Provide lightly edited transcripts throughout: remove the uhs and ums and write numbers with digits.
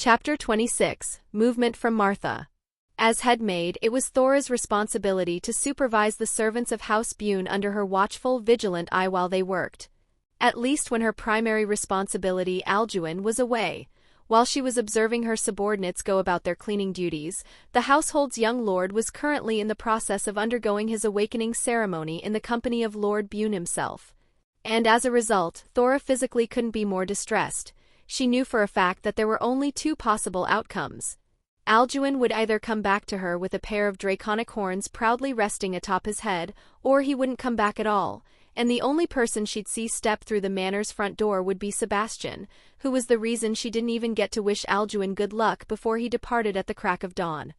Chapter 26, Movement from Martha. As head maid, it was Thora's responsibility to supervise the servants of House Buné under her watchful, vigilant eye while they worked. At least when her primary responsibility, Alduin, was away. While she was observing her subordinates go about their cleaning duties, the household's young lord was currently in the process of undergoing his awakening ceremony in the company of Lord Buné himself. And as a result, Thora physically couldn't be more distressed. She knew for a fact that there were only two possible outcomes. Alduin would either come back to her with a pair of draconic horns proudly resting atop his head, or he wouldn't come back at all, and the only person she'd see step through the manor's front door would be Sebastian, who was the reason she didn't even get to wish Alduin good luck before he departed at the crack of dawn.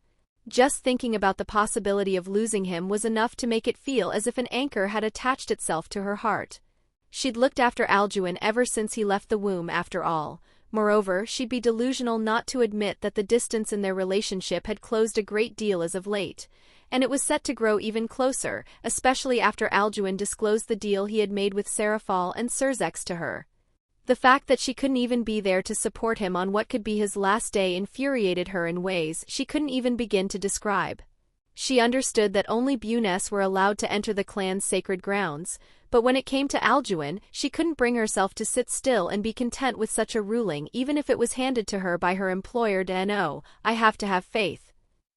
Just thinking about the possibility of losing him was enough to make it feel as if an anchor had attached itself to her heart. She'd looked after Alduin ever since he left the womb, after all. Moreover, she'd be delusional not to admit that the distance in their relationship had closed a great deal as of late, and it was set to grow even closer, especially after Alduin disclosed the deal he had made with Serafal and Surzex to her. The fact that she couldn't even be there to support him on what could be his last day infuriated her in ways she couldn't even begin to describe. She understood that only Bunes were allowed to enter the clan's sacred grounds, but when it came to Alduin, she couldn't bring herself to sit still and be content with such a ruling even if it was handed to her by her employer. No, I have to have faith.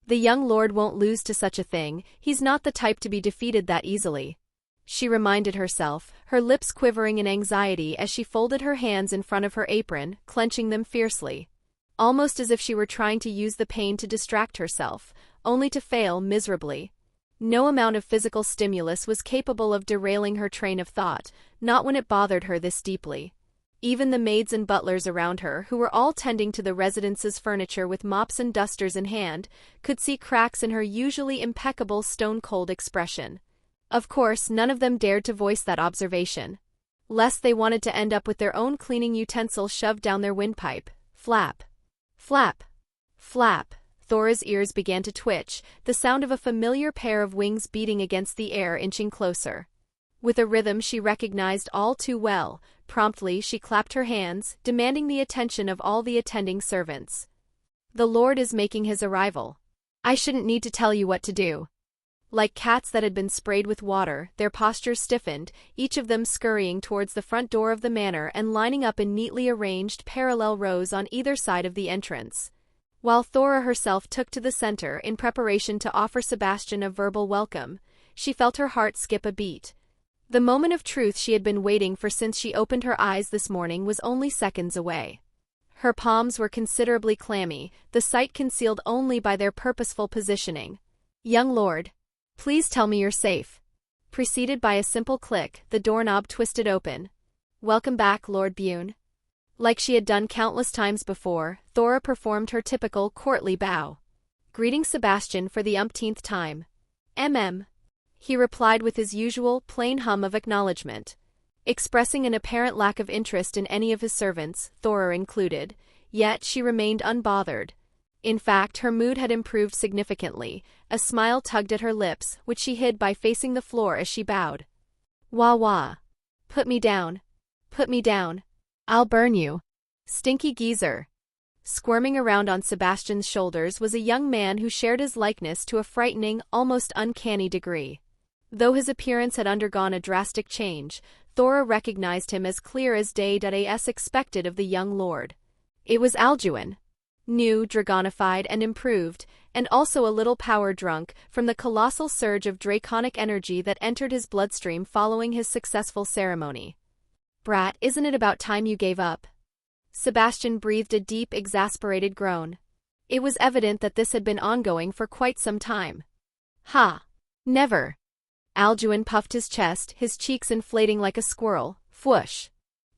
The young lord won't lose to such a thing, he's not the type to be defeated that easily. She reminded herself, her lips quivering in anxiety as she folded her hands in front of her apron, clenching them fiercely. Almost as if she were trying to use the pain to distract herself, only to fail miserably. No amount of physical stimulus was capable of derailing her train of thought, not when it bothered her this deeply. Even the maids and butlers around her, who were all tending to the residence's furniture with mops and dusters in hand, could see cracks in her usually impeccable stone-cold expression. Of course, none of them dared to voice that observation, lest they wanted to end up with their own cleaning utensil shoved down their windpipe. Flap. Flap. Flap. Thora's ears began to twitch, the sound of a familiar pair of wings beating against the air inching closer. With a rhythm she recognized all too well, promptly she clapped her hands, demanding the attention of all the attending servants. The Lord is making his arrival. I shouldn't need to tell you what to do. Like cats that had been sprayed with water, their postures stiffened, each of them scurrying towards the front door of the manor and lining up in neatly arranged parallel rows on either side of the entrance. While Thora herself took to the center in preparation to offer Sebastian a verbal welcome, she felt her heart skip a beat. The moment of truth she had been waiting for since she opened her eyes this morning was only seconds away. Her palms were considerably clammy, the sight concealed only by their purposeful positioning. Young lord, please tell me you're safe. Preceded by a simple click, the doorknob twisted open. Welcome back, Lord Buné. Like she had done countless times before, Thora performed her typical courtly bow. Greeting Sebastian for the umpteenth time. He replied with his usual, plain hum of acknowledgement, expressing an apparent lack of interest in any of his servants, Thora included, yet she remained unbothered. In fact, her mood had improved significantly, a smile tugged at her lips, which she hid by facing the floor as she bowed. Wah wah. Put me down. Put me down. I'll burn you. Stinky geezer. Squirming around on Sebastian's shoulders was a young man who shared his likeness to a frightening, almost uncanny degree. Though his appearance had undergone a drastic change, Thora recognized him as clear as day. As expected of the young lord. It was Alduin. New, dragonified, and improved, and also a little power-drunk from the colossal surge of draconic energy that entered his bloodstream following his successful ceremony. Brat, isn't it about time you gave up? Sebastian breathed a deep, exasperated groan. It was evident that this had been ongoing for quite some time. Ha! Never! Alduin puffed his chest, his cheeks inflating like a squirrel. Whoosh!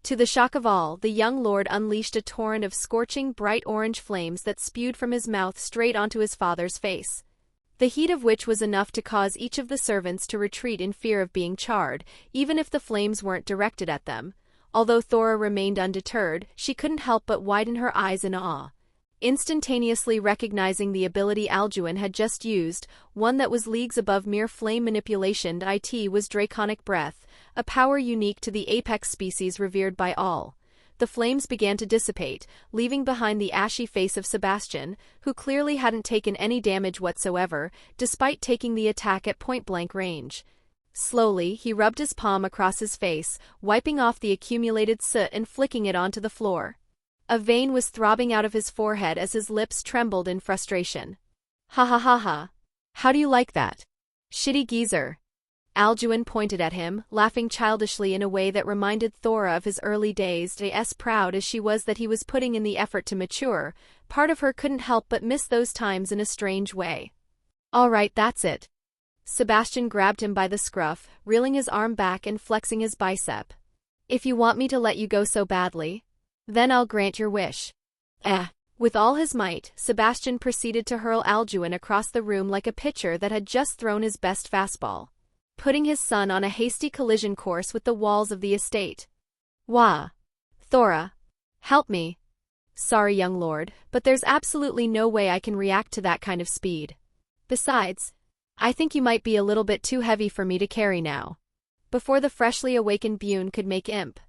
To the shock of all, the young lord unleashed a torrent of scorching, bright orange flames that spewed from his mouth straight onto his father's face. The heat of which was enough to cause each of the servants to retreat in fear of being charred, even if the flames weren't directed at them. Although Thora remained undeterred, she couldn't help but widen her eyes in awe. Instantaneously recognizing the ability Alduin had just used, one that was leagues above mere flame manipulation, it was Draconic Breath, a power unique to the apex species revered by all. the flames began to dissipate, leaving behind the ashy face of Sebastian, who clearly hadn't taken any damage whatsoever, despite taking the attack at point-blank range. Slowly, he rubbed his palm across his face, wiping off the accumulated soot and flicking it onto the floor. A vein was throbbing out of his forehead as his lips trembled in frustration. Ha ha ha ha. How do you like that? Shitty geezer. Alduin pointed at him, laughing childishly in a way that reminded Thora of his early days. As proud as she was that he was putting in the effort to mature, part of her couldn't help but miss those times in a strange way. All right, that's it. Sebastian grabbed him by the scruff, reeling his arm back and flexing his bicep. If you want me to let you go so badly, then I'll grant your wish. With all his might, Sebastian proceeded to hurl Alduin across the room like a pitcher that had just thrown his best fastball, putting his son on a hasty collision course with the walls of the estate. Wah! Thora! Help me! Sorry, young lord, but there's absolutely no way I can react to that kind of speed. Besides, I think you might be a little bit too heavy for me to carry now. Before the freshly awakened Buné could make imp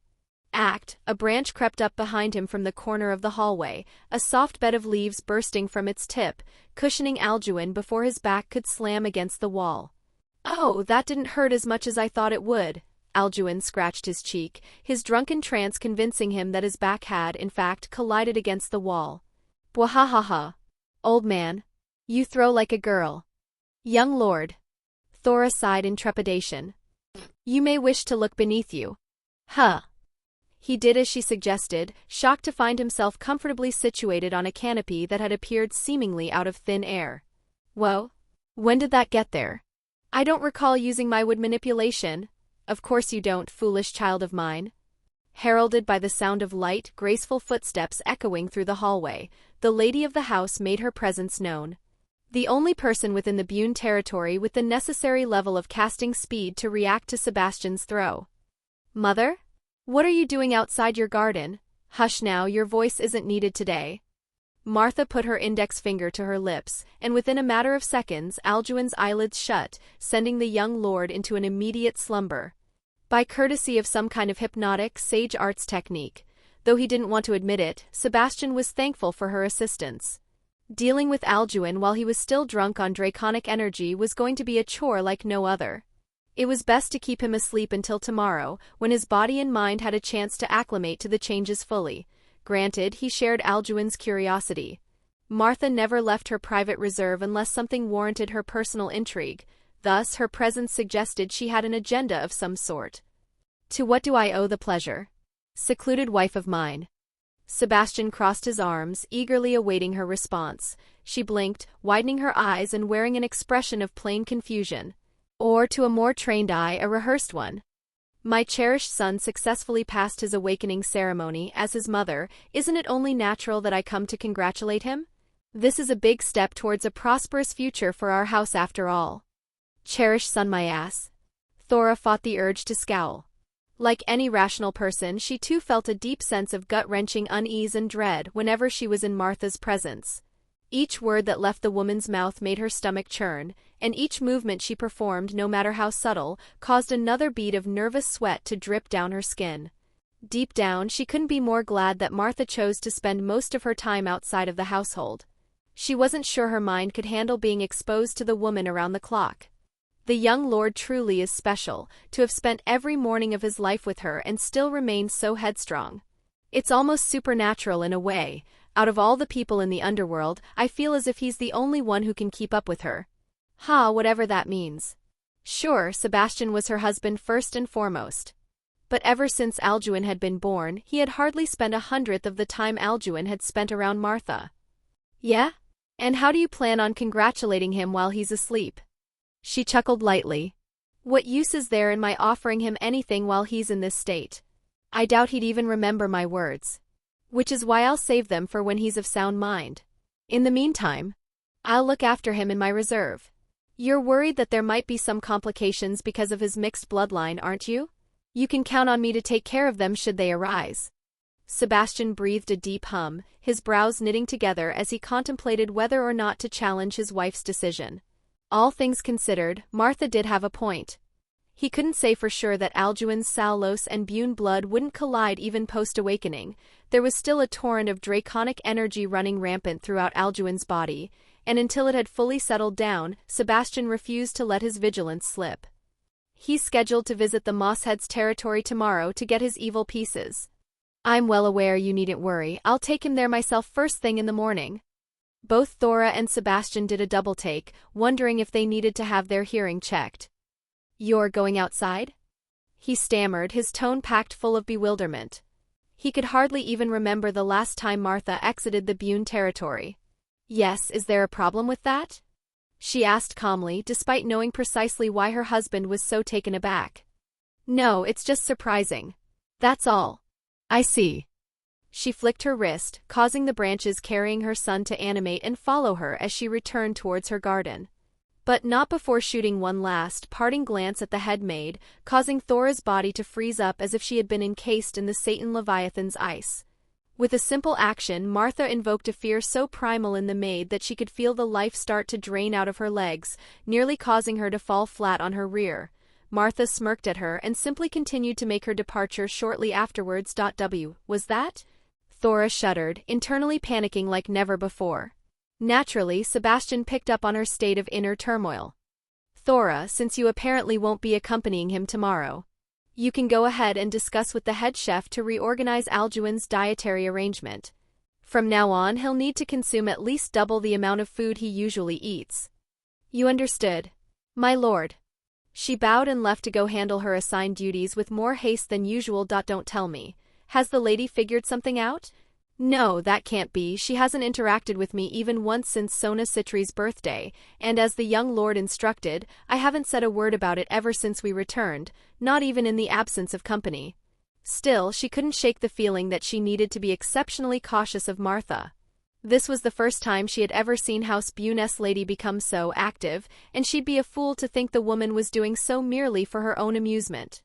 act, a branch crept up behind him from the corner of the hallway, a soft bed of leaves bursting from its tip, cushioning Alduin before his back could slam against the wall. Oh, that didn't hurt as much as I thought it would. Alduin scratched his cheek, his drunken trance convincing him that his back had, in fact, collided against the wall. Bwahahaha. Old man. You throw like a girl. Young lord. Thora sighed in trepidation. You may wish to look beneath you. Huh. He did as she suggested, shocked to find himself comfortably situated on a canopy that had appeared seemingly out of thin air. Whoa. When did that get there? I don't recall using my wood manipulation. Of course you don't, foolish child of mine. Heralded by the sound of light, graceful footsteps echoing through the hallway, the lady of the house made her presence known. The only person within the Buné territory with the necessary level of casting speed to react to Sebastian's throw. Mother? What are you doing outside your garden? Hush now, your voice isn't needed today. Martha put her index finger to her lips, and within a matter of seconds Alduin's eyelids shut, sending the young lord into an immediate slumber. By courtesy of some kind of hypnotic, sage arts technique, though he didn't want to admit it, Sebastian was thankful for her assistance. Dealing with Alduin while he was still drunk on draconic energy was going to be a chore like no other. It was best to keep him asleep until tomorrow, when his body and mind had a chance to acclimate to the changes fully. Granted, he shared Alduin's curiosity. Martha never left her private reserve unless something warranted her personal intrigue, thus her presence suggested she had an agenda of some sort. To what do I owe the pleasure? Secluded wife of mine. Sebastian crossed his arms, eagerly awaiting her response. She blinked, widening her eyes and wearing an expression of plain confusion. Or, to a more trained eye, a rehearsed one. My cherished son successfully passed his awakening ceremony. As his mother, isn't it only natural that I come to congratulate him? This is a big step towards a prosperous future for our house after all. Cherished son, my ass. Thora fought the urge to scowl. Like any rational person, she too felt a deep sense of gut-wrenching unease and dread whenever she was in Martha's presence. Each word that left the woman's mouth made her stomach churn, and each movement she performed, no matter how subtle, caused another bead of nervous sweat to drip down her skin. Deep down, she couldn't be more glad that Martha chose to spend most of her time outside of the household. She wasn't sure her mind could handle being exposed to the woman around the clock. The young lord truly is special, to have spent every morning of his life with her and still remain so headstrong. It's almost supernatural in a way. Out of all the people in the underworld, I feel as if he's the only one who can keep up with her. Whatever that means. Sure, Sebastian was her husband first and foremost. But ever since Alduin had been born, he had hardly spent 1/100th of the time Alduin had spent around Martha. Yeah? And how do you plan on congratulating him while he's asleep? She chuckled lightly. What use is there in my offering him anything while he's in this state? I doubt he'd even remember my words. Which is why I'll save them for when he's of sound mind. In the meantime, I'll look after him in my reserve. You're worried that there might be some complications because of his mixed bloodline, aren't you? You can count on me to take care of them should they arise. Sebastian breathed a deep hum, his brows knitting together as he contemplated whether or not to challenge his wife's decision. All things considered, Martha did have a point. He couldn't say for sure that Alduin's Salos and Buné blood wouldn't collide even post-awakening. There was still a torrent of draconic energy running rampant throughout Alduin's body, and until it had fully settled down, Sebastian refused to let his vigilance slip. He's scheduled to visit the Mosshead's territory tomorrow to get his evil pieces. I'm well aware, you needn't worry, I'll take him there myself first thing in the morning. Both Thora and Sebastian did a double-take, wondering if they needed to have their hearing checked. You're going outside? He stammered, his tone packed full of bewilderment. He could hardly even remember the last time Martha exited the Buné territory. Yes, is there a problem with that? She asked calmly, despite knowing precisely why her husband was so taken aback. No, it's just surprising. That's all. I see. She flicked her wrist, causing the branches carrying her son to animate and follow her as she returned towards her garden. But not before shooting one last, parting glance at the head maid, causing Thora's body to freeze up as if she had been encased in the Satan Leviathan's ice. With a simple action, Martha invoked a fear so primal in the maid that she could feel the life start to drain out of her legs, nearly causing her to fall flat on her rear. Martha smirked at her and simply continued to make her departure shortly afterwards. Was that? Thora shuddered, internally panicking like never before. Naturally, Sebastian picked up on her state of inner turmoil. Thora, since you apparently won't be accompanying him tomorrow, you can go ahead and discuss with the head chef to reorganize Alduin's dietary arrangement. From now on, he'll need to consume at least double the amount of food he usually eats. You understood, my lord. She bowed and left to go handle her assigned duties with more haste than usual. Don't tell me. Has the lady figured something out? No, that can't be. She hasn't interacted with me even once since Sona Citri's birthday, and as the young lord instructed, I haven't said a word about it ever since we returned, not even in the absence of company. Still, she couldn't shake the feeling that she needed to be exceptionally cautious of Martha. This was the first time she had ever seen House Buné's lady become so active, and she'd be a fool to think the woman was doing so merely for her own amusement.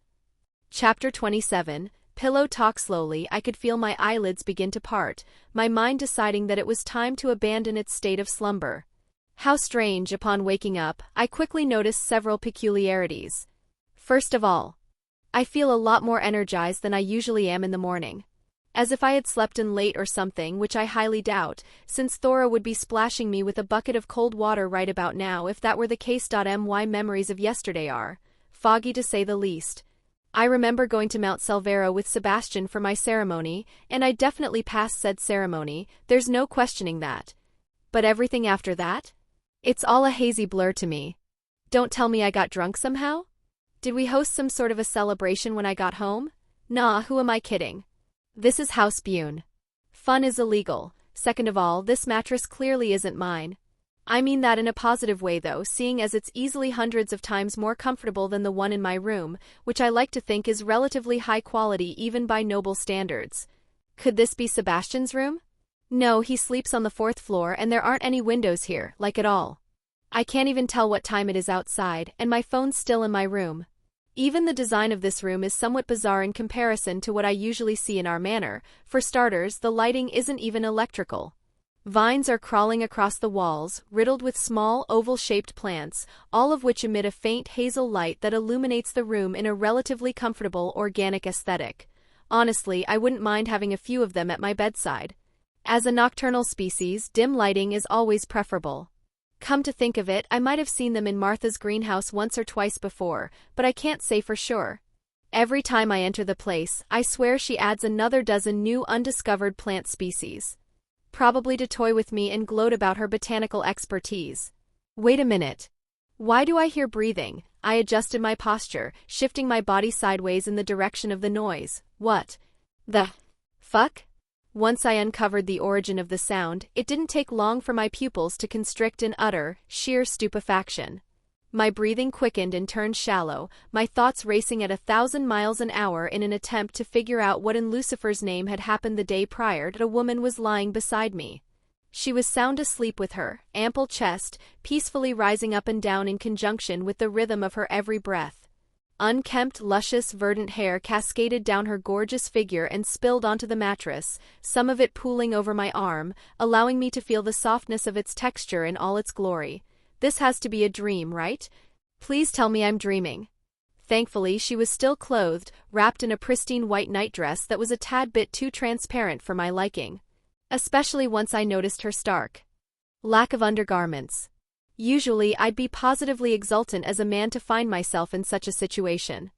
Chapter 27. Pillow talk. Slowly, I could feel my eyelids begin to part, my mind deciding that it was time to abandon its state of slumber. How strange, upon waking up, I quickly noticed several peculiarities. First of all, I feel a lot more energized than I usually am in the morning. As if I had slept in late or something, which I highly doubt, since Thora would be splashing me with a bucket of cold water right about now if that were the case. My memories of yesterday are foggy to say the least. I remember going to Mount Selvero with Sebastian for my ceremony, and I definitely passed said ceremony, there's no questioning that. But everything after that? It's all a hazy blur to me. Don't tell me I got drunk somehow? Did we host some sort of a celebration when I got home? Nah, who am I kidding? This is House Buné. Fun is illegal. Second of all, this mattress clearly isn't mine. I mean that in a positive way though, seeing as it's easily hundreds of times more comfortable than the one in my room, which I like to think is relatively high quality even by noble standards. Could this be Sebastian's room? No, he sleeps on the 4th floor and there aren't any windows here, like at all. I can't even tell what time it is outside, and my phone's still in my room. Even the design of this room is somewhat bizarre in comparison to what I usually see in our manor. For starters, the lighting isn't even electrical. Vines are crawling across the walls, riddled with small, oval-shaped plants, all of which emit a faint hazel light that illuminates the room in a relatively comfortable, organic aesthetic. Honestly, I wouldn't mind having a few of them at my bedside. As a nocturnal species, dim lighting is always preferable. Come to think of it, I might have seen them in Martha's greenhouse once or twice before, but I can't say for sure. Every time I enter the place, I swear she adds another dozen new undiscovered plant species. Probably to toy with me and gloat about her botanical expertise. Wait a minute. Why do I hear breathing? I adjusted my posture, shifting my body sideways in the direction of the noise. What the fuck? Once I uncovered the origin of the sound, it didn't take long for my pupils to constrict in utter, sheer stupefaction. My breathing quickened and turned shallow, my thoughts racing at 1,000 miles an hour in an attempt to figure out what in Lucifer's name had happened the day prior. A woman was lying beside me. She was sound asleep with her ample chest peacefully rising up and down in conjunction with the rhythm of her every breath. Unkempt, luscious, verdant hair cascaded down her gorgeous figure and spilled onto the mattress, some of it pooling over my arm, allowing me to feel the softness of its texture in all its glory. This has to be a dream, right? Please tell me I'm dreaming. Thankfully, she was still clothed, wrapped in a pristine white nightdress that was a tad bit too transparent for my liking. Especially once I noticed her stark lack of undergarments. Usually, I'd be positively exultant as a man to find myself in such a situation.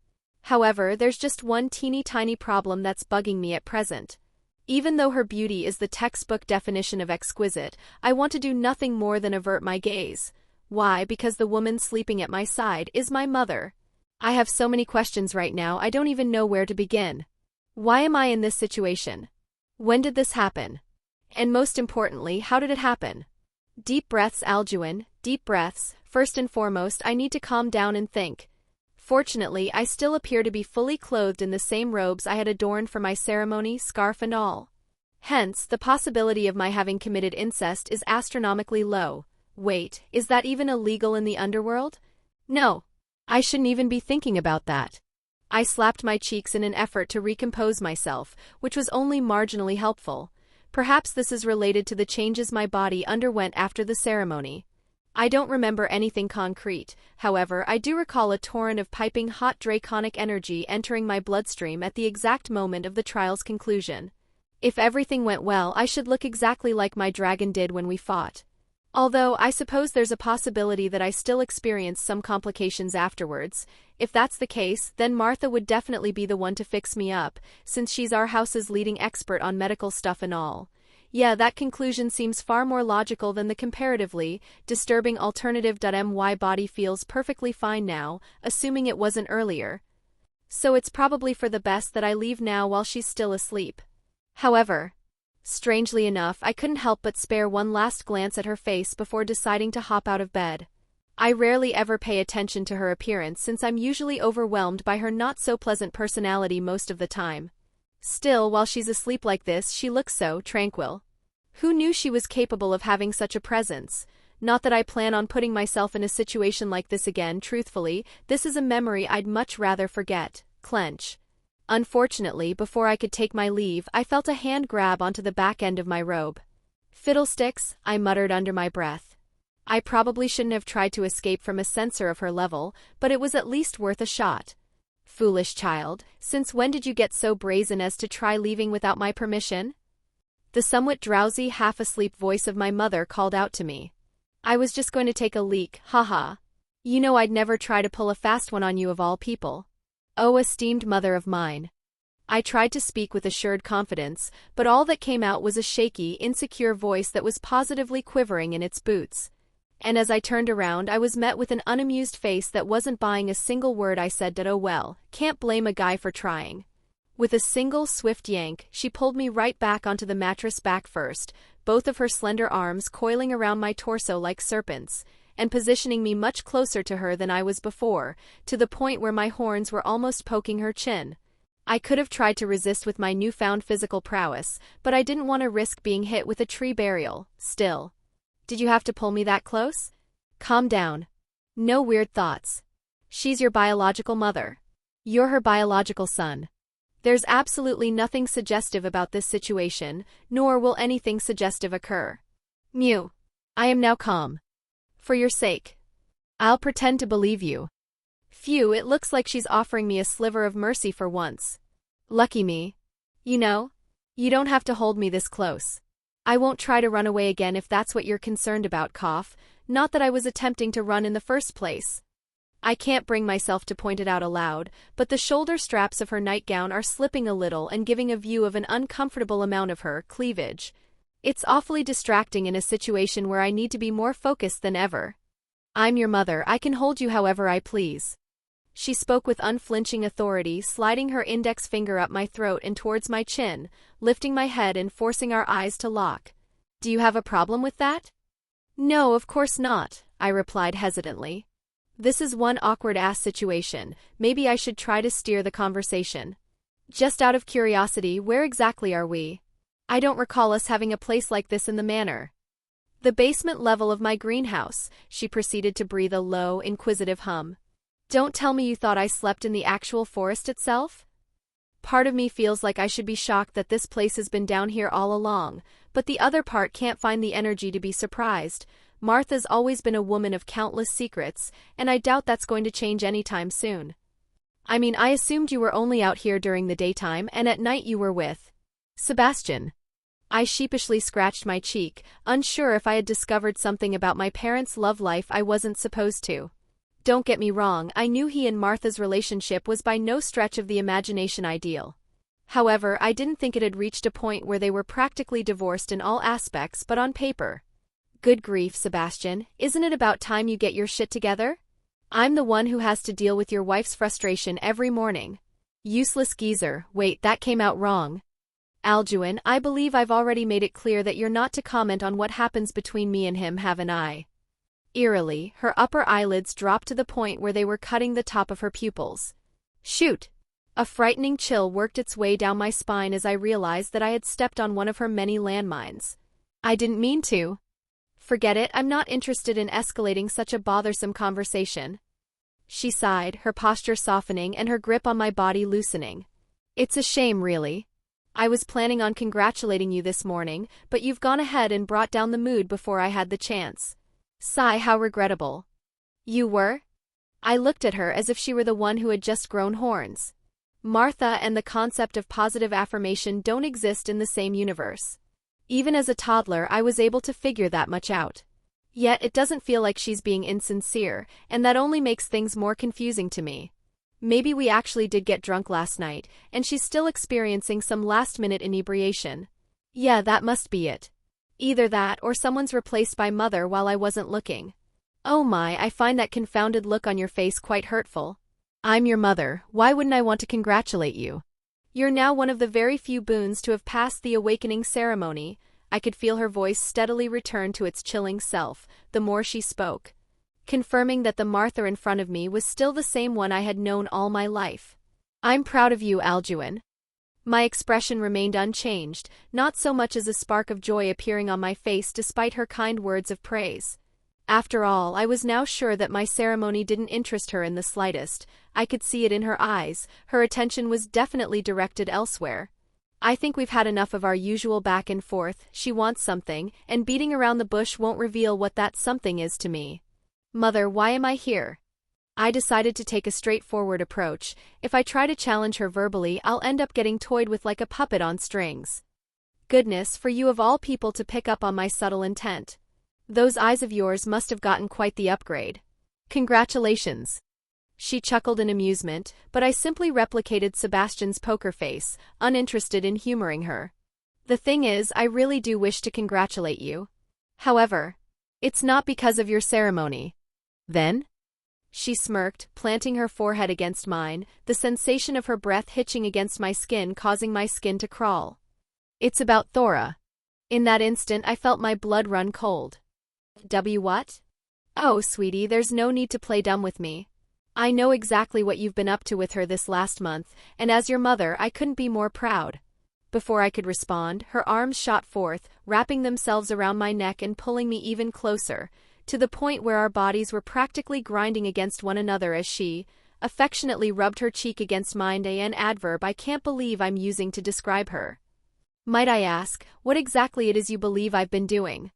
However, there's just one teeny-tiny problem that's bugging me at present. Even though her beauty is the textbook definition of exquisite, I want to do nothing more than avert my gaze. Why? Because the woman sleeping at my side is my mother. I have so many questions right now, I don't even know where to begin. Why am I in this situation? When did this happen? And most importantly, how did it happen? Deep breaths, Alduin, deep breaths. First and foremost, I need to calm down and think. Fortunately, I still appear to be fully clothed in the same robes I had adorned for my ceremony, scarf and all. Hence, the possibility of my having committed incest is astronomically low. Wait, is that even illegal in the Underworld? No. I shouldn't even be thinking about that. I slapped my cheeks in an effort to recompose myself, which was only marginally helpful. Perhaps this is related to the changes my body underwent after the ceremony. I don't remember anything concrete, however, I do recall a torrent of piping hot draconic energy entering my bloodstream at the exact moment of the trial's conclusion. If everything went well, I should look exactly like my dragon did when we fought. Although, I suppose there's a possibility that I still experience some complications afterwards. If that's the case, then Martha would definitely be the one to fix me up, since she's our house's leading expert on medical stuff and all. Yeah, that conclusion seems far more logical than the comparatively disturbing alternative. My body feels perfectly fine now, assuming it wasn't earlier. So it's probably for the best that I leave now while she's still asleep. However, strangely enough, I couldn't help but spare one last glance at her face before deciding to hop out of bed. I rarely ever pay attention to her appearance since I'm usually overwhelmed by her not-so-pleasant personality most of the time. Still, while she's asleep like this, she looks so tranquil. Who knew she was capable of having such a presence? Not that I plan on putting myself in a situation like this again, truthfully, this is a memory I'd much rather forget. Clench. Unfortunately, before I could take my leave, I felt a hand grab onto the back end of my robe. Fiddlesticks, I muttered under my breath. I probably shouldn't have tried to escape from a censor of her level, but it was at least worth a shot. Foolish child, since when did you get so brazen as to try leaving without my permission? The somewhat drowsy, half-asleep voice of my mother called out to me. I was just going to take a leak, haha. You know I'd never try to pull a fast one on you of all people. Oh, esteemed mother of mine. I tried to speak with assured confidence, but all that came out was a shaky, insecure voice that was positively quivering in its boots. And as I turned around, I was met with an unamused face that wasn't buying a single word I said. Oh well, can't blame a guy for trying. With a single swift yank, she pulled me right back onto the mattress back first, both of her slender arms coiling around my torso like serpents, and positioning me much closer to her than I was before, to the point where my horns were almost poking her chin. I could have tried to resist with my newfound physical prowess, but I didn't want to risk being hit with a tree burial. Still. Did you have to pull me that close? Calm down. No weird thoughts. She's your biological mother. You're her biological son. There's absolutely nothing suggestive about this situation, nor will anything suggestive occur. Mew. I am now calm. For your sake. I'll pretend to believe you. Phew, it looks like she's offering me a sliver of mercy for once. Lucky me. You know, you don't have to hold me this close. I won't try to run away again if that's what you're concerned about, cough. Not that I was attempting to run in the first place. I can't bring myself to point it out aloud, but the shoulder straps of her nightgown are slipping a little and giving a view of an uncomfortable amount of her cleavage. It's awfully distracting in a situation where I need to be more focused than ever. I'm your mother, I can hold you however I please. She spoke with unflinching authority, sliding her index finger up my throat and towards my chin, lifting my head and forcing our eyes to lock. Do you have a problem with that? No, of course not, I replied hesitantly. This is one awkward-ass situation, maybe I should try to steer the conversation. Just out of curiosity, where exactly are we? I don't recall us having a place like this in the manor. The basement level of my greenhouse, she proceeded to breathe a low, inquisitive hum. Don't tell me you thought I slept in the actual forest itself? Part of me feels like I should be shocked that this place has been down here all along, but the other part can't find the energy to be surprised. Martha's always been a woman of countless secrets, and I doubt that's going to change anytime soon. I mean, I assumed you were only out here during the daytime and at night you were with Sebastian. I sheepishly scratched my cheek, unsure if I had discovered something about my parents' love life I wasn't supposed to. Don't get me wrong, I knew he and Martha's relationship was by no stretch of the imagination ideal. However, I didn't think it had reached a point where they were practically divorced in all aspects but on paper. Good grief, Sebastian, isn't it about time you get your shit together? I'm the one who has to deal with your wife's frustration every morning. Useless geezer, wait, that came out wrong. Alduin, I believe I've already made it clear that you're not to comment on what happens between me and him, haven't I? Eerily, her upper eyelids dropped to the point where they were cutting the top of her pupils. Shoot! A frightening chill worked its way down my spine as I realized that I had stepped on one of her many landmines. I didn't mean to. Forget it, I'm not interested in escalating such a bothersome conversation. She sighed, her posture softening and her grip on my body loosening. It's a shame, really. I was planning on congratulating you this morning, but you've gone ahead and brought down the mood before I had the chance. Sigh, how regrettable. You were? I looked at her as if she were the one who had just grown horns. Martha and the concept of positive affirmation don't exist in the same universe. Even as a toddler, I was able to figure that much out. Yet it doesn't feel like she's being insincere, and that only makes things more confusing to me. Maybe we actually did get drunk last night, and she's still experiencing some last-minute inebriation. Yeah, that must be it. Either that or someone's replaced by Mother while I wasn't looking. Oh my, I find that confounded look on your face quite hurtful. I'm your mother, why wouldn't I want to congratulate you? You're now one of the very few boons to have passed the awakening ceremony. I could feel her voice steadily return to its chilling self, the more she spoke, confirming that the Martha in front of me was still the same one I had known all my life. I'm proud of you, Alduin. My expression remained unchanged, not so much as a spark of joy appearing on my face despite her kind words of praise. After all, I was now sure that my ceremony didn't interest her in the slightest. I could see it in her eyes, her attention was definitely directed elsewhere. I think we've had enough of our usual back and forth, she wants something, and beating around the bush won't reveal what that something is to me. Mother, why am I here? I decided to take a straightforward approach. If I try to challenge her verbally, I'll end up getting toyed with like a puppet on strings. Goodness, for you of all people to pick up on my subtle intent. Those eyes of yours must have gotten quite the upgrade. Congratulations. She chuckled in amusement, but I simply replicated Sebastian's poker face, uninterested in humoring her. The thing is, I really do wish to congratulate you. However, it's not because of your ceremony. Then? She smirked, planting her forehead against mine, the sensation of her breath hitching against my skin causing my skin to crawl. It's about Thora. In that instant I felt my blood run cold. What? Oh, sweetie, there's no need to play dumb with me. I know exactly what you've been up to with her this last month, and as your mother, I couldn't be more proud. Before I could respond, her arms shot forth, wrapping themselves around my neck and pulling me even closer, to the point where our bodies were practically grinding against one another as she affectionately rubbed her cheek against mine, an adverb I can't believe I'm using to describe her. Might I ask, what exactly it is you believe I've been doing?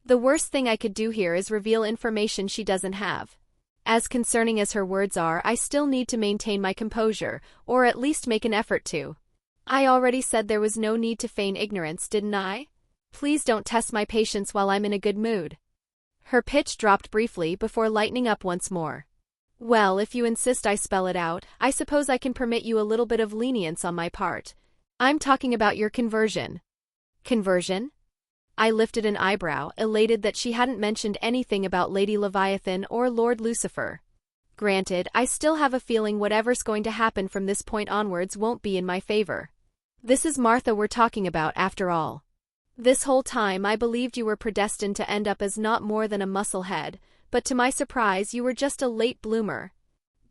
The worst thing I could do here is reveal information she doesn't have. As concerning as her words are, I still need to maintain my composure, or at least make an effort to. I already said there was no need to feign ignorance, didn't I? Please don't test my patience while I'm in a good mood. Her pitch dropped briefly before lightening up once more. Well, if you insist I spell it out, I suppose I can permit you a little bit of lenience on my part. I'm talking about your conversion. Conversion? I lifted an eyebrow, elated that she hadn't mentioned anything about Lady Leviathan or Lord Lucifer. Granted, I still have a feeling whatever's going to happen from this point onwards won't be in my favor. This is Martha we're talking about, after all. This whole time I believed you were predestined to end up as not more than a musclehead, but to my surprise you were just a late bloomer.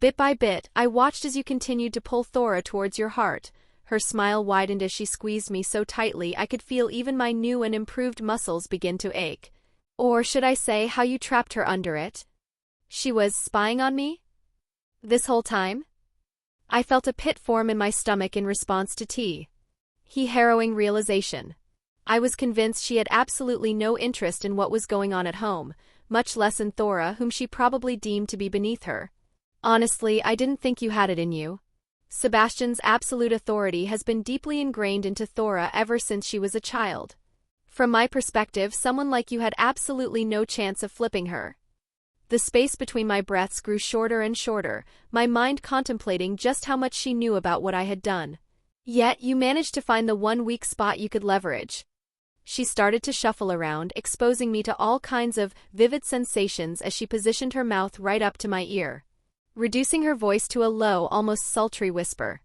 Bit by bit, I watched as you continued to pull Thora towards your heart. Her smile widened as she squeezed me so tightly I could feel even my new and improved muscles begin to ache. Or should I say how you trapped her under it? She was spying on me? This whole time? I felt a pit form in my stomach in response to harrowing realization. I was convinced she had absolutely no interest in what was going on at home, much less in Thora, whom she probably deemed to be beneath her. Honestly, I didn't think you had it in you. Sebastian's absolute authority has been deeply ingrained into Thora ever since she was a child. From my perspective, someone like you had absolutely no chance of flipping her. The space between my breaths grew shorter and shorter, my mind contemplating just how much she knew about what I had done. Yet, you managed to find the one weak spot you could leverage. She started to shuffle around, exposing me to all kinds of vivid sensations as she positioned her mouth right up to my ear, reducing her voice to a low, almost sultry whisper.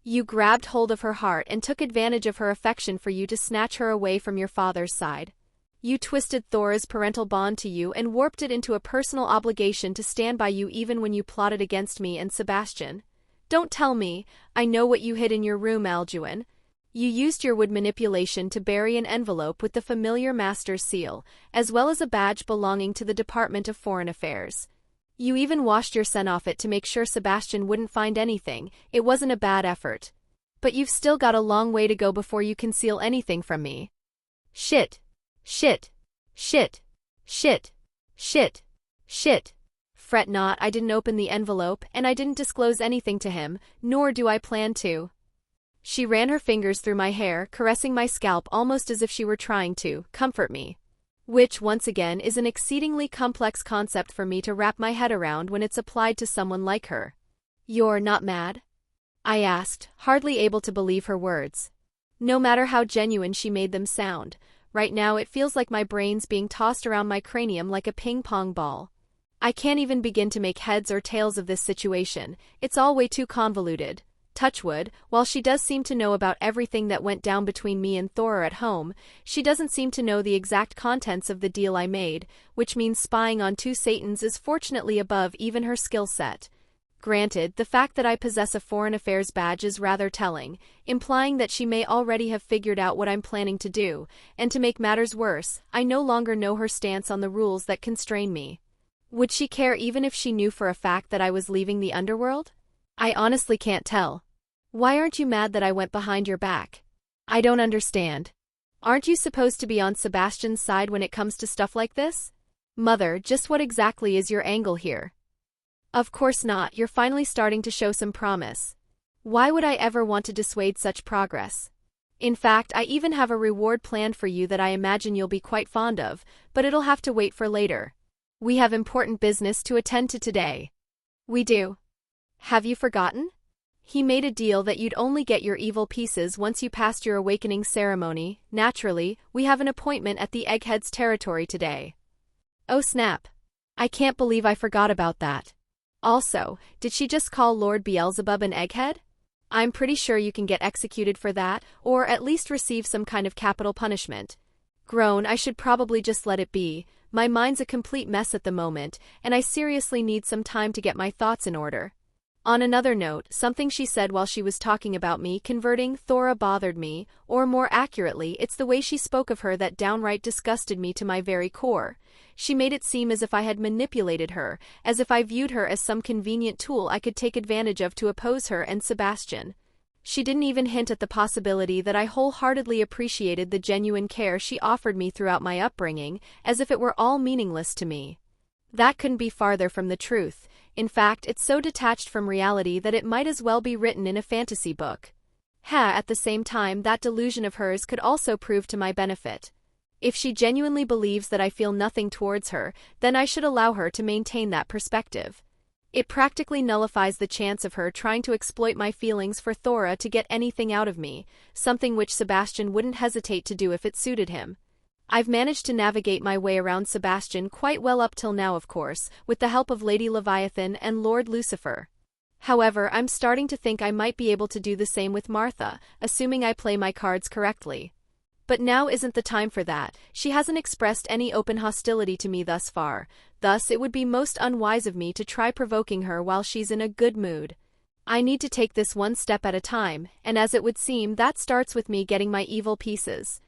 You grabbed hold of her heart and took advantage of her affection for you to snatch her away from your father's side. You twisted Thora's parental bond to you and warped it into a personal obligation to stand by you even when you plotted against me and Sebastian. Don't tell me, I know what you hid in your room, Alduin. You used your wood manipulation to bury an envelope with the familiar master's seal, as well as a badge belonging to the Department of Foreign Affairs. You even washed your scent off it to make sure Sebastian wouldn't find anything. It wasn't a bad effort. But you've still got a long way to go before you conceal anything from me. Shit. Shit. Shit. Shit. Shit. Shit. Fret not, I didn't open the envelope, and I didn't disclose anything to him, nor do I plan to. She ran her fingers through my hair, caressing my scalp almost as if she were trying to comfort me. Which, once again, is an exceedingly complex concept for me to wrap my head around when it's applied to someone like her. You're not mad? I asked, hardly able to believe her words. No matter how genuine she made them sound, right now it feels like my brain's being tossed around my cranium like a ping-pong ball. I can't even begin to make heads or tails of this situation, it's all way too convoluted. Touchwood, while she does seem to know about everything that went down between me and Thora at home, she doesn't seem to know the exact contents of the deal I made, which means spying on two Satans is fortunately above even her skill set. Granted, the fact that I possess a foreign affairs badge is rather telling, implying that she may already have figured out what I'm planning to do, and to make matters worse, I no longer know her stance on the rules that constrain me. Would she care even if she knew for a fact that I was leaving the Underworld? I honestly can't tell. Why aren't you mad that I went behind your back? I don't understand. Aren't you supposed to be on Sebastian's side when it comes to stuff like this? Mother, just what exactly is your angle here? Of course not, you're finally starting to show some promise. Why would I ever want to dissuade such progress? In fact, I even have a reward planned for you that I imagine you'll be quite fond of, but it'll have to wait for later. We have important business to attend to today. We do. Have you forgotten? He made a deal that you'd only get your evil pieces once you passed your awakening ceremony. Naturally, we have an appointment at the Egghead's territory today. Oh snap. I can't believe I forgot about that. Also, did she just call Lord Beelzebub an egghead? I'm pretty sure you can get executed for that, or at least receive some kind of capital punishment. Groan, I should probably just let it be. My mind's a complete mess at the moment, and I seriously need some time to get my thoughts in order. On another note, something she said while she was talking about me converting Thora bothered me, or more accurately, it's the way she spoke of her that downright disgusted me to my very core. She made it seem as if I had manipulated her, as if I viewed her as some convenient tool I could take advantage of to oppose her and Sebastian. She didn't even hint at the possibility that I wholeheartedly appreciated the genuine care she offered me throughout my upbringing, as if it were all meaningless to me. That couldn't be farther from the truth. In fact, it's so detached from reality that it might as well be written in a fantasy book. At the same time, that delusion of hers could also prove to my benefit. If she genuinely believes that I feel nothing towards her, then I should allow her to maintain that perspective. It practically nullifies the chance of her trying to exploit my feelings for Thora to get anything out of me, something which Sebastian wouldn't hesitate to do if it suited him. I've managed to navigate my way around Sebastian quite well up till now, of course, with the help of Lady Leviathan and Lord Lucifer. However, I'm starting to think I might be able to do the same with Martha, assuming I play my cards correctly. But now isn't the time for that. She hasn't expressed any open hostility to me thus far, thus it would be most unwise of me to try provoking her while she's in a good mood. I need to take this one step at a time, and as it would seem, that starts with me getting my evil pieces.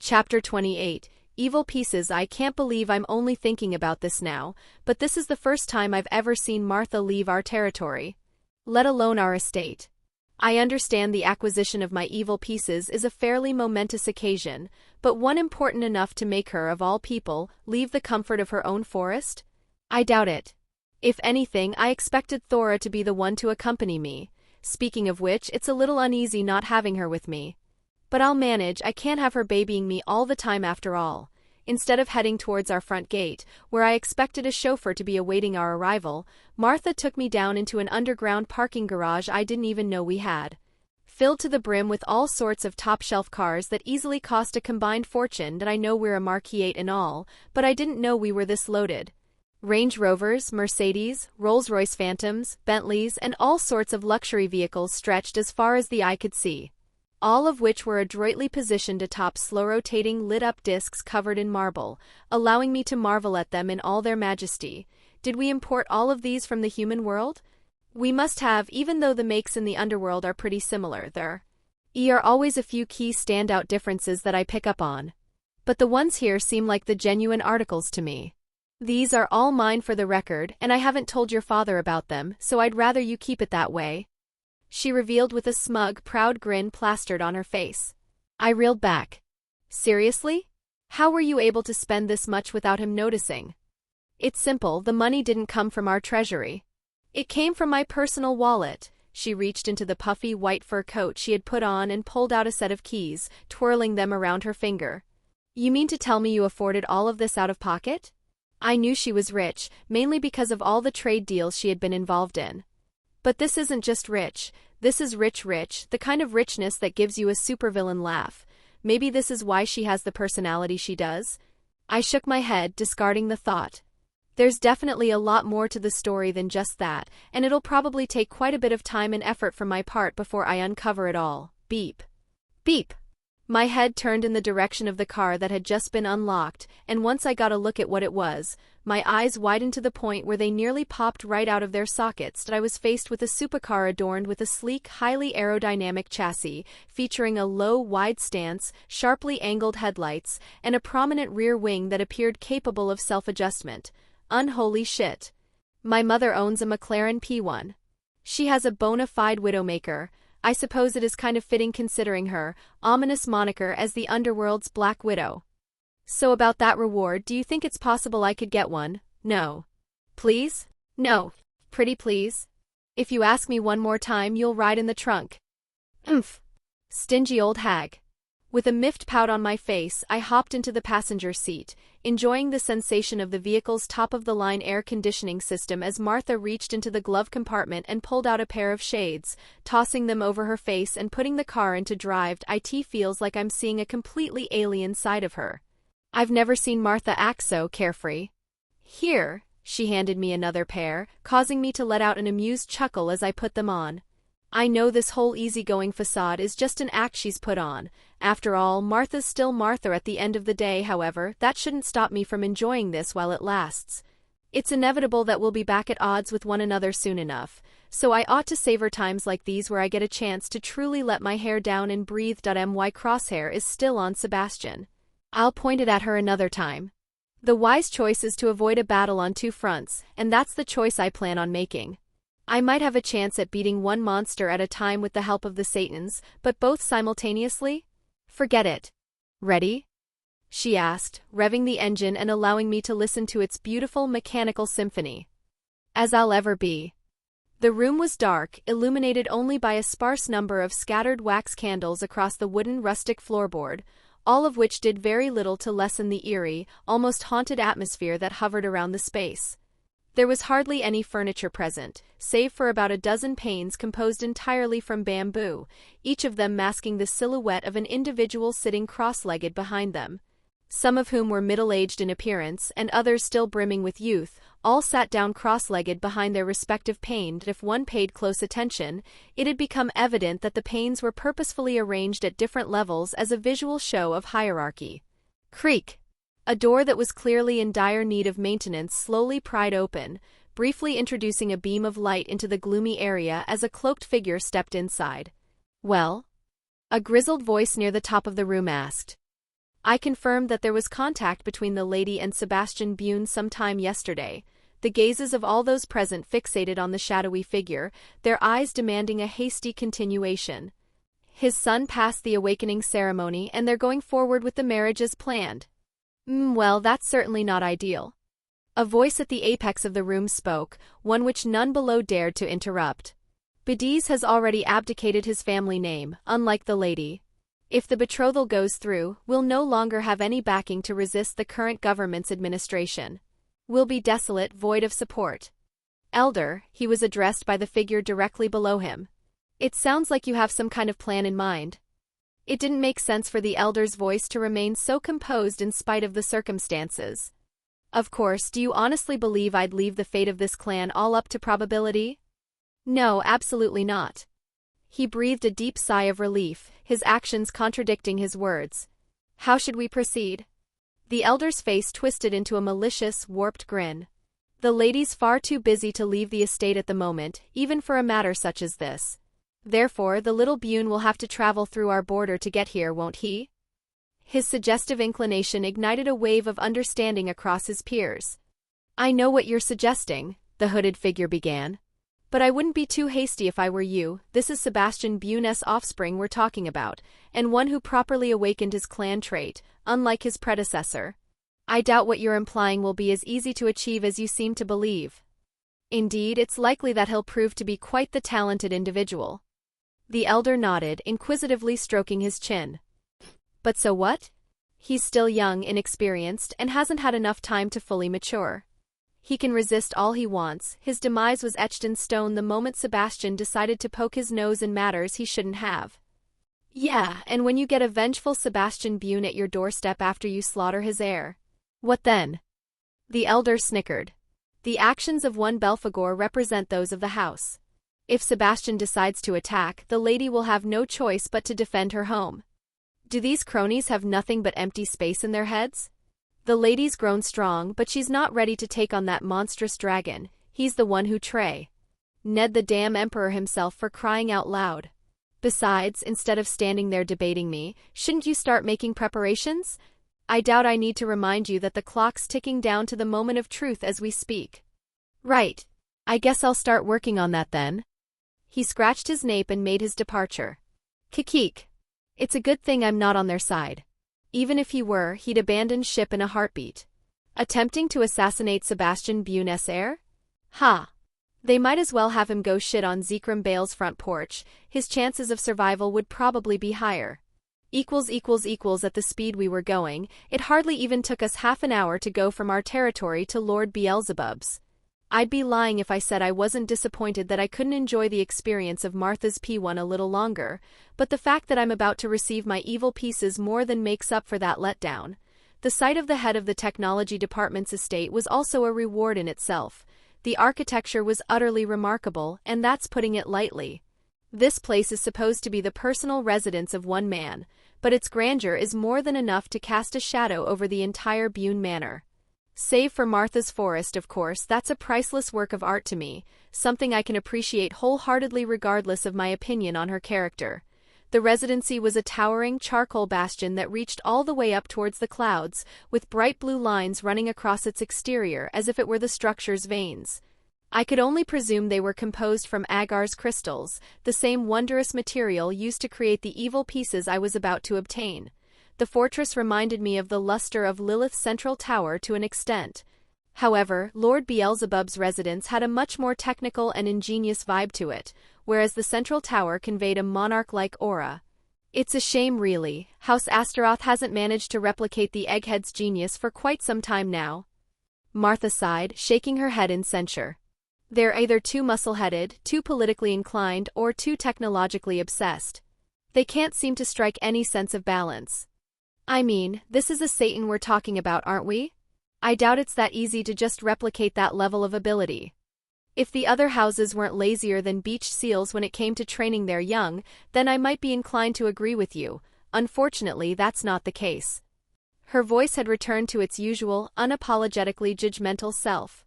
Chapter 28. Evil pieces. I can't believe I'm only thinking about this now, but this is the first time I've ever seen Martha leave our territory, let alone our estate. I understand the acquisition of my evil pieces is a fairly momentous occasion, but one important enough to make her, of all people, leave the comfort of her own forest? I doubt it. If anything, I expected Thora to be the one to accompany me. Speaking of which, it's a little uneasy not having her with me. But I'll manage, I can't have her babying me all the time after all. Instead of heading towards our front gate, where I expected a chauffeur to be awaiting our arrival, Martha took me down into an underground parking garage I didn't even know we had. Filled to the brim with all sorts of top-shelf cars that easily cost a combined fortune. That I know we're a Marquis 8 and all, but I didn't know we were this loaded. Range Rovers, Mercedes, Rolls-Royce Phantoms, Bentleys, and all sorts of luxury vehicles stretched as far as the eye could see. All of which were adroitly positioned atop slow-rotating lit-up discs covered in marble, allowing me to marvel at them in all their majesty. Did we import all of these from the human world? We must have, even though the makes in the Underworld are pretty similar. There are always a few key standout differences that I pick up on. But the ones here seem like the genuine articles to me. These are all mine for the record, and I haven't told your father about them, so I'd rather you keep it that way, she revealed with a smug, proud grin plastered on her face. I reeled back. Seriously? How were you able to spend this much without him noticing? It's simple, the money didn't come from our treasury. It came from my personal wallet. She reached into the puffy white fur coat she had put on and pulled out a set of keys, twirling them around her finger. You mean to tell me you afforded all of this out of pocket? I knew she was rich, mainly because of all the trade deals she had been involved in. But this isn't just rich, this is rich, the kind of richness that gives you a supervillain laugh. Maybe this is why she has the personality she does? I shook my head, discarding the thought. There's definitely a lot more to the story than just that, and it'll probably take quite a bit of time and effort from my part before I uncover it all. Beep. Beep. My head turned in the direction of the car that had just been unlocked, and once I got a look at what it was, my eyes widened to the point where they nearly popped right out of their sockets. I was faced with a supercar adorned with a sleek, highly aerodynamic chassis, featuring a low, wide stance, sharply angled headlights, and a prominent rear wing that appeared capable of self-adjustment. Unholy shit. My mother owns a McLaren P1. She has a bona fide widowmaker. I suppose it is kind of fitting considering her ominous moniker as the Underworld's Black Widow. So about that reward, do you think it's possible I could get one? No. Please? No. Pretty please? If you ask me one more time, you'll ride in the trunk. Oomph. Stingy old hag. With a miffed pout on my face, I hopped into the passenger seat, enjoying the sensation of the vehicle's top-of-the-line air conditioning system as Martha reached into the glove compartment and pulled out a pair of shades, tossing them over her face and putting the car into drive. It feels like I'm seeing a completely alien side of her. I've never seen Martha act so carefree. Here, she handed me another pair, causing me to let out an amused chuckle as I put them on. I know this whole easygoing facade is just an act she's put on. After all, Martha's still Martha at the end of the day. However, that shouldn't stop me from enjoying this while it lasts. It's inevitable that we'll be back at odds with one another soon enough, so I ought to savor times like these where I get a chance to truly let my hair down and breathe. My crosshair is still on Sebastian. I'll point it at her another time. The wise choice is to avoid a battle on two fronts, and that's the choice I plan on making. I might have a chance at beating one monster at a time with the help of the Satans, but both simultaneously? Forget it. Ready? She asked, revving the engine and allowing me to listen to its beautiful mechanical symphony. As I'll ever be. The room was dark, illuminated only by a sparse number of scattered wax candles across the wooden rustic floorboard, all of which did very little to lessen the eerie, almost haunted atmosphere that hovered around the space. There was hardly any furniture present, save for about a dozen panes composed entirely from bamboo, each of them masking the silhouette of an individual sitting cross-legged behind them. Some of whom were middle-aged in appearance and others still brimming with youth, all sat down cross-legged behind their respective panes. If one paid close attention, it had become evident that the panes were purposefully arranged at different levels as a visual show of hierarchy. Creak! A door that was clearly in dire need of maintenance slowly pried open, briefly introducing a beam of light into the gloomy area as a cloaked figure stepped inside. Well? A grizzled voice near the top of the room asked. I confirmed that there was contact between the lady and Sebastian Buné sometime yesterday, the gazes of all those present fixated on the shadowy figure, their eyes demanding a hasty continuation. His son passed the awakening ceremony and they're going forward with the marriage as planned. Well, that's certainly not ideal. A voice at the apex of the room spoke, one which none below dared to interrupt. Bediz has already abdicated his family name, unlike the lady. If the betrothal goes through, we'll no longer have any backing to resist the current government's administration. We'll be desolate, void of support. Elder, he was addressed by the figure directly below him. It sounds like you have some kind of plan in mind. It didn't make sense for the elder's voice to remain so composed in spite of the circumstances. Of course, do you honestly believe I'd leave the fate of this clan all up to probability? No, absolutely not. He breathed a deep sigh of relief, his actions contradicting his words. How should we proceed? The elder's face twisted into a malicious, warped grin. The lady's far too busy to leave the estate at the moment, even for a matter such as this. Therefore, the little Buné will have to travel through our border to get here, won't he? His suggestive inclination ignited a wave of understanding across his peers. I know what you're suggesting, the hooded figure began. But I wouldn't be too hasty if I were you. This is Sebastian Buné's offspring we're talking about, and one who properly awakened his clan trait, unlike his predecessor. I doubt what you're implying will be as easy to achieve as you seem to believe. Indeed, it's likely that he'll prove to be quite the talented individual. The elder nodded, inquisitively stroking his chin. But so what? He's still young, inexperienced, and hasn't had enough time to fully mature. He can resist all he wants. His demise was etched in stone the moment Sebastian decided to poke his nose in matters he shouldn't have. Yeah, and when you get a vengeful Sebastian Buné at your doorstep after you slaughter his heir. What then? The elder snickered. The actions of one Belphegor represent those of the house. If Sebastian decides to attack, the lady will have no choice but to defend her home. Do these cronies have nothing but empty space in their heads? The lady's grown strong, but she's not ready to take on that monstrous dragon. He's the one who Ned the damn emperor himself, for crying out loud. Besides, instead of standing there debating me, shouldn't you start making preparations? I doubt I need to remind you that the clock's ticking down to the moment of truth as we speak. Right. I guess I'll start working on that then. He scratched his nape and made his departure. Kikik. It's a good thing I'm not on their side. Even if he were, he'd abandon ship in a heartbeat. Attempting to assassinate Sebastian Buné's heir? Ha! They might as well have him go shit on Zekrom Bale's front porch. His chances of survival would probably be higher. At the speed we were going, it hardly even took us half an hour to go from our territory to Lord Beelzebub's. I'd be lying if I said I wasn't disappointed that I couldn't enjoy the experience of Martha's P1 a little longer, but the fact that I'm about to receive my evil pieces more than makes up for that letdown. The sight of the head of the technology department's estate was also a reward in itself. The architecture was utterly remarkable, and that's putting it lightly. This place is supposed to be the personal residence of one man, but its grandeur is more than enough to cast a shadow over the entire Buné manor. Save for Martha's forest, of course, that's a priceless work of art to me, something I can appreciate wholeheartedly regardless of my opinion on her character. The residency was a towering charcoal bastion that reached all the way up towards the clouds, with bright blue lines running across its exterior as if it were the structure's veins. I could only presume they were composed from agar's crystals, the same wondrous material used to create the evil pieces I was about to obtain. The fortress reminded me of the luster of Lilith's central tower to an extent. However, Lord Beelzebub's residence had a much more technical and ingenious vibe to it, whereas the central tower conveyed a monarch-like aura. It's a shame really, House Astaroth hasn't managed to replicate the Egghead's genius for quite some time now. Martha sighed, shaking her head in censure. They're either too muscle-headed, too politically inclined, or too technologically obsessed. They can't seem to strike any sense of balance. I mean, this is a Satan we're talking about, aren't we? I doubt it's that easy to just replicate that level of ability. If the other houses weren't lazier than beached seals when it came to training their young, then I might be inclined to agree with you. Unfortunately, that's not the case. Her voice had returned to its usual, unapologetically judgmental self.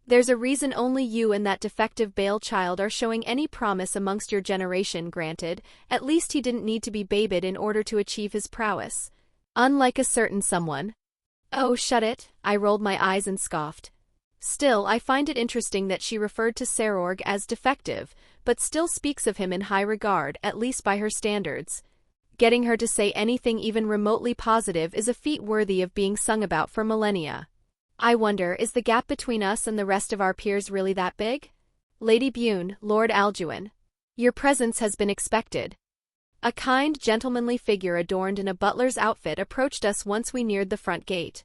There's a reason only you and that defective Bale child are showing any promise amongst your generation. Granted, at least he didn't need to be babied in order to achieve his prowess. Unlike a certain someone. Oh, shut it, I rolled my eyes and scoffed. Still, I find it interesting that she referred to Serorg as defective, but still speaks of him in high regard, at least by her standards. Getting her to say anything even remotely positive is a feat worthy of being sung about for millennia. I wonder, is the gap between us and the rest of our peers really that big? Lady Buné, Lord Alduin. Your presence has been expected. A kind, gentlemanly figure adorned in a butler's outfit approached us once we neared the front gate.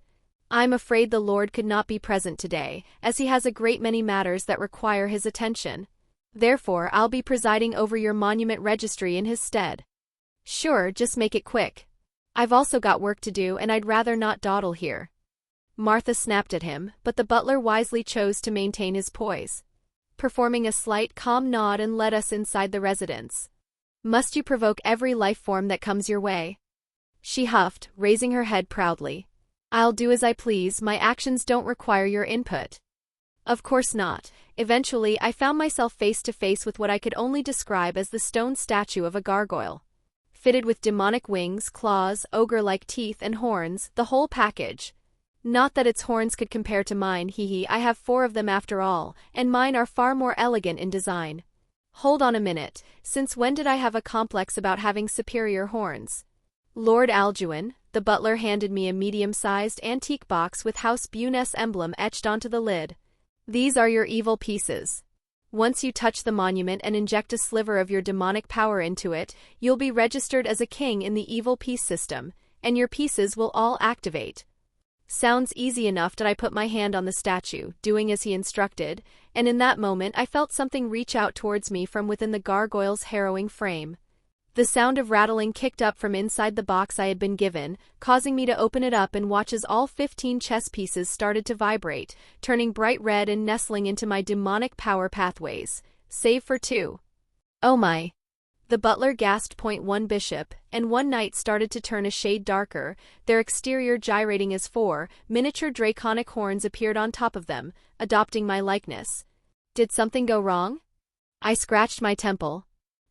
I'm afraid the Lord could not be present today, as he has a great many matters that require his attention. Therefore, I'll be presiding over your monument registry in his stead. Sure, just make it quick. I've also got work to do and I'd rather not dawdle here. Martha snapped at him, but the butler wisely chose to maintain his poise. Performing a slight, calm nod and led us inside the residence. Must you provoke every life form that comes your way? She huffed, raising her head proudly. I'll do as I please, my actions don't require your input. Of course not. Eventually, I found myself face to face with what I could only describe as the stone statue of a gargoyle. Fitted with demonic wings, claws, ogre-like teeth and horns, the whole package. Not that its horns could compare to mine, hee, I have 4 of them after all, and mine are far more elegant in design. Hold on a minute, since when did I have a complex about having superior horns? Lord Alduin, the butler handed me a medium-sized antique box with House Buné's emblem etched onto the lid. These are your evil pieces. Once you touch the monument and inject a sliver of your demonic power into it, you'll be registered as a king in the evil piece system, and your pieces will all activate. Sounds easy enough that I put my hand on the statue, doing as he instructed, and in that moment I felt something reach out towards me from within the gargoyle's harrowing frame. The sound of rattling kicked up from inside the box I had been given, causing me to open it up and watch as all 15 chess pieces started to vibrate, turning bright red and nestling into my demonic power pathways, save for 2. Oh my. The butler gasped. One bishop and 1 knight started to turn a shade darker, their exterior gyrating as 4 miniature draconic horns appeared on top of them, adopting my likeness. Did something go wrong? I scratched my temple.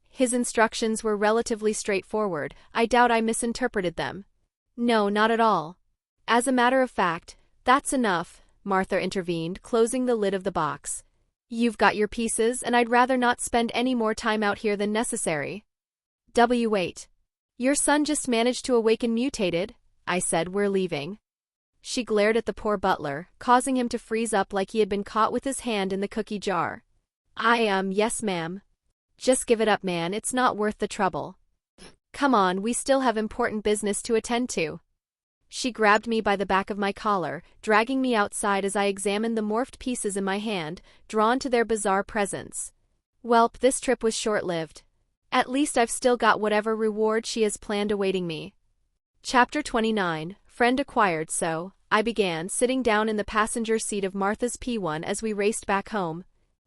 His instructions were relatively straightforward. I doubt I misinterpreted them. No, not at all. As a matter of fact, that's enough, Martha intervened, closing the lid of the box. You've got your pieces, and I'd rather not spend any more time out here than necessary. Wait. Your son just managed to awaken mutated, I said. We're leaving. She glared at the poor butler, causing him to freeze up like he had been caught with his hand in the cookie jar. Yes ma'am. Just give it up, man, it's not worth the trouble. Come on, we still have important business to attend to. She grabbed me by the back of my collar, dragging me outside as I examined the morphed pieces in my hand, drawn to their bizarre presence. Welp, this trip was short-lived. At least I've still got whatever reward she has planned awaiting me. Chapter 29, Friend Acquired. So, I began, sitting down in the passenger seat of Martha's P1 as we raced back home.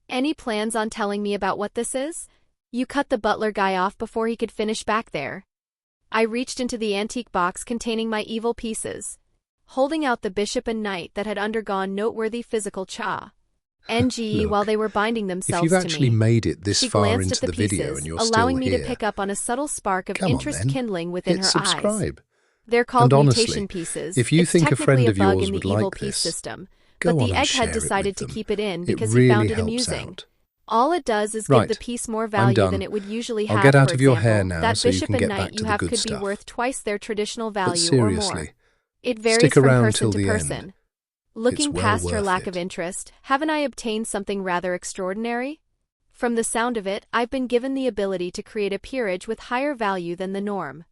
Any plans on telling me about what this is? You cut the butler guy off before he could finish back there. I reached into the antique box containing my evil pieces, holding out the bishop and knight that had undergone noteworthy physical Look, while they were binding themselves to me. If you've actually made it this she far glanced into at the video pieces, and you're allowing still me here, to pick up on a subtle spark of come interest on then, kindling within hit her subscribe. eyes. They're called And mutation honestly, pieces. if you It's think a technically friend of bug yours in would the evil like piece this, system, go but on the and egghead share it decided with to them. keep it in It because he really found it helps amusing. out. All it does is Right, give the piece more I'm value done. than it would usually I'll have. get out For of your example, hair now that so you bishop can and get knight back you to the have good could stuff. be worth twice their traditional But value or more. seriously, It varies stick from around person till to the person. end. Looking It's well past her worth lack it. of interest, haven't I obtained something rather extraordinary? From the sound of it, I've been given the ability to create a peerage with higher value than the norm.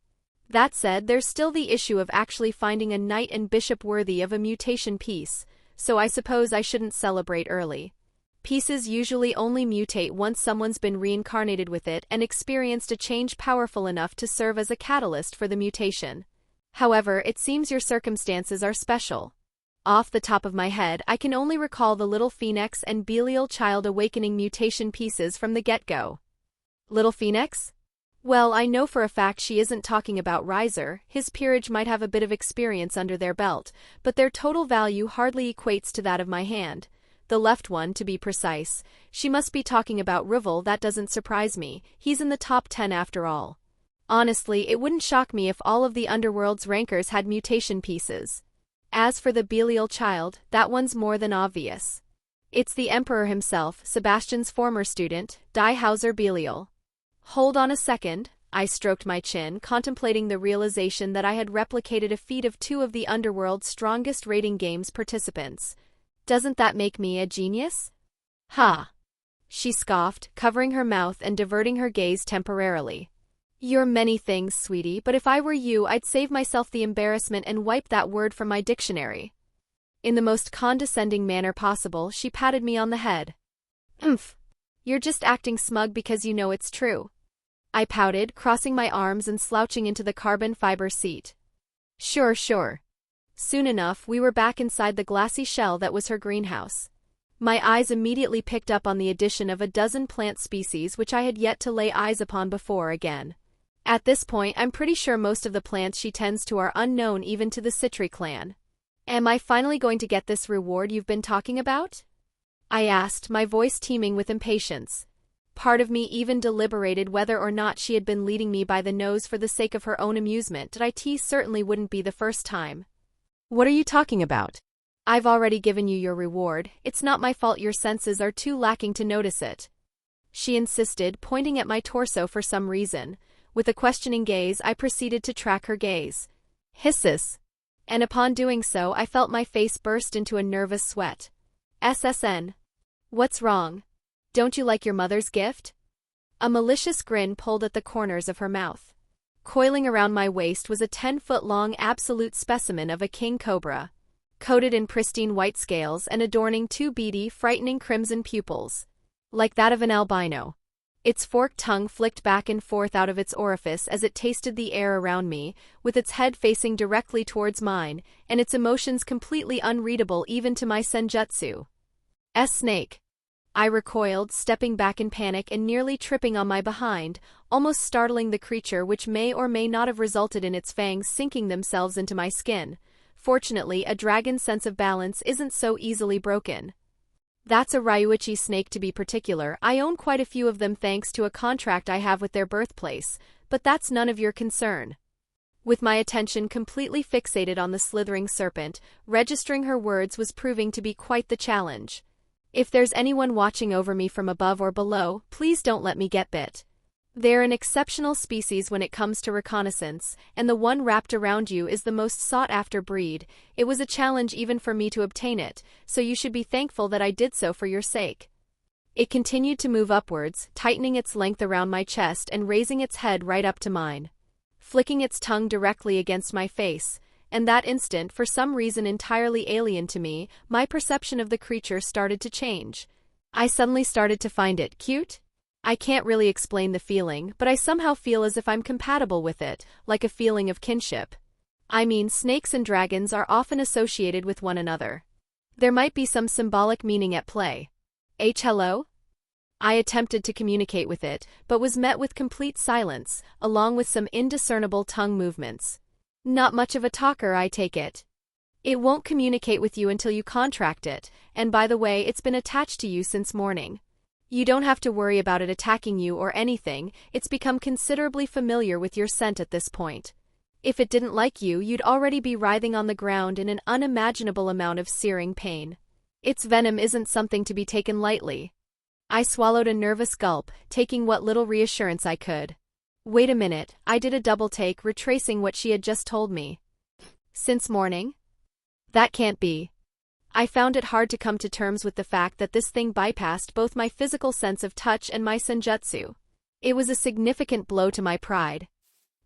That said, there's still the issue of actually finding a knight and bishop worthy of a mutation piece, so I suppose I shouldn't celebrate early. Pieces usually only mutate once someone's been reincarnated with it and experienced a change powerful enough to serve as a catalyst for the mutation. However, it seems your circumstances are special. Off the top of my head, I can only recall the Little Phoenix and Belial Child Awakening mutation pieces from the get-go. Little Phoenix? Well, I know for a fact she isn't talking about Riser. His peerage might have a bit of experience under their belt, but their total value hardly equates to that of my hand. The left one, to be precise. She must be talking about Rival. That doesn't surprise me. He's in the top 10 after all. Honestly, it wouldn't shock me if all of the Underworld's rankers had mutation pieces. As for the Belial Child, that one's more than obvious. It's the Emperor himself, Sebastian's former student, Hauser Belial. Hold on a second, I stroked my chin, contemplating the realization that I had replicated a feat of 2 of the Underworld's strongest rating games participants. Doesn't that make me a genius? Ha! She scoffed, covering her mouth and diverting her gaze temporarily. You're many things, sweetie, but if I were you, I'd save myself the embarrassment and wipe that word from my dictionary. In the most condescending manner possible, she patted me on the head. Umph. You're just acting smug because you know it's true. I pouted, crossing my arms and slouching into the carbon fiber seat. Sure. Soon enough, we were back inside the glassy shell that was her greenhouse. My eyes immediately picked up on the addition of a dozen plant species which I had yet to lay eyes upon before again. At this point, I'm pretty sure most of the plants she tends to are unknown even to the Citri clan. Am I finally going to get this reward you've been talking about? I asked, my voice teeming with impatience. Part of me even deliberated whether or not she had been leading me by the nose for the sake of her own amusement. It certainly wouldn't be the first time. What are you talking about? I've already given you your reward. It's not my fault your senses are too lacking to notice it. She insisted, pointing at my torso for some reason. With a questioning gaze, I proceeded to track her gaze. Hisses. And upon doing so, I felt my face burst into a nervous sweat. SSN. What's wrong? Don't you like your mother's gift? A malicious grin pulled at the corners of her mouth. Coiling around my waist was a 10-foot-long absolute specimen of a king cobra, coated in pristine white scales and adorning 2 beady, frightening crimson pupils, like that of an albino. Its forked tongue flicked back and forth out of its orifice as it tasted the air around me, with its head facing directly towards mine, and its emotions completely unreadable even to my senjutsu. Snake. I recoiled, stepping back in panic and nearly tripping on my behind, almost startling the creature, which may or may not have resulted in its fangs sinking themselves into my skin. Fortunately, a dragon's sense of balance isn't so easily broken. That's a Ryuichi snake to be particular. I own quite a few of them thanks to a contract I have with their birthplace, but that's none of your concern. With my attention completely fixated on the slithering serpent, registering her words was proving to be quite the challenge. If there's anyone watching over me from above or below, please don't let me get bit. They're an exceptional species when it comes to reconnaissance, and the one wrapped around you is the most sought-after breed. It was a challenge even for me to obtain it, so you should be thankful that I did so for your sake. It continued to move upwards, tightening its length around my chest and raising its head right up to mine, flicking its tongue directly against my face. And that instant, for some reason entirely alien to me, my perception of the creature started to change. I suddenly started to find it cute. I can't really explain the feeling, but I somehow feel as if I'm compatible with it, like a feeling of kinship. I mean, snakes and dragons are often associated with one another. There might be some symbolic meaning at play. Hello? I attempted to communicate with it, but was met with complete silence, along with some indiscernible tongue movements. Not much of a talker, I take it. It won't communicate with you until you contract it, and by the way, it's been attached to you since morning. You don't have to worry about it attacking you or anything, it's become considerably familiar with your scent at this point. If it didn't like you, you'd already be writhing on the ground in an unimaginable amount of searing pain. Its venom isn't something to be taken lightly. I swallowed a nervous gulp, taking what little reassurance I could. Wait a minute, I did a double take, retracing what she had just told me. Since morning? That can't be. I found it hard to come to terms with the fact that this thing bypassed both my physical sense of touch and my senjutsu. It was a significant blow to my pride.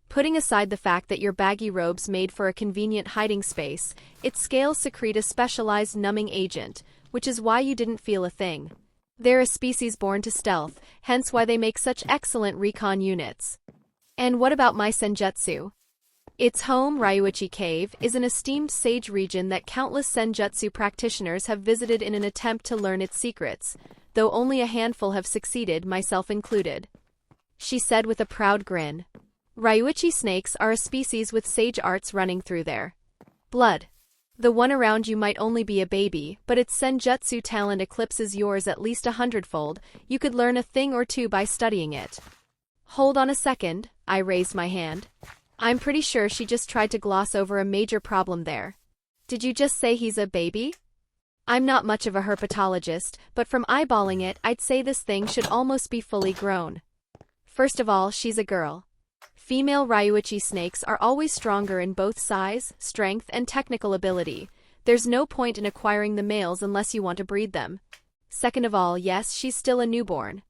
Putting aside the fact that your baggy robes made for a convenient hiding space, its scales secrete a specialized numbing agent, which is why you didn't feel a thing. They're a species born to stealth, hence why they make such excellent recon units. And what about my senjutsu? Its home, Ryuichi Cave, is an esteemed sage region that countless senjutsu practitioners have visited in an attempt to learn its secrets, though only a handful have succeeded, myself included. She said with a proud grin. Ryuichi snakes are a species with sage arts running through their blood. The one around you might only be a baby, but its senjutsu talent eclipses yours at least 100-fold. You could learn a thing or two by studying it. Hold on a second, I raised my hand. I'm pretty sure she just tried to gloss over a major problem there. Did you just say he's a baby? I'm not much of a herpetologist, but from eyeballing it, I'd say this thing should almost be fully grown. First of all, she's a girl. Female Ryuichi snakes are always stronger in both size, strength, and technical ability. There's no point in acquiring the males unless you want to breed them. Second of all, yes, she's still a newborn.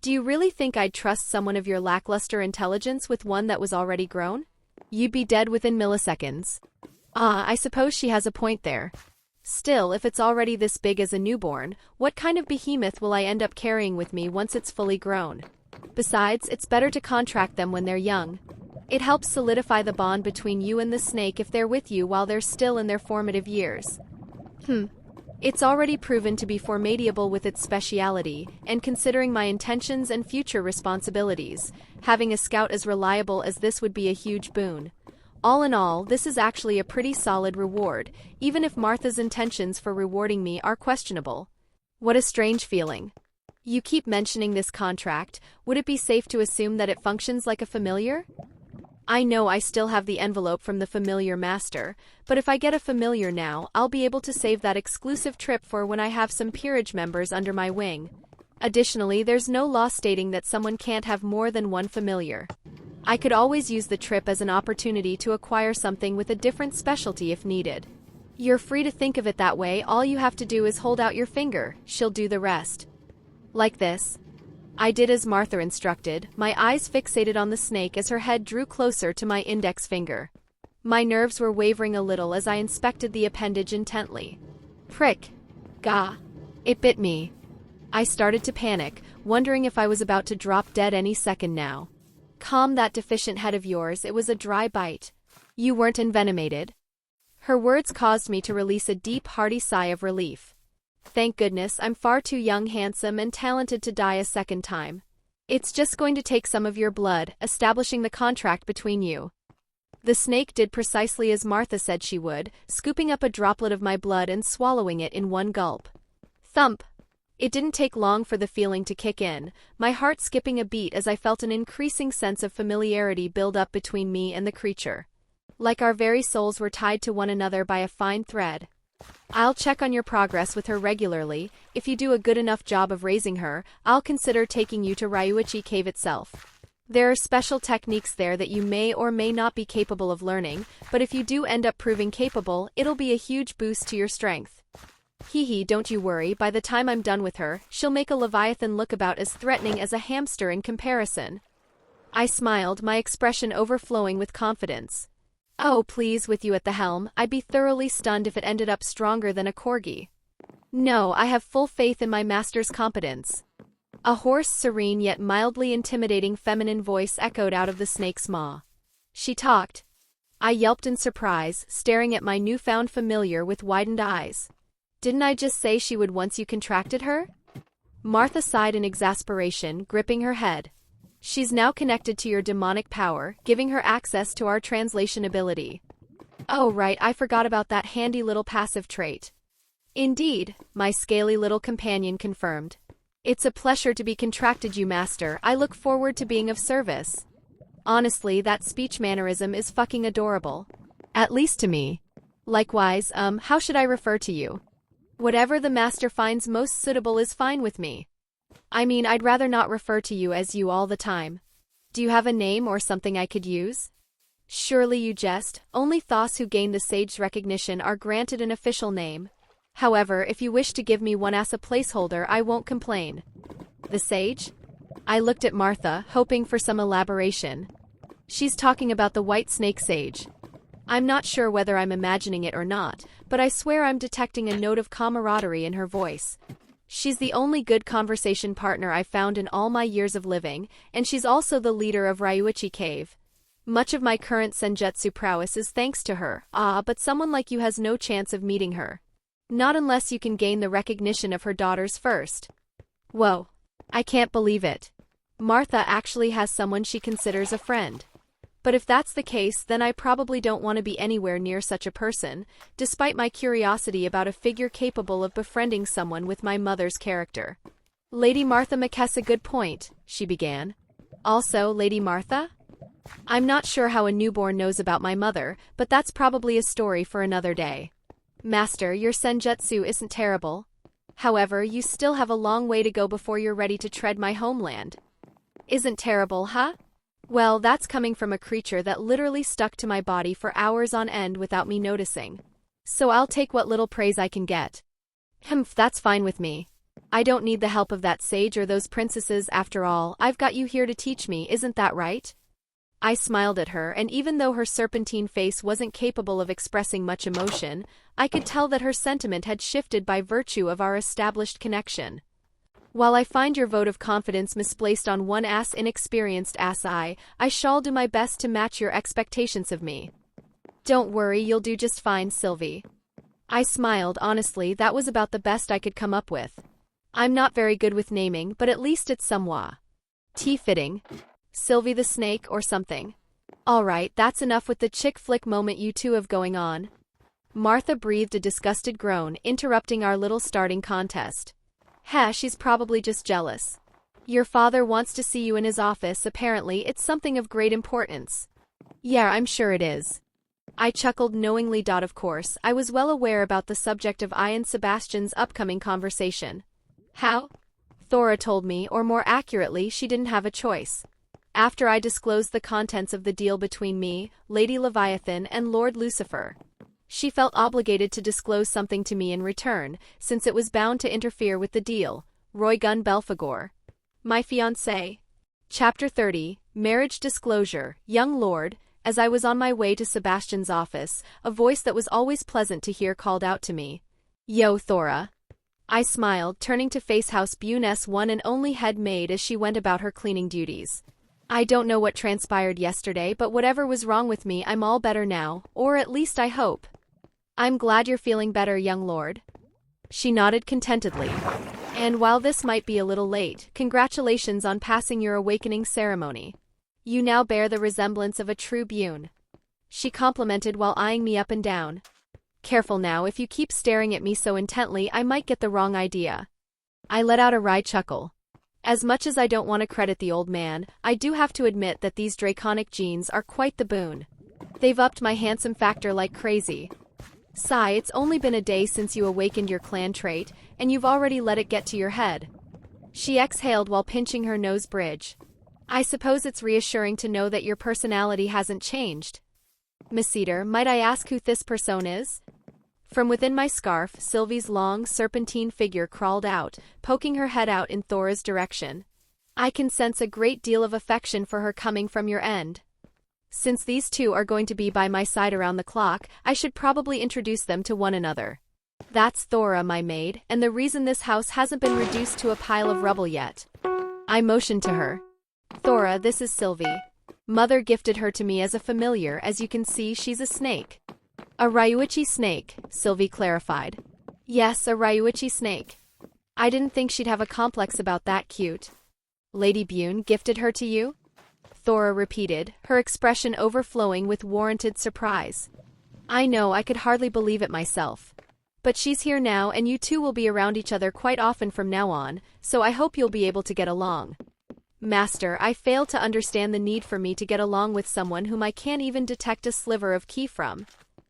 Do you really think I'd trust someone of your lackluster intelligence with one that was already grown? You'd be dead within milliseconds. I suppose she has a point there. Still, if it's already this big as a newborn, what kind of behemoth will I end up carrying with me once it's fully grown? Besides, it's better to contract them when they're young. It helps solidify the bond between you and the snake if they're with you while they're still in their formative years. It's already proven to be formidable with its speciality, and considering my intentions and future responsibilities, having a scout as reliable as this would be a huge boon. All in all, this is actually a pretty solid reward, even if Martha's intentions for rewarding me are questionable. What a strange feeling. You keep mentioning this contract. Would it be safe to assume that it functions like a familiar? I know I still have the envelope from the familiar master, but if I get a familiar now, I'll be able to save that exclusive trip for when I have some peerage members under my wing. Additionally, there's no law stating that someone can't have more than one familiar. I could always use the trip as an opportunity to acquire something with a different specialty if needed. You're free to think of it that way. All you have to do is hold out your finger. She'll do the rest. Like this. I did as Martha instructed, my eyes fixated on the snake as her head drew closer to my index finger. My nerves were wavering a little as I inspected the appendage intently. Prick. Gah. It bit me. I started to panic, wondering if I was about to drop dead any second now. Calm that deficient head of yours, it was a dry bite. You weren't envenomated. Her words caused me to release a deep, hearty sigh of relief. Thank goodness, I'm far too young, handsome, and talented to die a second time. It's just going to take some of your blood, establishing the contract between you. The snake did precisely as Martha said she would, scooping up a droplet of my blood and swallowing it in one gulp. Thump! It didn't take long for the feeling to kick in, my heart skipping a beat as I felt an increasing sense of familiarity build up between me and the creature. Like our very souls were tied to one another by a fine thread. I'll check on your progress with her regularly. If you do a good enough job of raising her, I'll consider taking you to Ryuichi Cave itself. There are special techniques there that you may or may not be capable of learning, but if you do end up proving capable, it'll be a huge boost to your strength. Hee, don't you worry, by the time I'm done with her, she'll make a leviathan look about as threatening as a hamster in comparison. I smiled, my expression overflowing with confidence. Oh, please, with you at the helm, I'd be thoroughly stunned if it ended up stronger than a corgi. No, I have full faith in my master's competence. A hoarse, serene yet mildly intimidating feminine voice echoed out of the snake's maw. She talked. I yelped in surprise, staring at my newfound familiar with widened eyes. Didn't I just say she would once you contracted her? Martha sighed in exasperation, gripping her head. She's now connected to your demonic power, giving her access to our translation ability. Oh right, I forgot about that handy little passive trait. Indeed, my scaly little companion confirmed. It's a pleasure to be contracted, you master. I look forward to being of service. Honestly, that speech mannerism is fucking adorable. At least to me. Likewise, how should I refer to you? Whatever the master finds most suitable is fine with me. I mean, I'd rather not refer to you as you all the time. Do you have a name or something I could use? Surely you jest. Only Thos who gain the sage's recognition are granted an official name. However, if you wish to give me one as a placeholder, I won't complain. The sage? I looked at Martha, hoping for some elaboration. She's talking about the white snake sage. I'm not sure whether I'm imagining it or not, but I swear I'm detecting a note of camaraderie in her voice. She's the only good conversation partner I've found in all my years of living, and she's also the leader of Ryuichi Cave. Much of my current senjutsu prowess is thanks to her. But someone like you has no chance of meeting her. Not unless you can gain the recognition of her daughters first. Whoa. I can't believe it. Martha actually has someone she considers a friend. But if that's the case, then I probably don't want to be anywhere near such a person, despite my curiosity about a figure capable of befriending someone with my mother's character. Lady Martha makes a good point, she began. Also, Lady Martha? I'm not sure how a newborn knows about my mother, but that's probably a story for another day. Master, your senjutsu isn't terrible. However, you still have a long way to go before you're ready to tread my homeland. Isn't terrible, huh? Well, that's coming from a creature that literally stuck to my body for hours on end without me noticing. So I'll take what little praise I can get. Humph, that's fine with me. I don't need the help of that sage or those princesses after all. I've got you here to teach me, isn't that right? I smiled at her, and even though her serpentine face wasn't capable of expressing much emotion, I could tell that her sentiment had shifted by virtue of our established connection. While I find your vote of confidence misplaced on one inexperienced I shall do my best to match your expectations of me. Don't worry, you'll do just fine, Sylvie. I smiled. Honestly, that was about the best I could come up with. I'm not very good with naming, but at least it's somewhat fitting. Sylvie the Snake or something. Alright, that's enough with the chick flick moment you two have going on. Martha breathed a disgusted groan, interrupting our little starting contest. Heh, she's probably just jealous. Your father wants to see you in his office. Apparently, it's something of great importance. Yeah, I'm sure it is. I chuckled knowingly. Of course, I was well aware about the subject of I and Sebastian's upcoming conversation. How? Thora told me, or more accurately, she didn't have a choice. After I disclosed the contents of the deal between me, Lady Leviathan, and Lord Lucifer. She felt obligated to disclose something to me in return, since it was bound to interfere with the deal. Roygun Belphegor. My fiancé. Chapter 30, Marriage Disclosure. Young Lord, as I was on my way to Sebastian's office, a voice that was always pleasant to hear called out to me. Yo, Thora. I smiled, turning to face House Buné's one and only head maid as she went about her cleaning duties. I don't know what transpired yesterday, but whatever was wrong with me, I'm all better now, or at least I hope. I'm glad you're feeling better, young lord. She nodded contentedly. And while this might be a little late, congratulations on passing your awakening ceremony. You now bear the resemblance of a true Buné. She complimented while eyeing me up and down. Careful now, if you keep staring at me so intently, I might get the wrong idea. I let out a wry chuckle. As much as I don't want to credit the old man, I do have to admit that these draconic genes are quite the boon. They've upped my handsome factor like crazy. Sigh, it's only been a day since you awakened your clan trait, and you've already let it get to your head. She exhaled while pinching her nose bridge. I suppose it's reassuring to know that your personality hasn't changed. Miss Eder, might I ask who this person is? From within my scarf, Sylvie's long, serpentine figure crawled out, poking her head out in Thora's direction. I can sense a great deal of affection for her coming from your end. Since these two are going to be by my side around the clock, I should probably introduce them to one another. That's Thora, my maid, and the reason this house hasn't been reduced to a pile of rubble yet. I motioned to her. Thora, this is Sylvie. Mother gifted her to me as a familiar. As you can see, she's a snake. A Ryuichi snake, Sylvie clarified. Yes, a Ryuichi snake. I didn't think she'd have a complex about that. Cute. Lady Buné gifted her to you? Thora repeated, her expression overflowing with warranted surprise. I know, I could hardly believe it myself. But she's here now, and you two will be around each other quite often from now on, so I hope you'll be able to get along. Master, I fail to understand the need for me to get along with someone whom I can't even detect a sliver of ki from.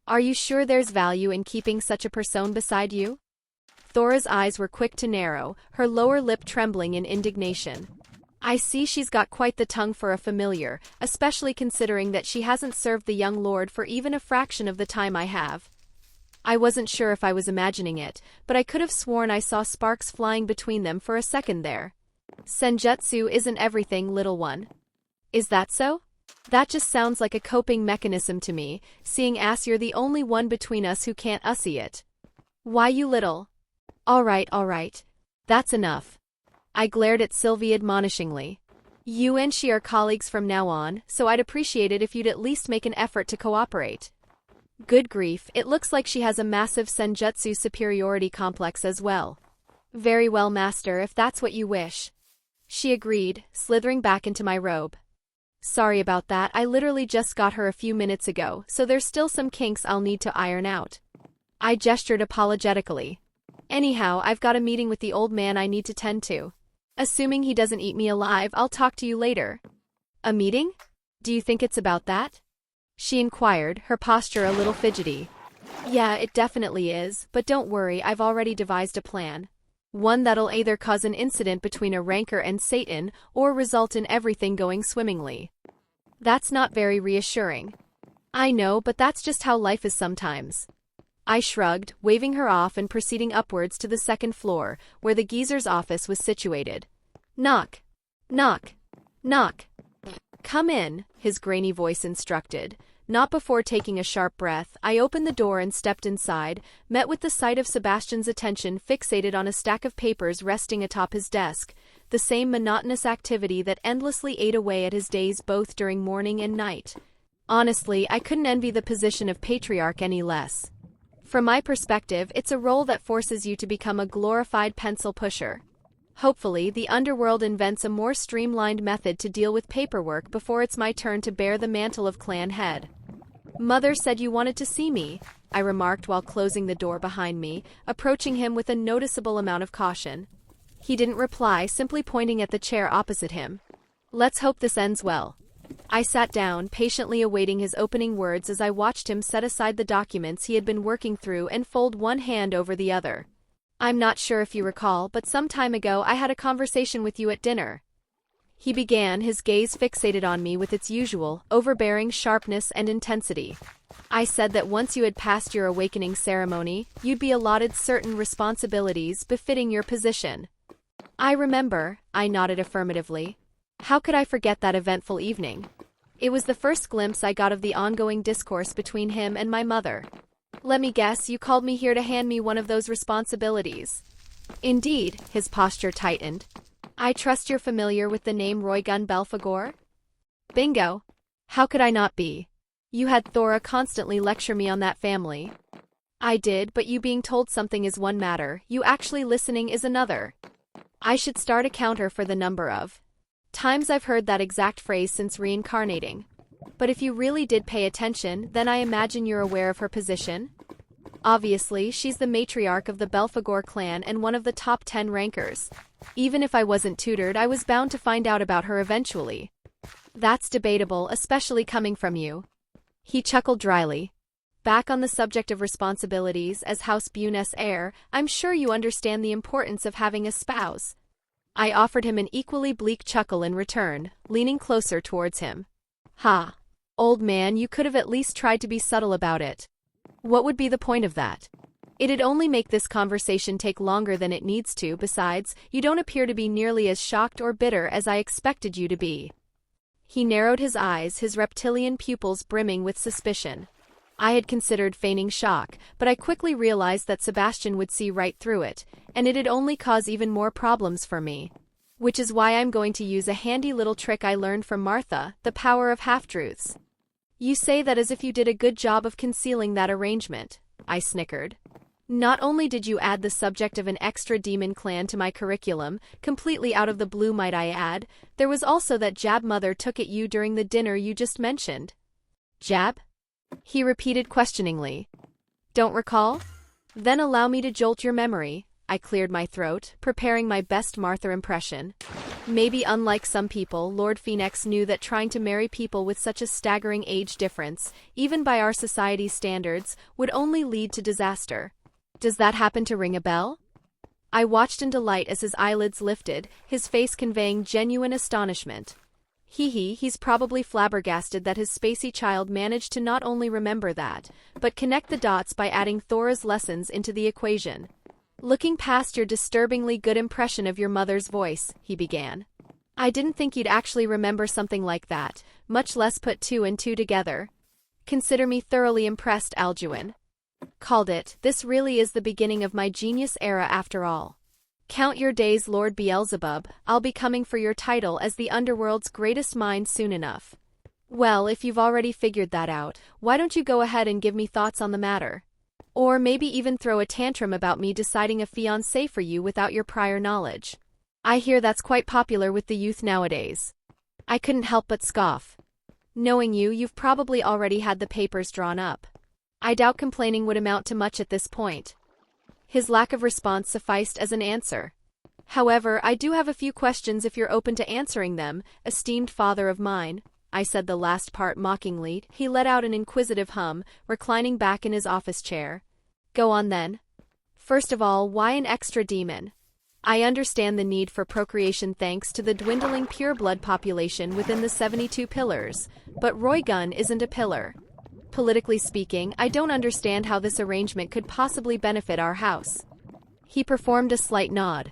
Are you sure there's value in keeping such a person beside you? Thora's eyes were quick to narrow, her lower lip trembling in indignation. I see she's got quite the tongue for a familiar, especially considering that she hasn't served the young lord for even a fraction of the time I have. I wasn't sure if I was imagining it, but I could have sworn I saw sparks flying between them for a second there. Senjutsu isn't everything, little one. Is that so? That just sounds like a coping mechanism to me, seeing as you're the only one between us who can't ussy it. Why, you little... All right. That's enough. I glared at Sylvie admonishingly. You and she are colleagues from now on, so I'd appreciate it if you'd at least make an effort to cooperate. Good grief, it looks like she has a massive senjutsu superiority complex as well. Very well, master, if that's what you wish. She agreed, slithering back into my robe. Sorry about that, I literally just got her a few minutes ago, so there's still some kinks I'll need to iron out. I gestured apologetically. Anyhow, I've got a meeting with the old man I need to tend to. Assuming he doesn't eat me alive, I'll talk to you later. A meeting? Do you think it's about that? She inquired, her posture a little fidgety. Yeah, it definitely is, but don't worry, I've already devised a plan. One that'll either cause an incident between a rancor and Satan, or result in everything going swimmingly. That's not very reassuring. I know, but that's just how life is sometimes. I shrugged, waving her off and proceeding upwards to the second floor, where the geezer's office was situated. Knock. Knock. Knock. Come in, his grainy voice instructed. Not before taking a sharp breath, I opened the door and stepped inside, met with the sight of Sebastian's attention fixated on a stack of papers resting atop his desk, the same monotonous activity that endlessly ate away at his days both during morning and night. Honestly, I couldn't envy the position of patriarch any less. From my perspective, it's a role that forces you to become a glorified pencil pusher. Hopefully, the Underworld invents a more streamlined method to deal with paperwork before it's my turn to bear the mantle of clan head. Mother said you wanted to see me, I remarked while closing the door behind me, approaching him with a noticeable amount of caution. He didn't reply, simply pointing at the chair opposite him. Let's hope this ends well. I sat down, patiently awaiting his opening words as I watched him set aside the documents he had been working through and fold one hand over the other. I'm not sure if you recall, but some time ago I had a conversation with you at dinner. He began, his gaze fixated on me with its usual, overbearing sharpness and intensity. I said that once you had passed your awakening ceremony, you'd be allotted certain responsibilities befitting your position. I remember, I nodded affirmatively. How could I forget that eventful evening? It was the first glimpse I got of the ongoing discourse between him and my mother. Let me guess, you called me here to hand me one of those responsibilities. Indeed, his posture tightened. I trust you're familiar with the name Roygun Belphegor? Bingo. How could I not be? You had Thora constantly lecture me on that family. I did, but you being told something is one matter, you actually listening is another. I should start a counter for the number of times I've heard that exact phrase since reincarnating. But if you really did pay attention, then I imagine you're aware of her position? Obviously, she's the matriarch of the Belphegor clan and one of the top 10 rankers. Even if I wasn't tutored, I was bound to find out about her eventually. That's debatable, especially coming from you. He chuckled dryly. Back on the subject of responsibilities, as House Buné's heir, I'm sure you understand the importance of having a spouse. I offered him an equally bleak chuckle in return, leaning closer towards him. Ha! Old man, you could have at least tried to be subtle about it. What would be the point of that? It'd only make this conversation take longer than it needs to. Besides, you don't appear to be nearly as shocked or bitter as I expected you to be. He narrowed his eyes, his reptilian pupils brimming with suspicion. I had considered feigning shock, but I quickly realized that Sebastian would see right through it, and it'd only cause even more problems for me. Which is why I'm going to use a handy little trick I learned from Martha, the power of half-truths. You say that as if you did a good job of concealing that arrangement, I snickered. Not only did you add the subject of an extra demon clan to my curriculum, completely out of the blue might I add, there was also that Jab mother took at you during the dinner you just mentioned. Jab? He repeated questioningly. Don't recall? Then allow me to jolt your memory. I cleared my throat, preparing my best Martha impression. Maybe unlike some people, Lord Phoenix knew that trying to marry people with such a staggering age difference, even by our society's standards, would only lead to disaster. Does that happen to ring a bell? I watched in delight as his eyelids lifted, his face conveying genuine astonishment. He's probably flabbergasted that his spacey child managed to not only remember that, but connect the dots by adding Thora's lessons into the equation. Looking past your disturbingly good impression of your mother's voice, he began. I didn't think you'd actually remember something like that, much less put two and two together. Consider me thoroughly impressed, Alduin. Called it, this really is the beginning of my genius era after all. Count your days, Lord Beelzebub, I'll be coming for your title as the Underworld's greatest mind soon enough. Well, if you've already figured that out, why don't you go ahead and give me thoughts on the matter? Or maybe even throw a tantrum about me deciding a fiancé for you without your prior knowledge. I hear that's quite popular with the youth nowadays. I couldn't help but scoff. Knowing you, you've probably already had the papers drawn up. I doubt complaining would amount to much at this point. His lack of response sufficed as an answer. However, I do have a few questions if you're open to answering them, esteemed father of mine. I said the last part mockingly. He let out an inquisitive hum, reclining back in his office chair. Go on then. First of all, why an extra demon? I understand the need for procreation thanks to the dwindling pureblood population within the 72 pillars, but Roygun isn't a pillar. Politically speaking, I don't understand how this arrangement could possibly benefit our house. He performed a slight nod.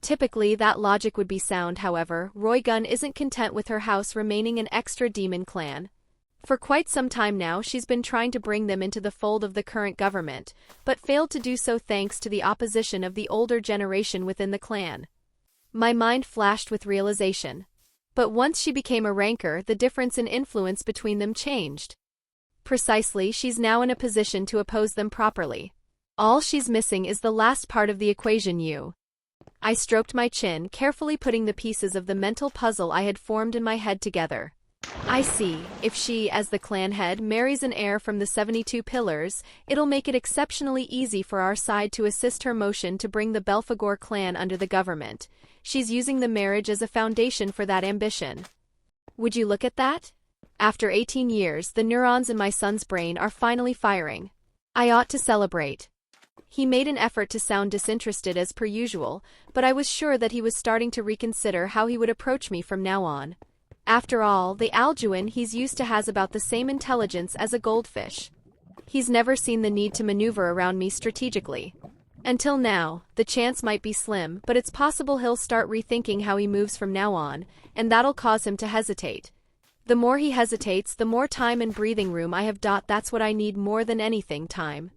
Typically, that logic would be sound, however, Roygun isn't content with her house remaining an extra demon clan. For quite some time now, she's been trying to bring them into the fold of the current government, but failed to do so thanks to the opposition of the older generation within the clan. My mind flashed with realization. But once she became a ranker, the difference in influence between them changed. Precisely, she's now in a position to oppose them properly. All she's missing is the last part of the equation. I stroked my chin, carefully putting the pieces of the mental puzzle I had formed in my head together. I see, if she, as the clan head, marries an heir from the 72 pillars, it'll make it exceptionally easy for our side to assist her motion to bring the Belphegor clan under the government. She's using the marriage as a foundation for that ambition. Would you look at that? After 18 years, the neurons in my son's brain are finally firing. I ought to celebrate. He made an effort to sound disinterested as per usual, but I was sure that he was starting to reconsider how he would approach me from now on. After all, the Alduin he's used to has about the same intelligence as a goldfish. He's never seen the need to maneuver around me strategically. Until now, the chance might be slim, but it's possible he'll start rethinking how he moves from now on, and that'll cause him to hesitate. The more he hesitates, the more time and breathing room I have. That's what I need more than anything, time.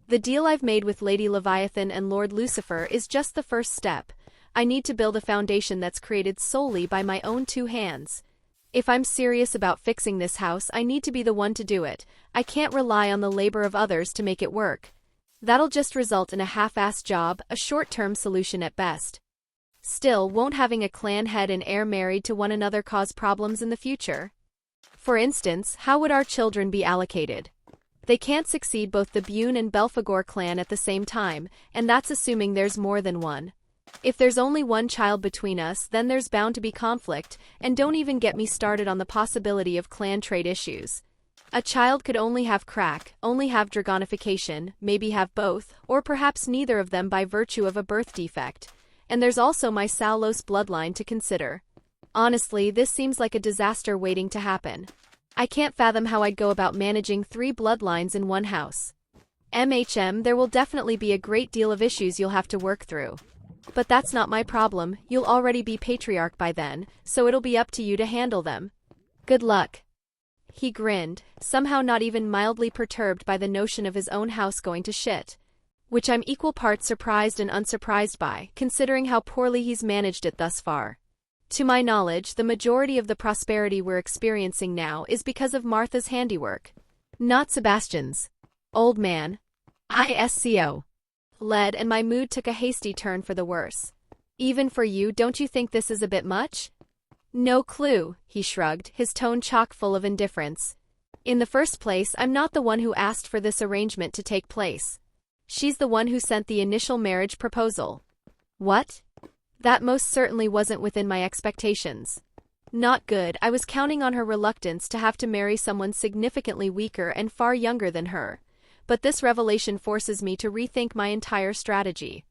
The deal I've made with Lady Leviathan and Lord Lucifer is just the first step. I need to build a foundation that's created solely by my own two hands. If I'm serious about fixing this house, I need to be the one to do it. I can't rely on the labor of others to make it work. That'll just result in a half-assed job, a short-term solution at best. Still, won't having a clan head and heir married to one another cause problems in the future? For instance, how would our children be allocated? They can't succeed both the Buné and Belphegor clan at the same time, and that's assuming there's more than one. If there's only one child between us, then there's bound to be conflict, and don't even get me started on the possibility of clan trait issues. A child could only have crack, only have dragonification, maybe have both, or perhaps neither of them by virtue of a birth defect. And there's also my Salos bloodline to consider. Honestly, this seems like a disaster waiting to happen. I can't fathom how I'd go about managing 3 bloodlines in one house. There will definitely be a great deal of issues you'll have to work through. But that's not my problem, you'll already be patriarch by then, so it'll be up to you to handle them. Good luck. He grinned, somehow not even mildly perturbed by the notion of his own house going to shit. Which I'm equal parts surprised and unsurprised by, considering how poorly he's managed it thus far. To my knowledge, the majority of the prosperity we're experiencing now is because of Martha's handiwork. Not Sebastian's. Old man. ISCO. Led, and my mood took a hasty turn for the worse. Even for you, don't you think this is a bit much? No clue, he shrugged, his tone chock full of indifference. In the first place, I'm not the one who asked for this arrangement to take place. She's the one who sent the initial marriage proposal. What? That most certainly wasn't within my expectations. Not good. I was counting on her reluctance to have to marry someone significantly weaker and far younger than her. But this revelation forces me to rethink my entire strategy.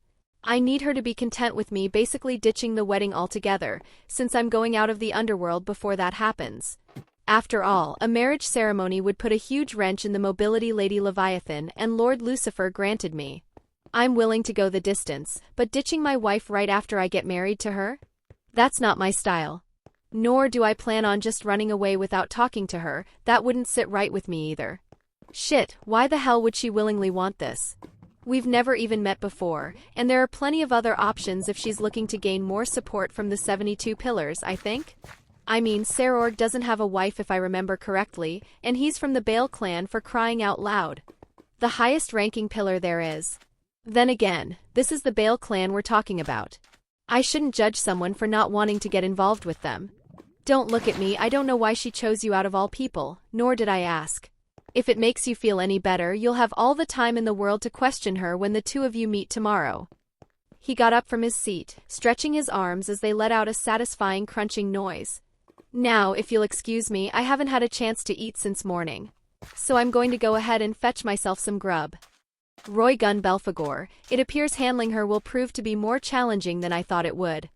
I need her to be content with me basically ditching the wedding altogether, since I'm going out of the Underworld before that happens. After all, a marriage ceremony would put a huge wrench in the mobility Lady Leviathan and Lord Lucifer granted me. I'm willing to go the distance, but ditching my wife right after I get married to her? That's not my style. Nor do I plan on just running away without talking to her, that wouldn't sit right with me either. Shit, why the hell would she willingly want this? We've never even met before, and there are plenty of other options if she's looking to gain more support from the 72 pillars, I think. I mean, Sarorg doesn't have a wife if I remember correctly, and he's from the Bale clan for crying out loud. The highest ranking pillar there is. Then again, this is the Bale clan we're talking about. I shouldn't judge someone for not wanting to get involved with them. Don't look at me, I don't know why she chose you out of all people, nor did I ask. If it makes you feel any better, you'll have all the time in the world to question her when the two of you meet tomorrow. He got up from his seat, stretching his arms as they let out a satisfying crunching noise. Now, if you'll excuse me, I haven't had a chance to eat since morning. So I'm going to go ahead and fetch myself some grub. Roygun Belphegor, it appears handling her will prove to be more challenging than I thought it would.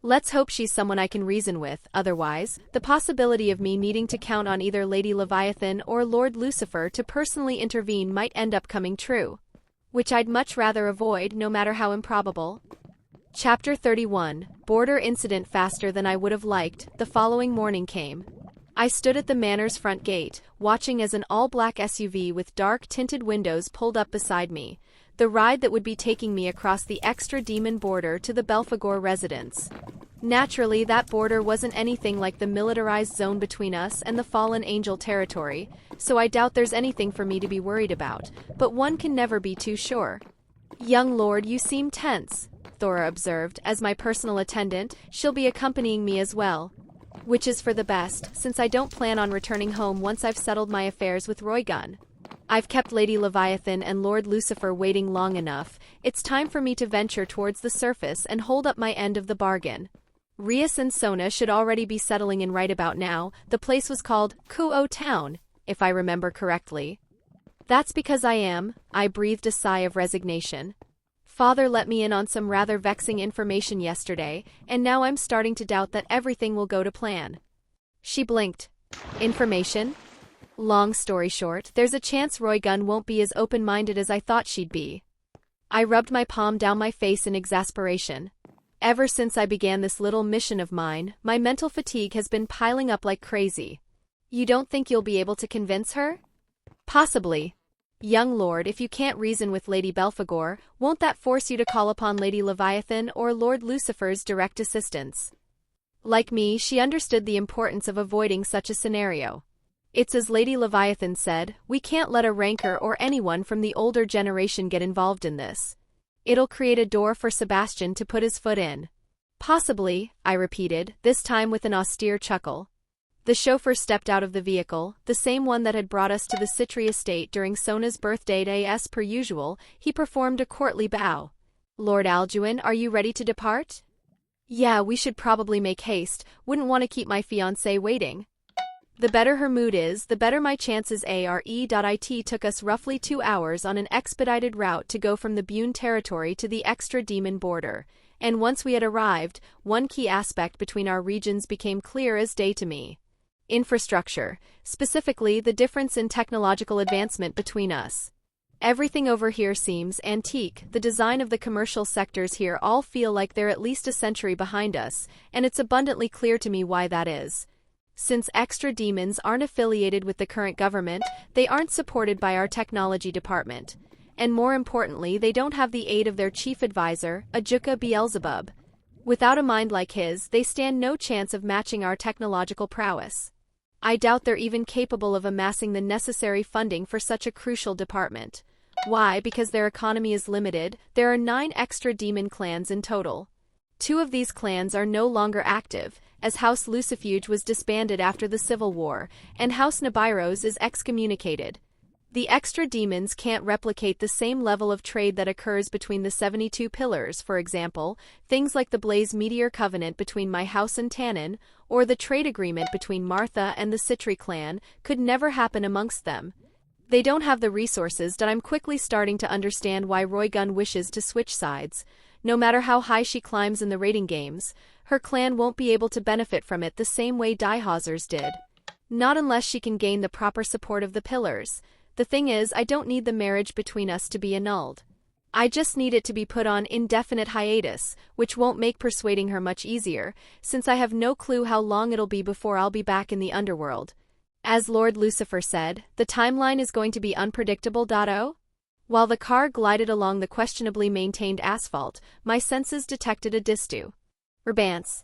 Let's hope she's someone I can reason with, otherwise, the possibility of me needing to count on either Lady Leviathan or Lord Lucifer to personally intervene might end up coming true. Which I'd much rather avoid, no matter how improbable. Chapter 31, Border Incident. Faster than I would have liked, the following morning came. I stood at the manor's front gate, watching as an all-black SUV with dark-tinted windows pulled up beside me, the ride that would be taking me across the extra demon border to the Belphegor residence. Naturally, that border wasn't anything like the militarized zone between us and the fallen angel territory, so I doubt there's anything for me to be worried about, but one can never be too sure. "Young lord, you seem tense," Thora observed. "As my personal attendant, she'll be accompanying me as well. Which is for the best, since I don't plan on returning home once I've settled my affairs with Roygun. I've kept Lady Leviathan and Lord Lucifer waiting long enough. It's time for me to venture towards the surface and hold up my end of the bargain." Rias and Sona should already be settling in right about now. The place was called Kuo Town, if I remember correctly. "That's because I breathed a sigh of resignation. Father let me in on some rather vexing information yesterday, and now I'm starting to doubt that everything will go to plan." She blinked. "Information? Long story short, there's a chance Roygun won't be as open-minded as I thought she'd be." I rubbed my palm down my face in exasperation. Ever since I began this little mission of mine, my mental fatigue has been piling up like crazy. "You don't think you'll be able to convince her?" "Possibly. Young lord, if you can't reason with Lady Belphegor, won't that force you to call upon Lady Leviathan or Lord Lucifer's direct assistance?" Like me, she understood the importance of avoiding such a scenario. "It's as Lady Leviathan said, we can't let a rancor or anyone from the older generation get involved in this. It'll create a door for Sebastian to put his foot in." "Possibly," I repeated, this time with an austere chuckle. The chauffeur stepped out of the vehicle, the same one that had brought us to the Citri estate during Sona's birthday. As per usual, he performed a courtly bow. "Lord Alduin, are you ready to depart?" "Yeah, we should probably make haste, wouldn't want to keep my fiancé waiting." The better her mood is, the better my chances are. It took us roughly 2 hours on an expedited route to go from the Buné territory to the extra demon border, and once we had arrived, one key aspect between our regions became clear as day to me. Infrastructure, specifically the difference in technological advancement between us. Everything over here seems antique. The design of the commercial sectors here all feel like they're at least a century behind us, and it's abundantly clear to me why that is. Since extra demons aren't affiliated with the current government, they aren't supported by our technology department. And more importantly, they don't have the aid of their chief advisor, Ajuka Beelzebub. Without a mind like his, they stand no chance of matching our technological prowess. I doubt they're even capable of amassing the necessary funding for such a crucial department. Why? Because their economy is limited. There are 9 extra demon clans in total. 2 of these clans are no longer active, as House Lucifuge was disbanded after the Civil War, and House Nibiros is excommunicated. The extra demons can't replicate the same level of trade that occurs between the 72 pillars, for example, things like the Blaze Meteor Covenant between my house and Tannin, or the trade agreement between Martha and the Citri clan, could never happen amongst them. They don't have the resources that I'm quickly starting to understand why Roygun wishes to switch sides. No matter how high she climbs in the rating games, her clan won't be able to benefit from it the same way Diehauser's did. Not unless she can gain the proper support of the pillars. The thing is, I don't need the marriage between us to be annulled. I just need it to be put on indefinite hiatus, which won't make persuading her much easier, since I have no clue how long it'll be before I'll be back in the Underworld. As Lord Lucifer said, the timeline is going to be unpredictable. While the car glided along the questionably maintained asphalt, my senses detected a distu. Rabance.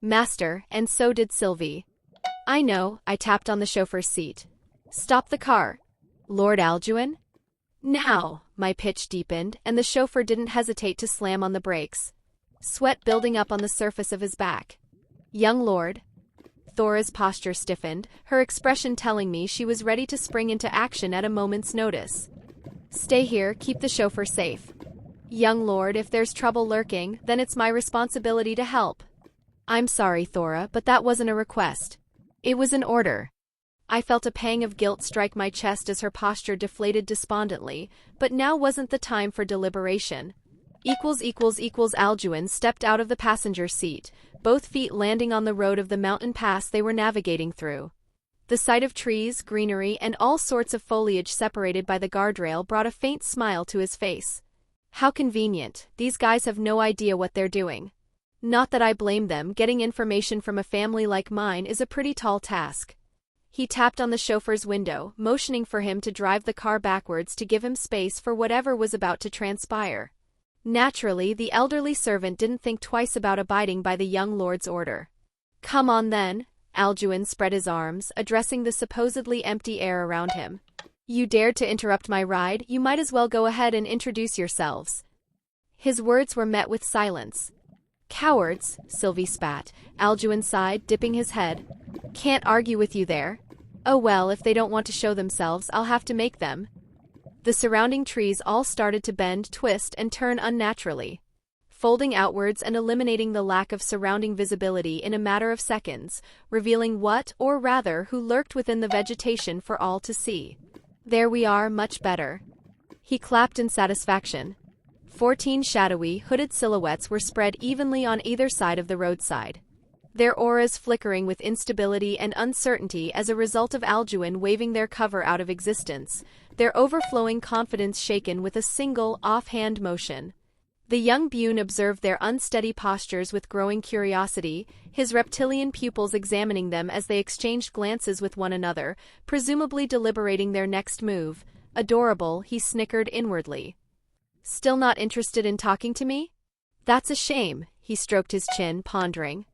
Master, and so did Sylvie. "I know," I tapped on the chauffeur's seat. "Stop the car." "Lord Alduin?" "Now!" My pitch deepened, and the chauffeur didn't hesitate to slam on the brakes. Sweat building up on the surface of his back. "Young lord." Thora's posture stiffened, her expression telling me she was ready to spring into action at a moment's notice. "Stay here, keep the chauffeur safe." "Young lord, if there's trouble lurking, then it's my responsibility to help." "I'm sorry, Thora, but that wasn't a request. It was an order." I felt a pang of guilt strike my chest as her posture deflated despondently, but now wasn't the time for deliberation. Alduin stepped out of the passenger seat, both feet landing on the road of the mountain pass they were navigating through. The sight of trees, greenery, and all sorts of foliage separated by the guardrail brought a faint smile to his face. How convenient, these guys have no idea what they're doing. Not that I blame them, getting information from a family like mine is a pretty tall task. He tapped on the chauffeur's window, motioning for him to drive the car backwards to give him space for whatever was about to transpire. Naturally, the elderly servant didn't think twice about abiding by the young lord's order. "Come on then," Alduin spread his arms, addressing the supposedly empty air around him. "You dared to interrupt my ride, you might as well go ahead and introduce yourselves." His words were met with silence. "Cowards," Sylvie spat. Alduin sighed, dipping his head. "Can't argue with you there. Oh well, if they don't want to show themselves, I'll have to make them." The surrounding trees all started to bend, twist, and turn unnaturally, folding outwards and eliminating the lack of surrounding visibility in a matter of seconds, revealing what, or rather, who lurked within the vegetation for all to see. "There we are, much better." He clapped in satisfaction. 14 shadowy, hooded silhouettes were spread evenly on either side of the roadside, their auras flickering with instability and uncertainty as a result of Alduin waving their cover out of existence, their overflowing confidence shaken with a single, offhand motion. The young Buné observed their unsteady postures with growing curiosity, his reptilian pupils examining them as they exchanged glances with one another, presumably deliberating their next move. Adorable, he snickered inwardly. "Still not interested in talking to me? That's a shame," he stroked his chin, pondering.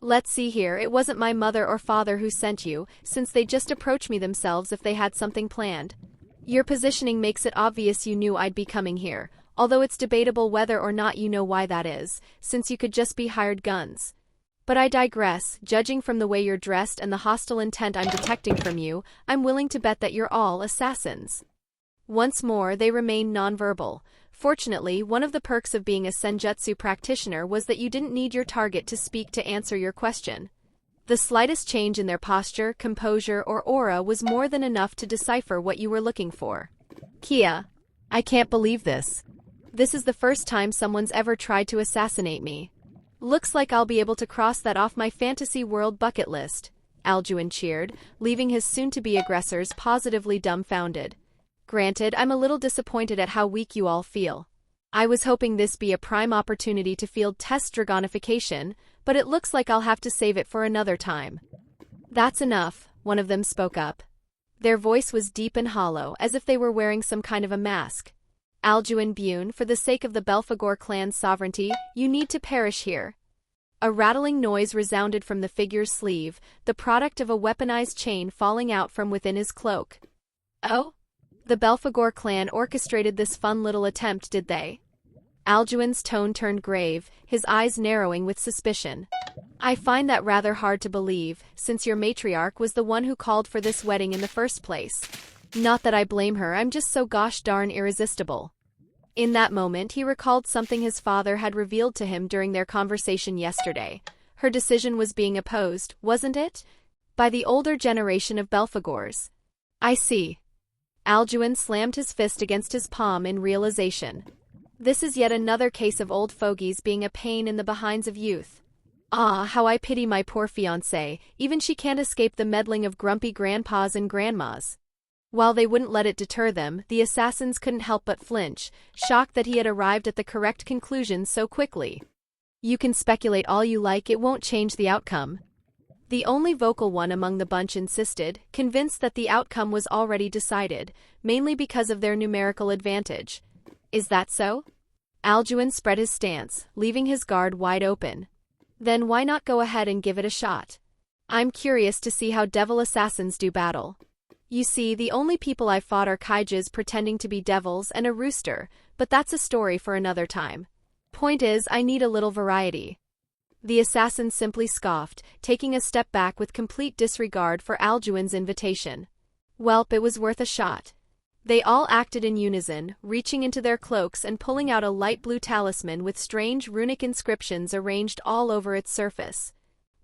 "Let's see here, it wasn't my mother or father who sent you, since they just approached me themselves if they had something planned. Your positioning makes it obvious you knew I'd be coming here, although it's debatable whether or not you know why that is, since you could just be hired guns. But I digress, judging from the way you're dressed and the hostile intent I'm detecting from you, I'm willing to bet that you're all assassins." Once more, they remained nonverbal. Fortunately, one of the perks of being a senjutsu practitioner was that you didn't need your target to speak to answer your question. The slightest change in their posture, composure, or aura was more than enough to decipher what you were looking for. "Kia, I can't believe this. This is the first time someone's ever tried to assassinate me. Looks like I'll be able to cross that off my fantasy world bucket list," Alduin cheered, leaving his soon-to-be aggressors positively dumbfounded. "Granted, I'm a little disappointed at how weak you all feel. I was hoping this be a prime opportunity to field test Dragonification, but it looks like I'll have to save it for another time." "That's enough," one of them spoke up. Their voice was deep and hollow, as if they were wearing some kind of a mask. "Alduin Buné, for the sake of the Belphegor clan's sovereignty, you need to perish here." A rattling noise resounded from the figure's sleeve, the product of a weaponized chain falling out from within his cloak. "Oh? The Belphegor clan orchestrated this fun little attempt, did they?" Alduin's tone turned grave, his eyes narrowing with suspicion. "I find that rather hard to believe, since your matriarch was the one who called for this wedding in the first place. Not that I blame her, I'm just so gosh darn irresistible." In that moment, he recalled something his father had revealed to him during their conversation yesterday. Her decision was being opposed, wasn't it? By the older generation of Belphegors. "I see." Alduin slammed his fist against his palm in realization. This is yet another case of old fogies being a pain in the behinds of youth. Ah, how I pity my poor fiancée, even she can't escape the meddling of grumpy grandpas and grandmas. While they wouldn't let it deter them, the assassins couldn't help but flinch, shocked that he had arrived at the correct conclusion so quickly. "You can speculate all you like, it won't change the outcome." The only vocal one among the bunch insisted, convinced that the outcome was already decided, mainly because of their numerical advantage. "Is that so?" Alduin spread his stance, leaving his guard wide open. "Then why not go ahead and give it a shot? I'm curious to see how devil assassins do battle. You see, the only people I've fought are kaijas pretending to be devils and a rooster, but that's a story for another time. Point is, I need a little variety." The assassin simply scoffed, taking a step back with complete disregard for Alduin's invitation. Welp, it was worth a shot. They all acted in unison, reaching into their cloaks and pulling out a light blue talisman with strange runic inscriptions arranged all over its surface.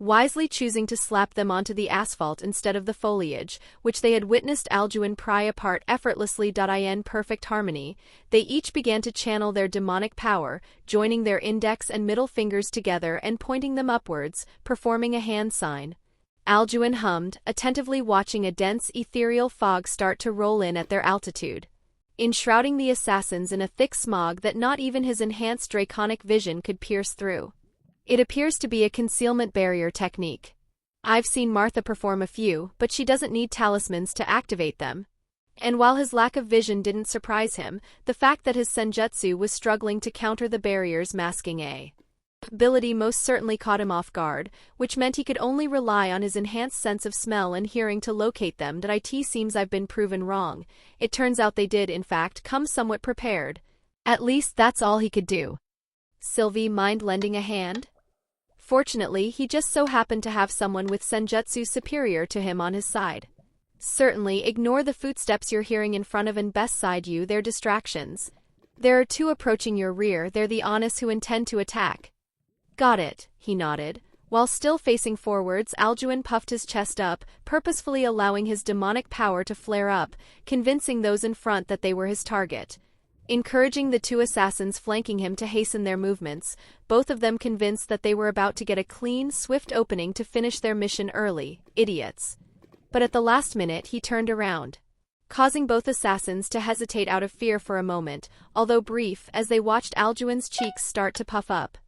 wisely choosing to slap them onto the asphalt instead of the foliage, which they had witnessed Alduin pry apart effortlessly. In perfect harmony, they each began to channel their demonic power, joining their index and middle fingers together and pointing them upwards, performing a hand sign. Alduin hummed, attentively watching a dense ethereal fog start to roll in at their altitude, enshrouding the assassins in a thick smog that not even his enhanced draconic vision could pierce through. It appears to be a concealment barrier technique. I've seen Martha perform a few, but she doesn't need talismans to activate them. And while his lack of vision didn't surprise him, the fact that his senjutsu was struggling to counter the barrier's masking ability most certainly caught him off guard, which meant he could only rely on his enhanced sense of smell and hearing to locate them. It seems I've been proven wrong. It turns out they did, in fact, come somewhat prepared. At least that's all he could do. Sylvie, mind lending a hand? Fortunately, he just so happened to have someone with senjutsu superior to him on his side. Certainly, ignore the footsteps you're hearing in front of and beside you, they're distractions. There are two approaching your rear, they're the Honest who intend to attack. Got it, he nodded. While still facing forwards, Alduin puffed his chest up, purposefully allowing his demonic power to flare up, convincing those in front that they were his target. Encouraging the two assassins flanking him to hasten their movements, both of them convinced that they were about to get a clean, swift opening to finish their mission early. Idiots. But at the last minute he turned around, causing both assassins to hesitate out of fear for a moment, although brief, as they watched Alduin's cheeks start to puff up,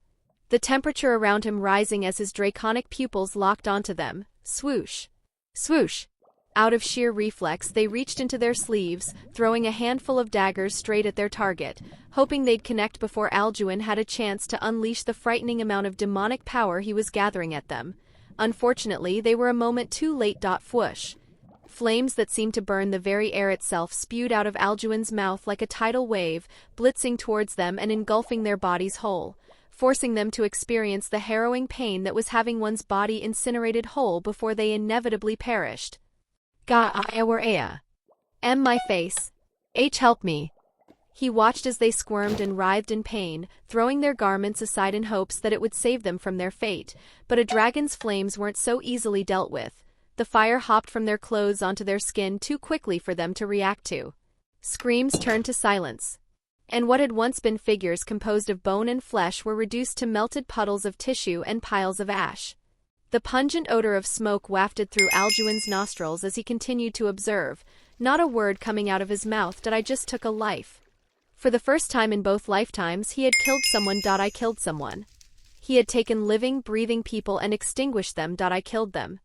the temperature around him rising as his draconic pupils locked onto them. Swoosh. Swoosh. Out of sheer reflex, they reached into their sleeves, throwing a handful of daggers straight at their target, hoping they'd connect before Alduin had a chance to unleash the frightening amount of demonic power he was gathering at them. Unfortunately, they were a moment too late. Whoosh. Flames that seemed to burn the very air itself spewed out of Alduin's mouth like a tidal wave, blitzing towards them and engulfing their bodies whole, forcing them to experience the harrowing pain that was having one's body incinerated whole before they inevitably perished. My face. Help me. He watched as they squirmed and writhed in pain, throwing their garments aside in hopes that it would save them from their fate, but a dragon's flames weren't so easily dealt with. The fire hopped from their clothes onto their skin too quickly for them to react to. Screams turned to silence, and what had once been figures composed of bone and flesh were reduced to melted puddles of tissue and piles of ash. The pungent odor of smoke wafted through Alduin's nostrils as he continued to observe, not a word coming out of his mouth. I just took a life. For the first time in both lifetimes, he had killed someone. I killed someone. He had taken living, breathing people and extinguished them. I killed them.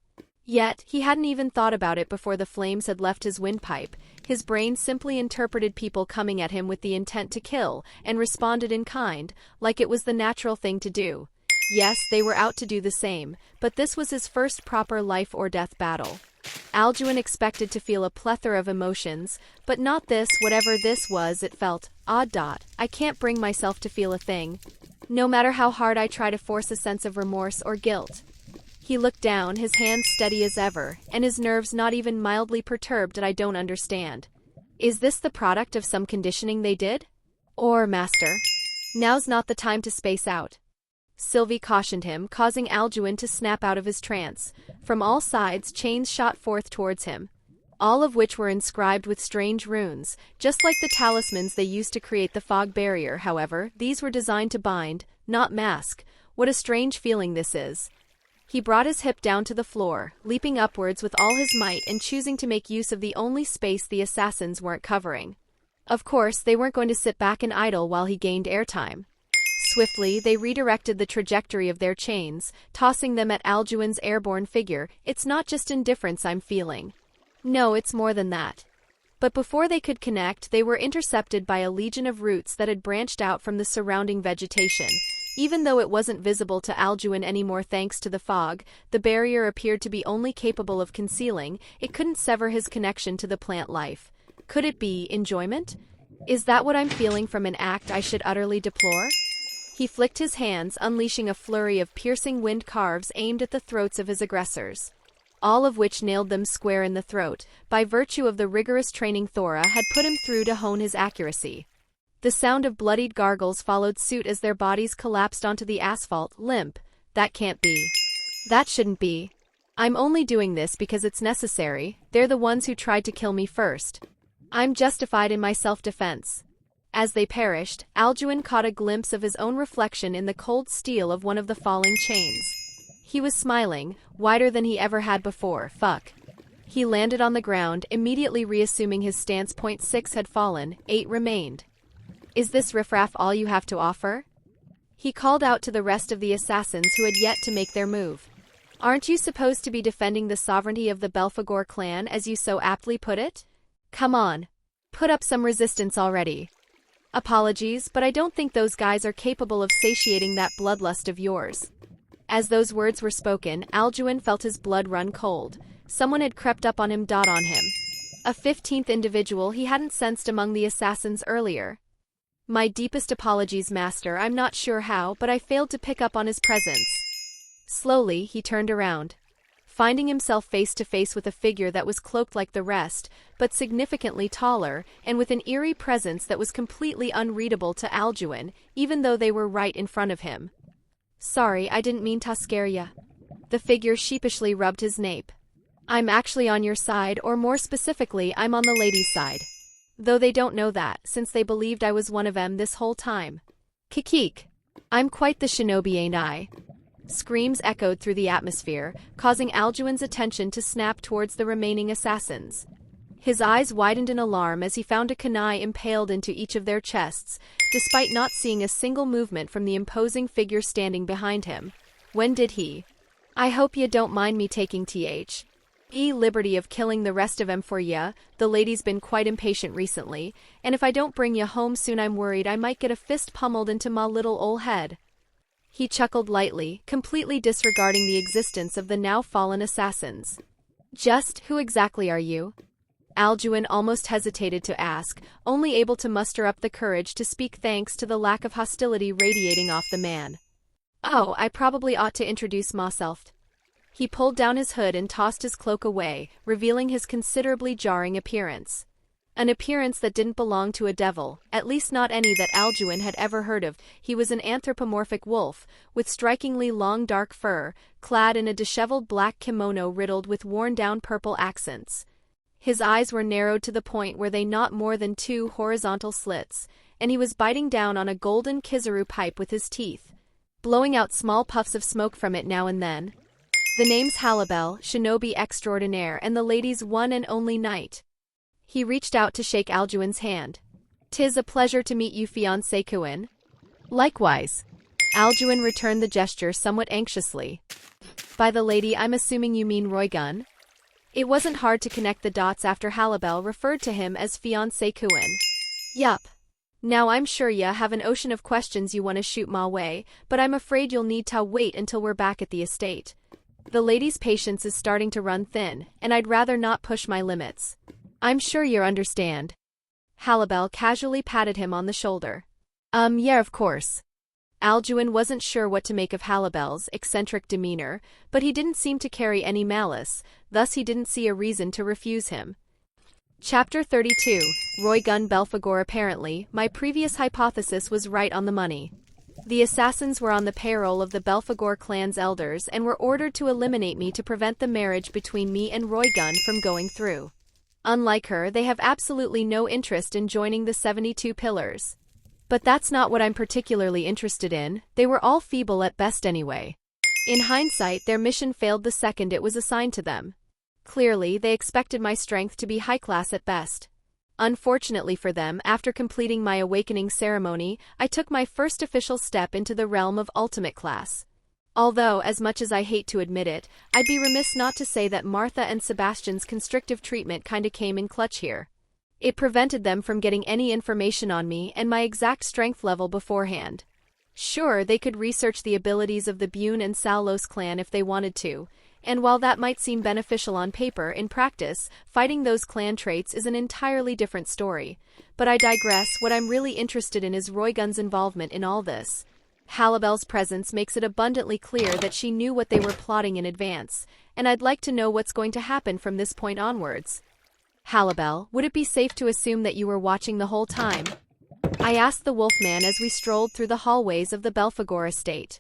Yet, he hadn't even thought about it before the flames had left his windpipe. His brain simply interpreted people coming at him with the intent to kill, and responded in kind, like it was the natural thing to do. Yes, they were out to do the same, but this was his first proper life or death battle. Alduin expected to feel a plethora of emotions, but not this. Whatever this was, it felt odd. I can't bring myself to feel a thing, no matter how hard I try to force a sense of remorse or guilt. He looked down, his hands steady as ever, and his nerves not even mildly perturbed. I don't understand. Is this the product of some conditioning they did? Or, Master, now's not the time to space out. Sylvie cautioned him, causing Alduin to snap out of his trance. From all sides, chains shot forth towards him, all of which were inscribed with strange runes, just like the talismans they used to create the fog barrier. However, these were designed to bind, not mask. What a strange feeling this is. He brought his hip down to the floor, leaping upwards with all his might and choosing to make use of the only space the assassins weren't covering. Of course, they weren't going to sit back and idle while he gained airtime. Swiftly, they redirected the trajectory of their chains, tossing them at Alduin's airborne figure. It's not just indifference I'm feeling. No, it's more than that. But before they could connect, they were intercepted by a legion of roots that had branched out from the surrounding vegetation. Even though it wasn't visible to Alduin anymore thanks to the fog, the barrier appeared to be only capable of concealing. It couldn't sever his connection to the plant life. Could it be enjoyment? Is that what I'm feeling from an act I should utterly deplore? He flicked his hands, unleashing a flurry of piercing wind carves aimed at the throats of his aggressors, all of which nailed them square in the throat. By virtue of the rigorous training Thora had put him through to hone his accuracy. The sound of bloodied gargles followed suit as their bodies collapsed onto the asphalt. Limp. That can't be. That shouldn't be. I'm only doing this because it's necessary. They're the ones who tried to kill me first. I'm justified in my self-defense. As they perished, Alduin caught a glimpse of his own reflection in the cold steel of one of the falling chains. He was smiling, wider than he ever had before. Fuck. He landed on the ground, immediately reassuming his stance. 6 had fallen, 8 remained. Is this riffraff all you have to offer? He called out to the rest of the assassins who had yet to make their move. Aren't you supposed to be defending the sovereignty of the Belphegor clan, as you so aptly put it? Come on. Put up some resistance already. Apologies, but I don't think those guys are capable of satiating that bloodlust of yours. As those words were spoken, Alduin felt his blood run cold. Someone had crept up on him. On him. A 15th individual he hadn't sensed among the assassins earlier. My deepest apologies, Master. I'm not sure how, but I failed to pick up on his presence. Slowly, he turned around, finding himself face to face with a figure that was cloaked like the rest, but significantly taller, and with an eerie presence that was completely unreadable to Alduin, even though they were right in front of him. Sorry, I didn't mean to scare ya. The figure sheepishly rubbed his nape. I'm actually on your side, or more specifically, I'm on the lady's side. Though they don't know that, since they believed I was one of them this whole time. Kikik. I'm quite the shinobi, ain't I? Screams echoed through the atmosphere, causing Alduin's attention to snap towards the remaining assassins. His eyes widened in alarm as he found a kunai impaled into each of their chests, despite not seeing a single movement from the imposing figure standing behind him. When did he? I hope you don't mind me taking liberty of killing the rest of 'em for ya. The lady's been quite impatient recently, and if I don't bring ya home soon I'm worried I might get a fist pummeled into ma little ol' head. He chuckled lightly, completely disregarding the existence of the now fallen assassins. Just who exactly are you? Alduin almost hesitated to ask, only able to muster up the courage to speak thanks to the lack of hostility radiating off the man. Oh, I probably ought to introduce myself. He pulled down his hood and tossed his cloak away, revealing his considerably jarring appearance. An appearance that didn't belong to a devil, at least not any that Alduin had ever heard of. He was an anthropomorphic wolf, with strikingly long dark fur, clad in a disheveled black kimono riddled with worn-down purple accents. His eyes were narrowed to the point where they not more than 2 horizontal slits, and he was biting down on a golden kizaru pipe with his teeth, blowing out small puffs of smoke from it now and then. The name's Halibel, shinobi extraordinaire and the lady's one and only knight. He reached out to shake Alduin's hand. 'Tis a pleasure to meet you, fiancé Kuin. Likewise. Alduin returned the gesture somewhat anxiously. By the lady, I'm assuming you mean Roygun? It wasn't hard to connect the dots after Halibel referred to him as fiancé Kuin. Yup. Now I'm sure ya have an ocean of questions you want to shoot my way, but I'm afraid you'll need to wait until we're back at the estate. The lady's patience is starting to run thin, and I'd rather not push my limits. I'm sure you understand. Halibel casually patted him on the shoulder. Yeah, of course. Alduin wasn't sure what to make of Halibel's eccentric demeanor, but he didn't seem to carry any malice, thus he didn't see a reason to refuse him. Chapter 32, Roygun Belphegor. Apparently, my previous hypothesis was right on the money. The assassins were on the payroll of the Belphegor clan's elders and were ordered to eliminate me to prevent the marriage between me and Roygun from going through. Unlike her, they have absolutely no interest in joining the 72 Pillars. But that's not what I'm particularly interested in. They were all feeble at best anyway. In hindsight, their mission failed the second it was assigned to them. Clearly, they expected my strength to be high class at best. Unfortunately for them, after completing my awakening ceremony, I took my first official step into the realm of ultimate class. Although, as much as I hate to admit it, I'd be remiss not to say that Martha and Sebastian's constrictive treatment kinda came in clutch here. It prevented them from getting any information on me and my exact strength level beforehand. Sure, they could research the abilities of the Buné and Salos clan if they wanted to, and while that might seem beneficial on paper, in practice, fighting those clan traits is an entirely different story. But I digress. What I'm really interested in is Roygun's involvement in all this. Halibel's presence makes it abundantly clear that she knew what they were plotting in advance, and I'd like to know what's going to happen from this point onwards. Halibel, would it be safe to assume that you were watching the whole time? I asked the wolfman as we strolled through the hallways of the Belphegor estate.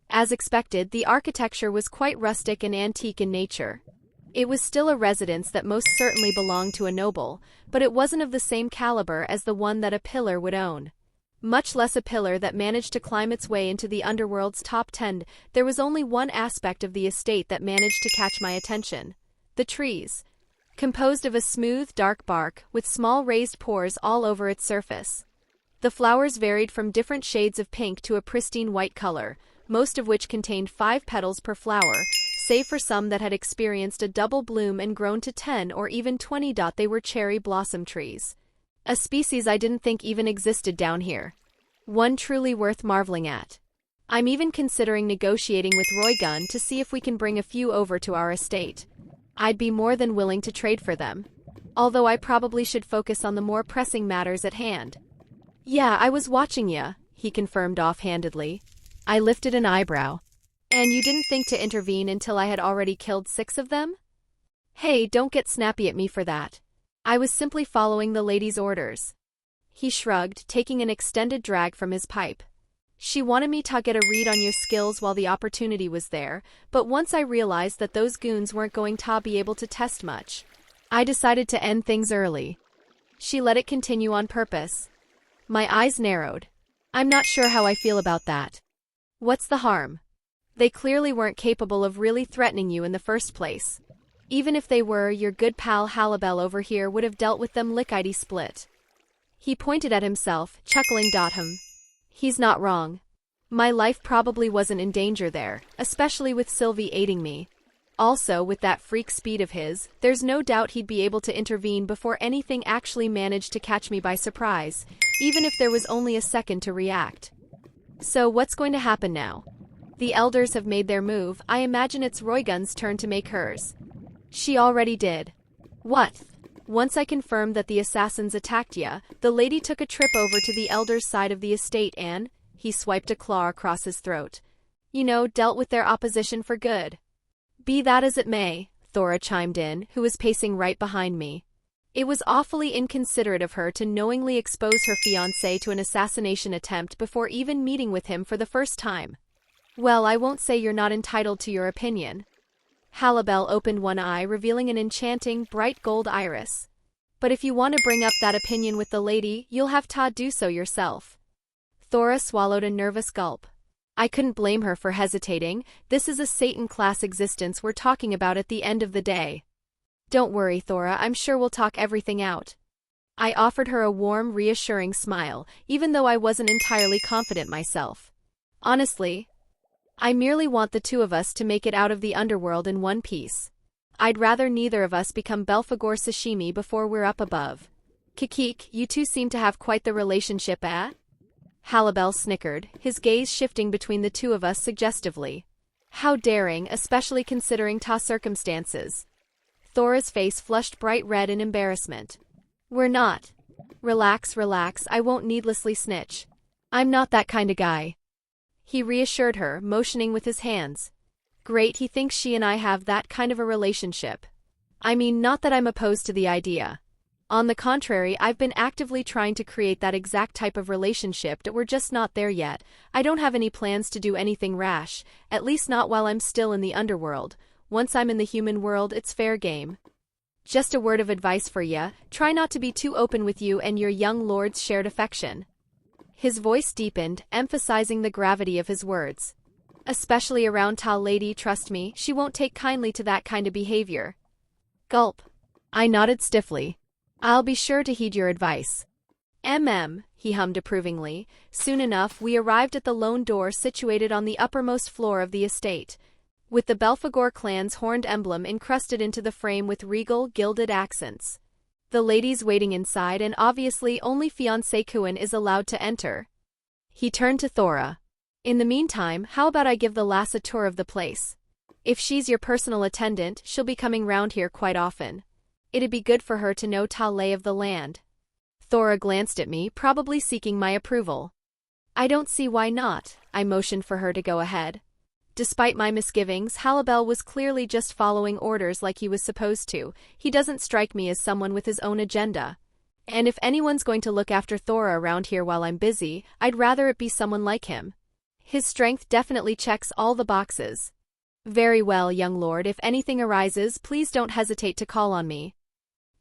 As expected, the architecture was quite rustic and antique in nature. It was still a residence that most certainly belonged to a noble, but it wasn't of the same caliber as the one that a pillar would own. Much less a pillar that managed to climb its way into the Underworld's top 10, there was only one aspect of the estate that managed to catch my attention. The trees. Composed of a smooth, dark bark, with small raised pores all over its surface. The flowers varied from different shades of pink to a pristine white color, most of which contained 5 petals per flower, save for some that had experienced a double bloom and grown to 10 or even 20. They were cherry blossom trees. A species I didn't think even existed down here. One truly worth marveling at. I'm even considering negotiating with Roygun to see if we can bring a few over to our estate. I'd be more than willing to trade for them. Although I probably should focus on the more pressing matters at hand. Yeah, I was watching ya, he confirmed offhandedly. I lifted an eyebrow. And you didn't think to intervene until I had already killed 6 of them? Hey, don't get snappy at me for that. I was simply following the lady's orders. He shrugged, taking an extended drag from his pipe. She wanted me to get a read on your skills while the opportunity was there, but once I realized that those goons weren't going to be able to test much, I decided to end things early. She let it continue on purpose. My eyes narrowed. I'm not sure how I feel about that. What's the harm? They clearly weren't capable of really threatening you in the first place. Even if they were, your good pal Halibel over here would have dealt with them lickety-split. He pointed at himself, chuckling. He's not wrong. My life probably wasn't in danger there, especially with Sylvie aiding me. Also, with that freak speed of his, there's no doubt he'd be able to intervene before anything actually managed to catch me by surprise, even if there was only a second to react. So what's going to happen now? The elders have made their move. I imagine it's Roygun's turn to make hers. She already did. What? Once I confirmed that the assassins attacked ya, the lady took a trip over to the elders' side of the estate and, he swiped a claw across his throat. Dealt with their opposition for good. Be that as it may, Thora chimed in, who was pacing right behind me. It was awfully inconsiderate of her to knowingly expose her fiancé to an assassination attempt before even meeting with him for the first time. Well, I won't say you're not entitled to your opinion. Halibel opened one eye, revealing an enchanting, bright gold iris. But if you want to bring up that opinion with the lady, you'll have to do so yourself. Thora swallowed a nervous gulp. I couldn't blame her for hesitating. This is a Satan-class existence we're talking about at the end of the day. Don't worry, Thora, I'm sure we'll talk everything out. I offered her a warm, reassuring smile, even though I wasn't entirely confident myself. Honestly, I merely want the 2 of us to make it out of the Underworld in one piece. I'd rather neither of us become Belphegor sashimi before we're up above. Kikik, you 2 seem to have quite the relationship, eh? Halibel snickered, his gaze shifting between the 2 of us suggestively. How daring, especially considering circumstances. Thora's face flushed bright red in embarrassment. We're not. Relax, I won't needlessly snitch. I'm not that kind of guy. He reassured her, motioning with his hands. Great, he thinks she and I have that kind of a relationship. I mean, not that I'm opposed to the idea. On the contrary, I've been actively trying to create that exact type of relationship, but we're just not there yet. I don't have any plans to do anything rash, at least not while I'm still in the Underworld. Once I'm in the human world, it's fair game. Just a word of advice for ya, try not to be too open with you and your young lord's shared affection. His voice deepened, emphasizing the gravity of his words. Especially around Tal lady, trust me, she won't take kindly to that kind of behavior. Gulp. I nodded stiffly. I'll be sure to heed your advice. He hummed approvingly. Soon enough, we arrived at the lone door situated on the uppermost floor of the estate, with the Belphegor clan's horned emblem encrusted into the frame with regal, gilded accents. The ladies waiting inside, and obviously only fiancé Kuan is allowed to enter. He turned to Thora. In the meantime, how about I give the lass a tour of the place? If she's your personal attendant, she'll be coming round here quite often. It'd be good for her to know the lay of the land. Thora glanced at me, probably seeking my approval. I don't see why not. I motioned for her to go ahead. Despite my misgivings, Halibel was clearly just following orders like he was supposed to. He doesn't strike me as someone with his own agenda. And if anyone's going to look after Thora around here while I'm busy, I'd rather it be someone like him. His strength definitely checks all the boxes. Very well, young lord, if anything arises, please don't hesitate to call on me.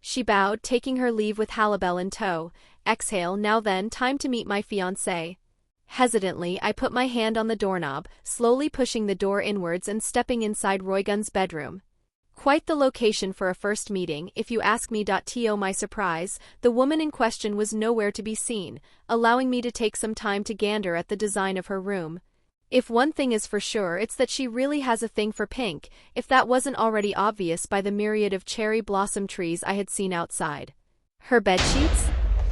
She bowed, taking her leave with Halibel in tow. Exhale, now then, time to meet my fiancé. Hesitantly, I put my hand on the doorknob, slowly pushing the door inwards and stepping inside Roygun's bedroom. Quite the location for a first meeting, if you ask me. To my surprise, the woman in question was nowhere to be seen, allowing me to take some time to gander at the design of her room. If one thing is for sure, it's that she really has a thing for pink, if that wasn't already obvious by the myriad of cherry blossom trees I had seen outside. Her bedsheets?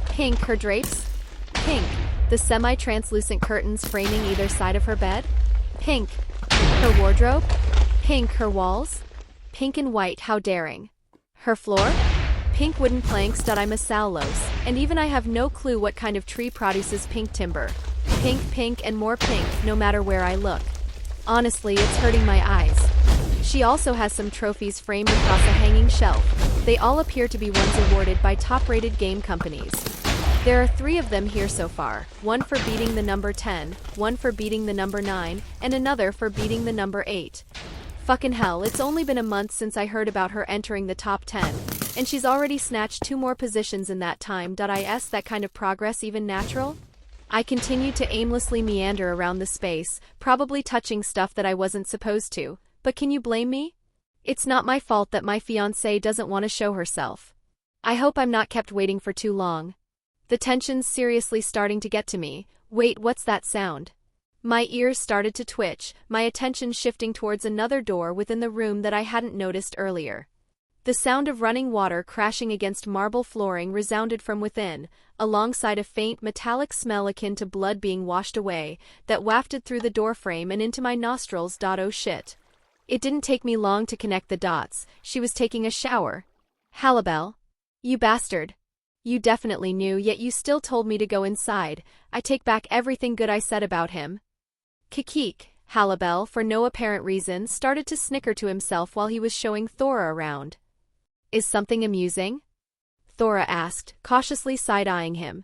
Pink. Her drapes? Pink. The semi-translucent curtains framing either side of her bed? Pink. Her wardrobe? Pink. Her walls? Pink and white, how daring. Her floor? Pink wooden planks. I'm a Sallos, and even I have no clue what kind of tree produces pink timber. Pink, pink, and more pink, no matter where I look. Honestly, it's hurting my eyes. She also has some trophies framed across a hanging shelf. They all appear to be ones awarded by top-rated game companies. There are 3 of them here so far, one for beating the number 10, one for beating the number 9, and another for beating the number 8. Fucking hell, it's only been a month since I heard about her entering the top 10, and she's already snatched 2 more positions in that time. Is that kind of progress even natural? I continued to aimlessly meander around the space, probably touching stuff that I wasn't supposed to, but can you blame me? It's not my fault that my fiancée doesn't want to show herself. I hope I'm not kept waiting for too long. The tension's seriously starting to get to me. Wait, what's that sound? My ears started to twitch, my attention shifting towards another door within the room that I hadn't noticed earlier. The sound of running water crashing against marble flooring resounded from within, alongside a faint metallic smell akin to blood being washed away, that wafted through the doorframe and into my nostrils. Oh shit. It didn't take me long to connect the dots. She was taking a shower. Halibel. You bastard. You definitely knew, yet you still told me to go inside. I take back everything good I said about him. Kikik. Halibel, for no apparent reason, started to snicker to himself while he was showing Thora around. Is something amusing? Thora asked, cautiously side-eyeing him.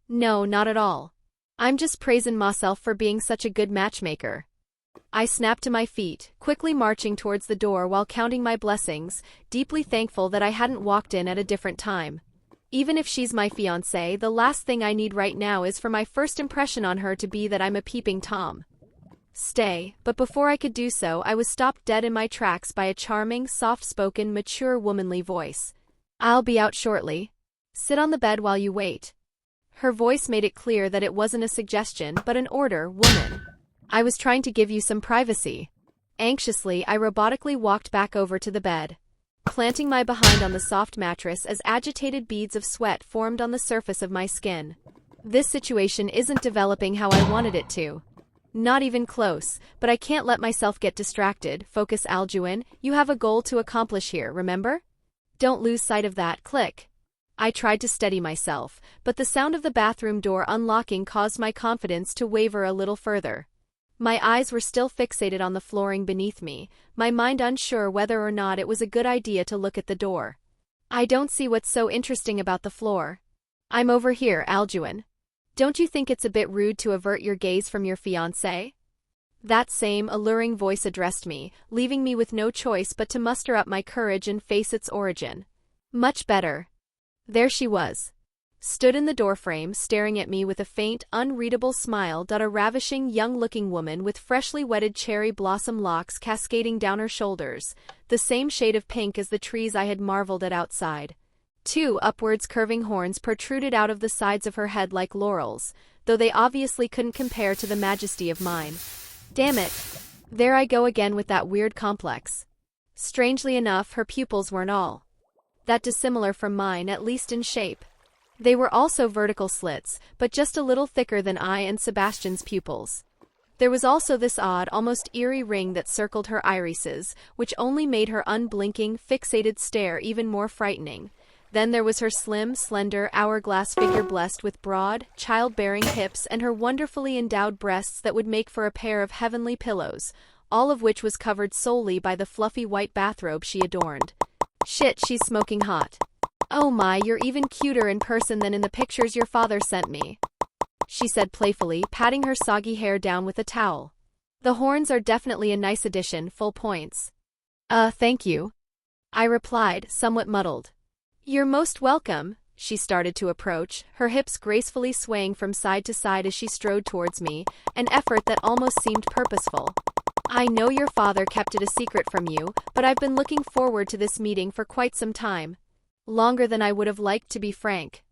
No, not at all. I'm just praising myself for being such a good matchmaker. I snapped to my feet, quickly marching towards the door while counting my blessings, deeply thankful that I hadn't walked in at a different time. Even if she's my fiancé, the last thing I need right now is for my first impression on her to be that I'm a peeping Tom. Stay, but before I could do so, I was stopped dead in my tracks by a charming, soft-spoken, mature womanly voice. I'll be out shortly. Sit on the bed while you wait. Her voice made it clear that it wasn't a suggestion, but an order. Woman. I was trying to give you some privacy. Anxiously, I robotically walked back over to the bed, planting my behind on the soft mattress as agitated beads of sweat formed on the surface of my skin. This situation isn't developing how I wanted it to. Not even close, but I can't let myself get distracted. Focus, Alduin. You have a goal to accomplish here, remember? Don't lose sight of that. Click. I tried to steady myself, but the sound of the bathroom door unlocking caused my confidence to waver a little further. My eyes were still fixated on the flooring beneath me, my mind unsure whether or not it was a good idea to look at the door. I don't see what's so interesting about the floor. I'm over here, Alduin. Don't you think it's a bit rude to avert your gaze from your fiancé? That same alluring voice addressed me, leaving me with no choice but to muster up my courage and face its origin. Much better. There she was. Stood in the doorframe, staring at me with a faint, unreadable smile. A ravishing, young-looking woman with freshly wetted cherry blossom locks cascading down her shoulders, the same shade of pink as the trees I had marveled at outside. 2 upwards curving horns protruded out of the sides of her head like laurels, though they obviously couldn't compare to the majesty of mine. Damn it. There I go again with that weird complex. Strangely enough, her pupils weren't all that dissimilar from mine, at least in shape. They were also vertical slits, but just a little thicker than I and Sebastian's pupils. There was also this odd, almost eerie ring that circled her irises, which only made her unblinking, fixated stare even more frightening. Then there was her slim, slender, hourglass figure blessed with broad, childbearing hips and her wonderfully endowed breasts that would make for a pair of heavenly pillows, all of which was covered solely by the fluffy white bathrobe she adorned. Shit, she's smoking hot. Oh my, you're even cuter in person than in the pictures your father sent me. she said playfully, patting her soggy hair down with a towel. The horns are definitely a nice addition, full points. Thank you, I replied, somewhat muddled. You're most welcome. She started to approach, her hips gracefully swaying from side to side as she strode towards me, an effort that almost seemed purposeful. I know your father kept it a secret from you, but I've been looking forward to this meeting for quite some time. Longer than I would have liked, to be frank.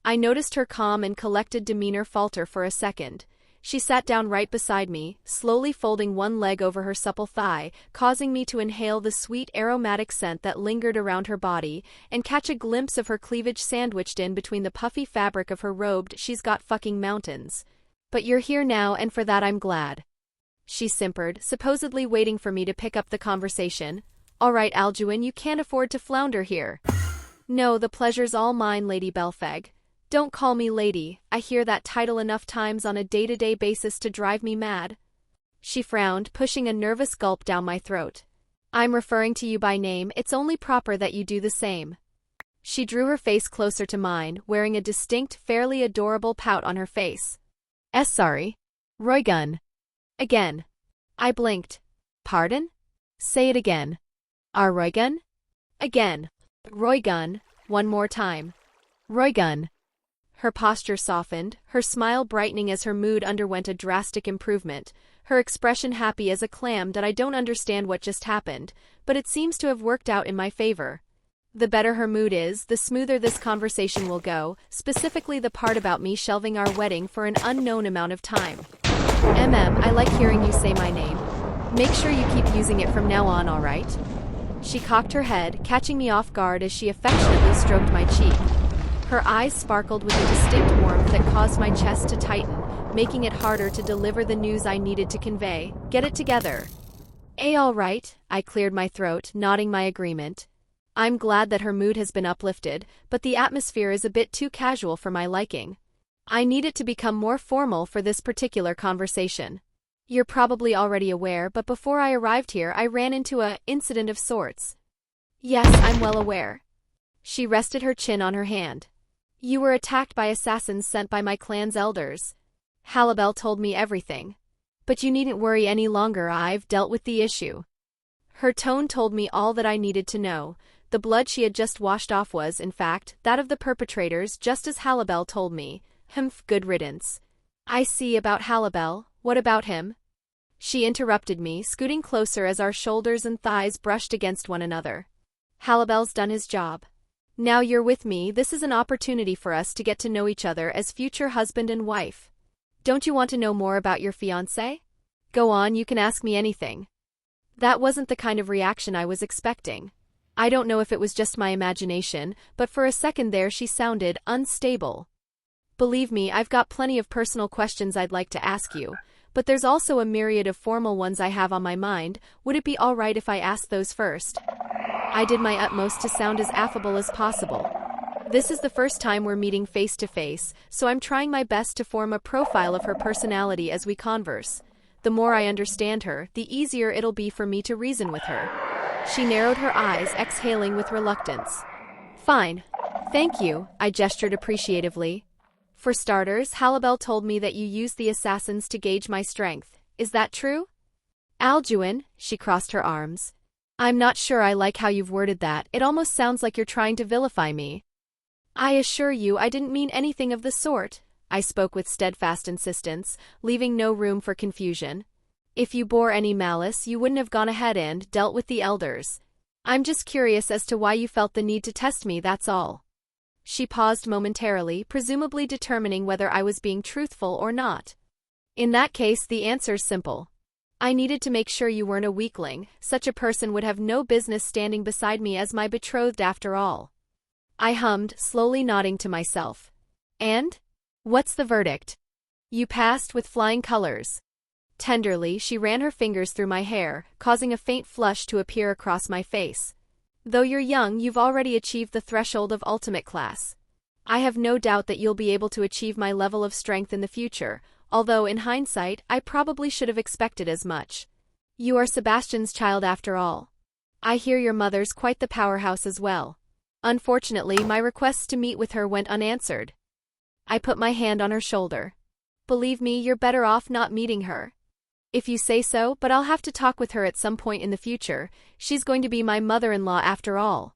I noticed her calm and collected demeanor falter for a second. She sat down right beside me, slowly folding one leg over her supple thigh, causing me to inhale the sweet aromatic scent that lingered around her body, and catch a glimpse of her cleavage sandwiched in between the puffy fabric of her robe. She's got fucking mountains. But you're here now, and for that I'm glad. She simpered, supposedly waiting for me to pick up the conversation. All right, Alduin, you can't afford to flounder here. No, the pleasure's all mine, Lady Belpheg. Don't call me lady, I hear that title enough times on a day-to-day basis to drive me mad. She frowned, pushing a nervous gulp down my throat. I'm referring to you by name, it's only proper that you do the same. She drew her face closer to mine, wearing a distinct, fairly adorable pout on her face. Sorry. Roygun. Again. I blinked. Pardon? Say it again. Roygun? Again. Roygun, one more time. Roygun. Her posture softened, her smile brightening as her mood underwent a drastic improvement, her expression happy as a clam that I don't understand what just happened, but it seems to have worked out in my favor. The better her mood is, the smoother this conversation will go, specifically the part about me shelving our wedding for an unknown amount of time. I like hearing you say my name. Make sure you keep using it from now on, all right? She cocked her head, catching me off guard as she affectionately stroked my cheek. Her eyes sparkled with a distinct warmth that caused my chest to tighten, making it harder to deliver the news I needed to convey. Get it together. All right, I cleared my throat, nodding my agreement. I'm glad that her mood has been uplifted, but the atmosphere is a bit too casual for my liking. I need it to become more formal for this particular conversation. You're probably already aware, but before I arrived here I ran into an incident of sorts. Yes, I'm well aware. She rested her chin on her hand. You were attacked by assassins sent by my clan's elders. Halibel told me everything. But you needn't worry any longer, I've dealt with the issue. Her tone told me all that I needed to know. The blood she had just washed off was, in fact, that of the perpetrators, just as Halibel told me. Good riddance. I see. About Halibel, what about him? She interrupted me, scooting closer as our shoulders and thighs brushed against one another. Halibel's done his job. Now you're with me, this is an opportunity for us to get to know each other as future husband and wife. Don't you want to know more about your fiancé? Go on, you can ask me anything. That wasn't the kind of reaction I was expecting. I don't know if it was just my imagination, but for a second there she sounded unstable. Believe me, I've got plenty of personal questions I'd like to ask you, but there's also a myriad of formal ones I have on my mind. Would it be all right if I asked those first? I did my utmost to sound as affable as possible. This is the first time we're meeting face to face, so I'm trying my best to form a profile of her personality as we converse. The more I understand her, the easier it'll be for me to reason with her. She narrowed her eyes, exhaling with reluctance. Fine. Thank you, I gestured appreciatively. For starters, Halibel told me that you used the assassins to gauge my strength. Is that true? Alduin, she crossed her arms. I'm not sure I like how you've worded that, it almost sounds like you're trying to vilify me. I assure you I didn't mean anything of the sort, I spoke with steadfast insistence, leaving no room for confusion. If you bore any malice, you wouldn't have gone ahead and dealt with the elders. I'm just curious as to why you felt the need to test me, that's all. She paused momentarily, presumably determining whether I was being truthful or not. In that case, the answer's simple. I needed to make sure you weren't a weakling. Such a person would have no business standing beside me as my betrothed after all. I hummed, slowly nodding to myself. And? What's the verdict? You passed with flying colors. Tenderly, she ran her fingers through my hair, causing a faint flush to appear across my face. Though you're young, you've already achieved the threshold of ultimate class. I have no doubt that you'll be able to achieve my level of strength in the future, although in hindsight, I probably should have expected as much. You are Sebastian's child after all. I hear your mother's quite the powerhouse as well. Unfortunately, my requests to meet with her went unanswered. I put my hand on her shoulder. Believe me, you're better off not meeting her. If you say so, but I'll have to talk with her at some point in the future. She's going to be my mother-in-law after all.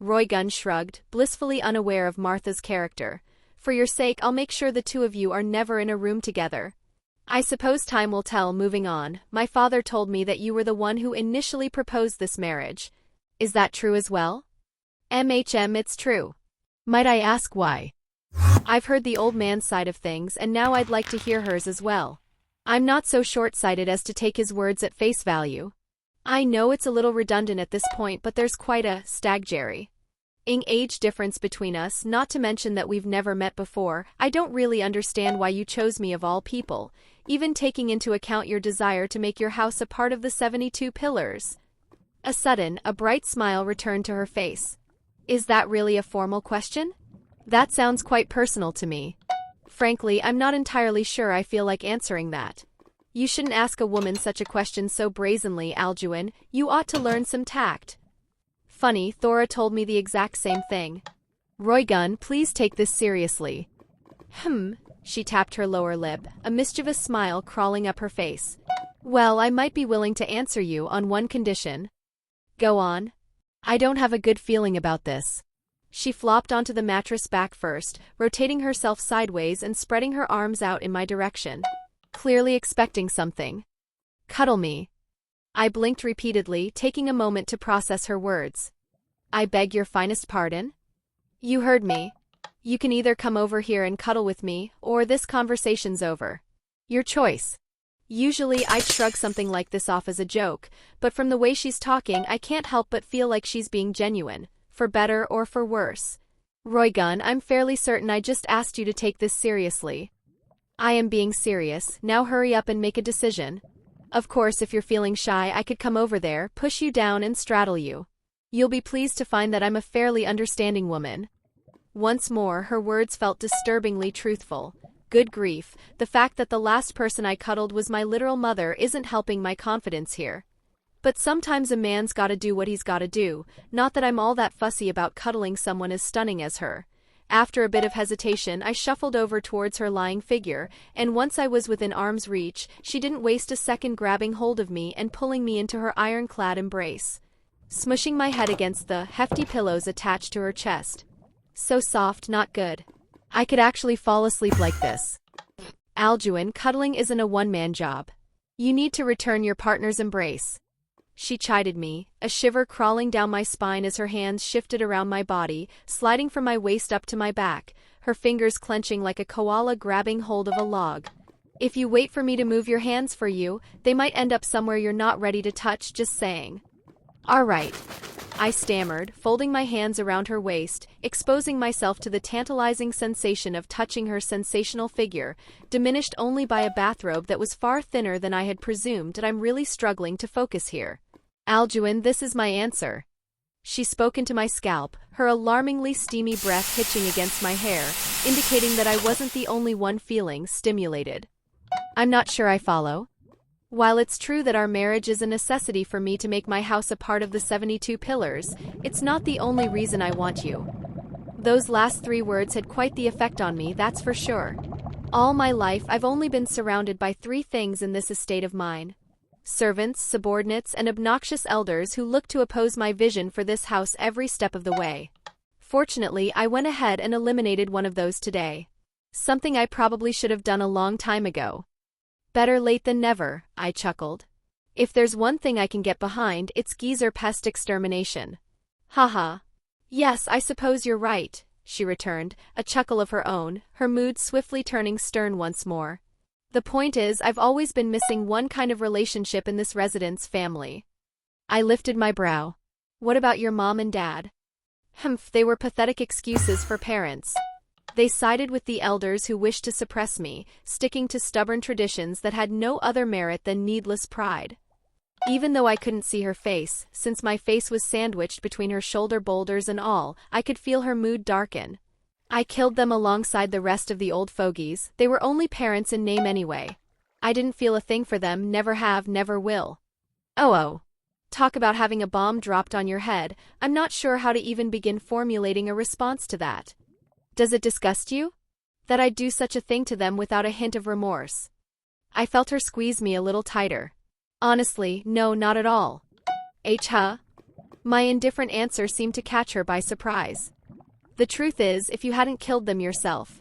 Roygun shrugged, blissfully unaware of Martha's character. For your sake, I'll make sure the two of you are never in a room together. I suppose time will tell. Moving on, my father told me that you were the one who initially proposed this marriage. Is that true as well? It's true. Might I ask why? I've heard the old man's side of things and now I'd like to hear hers as well. I'm not so short-sighted as to take his words at face value. I know it's a little redundant at this point, but there's quite a staggery age difference between us, not to mention that we've never met before. I don't really understand why you chose me of all people, even taking into account your desire to make your house a part of the 72 pillars. A bright smile returned to her face. Is that really a formal question? That sounds quite personal to me. Frankly, I'm not entirely sure I feel like answering that. You shouldn't ask a woman such a question so brazenly, Alduin. You ought to learn some tact. Funny, Thora told me the exact same thing. Roygun, please take this seriously. She tapped her lower lip, a mischievous smile crawling up her face. Well, I might be willing to answer you on one condition. Go on. I don't have a good feeling about this. She flopped onto the mattress back first, rotating herself sideways and spreading her arms out in my direction. Clearly expecting something. Cuddle me. I blinked repeatedly, taking a moment to process her words. I beg your finest pardon? You heard me. You can either come over here and cuddle with me, or this conversation's over. Your choice. Usually I'd shrug something like this off as a joke, but from the way she's talking I can't help but feel like she's being genuine, for better or for worse. Roygun, I'm fairly certain I just asked you to take this seriously. I am being serious. Now hurry up and make a decision. Of course, if you're feeling shy, I could come over there, push you down and straddle you. You'll be pleased to find that I'm a fairly understanding woman. Once more, her words felt disturbingly truthful. Good grief, the fact that the last person I cuddled was my literal mother isn't helping my confidence here. But sometimes a man's gotta do what he's gotta do, not that I'm all that fussy about cuddling someone as stunning as her. After a bit of hesitation, I shuffled over towards her lying figure, and once I was within arm's reach, she didn't waste a second grabbing hold of me and pulling me into her ironclad embrace. Smushing my head against the hefty pillows attached to her chest. So soft, not good. I could actually fall asleep like this. Alduin, cuddling isn't a one-man job. You need to return your partner's embrace. She chided me, a shiver crawling down my spine as her hands shifted around my body, sliding from my waist up to my back, her fingers clenching like a koala grabbing hold of a log. If you wait for me to move your hands for you, they might end up somewhere you're not ready to touch, just saying. All right. I stammered, folding my hands around her waist, exposing myself to the tantalizing sensation of touching her sensational figure, diminished only by a bathrobe that was far thinner than I had presumed. I'm really struggling to focus here. Alduin, this is my answer. She spoke into my scalp, her alarmingly steamy breath hitching against my hair, indicating that I wasn't the only one feeling stimulated. I'm not sure I follow. While it's true that our marriage is a necessity for me to make my house a part of the 72 pillars, it's not the only reason I want you. Those last 3 words had quite the effect on me, that's for sure. All my life I've only been surrounded by 3 things in this estate of mine. Servants, subordinates, and obnoxious elders who look to oppose my vision for this house every step of the way. Fortunately, I went ahead and eliminated one of those today. Something I probably should have done a long time ago. Better late than never, I chuckled. If there's one thing I can get behind, it's geezer pest extermination. Haha. Yes, I suppose you're right, she returned, a chuckle of her own, her mood swiftly turning stern once more. The point is, I've always been missing one kind of relationship in this residence family. I lifted my brow. What about your mom and dad? They were pathetic excuses for parents. They sided with the elders who wished to suppress me, sticking to stubborn traditions that had no other merit than needless pride. Even though I couldn't see her face, since my face was sandwiched between her shoulder boulders and all, I could feel her mood darken. I killed them alongside the rest of the old fogies. They were only parents in name anyway. I didn't feel a thing for them, never have, never will. Oh. Talk about having a bomb dropped on your head. I'm not sure how to even begin formulating a response to that. Does it disgust you? That I'd do such a thing to them without a hint of remorse. I felt her squeeze me a little tighter. Honestly, no, not at all. Huh? My indifferent answer seemed to catch her by surprise. The truth is, if you hadn't killed them yourself.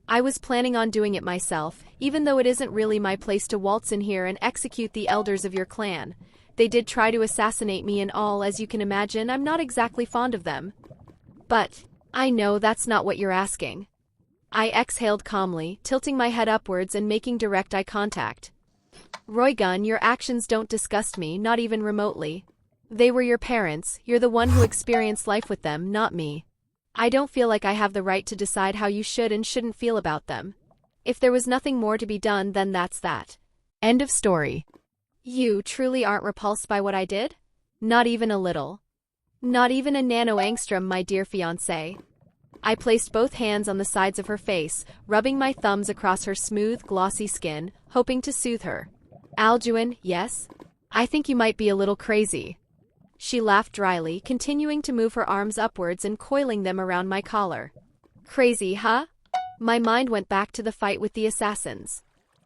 I was planning on doing it myself, even though it isn't really my place to waltz in here and execute the elders of your clan. They did try to assassinate me and all, as you can imagine, I'm not exactly fond of them. But, I know that's not what you're asking. I exhaled calmly, tilting my head upwards and making direct eye contact. Roygun, your actions don't disgust me, not even remotely. They were your parents, you're the one who experienced life with them, not me. I don't feel like I have the right to decide how you should and shouldn't feel about them. If there was nothing more to be done, then that's that. End of story. You truly aren't repulsed by what I did? Not even a little. Not even a nano-angstrom, my dear fiancé. I placed both hands on the sides of her face, rubbing my thumbs across her smooth, glossy skin, hoping to soothe her. Alduin, yes? I think you might be a little crazy. She laughed dryly, continuing to move her arms upwards and coiling them around my collar. Crazy, huh? My mind went back to the fight with the assassins.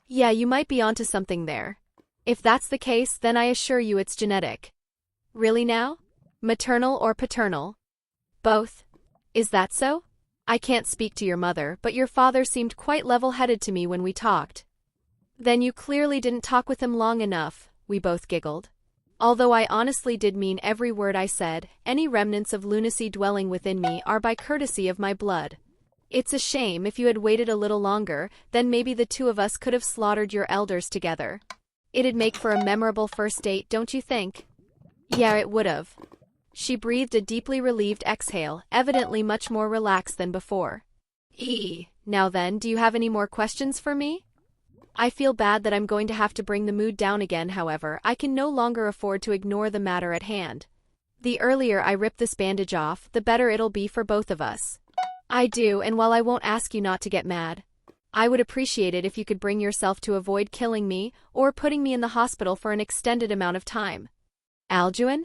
Yeah, you might be onto something there. If that's the case, then I assure you it's genetic. Really now? Maternal or paternal? Both. Is that so? I can't speak to your mother, but your father seemed quite level-headed to me when we talked. Then you clearly didn't talk with him long enough, we both giggled. Although I honestly did mean every word I said, any remnants of lunacy dwelling within me are by courtesy of my blood. It's a shame. If you had waited a little longer, then maybe the two of us could have slaughtered your elders together. It'd make for a memorable first date, don't you think? Yeah, it would've. She breathed a deeply relieved exhale, evidently much more relaxed than before. Now then, do you have any more questions for me? I feel bad that I'm going to have to bring the mood down again, however, I can no longer afford to ignore the matter at hand. The earlier I rip this bandage off, the better it'll be for both of us. I do, and while I won't ask you not to get mad, I would appreciate it if you could bring yourself to avoid killing me, or putting me in the hospital for an extended amount of time. Alduin?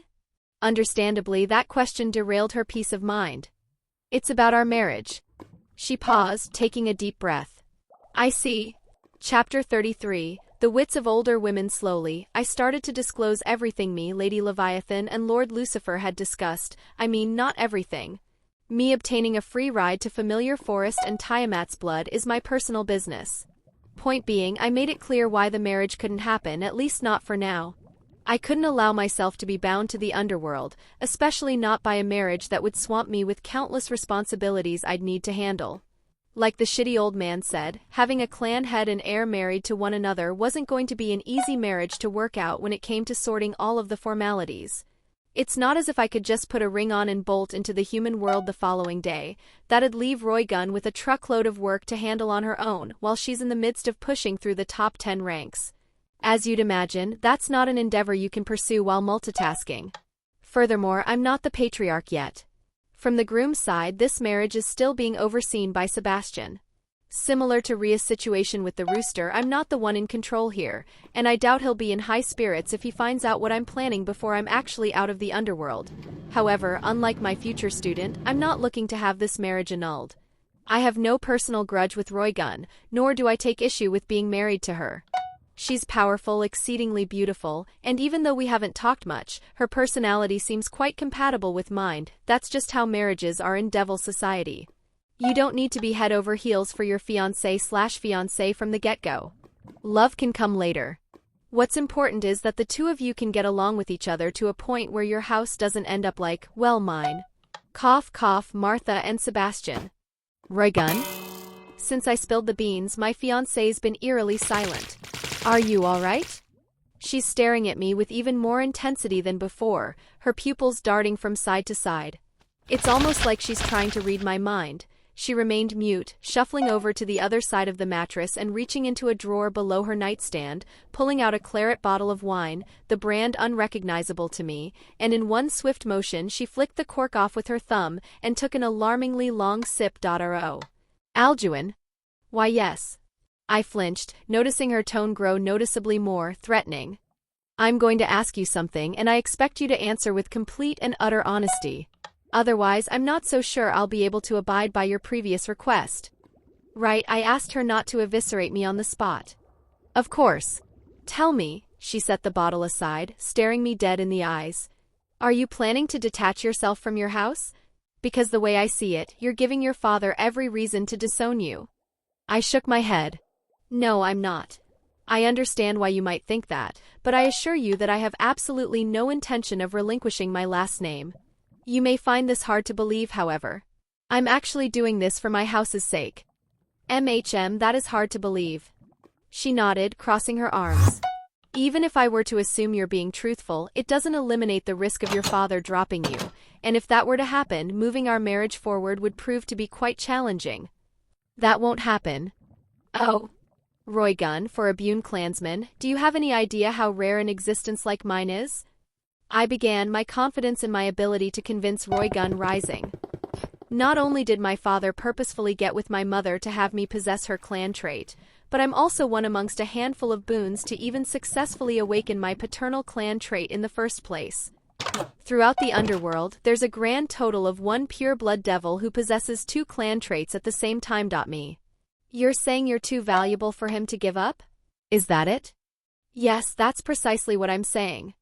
Understandably, that question derailed her peace of mind. It's about our marriage. She paused, taking a deep breath. I see. Chapter 33, The Wits of Older Women. Slowly, I started to disclose everything me, Lady Leviathan, and Lord Lucifer had discussed. I mean, not everything. Me obtaining a free ride to familiar forest and Tiamat's blood is my personal business. Point being, I made it clear why the marriage couldn't happen, at least not for now. I couldn't allow myself to be bound to the Underworld, especially not by a marriage that would swamp me with countless responsibilities I'd need to handle. Like the shitty old man said, having a clan head and heir married to one another wasn't going to be an easy marriage to work out when it came to sorting all of the formalities. It's not as if I could just put a ring on and bolt into the human world the following day. That'd leave Roygun with a truckload of work to handle on her own, while she's in the midst of pushing through the top 10 ranks. As you'd imagine, that's not an endeavor you can pursue while multitasking. Furthermore, I'm not the patriarch yet. From the groom's side, this marriage is still being overseen by Sebastian. Similar to Ria's situation with the rooster, I'm not the one in control here, and I doubt he'll be in high spirits if he finds out what I'm planning before I'm actually out of the Underworld. However, unlike my future student, I'm not looking to have this marriage annulled. I have no personal grudge with Roygun, nor do I take issue with being married to her. She's powerful, exceedingly beautiful, and even though we haven't talked much, her personality seems quite compatible with mine. That's just how marriages are in Devil Society. You don't need to be head over heels for your fiancé/fiancée from the get-go. Love can come later. What's important is that the two of you can get along with each other to a point where your house doesn't end up like, well, mine. Cough, cough, Martha and Sebastian. Roygun? Since I spilled the beans, my fiancé's been eerily silent. Are you all right? She's staring at me with even more intensity than before, her pupils darting from side to side. It's almost like she's trying to read my mind. She remained mute, shuffling over to the other side of the mattress and reaching into a drawer below her nightstand, pulling out a claret bottle of wine, the brand unrecognizable to me, and in one swift motion she flicked the cork off with her thumb and took an alarmingly long sip. Alduin? Why, yes. I flinched, noticing her tone grow noticeably more threatening. I'm going to ask you something, and I expect you to answer with complete and utter honesty. Otherwise, I'm not so sure I'll be able to abide by your previous request. Right, I asked her not to eviscerate me on the spot. Of course. Tell me, she set the bottle aside, staring me dead in the eyes. Are you planning to detach yourself from your house? Because the way I see it, you're giving your father every reason to disown you. I shook my head. No, I'm not. I understand why you might think that, but I assure you that I have absolutely no intention of relinquishing my last name. You may find this hard to believe, however. I'm actually doing this for my house's sake. That is hard to believe. She nodded, crossing her arms. Even if I were to assume you're being truthful, it doesn't eliminate the risk of your father dropping you, and if that were to happen, moving our marriage forward would prove to be quite challenging. That won't happen. Oh. Roygun, for a Buné clansman, do you have any idea how rare an existence like mine is? I began, my confidence in my ability to convince Roygun rising. Not only did my father purposefully get with my mother to have me possess her clan trait, but I'm also one amongst a handful of boons to even successfully awaken my paternal clan trait in the first place. Throughout the Underworld, there's a grand total of one pure-blood devil who possesses 2 clan traits at the same time. Me. You're saying you're too valuable for him to give up? Is that it? Yes, that's precisely what I'm saying.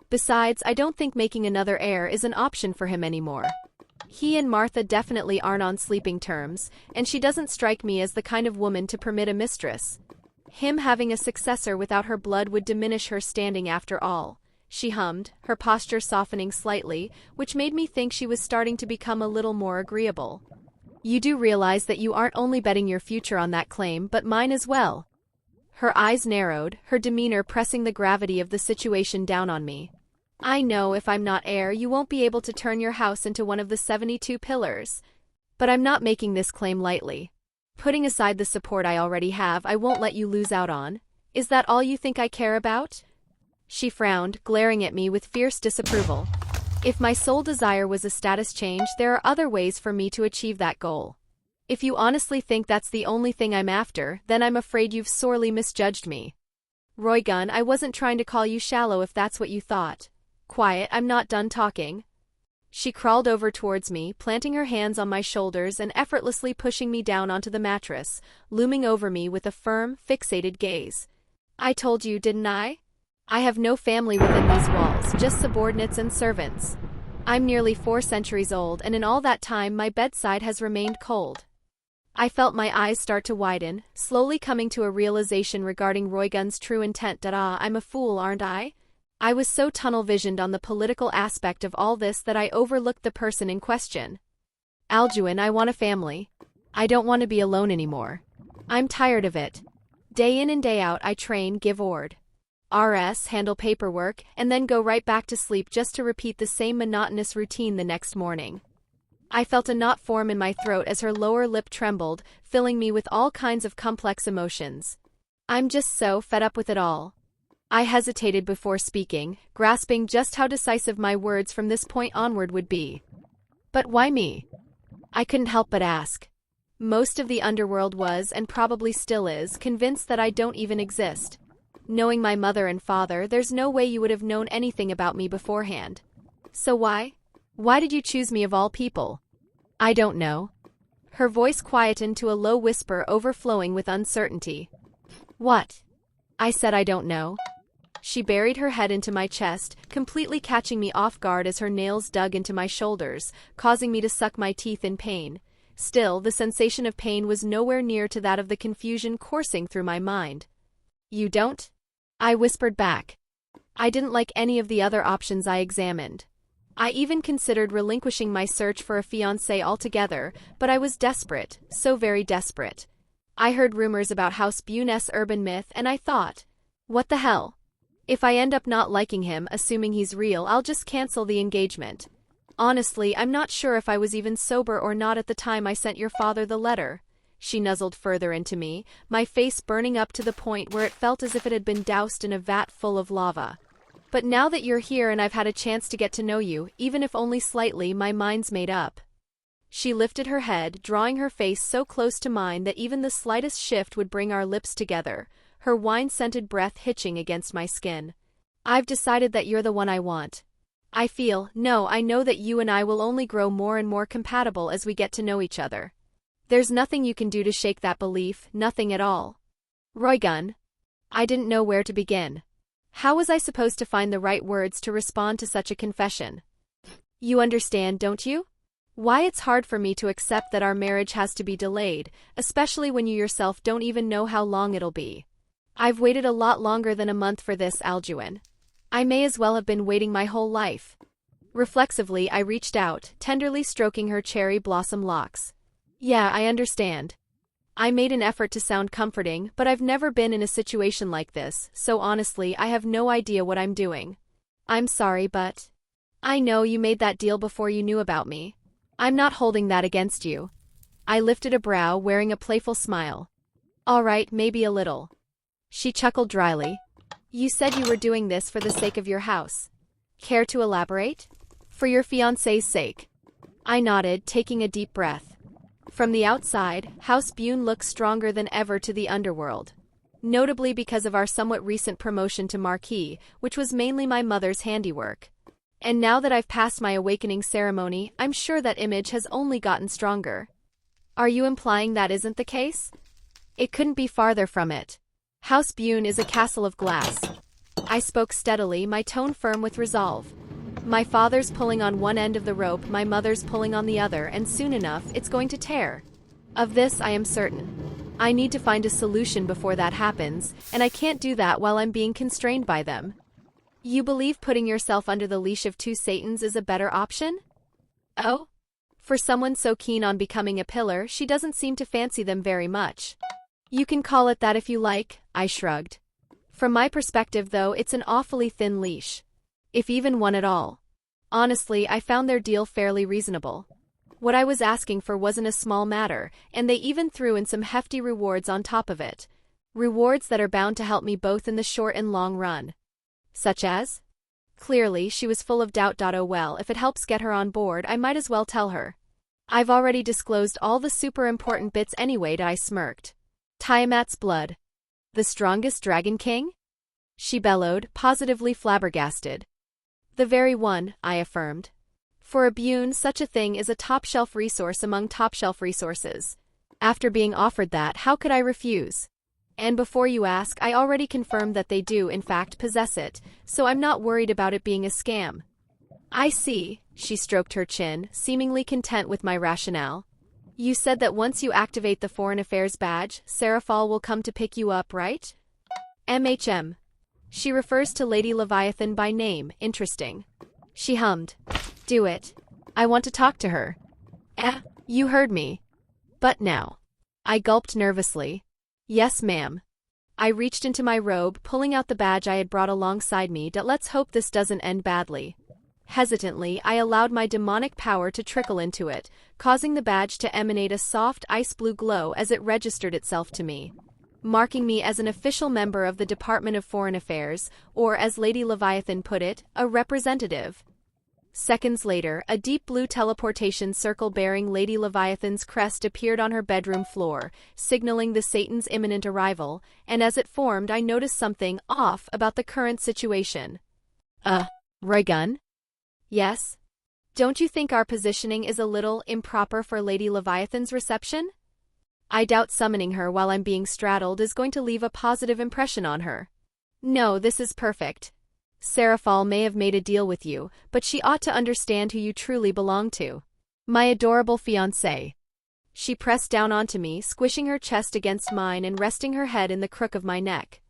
Besides, I don't think making another heir is an option for him anymore. He and Martha definitely aren't on sleeping terms, and she doesn't strike me as the kind of woman to permit a mistress. Him having a successor without her blood would diminish her standing after all. She hummed, her posture softening slightly, which made me think she was starting to become a little more agreeable. You do realize that you aren't only betting your future on that claim, but mine as well. Her eyes narrowed, her demeanor pressing the gravity of the situation down on me. I know if I'm not heir, you won't be able to turn your house into one of the 72 pillars. But I'm not making this claim lightly. Putting aside the support I already have, I won't let you lose out on. Is that all you think I care about? She frowned, glaring at me with fierce disapproval. If my sole desire was a status change, there are other ways for me to achieve that goal. If you honestly think that's the only thing I'm after, then I'm afraid you've sorely misjudged me. Roygun, I wasn't trying to call you shallow if that's what you thought. Quiet, I'm not done talking. She crawled over towards me, planting her hands on my shoulders and effortlessly pushing me down onto the mattress, looming over me with a firm, fixated gaze. I told you, didn't I? I have no family within these walls, just subordinates and servants. I'm nearly 4 centuries old, and in all that time my bedside has remained cold. I felt my eyes start to widen, slowly coming to a realization regarding Roygun's true intent. I'm a fool, aren't I? I was so tunnel-visioned on the political aspect of all this that I overlooked the person in question. Alduin, I want a family. I don't want to be alone anymore. I'm tired of it. Day in and day out I train, give ord. Handle paperwork, and then go right back to sleep just to repeat the same monotonous routine the next morning. I felt a knot form in my throat as her lower lip trembled, filling me with all kinds of complex emotions. I'm just so fed up with it all. I hesitated before speaking, grasping just how decisive my words from this point onward would be. But why me? I couldn't help but ask. Most of the Underworld was, and probably still is, convinced that I don't even exist. Knowing my mother and father, there's no way you would have known anything about me beforehand. So why? Why did you choose me of all people? I don't know. Her voice quietened to a low whisper overflowing with uncertainty. What? I said I don't know. She buried her head into my chest, completely catching me off guard as her nails dug into my shoulders, causing me to suck my teeth in pain. Still, the sensation of pain was nowhere near to that of the confusion coursing through my mind. You don't? I whispered back. I didn't like any of the other options I examined. I even considered relinquishing my search for a fiancé altogether, but I was desperate, so very desperate. I heard rumors about House Buné's urban myth and I thought, what the hell? If I end up not liking him, assuming he's real, I'll just cancel the engagement. Honestly, I'm not sure if I was even sober or not at the time I sent your father the letter. She nuzzled further into me, my face burning up to the point where it felt as if it had been doused in a vat full of lava. But now that you're here and I've had a chance to get to know you, even if only slightly, my mind's made up. She lifted her head, drawing her face so close to mine that even the slightest shift would bring our lips together, her wine-scented breath hitching against my skin. I've decided that you're the one I want. I know that you and I will only grow more and more compatible as we get to know each other. There's nothing you can do to shake that belief, nothing at all. Roygun. I didn't know where to begin. How was I supposed to find the right words to respond to such a confession? You understand, don't you? Why it's hard for me to accept that our marriage has to be delayed, especially when you yourself don't even know how long it'll be. I've waited a lot longer than a month for this, Alduin. I may as well have been waiting my whole life. Reflexively, I reached out, tenderly stroking her cherry blossom locks. Yeah, I understand. I made an effort to sound comforting, but I've never been in a situation like this, so honestly, I have no idea what I'm doing. I'm sorry, but I know you made that deal before you knew about me. I'm not holding that against you. I lifted a brow, wearing a playful smile. All right, maybe a little. She chuckled dryly. You said you were doing this for the sake of your house. Care to elaborate? For your fiancé's sake. I nodded, taking a deep breath. From the outside, House Buné looks stronger than ever to the Underworld. Notably because of our somewhat recent promotion to Marquis, which was mainly my mother's handiwork. And now that I've passed my awakening ceremony, I'm sure that image has only gotten stronger. Are you implying that isn't the case? It couldn't be farther from it. House Buné is a castle of glass. I spoke steadily, my tone firm with resolve. My father's pulling on one end of the rope, my mother's pulling on the other, and soon enough, it's going to tear. Of this I am certain. I need to find a solution before that happens, and I can't do that while I'm being constrained by them. You believe putting yourself under the leash of two Satans is a better option? Oh? For someone so keen on becoming a pillar, she doesn't seem to fancy them very much. You can call it that if you like, I shrugged. From my perspective though, it's an awfully thin leash. If even one at all. Honestly, I found their deal fairly reasonable. What I was asking for wasn't a small matter, and they even threw in some hefty rewards on top of it. Rewards that are bound to help me both in the short and long run. Such as? Clearly, she was full of doubt. Oh well, if it helps get her on board, I might as well tell her. I've already disclosed all the super important bits anyway, I smirked. Tiamat's blood. The strongest dragon king? She bellowed, positively flabbergasted. The very one, I affirmed. For a Buné, such a thing is a top-shelf resource among top-shelf resources. After being offered that, how could I refuse? And before you ask, I already confirmed that they do, in fact, possess it, so I'm not worried about it being a scam. I see, she stroked her chin, seemingly content with my rationale. You said that once you activate the Foreign Affairs badge, Serafal will come to pick you up, right? MHM. She refers to Lady Leviathan by name, interesting. She hummed. Do it. I want to talk to her. You heard me. But now. I gulped nervously. Yes, ma'am. I reached into my robe, pulling out the badge I had brought alongside me. Let's hope this doesn't end badly. Hesitantly, I allowed my demonic power to trickle into it, causing the badge to emanate a soft ice-blue glow as it registered itself to me, marking me as an official member of the Department of Foreign Affairs, or as Lady Leviathan put it, a representative. Seconds later, a deep blue teleportation circle bearing Lady Leviathan's crest appeared on her bedroom floor, signaling the Satan's imminent arrival, and as it formed I noticed something off about the current situation. Roygun? Yes? Don't you think our positioning is a little improper for Lady Leviathan's reception? I doubt summoning her while I'm being straddled is going to leave a positive impression on her. No, this is perfect. Serafal may have made a deal with you, but she ought to understand who you truly belong to. My adorable fiancé. She pressed down onto me, squishing her chest against mine and resting her head in the crook of my neck.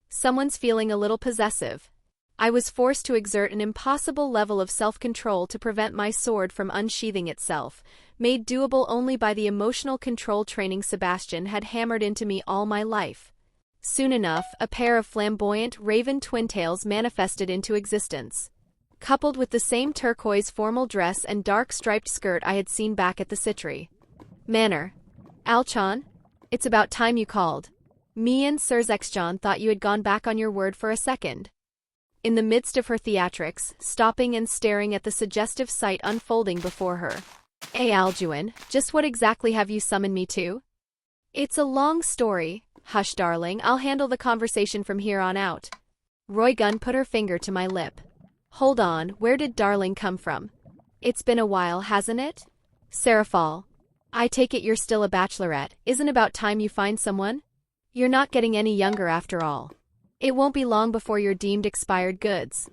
Someone's feeling a little possessive. I was forced to exert an impossible level of self-control to prevent my sword from unsheathing itself, made doable only by the emotional control training Sebastian had hammered into me all my life. Soon enough, a pair of flamboyant raven twintails manifested into existence. Coupled with the same turquoise formal dress and dark striped skirt I had seen back at the Citri Manor. Alchon? It's about time you called. Me and Sir Zexjon thought you had gone back on your word for a second. In the midst of her theatrics, stopping and staring at the suggestive sight unfolding before her. Hey Alduin, just what exactly have you summoned me to? It's a long story. Hush, darling, I'll handle the conversation from here on out. Roygun put her finger to my lip. Hold on, where did darling come from? It's been a while, hasn't it? Serafal. I take it you're still a bachelorette. Isn't it about time you find someone? You're not getting any younger after all. It won't be long before you're deemed expired goods.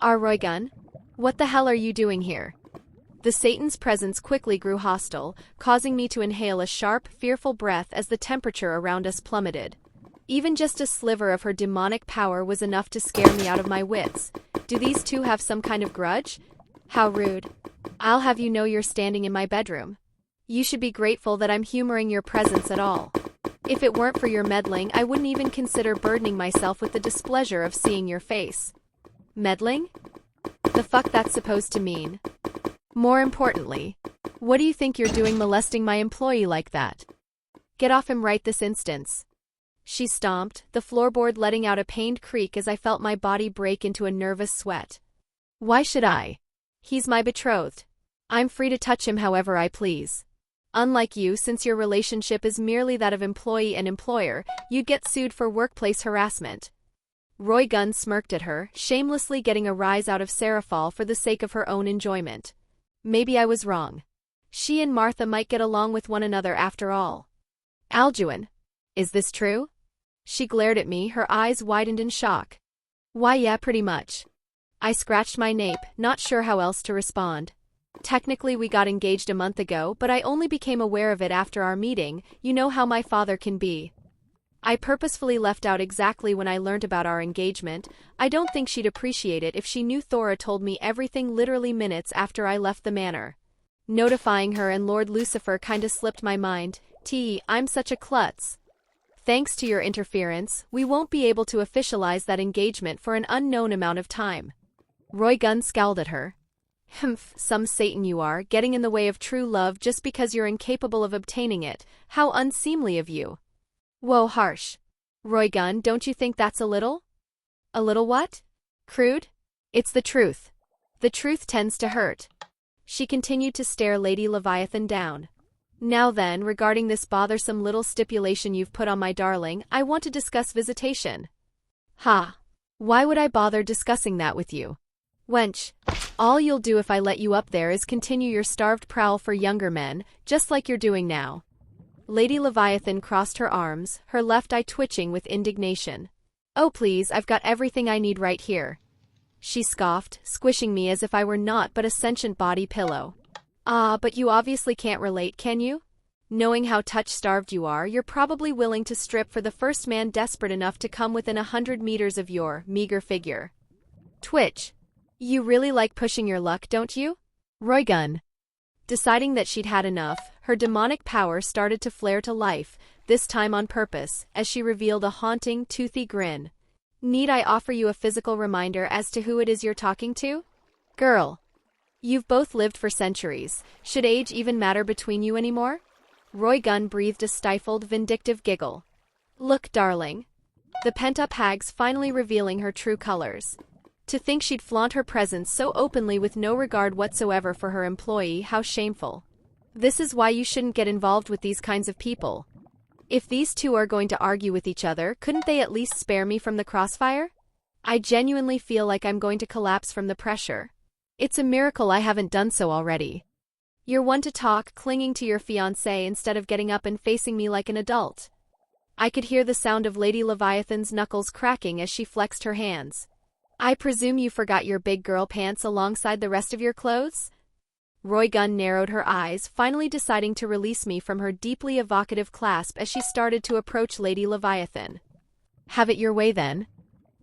Roygun? What the hell are you doing here? The Satan's presence quickly grew hostile, causing me to inhale a sharp, fearful breath as the temperature around us plummeted. Even just a sliver of her demonic power was enough to scare me out of my wits. Do these two have some kind of grudge? How rude. I'll have you know you're standing in my bedroom. You should be grateful that I'm humoring your presence at all. If it weren't for your meddling, I wouldn't even consider burdening myself with the displeasure of seeing your face. Meddling? The fuck that's supposed to mean? More importantly, what do you think you're doing molesting my employee like that? Get off him right this instant. She stomped, the floorboard letting out a pained creak as I felt my body break into a nervous sweat. Why should I? He's my betrothed. I'm free to touch him however I please. Unlike you, since your relationship is merely that of employee and employer, you'd get sued for workplace harassment. Roygun smirked at her, shamelessly getting a rise out of Seraphal for the sake of her own enjoyment. Maybe I was wrong. She and Martha might get along with one another after all. Alduin, is this true? She glared at me, her eyes widened in shock. Why yeah, pretty much. I scratched my nape, not sure how else to respond. Technically we got engaged a month ago, but I only became aware of it after our meeting. You know how my father can be. I purposefully left out exactly when I learned about our engagement. I don't think she'd appreciate it if she knew Thora told me everything literally minutes after I left the manor. Notifying her and Lord Lucifer kinda slipped my mind. I'm such a klutz. Thanks to your interference, we won't be able to officialize that engagement for an unknown amount of time. Roygun scowled at her. Humph, some Satan you are, getting in the way of true love just because you're incapable of obtaining it. How unseemly of you. Whoa, harsh. Roygun, don't you think that's a little? A little what? Crude? It's the truth. The truth tends to hurt. She continued to stare Lady Leviathan down. Now then, regarding this bothersome little stipulation you've put on my darling, I want to discuss visitation. Ha! Why would I bother discussing that with you? Wench, all you'll do if I let you up there is continue your starved prowl for younger men, just like you're doing now. Lady Leviathan crossed her arms, her left eye twitching with indignation. Oh please, I've got everything I need right here. She scoffed, squishing me as if I were naught but a sentient body pillow. Ah, but you obviously can't relate, can you? Knowing how touch-starved you are, you're probably willing to strip for the first man desperate enough to come within 100 meters of your meager figure. Twitch. You really like pushing your luck, don't you? Roygun. Deciding that she'd had enough, her demonic power started to flare to life, this time on purpose, as she revealed a haunting, toothy grin. Need I offer you a physical reminder as to who it is you're talking to? Girl. You've both lived for centuries. Should age even matter between you anymore? Roygun breathed a stifled, vindictive giggle. Look, darling. The pent-up hag's finally revealing her true colors. To think she'd flaunt her presence so openly with no regard whatsoever for her employee, how shameful. This is why you shouldn't get involved with these kinds of people. If these two are going to argue with each other, couldn't they at least spare me from the crossfire? I genuinely feel like I'm going to collapse from the pressure. It's a miracle I haven't done so already. You're one to talk, clinging to your fiancé instead of getting up and facing me like an adult. I could hear the sound of Lady Leviathan's knuckles cracking as she flexed her hands. I presume you forgot your big girl pants alongside the rest of your clothes? Roygun narrowed her eyes, finally deciding to release me from her deeply evocative clasp as she started to approach Lady Leviathan. Have it your way then.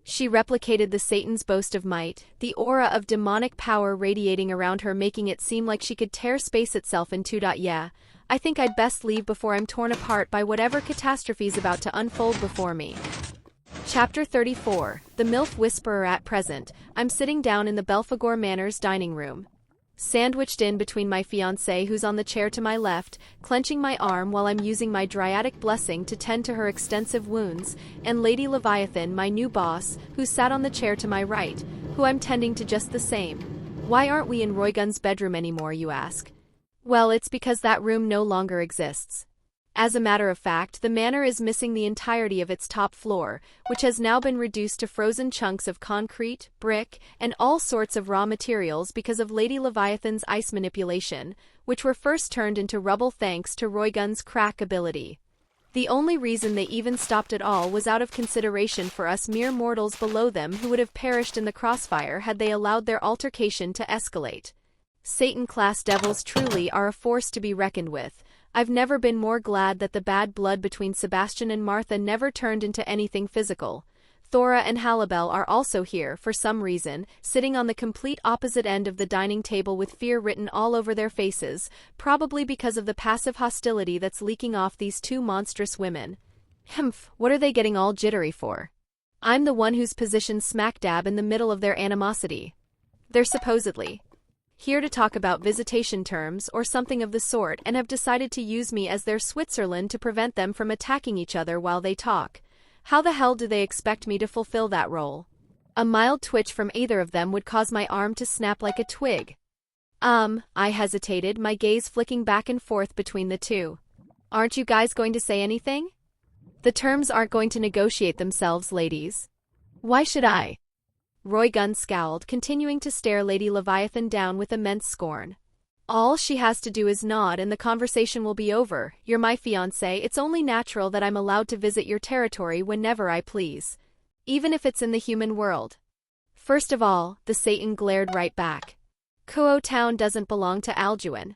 She replicated the Satan's boast of might, the aura of demonic power radiating around her making it seem like she could tear space itself in two. Yeah, I think I'd best leave before I'm torn apart by whatever catastrophe's about to unfold before me. Chapter 34, The MILF Whisperer. At present, I'm sitting down in the Belphegor Manor's dining room. Sandwiched in between my fiancé who's on the chair to my left, clenching my arm while I'm using my Dryadic blessing to tend to her extensive wounds, and Lady Leviathan, my new boss, who sat on the chair to my right, who I'm tending to just the same. Why aren't we in Roygun's bedroom anymore, you ask? Well, it's because that room no longer exists. As a matter of fact, the manor is missing the entirety of its top floor, which has now been reduced to frozen chunks of concrete, brick, and all sorts of raw materials because of Lady Leviathan's ice manipulation, which were first turned into rubble thanks to Roygun's crack ability. The only reason they even stopped at all was out of consideration for us mere mortals below them who would have perished in the crossfire had they allowed their altercation to escalate. Satan-class devils truly are a force to be reckoned with. I've never been more glad that the bad blood between Sebastian and Martha never turned into anything physical. Thora and Halibel are also here, for some reason, sitting on the complete opposite end of the dining table with fear written all over their faces, probably because of the passive hostility that's leaking off these two monstrous women. Humph, what are they getting all jittery for? I'm the one who's positioned smack dab in the middle of their animosity. They're supposedly here to talk about visitation terms or something of the sort and have decided to use me as their Switzerland to prevent them from attacking each other while they talk. How the hell do they expect me to fulfill that role? A mild twitch from either of them would cause my arm to snap like a twig. I hesitated, my gaze flicking back and forth between the two. Aren't you guys going to say anything? The terms aren't going to negotiate themselves, ladies. Why should I? Roygun scowled, continuing to stare Lady Leviathan down with immense scorn. All she has to do is nod and the conversation will be over. You're my fiancé, it's only natural that I'm allowed to visit your territory whenever I please. Even if it's in the human world. First of all, the Satan glared right back. Kuo town doesn't belong to Alduin.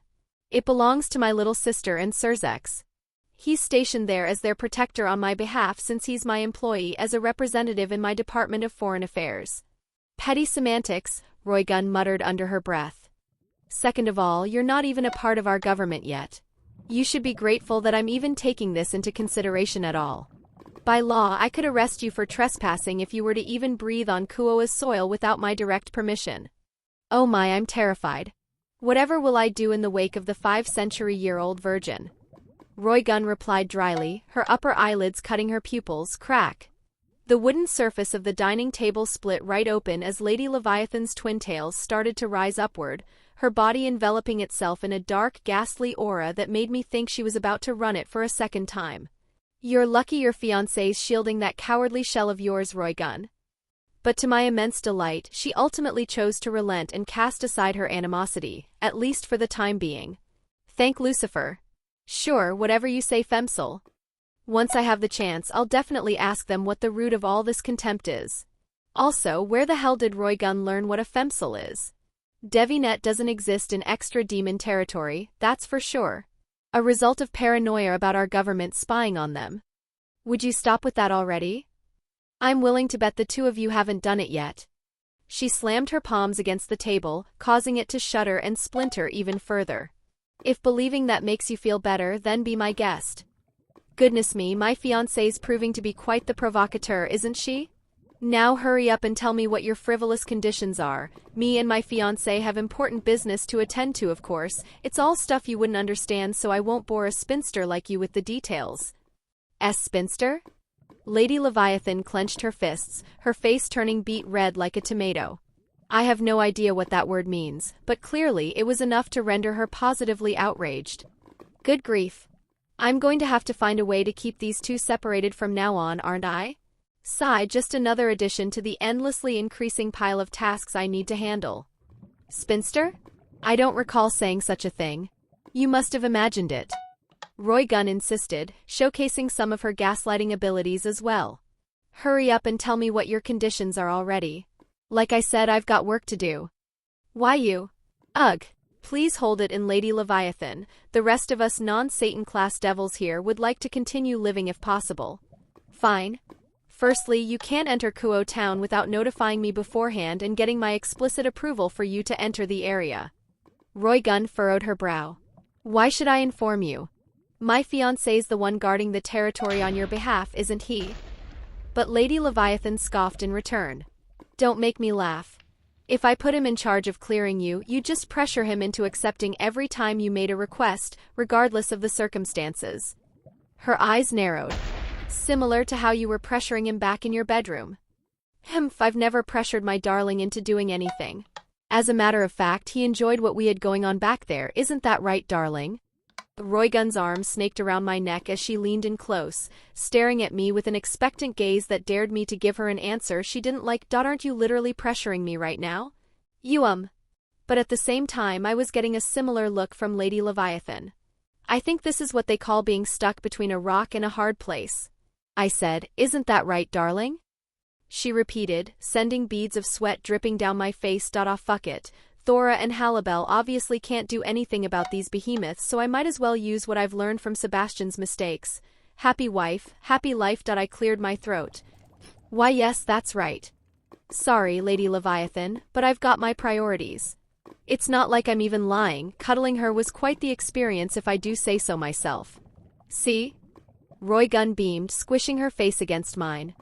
It belongs to my little sister and Surzex. He's stationed there as their protector on my behalf since he's my employee as a representative in my Department of Foreign Affairs. Petty semantics, Roygun muttered under her breath. Second of all, you're not even a part of our government yet. You should be grateful that I'm even taking this into consideration at all. By law, I could arrest you for trespassing if you were to even breathe on Kuoa's soil without my direct permission. Oh my, I'm terrified. Whatever will I do in the wake of the 5-century-year-old virgin? Roygun replied dryly, her upper eyelids cutting her pupils. Crack. The wooden surface of the dining table split right open as Lady Leviathan's twin tails started to rise upward, her body enveloping itself in a dark, ghastly aura that made me think she was about to run it for a second time. You're lucky your fiancé's shielding that cowardly shell of yours, Roygun. But to my immense delight, she ultimately chose to relent and cast aside her animosity, at least for the time being. Thank Lucifer. Sure, whatever you say, Femsel. Once I have the chance, I'll definitely ask them what the root of all this contempt is. Also, where the hell did Roygun learn what a Femsel is? Devinet doesn't exist in extra demon territory, that's for sure. A result of paranoia about our government spying on them. Would you stop with that already? I'm willing to bet the two of you haven't done it yet. She slammed her palms against the table, causing it to shudder and splinter even further. If believing that makes you feel better, then be my guest. Goodness me, my fiancé's proving to be quite the provocateur, isn't she? Now hurry up and tell me what your frivolous conditions are. Me and my fiancé have important business to attend to, of course. It's all stuff you wouldn't understand, so I won't bore a spinster like you with the details. Spinster? Lady Leviathan clenched her fists, her face turning beet red like a tomato. I have no idea what that word means, but clearly it was enough to render her positively outraged. Good grief. I'm going to have to find a way to keep these two separated from now on, aren't I? Sigh, just another addition to the endlessly increasing pile of tasks I need to handle. Spinster? I don't recall saying such a thing. You must have imagined it. Roygun insisted, showcasing some of her gaslighting abilities as well. Hurry up and tell me what your conditions are already. Like I said, I've got work to do. Why you? Ugh. Please hold it in, Lady Leviathan. The rest of us non-Satan class devils here would like to continue living if possible. Fine. Firstly, you can't enter Kuo town without notifying me beforehand and getting my explicit approval for you to enter the area. Roygun furrowed her brow. Why should I inform you? My fiancé's the one guarding the territory on your behalf, isn't he? But Lady Leviathan scoffed in return. Don't make me laugh. If I put him in charge of clearing you, you'd just pressure him into accepting every time you made a request, regardless of the circumstances. Her eyes narrowed. Similar to how you were pressuring him back in your bedroom. Humph, I've never pressured my darling into doing anything. As a matter of fact, he enjoyed what we had going on back there, isn't that right, darling? Roygun's arm snaked around my neck as she leaned in close, staring at me with an expectant gaze that dared me to give her an answer she didn't like. Aren't you literally pressuring me right now? You, But but at the same time I was getting a similar look from Lady Leviathan. I think this is what they call being stuck between a rock and a hard place. I said, isn't that right, darling? She repeated, sending beads of sweat dripping down my face. Oh, fuck it. Thora and Halibel obviously can't do anything about these behemoths, so I might as well use what I've learned from Sebastian's mistakes. Happy wife, happy life. I cleared my throat. Why yes, that's right. Sorry, Lady Leviathan, but I've got my priorities. It's not like I'm even lying, cuddling her was quite the experience if I do say so myself. See? Roygun beamed, squishing her face against mine.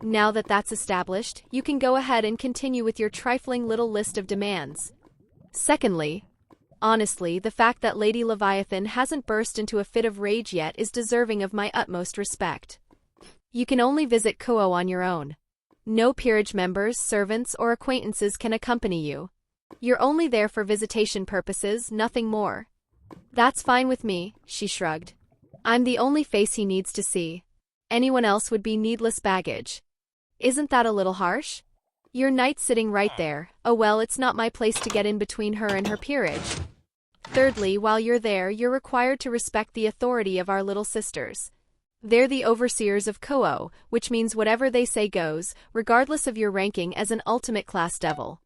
Now that that's established, you can go ahead and continue with your trifling little list of demands. Secondly, honestly, the fact that Lady Leviathan hasn't burst into a fit of rage yet is deserving of my utmost respect. You can only visit Kuo on your own. No peerage members, servants, or acquaintances can accompany you. You're only there for visitation purposes, nothing more. That's fine with me, she shrugged. I'm the only face he needs to see. Anyone else would be needless baggage. Isn't that a little harsh? Your knight's sitting right there. Oh well, it's not my place to get in between her and her peerage. Thirdly, while you're there, you're required to respect the authority of our little sisters. They're the overseers of Kuo, which means whatever they say goes, regardless of your ranking as an ultimate class devil.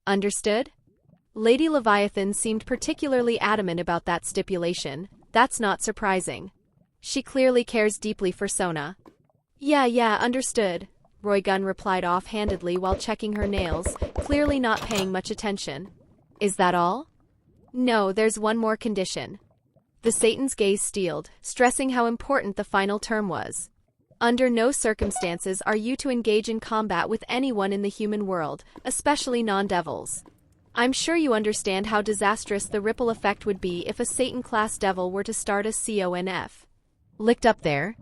Understood? Lady Leviathan seemed particularly adamant about that stipulation. That's not surprising. She clearly cares deeply for Sona. Yeah, understood, Roygun replied offhandedly while checking her nails, clearly not paying much attention. Is that all? No, there's one more condition. The Satan's gaze steeled, stressing how important the final term was. Under no circumstances are you to engage in combat with anyone in the human world, especially non-devils. I'm sure you understand how disastrous the ripple effect would be if a Satan-class devil were to start a CONF. Licked up there?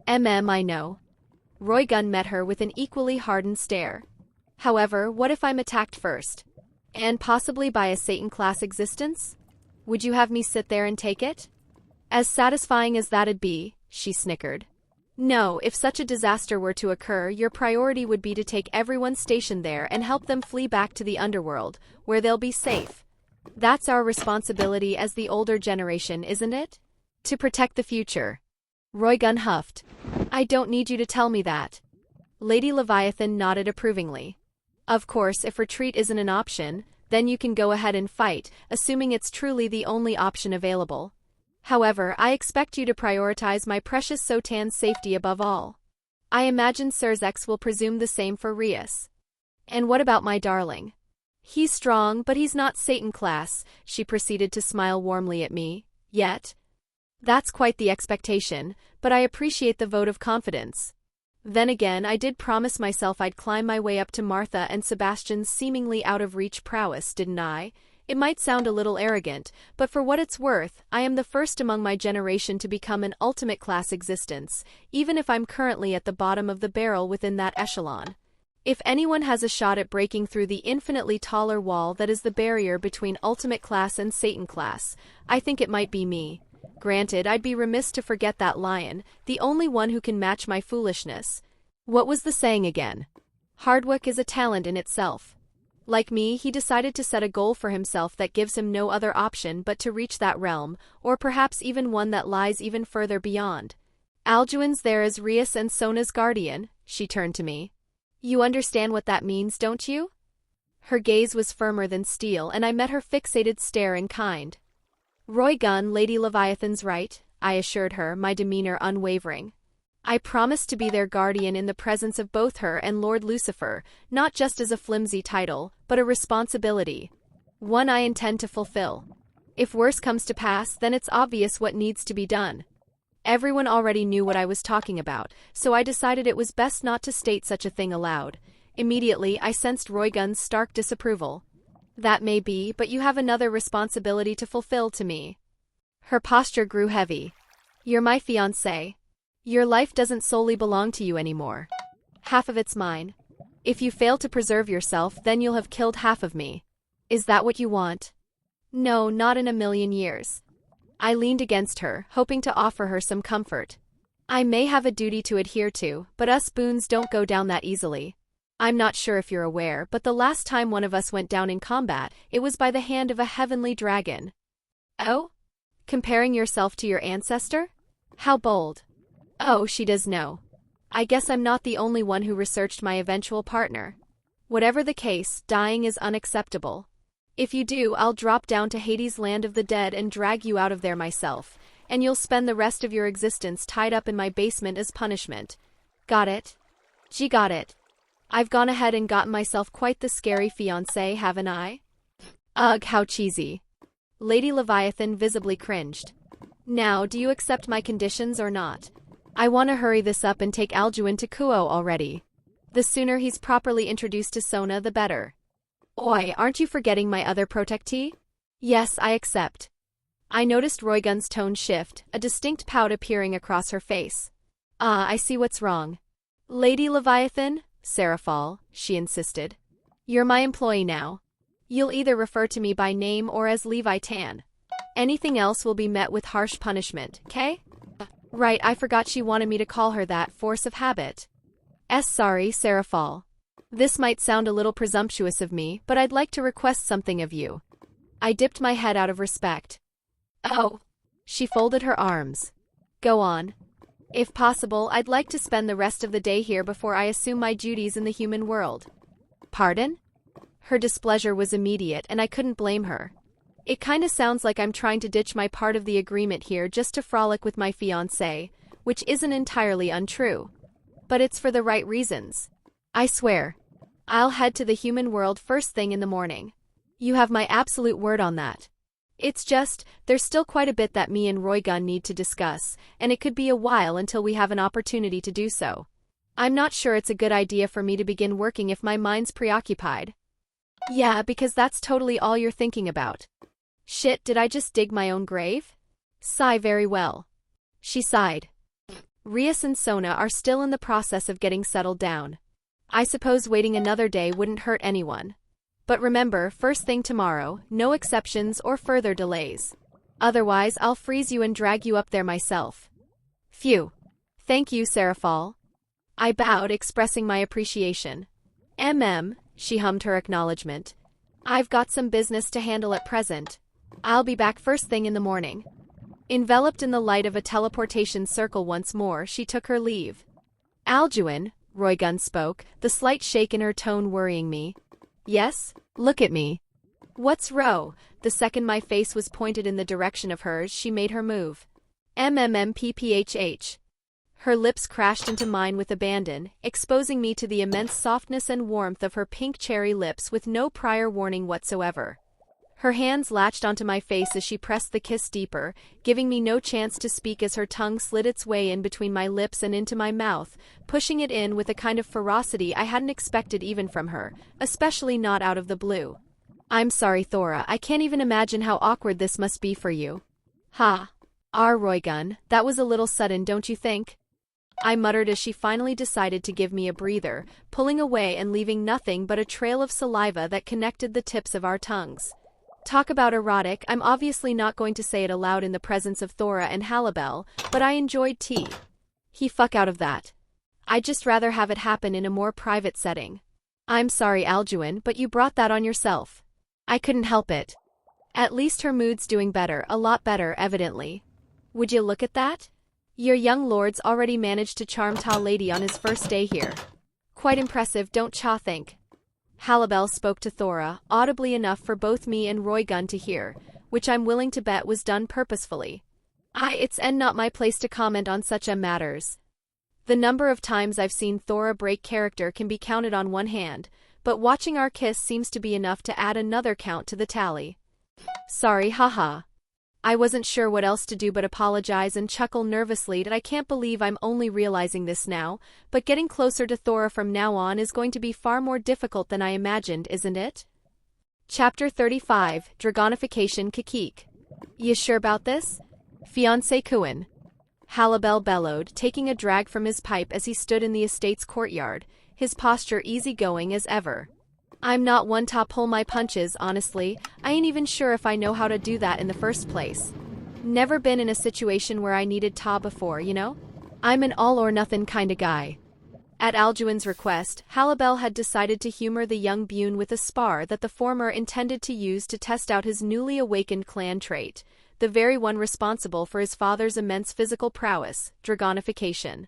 I know. Roygun met her with an equally hardened stare. However, what if I'm attacked first? And possibly by a Satan-class existence? Would you have me sit there and take it? As satisfying as that'd be, she snickered. No, if such a disaster were to occur, your priority would be to take everyone stationed there and help them flee back to the Underworld, where they'll be safe. That's our responsibility as the older generation, isn't it? To protect the future. Roygun huffed. I don't need you to tell me that. Lady Leviathan nodded approvingly. Of course, if retreat isn't an option, then you can go ahead and fight, assuming it's truly the only option available. However, I expect you to prioritize my precious Sotan's safety above all. I imagine Sirzex will presume the same for Rias. And what about my darling? He's strong, but he's not Satan-class, she proceeded to smile warmly at me. Yet? That's quite the expectation, but I appreciate the vote of confidence. Then again, I did promise myself I'd climb my way up to Martha and Sebastian's seemingly out-of-reach prowess, didn't I? It might sound a little arrogant, but for what it's worth, I am the first among my generation to become an ultimate class existence, even if I'm currently at the bottom of the barrel within that echelon. If anyone has a shot at breaking through the infinitely taller wall that is the barrier between ultimate class and Satan class, I think it might be me. Granted, I'd be remiss to forget that lion, the only one who can match my foolishness. What was the saying again? Hard work is a talent in itself. Like me, he decided to set a goal for himself that gives him no other option but to reach that realm, or perhaps even one that lies even further beyond. Alduin's there as Rias and Sona's guardian, she turned to me. You understand what that means, don't you? Her gaze was firmer than steel, and I met her fixated stare in kind. Roygun, Lady Leviathan's right, I assured her, my demeanor unwavering. I promised to be their guardian in the presence of both her and Lord Lucifer, not just as a flimsy title, but a responsibility. One I intend to fulfill. If worse comes to pass, then it's obvious what needs to be done. Everyone already knew what I was talking about, so I decided it was best not to state such a thing aloud. Immediately, I sensed Roygun's stark disapproval. That may be, but you have another responsibility to fulfill to me. Her posture grew heavy. You're my fiancé. Your life doesn't solely belong to you anymore. Half of it's mine. If you fail to preserve yourself, then you'll have killed half of me. Is that what you want? No, not in a million years. I leaned against her, hoping to offer her some comfort. I may have a duty to adhere to, but us Boons don't go down that easily. I'm not sure if you're aware, but the last time one of us went down in combat, it was by the hand of a heavenly dragon. Oh? Comparing yourself to your ancestor? How bold. Oh, she does know. I guess I'm not the only one who researched my eventual partner. Whatever the case, dying is unacceptable. If you do, I'll drop down to Hades' land of the dead and drag you out of there myself, and you'll spend the rest of your existence tied up in my basement as punishment. Got it? Gee, got it. I've gone ahead and gotten myself quite the scary fiancé, haven't I? Ugh, how cheesy. Lady Leviathan visibly cringed. Now, do you accept my conditions or not? I want to hurry this up and take Alduin to Kuo already. The sooner he's properly introduced to Sona, the better. Oi, aren't you forgetting my other protectee? Yes, I accept. I noticed Roygun's tone shift, a distinct pout appearing across her face. Ah, I see what's wrong. Lady Leviathan? Seraphal, she insisted. You're my employee now. You'll either refer to me by name or as Levitan. Anything else will be met with harsh punishment, okay? Right, I forgot she wanted me to call her that, force of habit. Sorry, Seraphal. This might sound a little presumptuous of me, but I'd like to request something of you. I dipped my head out of respect. Oh. She folded her arms. Go on. If possible, I'd like to spend the rest of the day here before I assume my duties in the human world. Pardon? Her displeasure was immediate, and I couldn't blame her. It kinda sounds like I'm trying to ditch my part of the agreement here just to frolic with my fiancé, which isn't entirely untrue. But it's for the right reasons. I swear. I'll head to the human world first thing in the morning. You have my absolute word on that. It's just, there's still quite a bit that me and Roygun need to discuss, and it could be a while until we have an opportunity to do so. I'm not sure it's a good idea for me to begin working if my mind's preoccupied. Yeah, because that's totally all you're thinking about. Shit, did I just dig my own grave? Sigh very well. She sighed. Rias and Sona are still in the process of getting settled down. I suppose waiting another day wouldn't hurt anyone. But remember, first thing tomorrow, no exceptions or further delays. Otherwise, I'll freeze you and drag you up there myself. Phew. Thank you, Seraphal. I bowed, expressing my appreciation. She hummed her acknowledgement. I've got some business to handle at present. I'll be back first thing in the morning. Enveloped in the light of a teleportation circle once more, she took her leave. Alduin, Roygun spoke, the slight shake in her tone worrying me. Yes? Look at me. What's row? The second my face was pointed in the direction of hers, she made her move. MMMPPHH. Her lips crashed into mine with abandon, exposing me to the immense softness and warmth of her pink cherry lips with no prior warning whatsoever. Her hands latched onto my face as she pressed the kiss deeper, giving me no chance to speak as her tongue slid its way in between my lips and into my mouth, pushing it in with a kind of ferocity I hadn't expected even from her, especially not out of the blue. I'm sorry, Thora, I can't even imagine how awkward this must be for you. Ha. Roygun, that was a little sudden, don't you think? I muttered as she finally decided to give me a breather, pulling away and leaving nothing but a trail of saliva that connected the tips of our tongues. Talk about erotic, I'm obviously not going to say it aloud in the presence of Thora and Halibel, but I enjoyed tea. Fuck out of that. I'd just rather have it happen in a more private setting. I'm sorry, Alduin, but you brought that on yourself. I couldn't help it. At least her mood's doing better, a lot better, evidently. Would you look at that? Your young lord's already managed to charm Ta Lady on his first day here. Quite impressive, don't cha think? Halibel spoke to Thora, audibly enough for both me and Roygun to hear, which I'm willing to bet was done purposefully. It's not my place to comment on such matters. The number of times I've seen Thora break character can be counted on one hand, but watching our kiss seems to be enough to add another count to the tally. Sorry, haha. I wasn't sure what else to do but apologize and chuckle nervously that I can't believe I'm only realizing this now, but getting closer to Thora from now on is going to be far more difficult than I imagined, isn't it? Chapter 35, Dragonification Clan. You sure about this? Fiancé Kuin. Halibel bellowed, taking a drag from his pipe as he stood in the estate's courtyard, his posture easygoing as ever. I'm not one to pull my punches, honestly. I ain't even sure if I know how to do that in the first place. Never been in a situation where I needed ta before, you know? I'm an all-or-nothing kinda guy. At Alduin's request, Halabel had decided to humor the young Buné with a spar that the former intended to use to test out his newly awakened clan trait, the very one responsible for his father's immense physical prowess, Dragonification.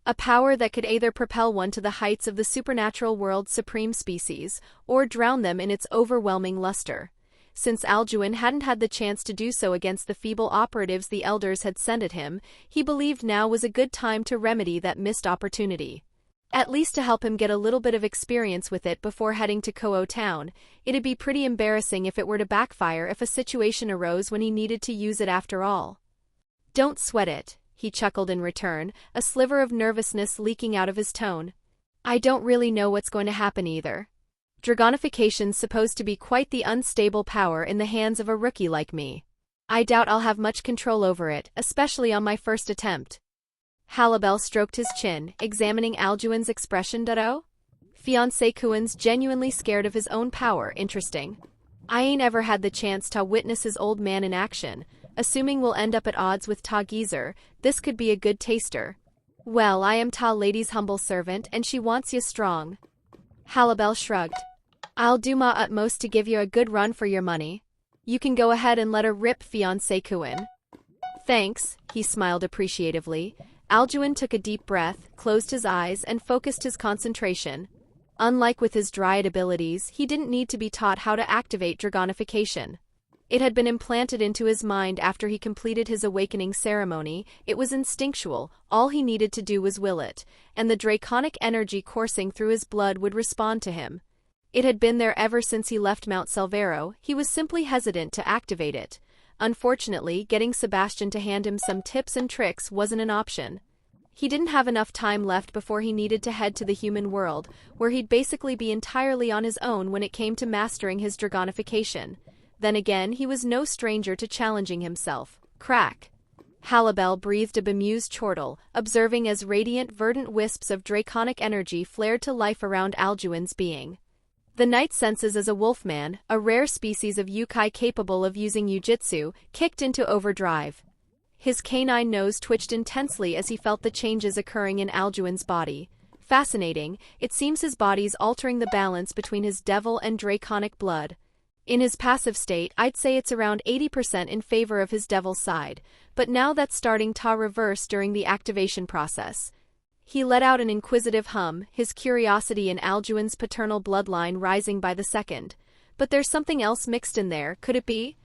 A power that could either propel one to the heights of the supernatural world's supreme species, or drown them in its overwhelming luster. Since Alduin hadn't had the chance to do so against the feeble operatives the elders had sent at him, he believed now was a good time to remedy that missed opportunity. At least to help him get a little bit of experience with it before heading to Ko'o Town. It'd be pretty embarrassing if it were to backfire if a situation arose when he needed to use it after all. "Don't sweat it," he chuckled in return, a sliver of nervousness leaking out of his tone. "I don't really know what's going to happen either. Dragonification's supposed to be quite the unstable power in the hands of a rookie like me. I doubt I'll have much control over it, especially on my first attempt." Halabel stroked his chin, examining Alduin's expression. "Oh? Fiancé Kuin's genuinely scared of his own power, interesting. I ain't ever had the chance to witness his old man in action. Assuming we'll end up at odds with Ta Geezer, this could be a good taster. Well, I am Ta Lady's humble servant and she wants you strong." Halabel shrugged. "I'll do my utmost to give you a good run for your money. You can go ahead and let her rip, Fiancé Kuin." "Thanks," he smiled appreciatively. Alduin took a deep breath, closed his eyes, and focused his concentration. Unlike with his Dryad abilities, he didn't need to be taught how to activate Dragonification. It had been implanted into his mind after he completed his awakening ceremony. It was instinctual, all he needed to do was will it, and the draconic energy coursing through his blood would respond to him. It had been there ever since he left Mount Salvero. He was simply hesitant to activate it. Unfortunately, getting Sebastian to hand him some tips and tricks wasn't an option. He didn't have enough time left before he needed to head to the human world, where he'd basically be entirely on his own when it came to mastering his Dragonification. Then again, he was no stranger to challenging himself. Crack. Halabel breathed a bemused chortle, observing as radiant, verdant wisps of draconic energy flared to life around Alduin's being. The knight senses as a wolfman, a rare species of yokai capable of using jujitsu, kicked into overdrive. His canine nose twitched intensely as he felt the changes occurring in Alduin's body. Fascinating, it seems his body's altering the balance between his devil and draconic blood. In his passive state, I'd say it's around 80% in favor of his devil side, but now that's starting to reverse during the activation process. He let out an inquisitive hum, his curiosity in Alduin's paternal bloodline rising by the second. But there's something else mixed in there, could it be?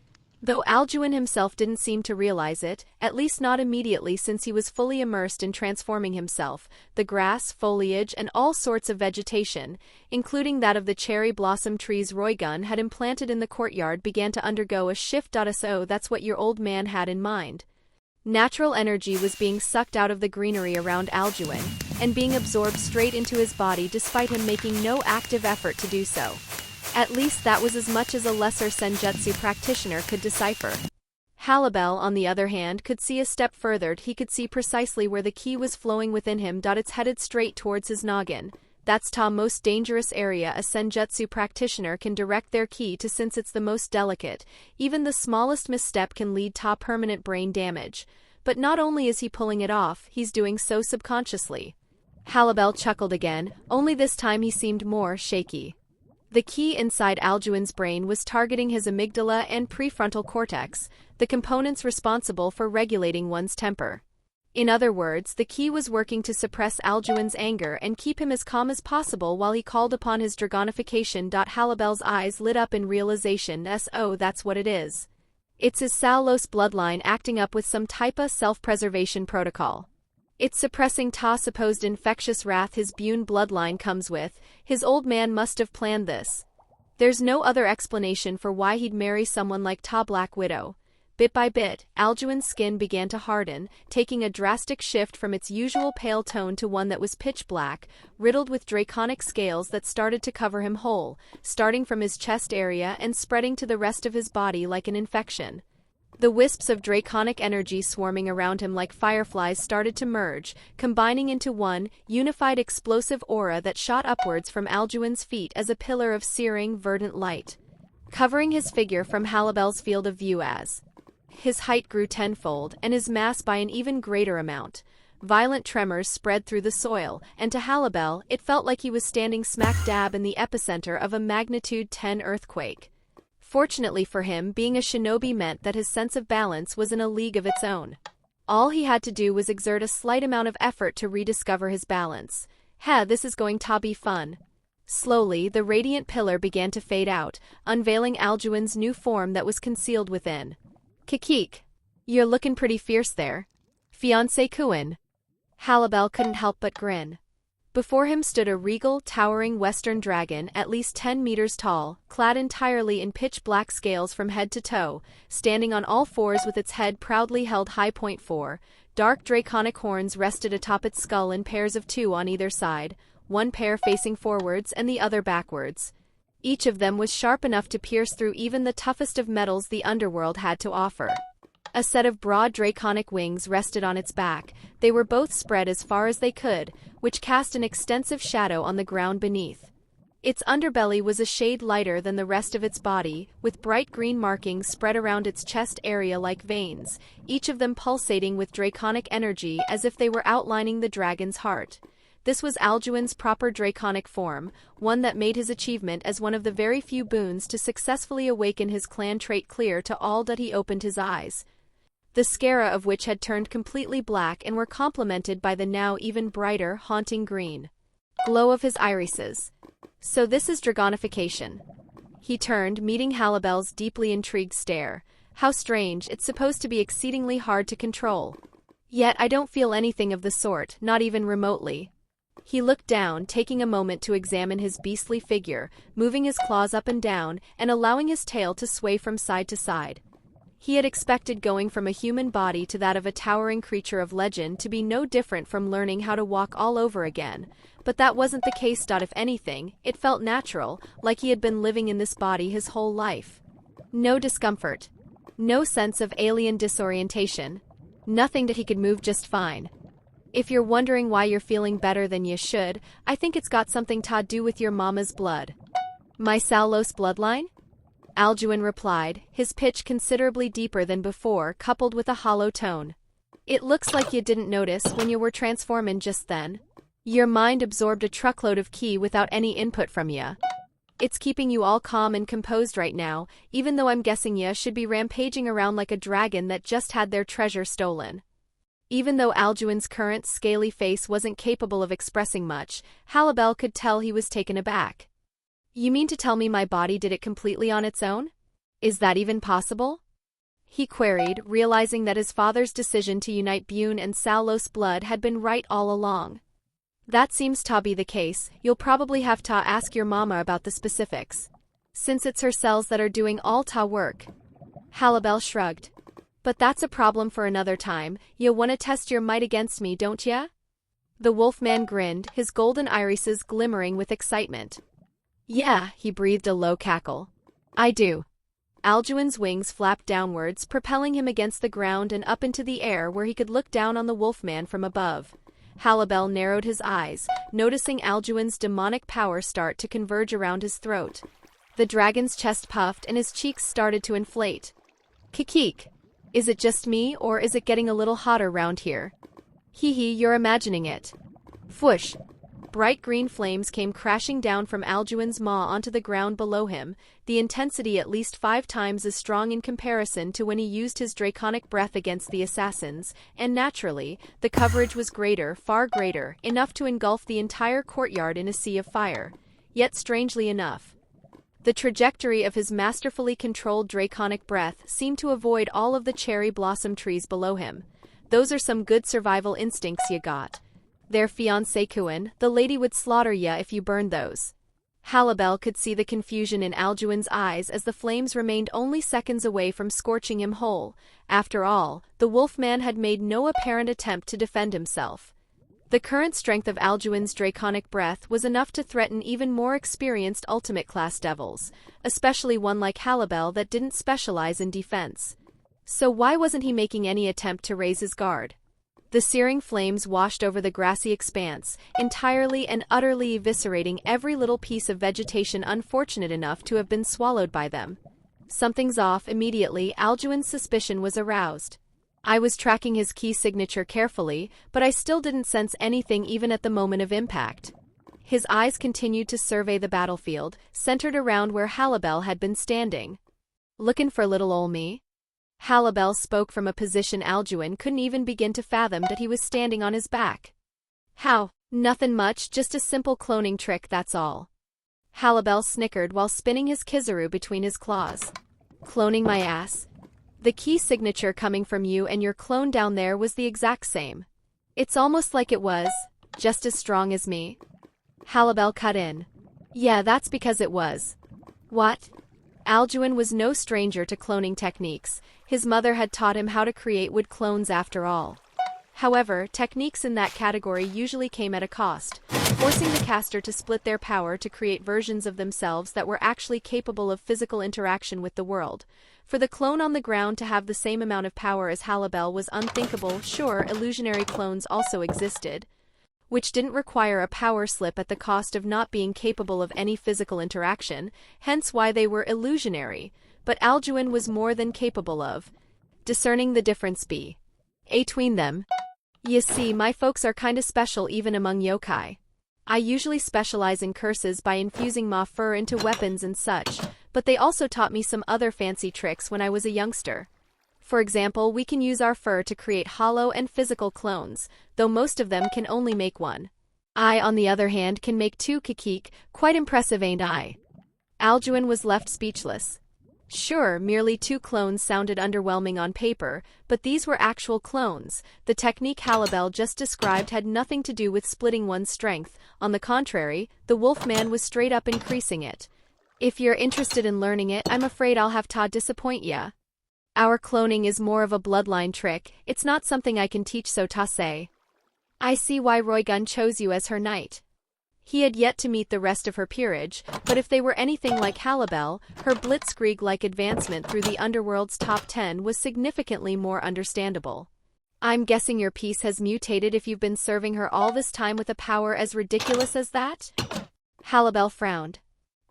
Though Alduin himself didn't seem to realize it, at least not immediately since he was fully immersed in transforming himself, the grass, foliage, and all sorts of vegetation, including that of the cherry blossom trees Roygun had implanted in the courtyard, began to undergo a shift. So that's what your old man had in mind. Natural energy was being sucked out of the greenery around Alduin, and being absorbed straight into his body despite him making no active effort to do so. At least that was as much as a lesser senjutsu practitioner could decipher. Halabel, on the other hand, could see a step further. He could see precisely where the ki was flowing within him. It's headed straight towards his noggin. That's the most dangerous area a senjutsu practitioner can direct their ki to, since it's the most delicate. Even the smallest misstep can lead to permanent brain damage. But not only is he pulling it off, he's doing so subconsciously. Halabel chuckled again, only this time he seemed more shaky. The ki inside Alduin's brain was targeting his amygdala and prefrontal cortex, the components responsible for regulating one's temper. In other words, the ki was working to suppress Alduin's anger and keep him as calm as possible while he called upon his Dragonification. Halabel's eyes lit up in realization. Oh, that's what it is. It's his Salos bloodline acting up with some type of self-preservation protocol. It's suppressing Ta supposed infectious wrath his Buné bloodline comes with. His old man must have planned this. There's no other explanation for why he'd marry someone like Ta Black Widow. Bit by bit, Alduin's skin began to harden, taking a drastic shift from its usual pale tone to one that was pitch black, riddled with draconic scales that started to cover him whole, starting from his chest area and spreading to the rest of his body like an infection. The wisps of draconic energy swarming around him like fireflies started to merge, combining into one unified explosive aura that shot upwards from Alduin's feet as a pillar of searing, verdant light, covering his figure from Halabel's field of view as his height grew tenfold and his mass by an even greater amount. Violent tremors spread through the soil, and to Halibel, it felt like he was standing smack dab in the epicenter of a magnitude 10 earthquake. Fortunately for him, being a shinobi meant that his sense of balance was in a league of its own. All he had to do was exert a slight amount of effort to rediscover his balance. This is going to be fun. Slowly, the radiant pillar began to fade out, unveiling Alduin's new form that was concealed within. Kikik. You're looking pretty fierce there. Fiancé Kuin. Halibel couldn't help but grin. Before him stood a regal, towering western dragon at least 10 meters tall, clad entirely in pitch-black scales from head to toe, standing on all fours with its head proudly held high. 4. Dark draconic horns rested atop its skull in pairs of 2 on either side, one pair facing forwards and the other backwards. Each of them was sharp enough to pierce through even the toughest of metals the Underworld had to offer. A set of broad draconic wings rested on its back. They were both spread as far as they could, which cast an extensive shadow on the ground beneath. Its underbelly was a shade lighter than the rest of its body, with bright green markings spread around its chest area like veins, each of them pulsating with draconic energy as if they were outlining the dragon's heart. This was Alduin's proper draconic form, one that made his achievement as one of the very few boons to successfully awaken his clan trait clear to all that he opened his eyes, the scara of which had turned completely black and were complemented by the now even brighter, haunting green glow of his irises. So this is Dragonification. He turned, meeting Halibel's deeply intrigued stare. How strange, it's supposed to be exceedingly hard to control. Yet I don't feel anything of the sort, not even remotely. He looked down, taking a moment to examine his beastly figure, moving his claws up and down, and allowing his tail to sway from side to side. He had expected going from a human body to that of a towering creature of legend to be no different from learning how to walk all over again, but that wasn't the case. If anything, it felt natural, like he had been living in this body his whole life. No discomfort. No sense of alien disorientation. Nothing that he could move just fine. If you're wondering why you're feeling better than you should, I think it's got something to do with your mama's blood. My Salos bloodline? Alduin replied, his pitch considerably deeper than before, coupled with a hollow tone. It looks like you didn't notice when you were transforming just then. Your mind absorbed a truckload of ki without any input from ya. It's keeping you all calm and composed right now, even though I'm guessing ya should be rampaging around like a dragon that just had their treasure stolen. Even though Alduin's current scaly face wasn't capable of expressing much, Halibel could tell he was taken aback. You mean to tell me my body did it completely on its own? Is that even possible? He queried, realizing that his father's decision to unite Buné and Salos blood had been right all along. That seems to be the case. You'll probably have to ask your mama about the specifics, since it's her cells that are doing all ta work. Halibel shrugged. But that's a problem for another time. You wanna test your might against me, don't ya? The wolfman grinned, his golden irises glimmering with excitement. Yeah, he breathed a low cackle. I do. Alduin's wings flapped downwards, propelling him against the ground and up into the air where he could look down on the wolfman from above. Halibel narrowed his eyes, noticing Alduin's demonic power start to converge around his throat. The dragon's chest puffed and his cheeks started to inflate. Kikik. Is it just me, or is it getting a little hotter round here? Hee, you're imagining it. Whoosh. Bright green flames came crashing down from Alduin's maw onto the ground below him, the intensity at least 5 times as strong in comparison to when he used his draconic breath against the assassins, and naturally, the coverage was greater, far greater, enough to engulf the entire courtyard in a sea of fire. Yet strangely enough, the trajectory of his masterfully controlled draconic breath seemed to avoid all of the cherry blossom trees below him. Those are some good survival instincts you got. Their fiancé Kuin, the lady would slaughter ya if you burned those. Halibel could see the confusion in Alduin's eyes as the flames remained only seconds away from scorching him whole. After all, the wolfman had made no apparent attempt to defend himself. The current strength of Alduin's draconic breath was enough to threaten even more experienced ultimate-class devils, especially one like Halibel that didn't specialize in defense. So why wasn't he making any attempt to raise his guard? The searing flames washed over the grassy expanse, entirely and utterly eviscerating every little piece of vegetation unfortunate enough to have been swallowed by them. Something's off. Immediately, Alduin's suspicion was aroused. I was tracking his key signature carefully, but I still didn't sense anything even at the moment of impact. His eyes continued to survey the battlefield, centered around where Halabel had been standing. "Lookin' for little ol' me?" Halabel spoke from a position Alduin couldn't even begin to fathom that he was standing on his back. "How? Nothin' much, just a simple cloning trick, that's all." Halabel snickered while spinning his Kizaru between his claws. "Cloning my ass? The key signature coming from you and your clone down there was the exact same. It's almost like it was, just as strong as me." Halabel cut in. "Yeah, that's because it was." "What?" Alduin was no stranger to cloning techniques. His mother had taught him how to create wood clones after all. However, techniques in that category usually came at a cost, forcing the caster to split their power to create versions of themselves that were actually capable of physical interaction with the world. For the clone on the ground to have the same amount of power as Halabel was unthinkable. Sure, illusionary clones also existed, which didn't require a power slip at the cost of not being capable of any physical interaction, hence why they were illusionary, but Alduin was more than capable of discerning the difference between them. "You see, my folks are kinda special even among yokai. I usually specialize in curses by infusing ma fur into weapons and such, but they also taught me some other fancy tricks when I was a youngster. For example, we can use our fur to create hollow and physical clones, though most of them can only make one. I, on the other hand, can make two kikik, quite impressive, ain't I?" Alduin was left speechless. Sure, merely 2 clones sounded underwhelming on paper, but these were actual clones. The technique Halabel just described had nothing to do with splitting one's strength. On the contrary, the Wolfman was straight up increasing it. "If you're interested in learning it, I'm afraid I'll have to disappoint ya. Our cloning is more of a bloodline trick. It's not something I can teach, so ta say." "I see why Roygun chose you as her knight." He had yet to meet the rest of her peerage, but if they were anything like Halabel, her blitzkrieg-like advancement through the Underworld's top 10 was significantly more understandable. "I'm guessing your piece has mutated if you've been serving her all this time with a power as ridiculous as that?" Halabel frowned.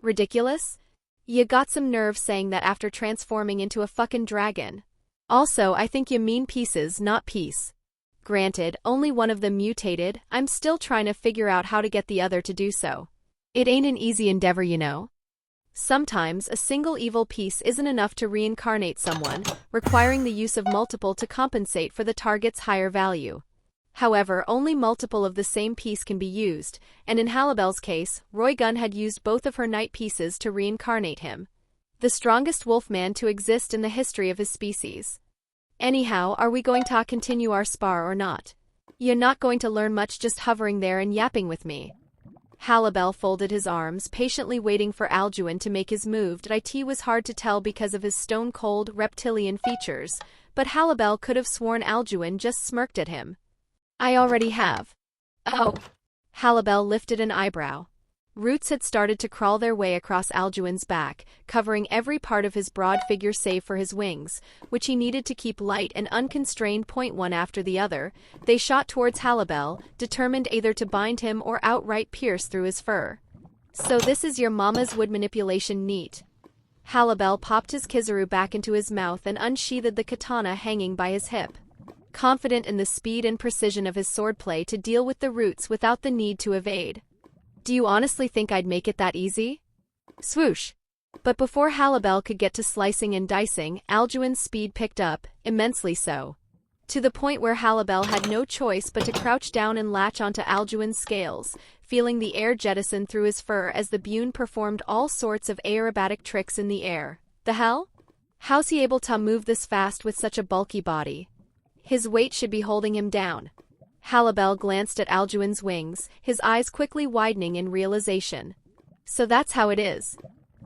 "Ridiculous? You got some nerve saying that after transforming into a fucking dragon. Also, I think you mean pieces, not piece. Granted, only one of them mutated. I'm still trying to figure out how to get the other to do so. It ain't an easy endeavor, you know. Sometimes a single evil piece isn't enough to reincarnate someone, requiring the use of multiple to compensate for the target's higher value. However, only multiple of the same piece can be used, and in Halabel's case, Roygun had used both of her knight pieces to reincarnate him. The strongest wolfman to exist in the history of his species. Anyhow, are we going to continue our spar or not? You're not going to learn much just hovering there and yapping with me." Halabel folded his arms, patiently waiting for Alduin to make his move. It was hard to tell because of his stone-cold, reptilian features, but Halabel could have sworn Alduin just smirked at him. "I already have." "Oh." Halabel lifted an eyebrow. Roots had started to crawl their way across Alduin's back, covering every part of his broad figure save for his wings, which he needed to keep light and unconstrained. One after the other, they shot towards Halabel, determined either to bind him or outright pierce through his fur. "So this is your mama's wood manipulation, neat." Halabel popped his Kizaru back into his mouth and unsheathed the katana hanging by his hip. Confident in the speed and precision of his swordplay to deal with the roots without the need to evade. "Do you honestly think I'd make it that easy?" Swoosh! But before Halabel could get to slicing and dicing, Alduin's speed picked up, immensely so. To the point where Halabel had no choice but to crouch down and latch onto Alduin's scales, feeling the air jettison through his fur as the Buné performed all sorts of aerobatic tricks in the air. The hell? How's he able to move this fast with such a bulky body? His weight should be holding him down. Halabel glanced at Alduin's wings, his eyes quickly widening in realization. So that's how it is.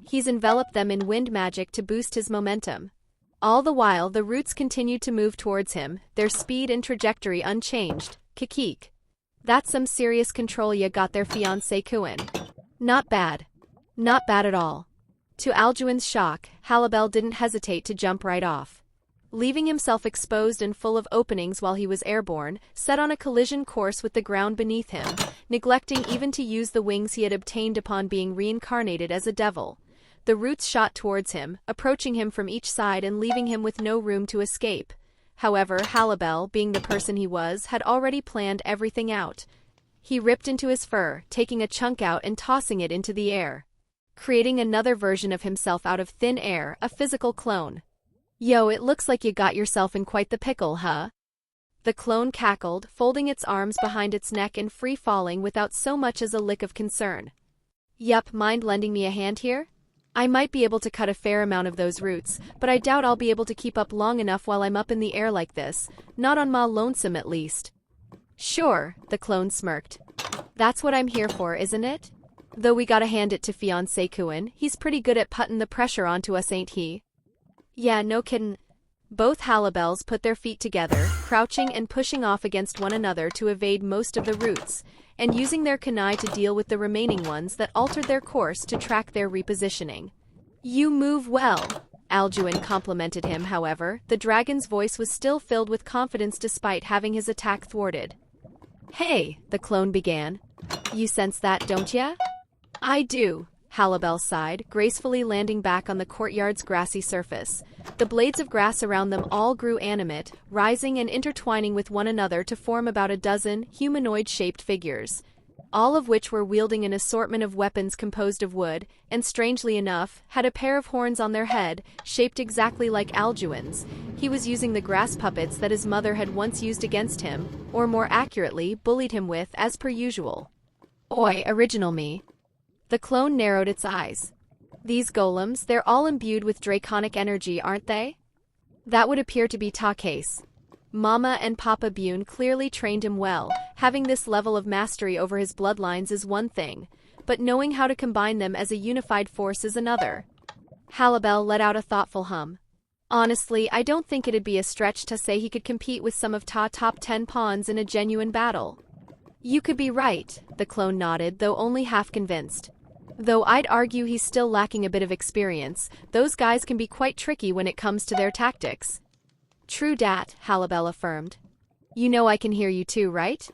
He's enveloped them in wind magic to boost his momentum. All the while, the roots continued to move towards him, their speed and trajectory unchanged. Kikik. That's some serious control ya got there, fiancé Kuin. Not bad. Not bad at all. To Alduin's shock, Halabel didn't hesitate to jump right off. Leaving himself exposed and full of openings while he was airborne, set on a collision course with the ground beneath him, neglecting even to use the wings he had obtained upon being reincarnated as a devil. The roots shot towards him, approaching him from each side and leaving him with no room to escape. However, Halibel, being the person he was, had already planned everything out. He ripped into his fur, taking a chunk out and tossing it into the air, creating another version of himself out of thin air, a physical clone. Yo, it looks like you got yourself in quite the pickle, huh? The clone cackled, folding its arms behind its neck and free-falling without so much as a lick of concern. Yup, mind lending me a hand here? I might be able to cut a fair amount of those roots, but I doubt I'll be able to keep up long enough while I'm up in the air like this, not on ma lonesome at least. Sure, the clone smirked. That's what I'm here for, isn't it? Though we gotta hand it to fiancé Kuin, he's pretty good at puttin' the pressure onto us, ain't he? Yeah, no kiddin'. Both Halibels put their feet together, crouching and pushing off against one another to evade most of the roots, and using their kunai to deal with the remaining ones that altered their course to track their repositioning. You move well, Alduin complimented him. However, the dragon's voice was still filled with confidence despite having his attack thwarted. Hey, the clone began. You sense that, don't ya? I do. Halibel sighed, gracefully landing back on the courtyard's grassy surface. The blades of grass around them all grew animate, rising and intertwining with one another to form about a dozen humanoid-shaped figures, all of which were wielding an assortment of weapons composed of wood, and strangely enough, had a pair of horns on their head, shaped exactly like Alduin's. He was using the grass puppets that his mother had once used against him, or more accurately, bullied him with, as per usual. Oi, original me. The clone narrowed its eyes. These golems, they're all imbued with draconic energy, aren't they? That would appear to be ta case. Mama and Papa Buné clearly trained him well. Having this level of mastery over his bloodlines is one thing, but knowing how to combine them as a unified force is another. Halibel let out a thoughtful hum. Honestly, I don't think it'd be a stretch to say he could compete with some of Ta top 10 pawns in a genuine battle. You could be right, the clone nodded, though only half convinced. Though I'd argue he's still lacking a bit of experience, those guys can be quite tricky when it comes to their tactics. True dat, Halibel affirmed. You know I can hear you too, right?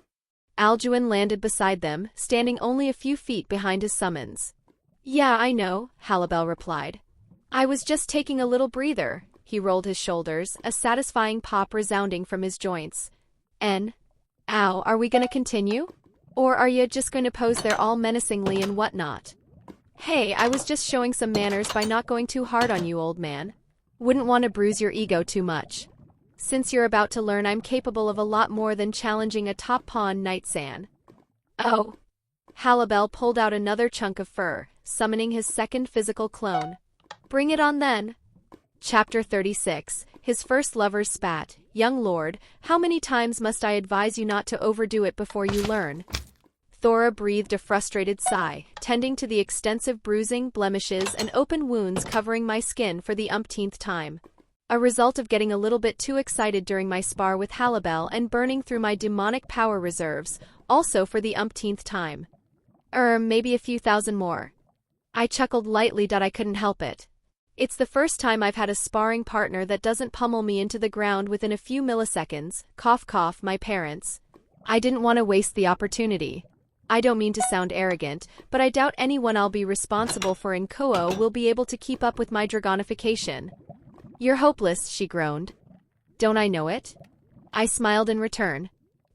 Alduin landed beside them, standing only a few feet behind his summons. Yeah, I know, Halibel replied. I was just taking a little breather. He rolled his shoulders, a satisfying pop resounding from his joints. Ow, are we gonna continue? Or are you just going to pose there all menacingly and whatnot? Hey, I was just showing some manners by not going too hard on you, old man. Wouldn't want to bruise your ego too much. Since you're about to learn I'm capable of a lot more than challenging a top pawn Knight San. Oh. Halibel pulled out another chunk of fur, summoning his second physical clone. Bring it on then. Chapter 36, His First Lover's Spat. Young lord, how many times must I advise you not to overdo it before you learn? Thora breathed a frustrated sigh, tending to the extensive bruising, blemishes, and open wounds covering my skin for the umpteenth time. A result of getting a little bit too excited during my spar with Halibel and burning through my demonic power reserves, also for the umpteenth time. Maybe a few thousand more. I chuckled lightly that I couldn't help it. It's the first time I've had a sparring partner that doesn't pummel me into the ground within a few milliseconds, cough cough, my parents. I didn't want to waste the opportunity. I don't mean to sound arrogant, but I doubt anyone I'll be responsible for in Koa will be able to keep up with my dragonification. You're hopeless, she groaned. Don't I know it? I smiled in return.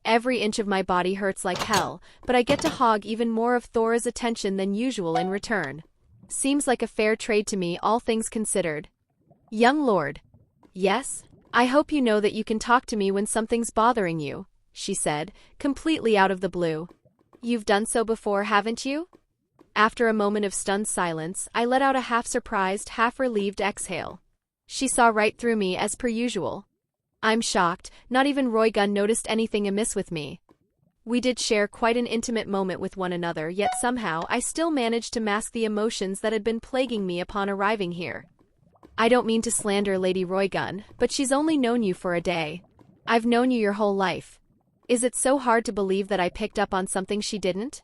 Every inch of my body hurts like hell, but I get to hog even more of Thora's attention than usual in return. Seems like a fair trade to me, all things considered. Young lord. Yes? I hope you know that you can talk to me when something's bothering you, she said, completely out of the blue. You've done so before, haven't you? After a moment of stunned silence, I let out a half-surprised, half-relieved exhale. She saw right through me as per usual. I'm shocked, not even Roygun noticed anything amiss with me. We did share quite an intimate moment with one another, yet somehow I still managed to mask the emotions that had been plaguing me upon arriving here. I don't mean to slander Lady Roygun, but she's only known you for a day. I've known you your whole life. Is it so hard to believe that I picked up on something she didn't?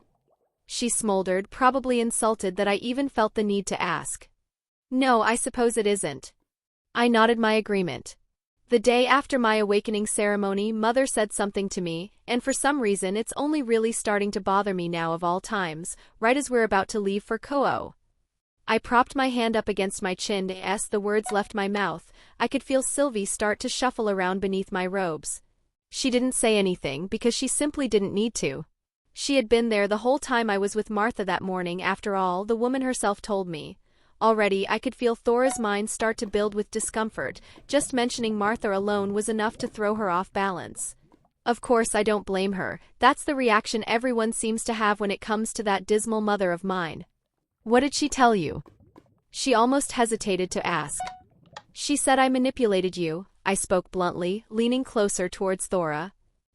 She smoldered, probably insulted that I even felt the need to ask. No, I suppose it isn't. I nodded my agreement. The day after my awakening ceremony, Mother said something to me, and for some reason it's only really starting to bother me now of all times, right as we're about to leave for Koa. I propped my hand up against my chin as the words left my mouth. I could feel Sylvie start to shuffle around beneath my robes. She didn't say anything because she simply didn't need to. She had been there the whole time I was with Martha that morning, after all, the woman herself told me. Already I could feel Thora's mind start to build with discomfort. Just mentioning Martha alone was enough to throw her off balance. Of course I don't blame her. That's the reaction everyone seems to have when it comes to that dismal mother of mine. What did she tell you? She almost hesitated to ask. She said I manipulated you, I spoke bluntly, leaning closer towards Thora.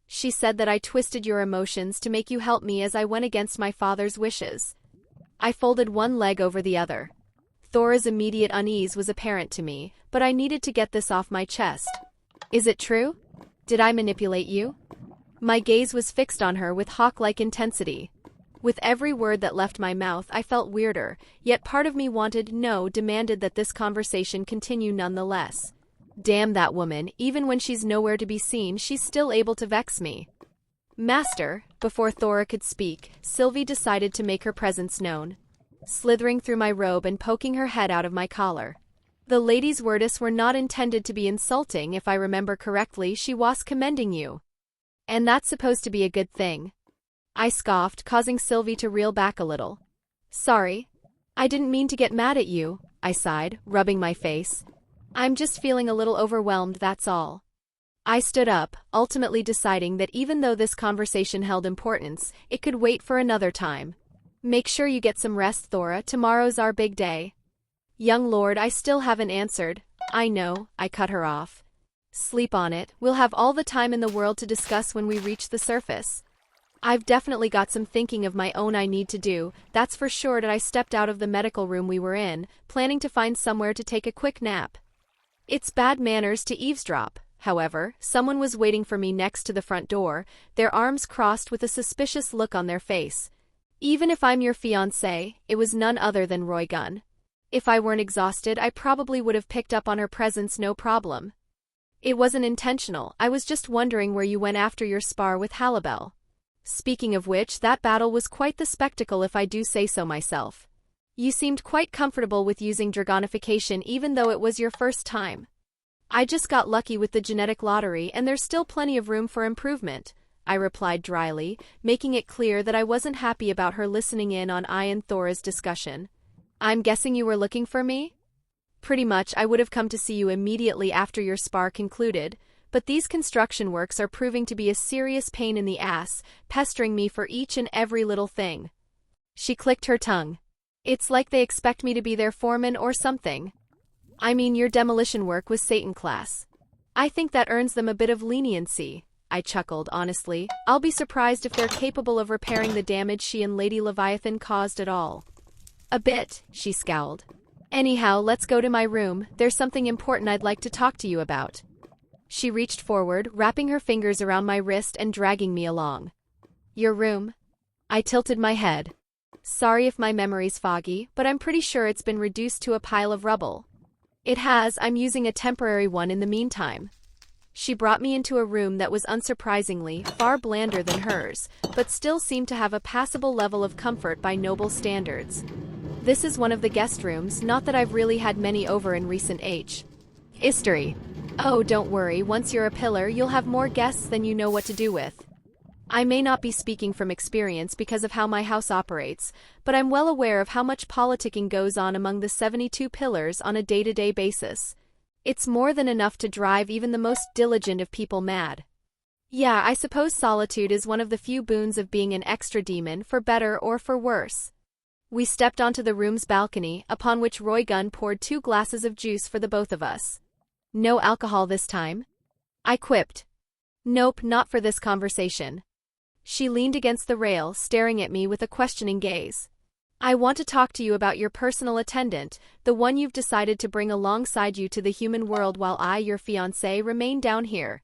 She said that I twisted your emotions to make you help me as I went against my father's wishes. I folded one leg over the other. Thora's immediate unease was apparent to me, but I needed to get this off my chest. Is it true? Did I manipulate you? My gaze was fixed on her with hawk-like intensity. With every word that left my mouth I felt weirder, yet part of me demanded that this conversation continue nonetheless. Damn that woman, even when she's nowhere to be seen, she's still able to vex me. Master, before Thora could speak, Sylvie decided to make her presence known, slithering through my robe and poking her head out of my collar. The lady's words were not intended to be insulting. If I remember correctly, she was commending you. And that's supposed to be a good thing. I scoffed, causing Sylvie to reel back a little. Sorry. I didn't mean to get mad at you, I sighed, rubbing my face. I'm just feeling a little overwhelmed, that's all. I stood up, ultimately deciding that even though this conversation held importance, it could wait for another time. Make sure you get some rest, Thora. Tomorrow's our big day. Young lord, I still haven't answered. I know, I cut her off. Sleep on it. We'll have all the time in the world to discuss when we reach the surface. I've definitely got some thinking of my own I need to do, that's for sure. I stepped out of the medical room we were in, planning to find somewhere to take a quick nap. It's bad manners to eavesdrop. However, someone was waiting for me next to the front door, their arms crossed with a suspicious look on their face. Even if I'm your fiancé, it was none other than Roy Gunn. If I weren't exhausted, I probably would have picked up on her presence no problem. It wasn't intentional. I was just wondering where you went after your spar with Halibel. Speaking of which, that battle was quite the spectacle, if I do say so myself. You seemed quite comfortable with using Dragonification even though it was your first time. I just got lucky with the genetic lottery and there's still plenty of room for improvement, I replied dryly, making it clear that I wasn't happy about her listening in on I and Thora's discussion. I'm guessing you were looking for me? Pretty much. I would have come to see you immediately after your spar concluded, but these construction works are proving to be a serious pain in the ass, pestering me for each and every little thing. She clicked her tongue. It's like they expect me to be their foreman or something. I mean, your demolition work was Satan class. I think that earns them a bit of leniency, I chuckled honestly. I'll be surprised if they're capable of repairing the damage she and Lady Leviathan caused at all. A bit, she scowled. Anyhow, let's go to my room. There's something important I'd like to talk to you about. She reached forward, wrapping her fingers around my wrist and dragging me along. Your room? I tilted my head. Sorry if my memory's foggy, but I'm pretty sure it's been reduced to a pile of rubble. It has. I'm using a temporary one in the meantime. She brought me into a room that was unsurprisingly far blander than hers, but still seemed to have a passable level of comfort by noble standards. This is one of the guest rooms, not that I've really had many over in recent history. Oh, don't worry, once you're a pillar you'll have more guests than you know what to do with. I may not be speaking from experience because of how my house operates, but I'm well aware of how much politicking goes on among the 72 pillars on a day-to-day basis. It's more than enough to drive even the most diligent of people mad. Yeah, I suppose solitude is one of the few boons of being an extra demon, for better or for worse. We stepped onto the room's balcony, upon which Roy Gunn poured 2 glasses of juice for the both of us. No alcohol this time? I quipped. Nope, not for this conversation. She leaned against the rail, staring at me with a questioning gaze. I want to talk to you about your personal attendant, the one you've decided to bring alongside you to the human world while I, your fiancé, remain down here.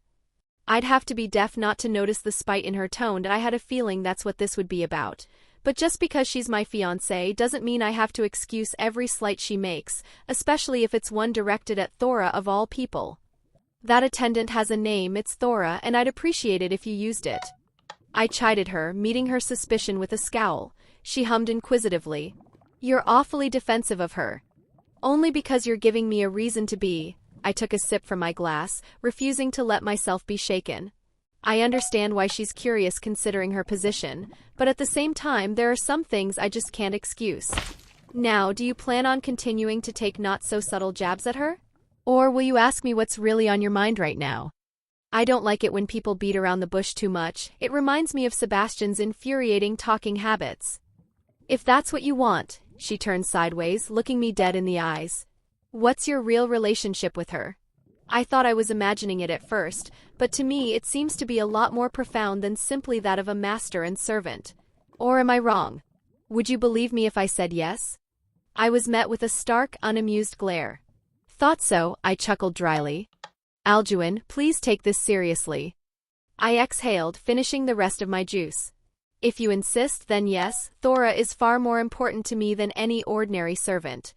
I'd have to be deaf not to notice the spite in her tone, and I had a feeling that's what this would be about. But just because she's my fiancé doesn't mean I have to excuse every slight she makes, especially if it's one directed at Thora of all people. That attendant has a name, it's Thora, and I'd appreciate it if you used it. I chided her, meeting her suspicion with a scowl. She hummed inquisitively. You're awfully defensive of her. Only because you're giving me a reason to be. I took a sip from my glass, refusing to let myself be shaken. I understand why she's curious considering her position, but at the same time there are some things I just can't excuse. Now, do you plan on continuing to take not-so-subtle jabs at her? Or will you ask me what's really on your mind right now? I don't like it when people beat around the bush too much. It reminds me of Sebastian's infuriating talking habits. If that's what you want, she turned sideways, looking me dead in the eyes. What's your real relationship with her? I thought I was imagining it at first, but to me it seems to be a lot more profound than simply that of a master and servant. Or am I wrong? Would you believe me if I said yes? I was met with a stark, unamused glare. Thought so, I chuckled dryly. Alduin, please take this seriously. I exhaled, finishing the rest of my juice. If you insist, then yes, Thora is far more important to me than any ordinary servant.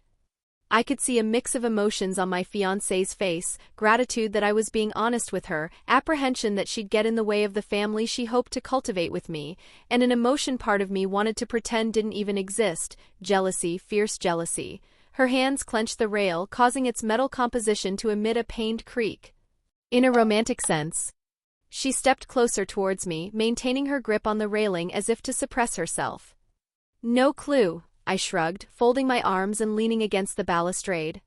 I could see a mix of emotions on my fiancé's face, gratitude that I was being honest with her, apprehension that she'd get in the way of the family she hoped to cultivate with me, and an emotion part of me wanted to pretend didn't even exist, jealousy, fierce jealousy. Her hands clenched the rail, causing its metal composition to emit a pained creak. In a romantic sense. She stepped closer towards me, maintaining her grip on the railing as if to suppress herself. No clue. I shrugged, folding my arms and leaning against the balustrade.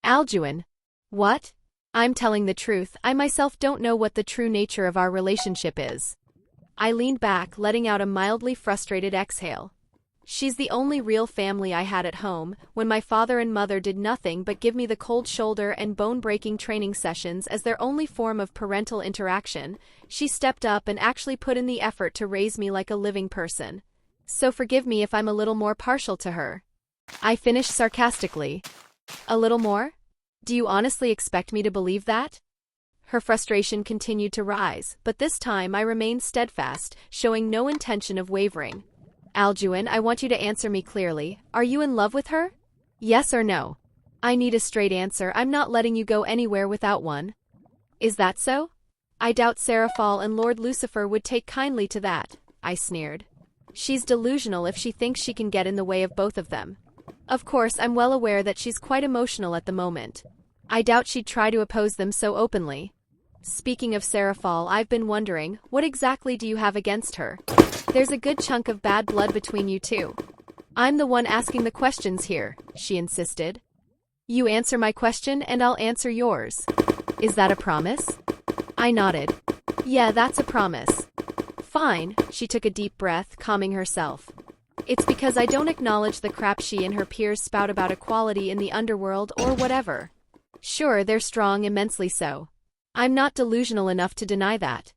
Alduin. What? I'm telling the truth, I myself don't know what the true nature of our relationship is. I leaned back, letting out a mildly frustrated exhale. She's the only real family I had at home, when my father and mother did nothing but give me the cold shoulder and bone-breaking training sessions as their only form of parental interaction. She stepped up and actually put in the effort to raise me like a living person. So forgive me if I'm a little more partial to her. I finished sarcastically. A little more? Do you honestly expect me to believe that? Her frustration continued to rise, but this time I remained steadfast, showing no intention of wavering. Alduin, I want you to answer me clearly. Are you in love with her? Yes or no? I need a straight answer. I'm not letting you go anywhere without one. Is that so? I doubt Seraphal and Lord Lucifer would take kindly to that, I sneered. She's delusional if she thinks she can get in the way of both of them. Of course, I'm well aware that she's quite emotional at the moment. I doubt she'd try to oppose them so openly. Speaking of Seraphal, I've been wondering, what exactly do you have against her? There's a good chunk of bad blood between you two. I'm the one asking the questions here, she insisted. You answer my question and I'll answer yours. Is that a promise? I nodded. Yeah, that's a promise. Fine, she took a deep breath, calming herself. It's because I don't acknowledge the crap she and her peers spout about equality in the underworld or whatever. Sure, they're strong, immensely so. I'm not delusional enough to deny that.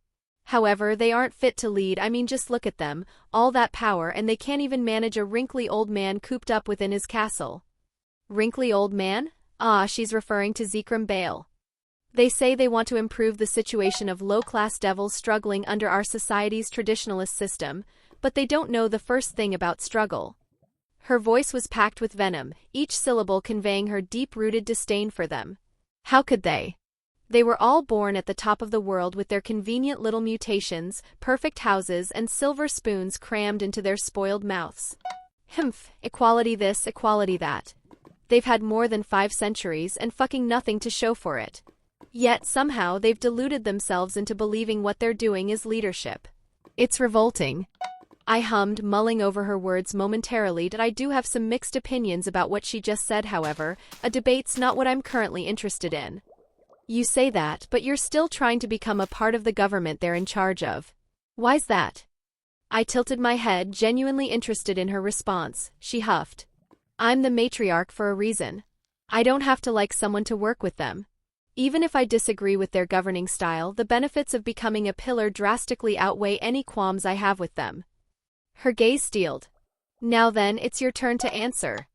However, they aren't fit to lead. I mean, just look at them, all that power, and they can't even manage a wrinkly old man cooped up within his castle. Wrinkly old man? Ah, she's referring to Zikram Bale. They say they want to improve the situation of low-class devils struggling under our society's traditionalist system, but they don't know the first thing about struggle. Her voice was packed with venom, each syllable conveying her deep-rooted disdain for them. How could they? They were all born at the top of the world with their convenient little mutations, perfect houses, and silver spoons crammed into their spoiled mouths. Humph, equality this, equality that. They've had more than 5 centuries and fucking nothing to show for it. Yet somehow they've deluded themselves into believing what they're doing is leadership. It's revolting. I hummed, mulling over her words momentarily. I do have some mixed opinions about what she just said, however. A debate's not what I'm currently interested in. You say that, but you're still trying to become a part of the government they're in charge of. Why's that? I tilted my head, genuinely interested in her response. She huffed. I'm the matriarch for a reason. I don't have to like someone to work with them. Even if I disagree with their governing style, the benefits of becoming a pillar drastically outweigh any qualms I have with them. Her gaze steeled. Now then, it's your turn to answer.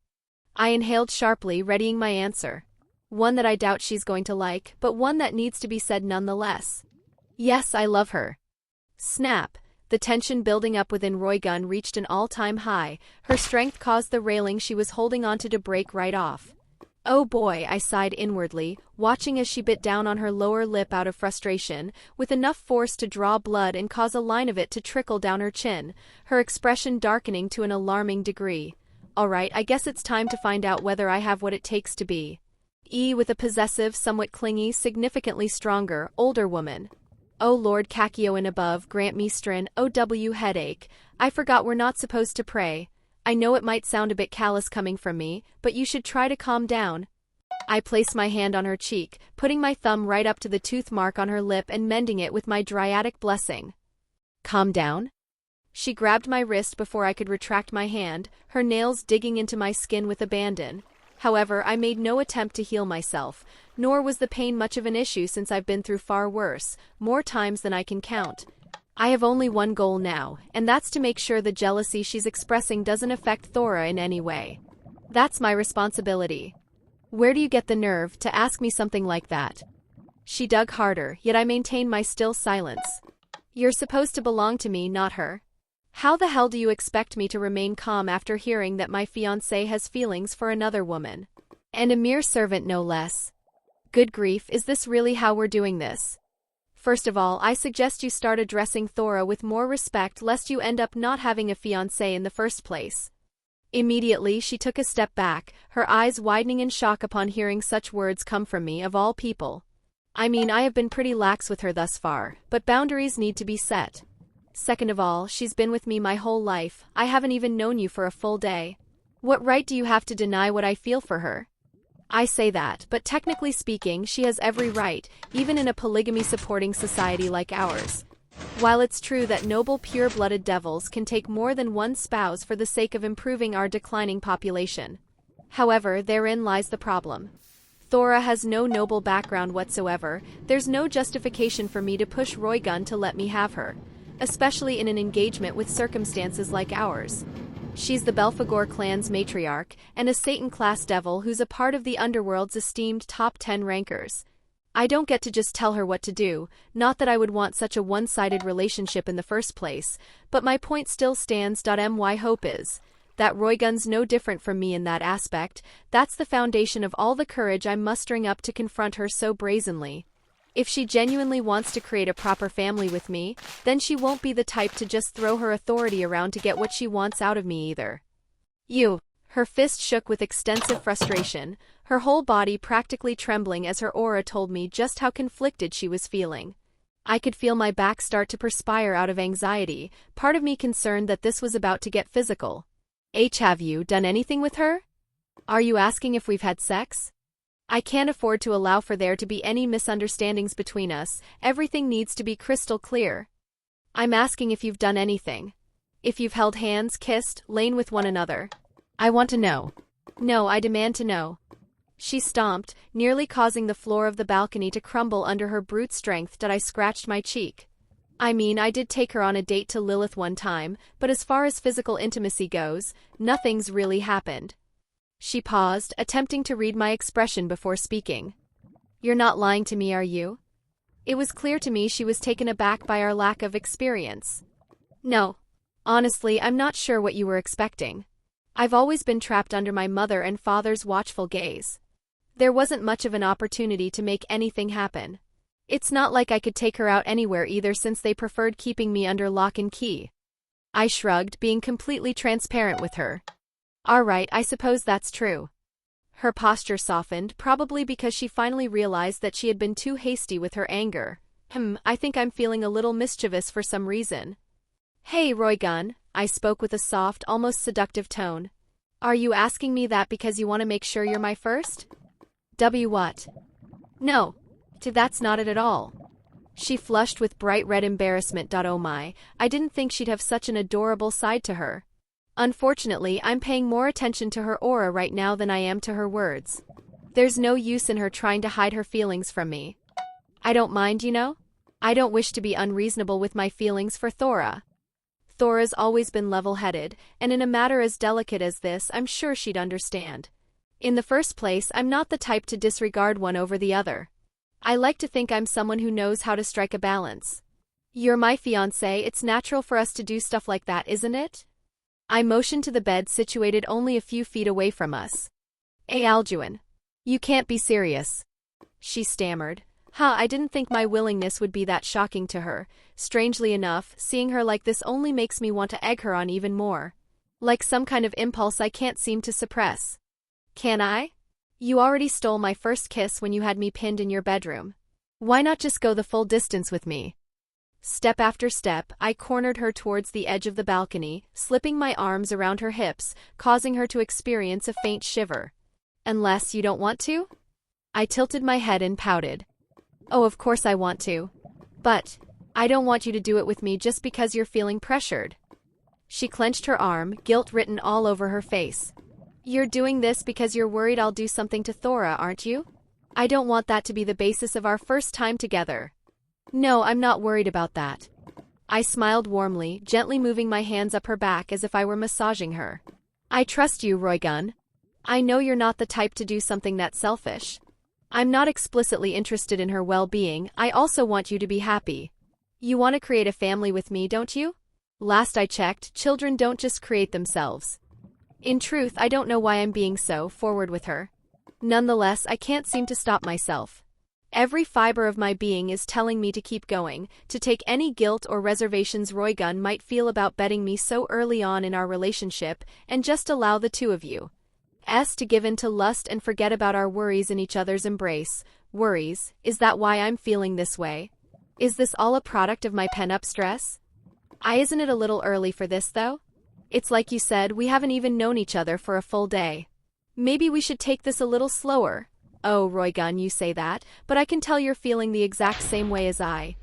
I inhaled sharply, readying my answer. One that I doubt she's going to like, but one that needs to be said nonetheless. Yes, I love her. Snap. The tension building up within Roygun reached an all-time high. Her strength caused the railing she was holding onto to break right off. Oh boy, I sighed inwardly, watching as she bit down on her lower lip out of frustration, with enough force to draw blood and cause a line of it to trickle down her chin, her expression darkening to an alarming degree. alright, I guess it's time to find out whether I have what it takes to be. With a possessive, somewhat clingy, significantly stronger, older woman. Oh Lord Kakio and above, grant me strin, OW headache. I forgot we're not supposed to pray. I know it might sound a bit callous coming from me, but you should try to calm down. I place my hand on her cheek, putting my thumb right up to the tooth mark on her lip and mending it with my Dryadic blessing. Calm down? She grabbed my wrist before I could retract my hand, her nails digging into my skin with abandon. However, I made no attempt to heal myself, nor was the pain much of an issue since I've been through far worse, more times than I can count. I have only one goal now, and that's to make sure the jealousy she's expressing doesn't affect Thora in any way. That's my responsibility. Where do you get the nerve to ask me something like that? She dug harder, yet I maintained my still silence. You're supposed to belong to me, not her. How the hell do you expect me to remain calm after hearing that my fiancé has feelings for another woman? And a mere servant no less. Good grief, is this really how we're doing this? First of all, I suggest you start addressing Thora with more respect lest you end up not having a fiancé in the first place. Immediately, she took a step back, her eyes widening in shock upon hearing such words come from me of all people. I mean, I have been pretty lax with her thus far, but boundaries need to be set. Second of all, she's been with me my whole life, I haven't even known you for a full day. What right do you have to deny what I feel for her? I say that, but technically speaking, she has every right, even in a polygamy-supporting society like ours. While it's true that noble pure-blooded devils can take more than one spouse for the sake of improving our declining population. However, therein lies the problem. Thora has no noble background whatsoever, there's no justification for me to push Roygun to let me have her, especially in an engagement with circumstances like ours. She's the Belphegor clan's matriarch, and a Satan-class devil who's a part of the Underworld's esteemed top 10 rankers. I don't get to just tell her what to do, not that I would want such a one-sided relationship in the first place, but my point still stands. My hope is that Roygun's no different from me in that aspect. That's the foundation of all the courage I'm mustering up to confront her so brazenly. If she genuinely wants to create a proper family with me, then she won't be the type to just throw her authority around to get what she wants out of me either. Her fist shook with extensive frustration, her whole body practically trembling as her aura told me just how conflicted she was feeling. I could feel my back start to perspire out of anxiety, part of me concerned that this was about to get physical. Have you done anything with her? Are you asking if we've had sex? I can't afford to allow for there to be any misunderstandings between us, everything needs to be crystal clear. I'm asking if you've done anything. If you've held hands, kissed, lain with one another. I want to know. No, I demand to know. She stomped, nearly causing the floor of the balcony to crumble under her brute strength. I scratched my cheek. I mean, I did take her on a date to Lilith one time, but as far as physical intimacy goes, nothing's really happened. She paused, attempting to read my expression before speaking. You're not lying to me, are you? It was clear to me she was taken aback by our lack of experience. No. Honestly, I'm not sure what you were expecting. I've always been trapped under my mother and father's watchful gaze. There wasn't much of an opportunity to make anything happen. It's not like I could take her out anywhere either since they preferred keeping me under lock and key. I shrugged, being completely transparent with her. All right, I suppose that's true. Her posture softened, probably because she finally realized that she had been too hasty with her anger. I think I'm feeling a little mischievous for some reason. Hey, Roygun, I spoke with a soft, almost seductive tone. Are you asking me that because you want to make sure you're my first? What? No. That's not it at all. She flushed with bright red embarrassment. Oh my, I didn't think she'd have such an adorable side to her. Unfortunately, I'm paying more attention to her aura right now than I am to her words. There's no use in her trying to hide her feelings from me. I don't mind, you know? I don't wish to be unreasonable with my feelings for Thora. Thora's always been level-headed, and in a matter as delicate as this, I'm sure she'd understand. In the first place, I'm not the type to disregard one over the other. I like to think I'm someone who knows how to strike a balance. You're my fiancé, it's natural for us to do stuff like that, isn't it? I motioned to the bed situated only a few feet away from us. Alduin. You can't be serious. She stammered. I didn't think my willingness would be that shocking to her. Strangely enough, seeing her like this only makes me want to egg her on even more. Like some kind of impulse I can't seem to suppress. Can I? You already stole my first kiss when you had me pinned in your bedroom. Why not just go the full distance with me? Step after step, I cornered her towards the edge of the balcony, slipping my arms around her hips, causing her to experience a faint shiver. Unless you don't want to? I tilted my head and pouted. Oh, of course I want to. But I don't want you to do it with me just because you're feeling pressured. She clenched her arm, guilt written all over her face. You're doing this because you're worried I'll do something to Thora, aren't you? I don't want that to be the basis of our first time together. No, I'm not worried about that. I smiled warmly, gently moving my hands up her back as if I were massaging her. I trust you, Roygun. I know you're not the type to do something that selfish. I'm not explicitly interested in her well-being, I also want you to be happy. You want to create a family with me, don't you? Last I checked, children don't just create themselves. In truth, I don't know why I'm being so forward with her. Nonetheless, I can't seem to stop myself. Every fiber of my being is telling me to keep going, to take any guilt or reservations Roygun might feel about betting me so early on in our relationship, and just allow the two of you to give in to lust and forget about our worries in each other's embrace. Worries? Is that why I'm feeling this way? Is this all a product of my pent-up stress? Isn't it a little early for this, though? It's like you said, we haven't even known each other for a full day. Maybe we should take this a little slower. Oh, Roygun, you say that, but I can tell you're feeling the exact same way as I.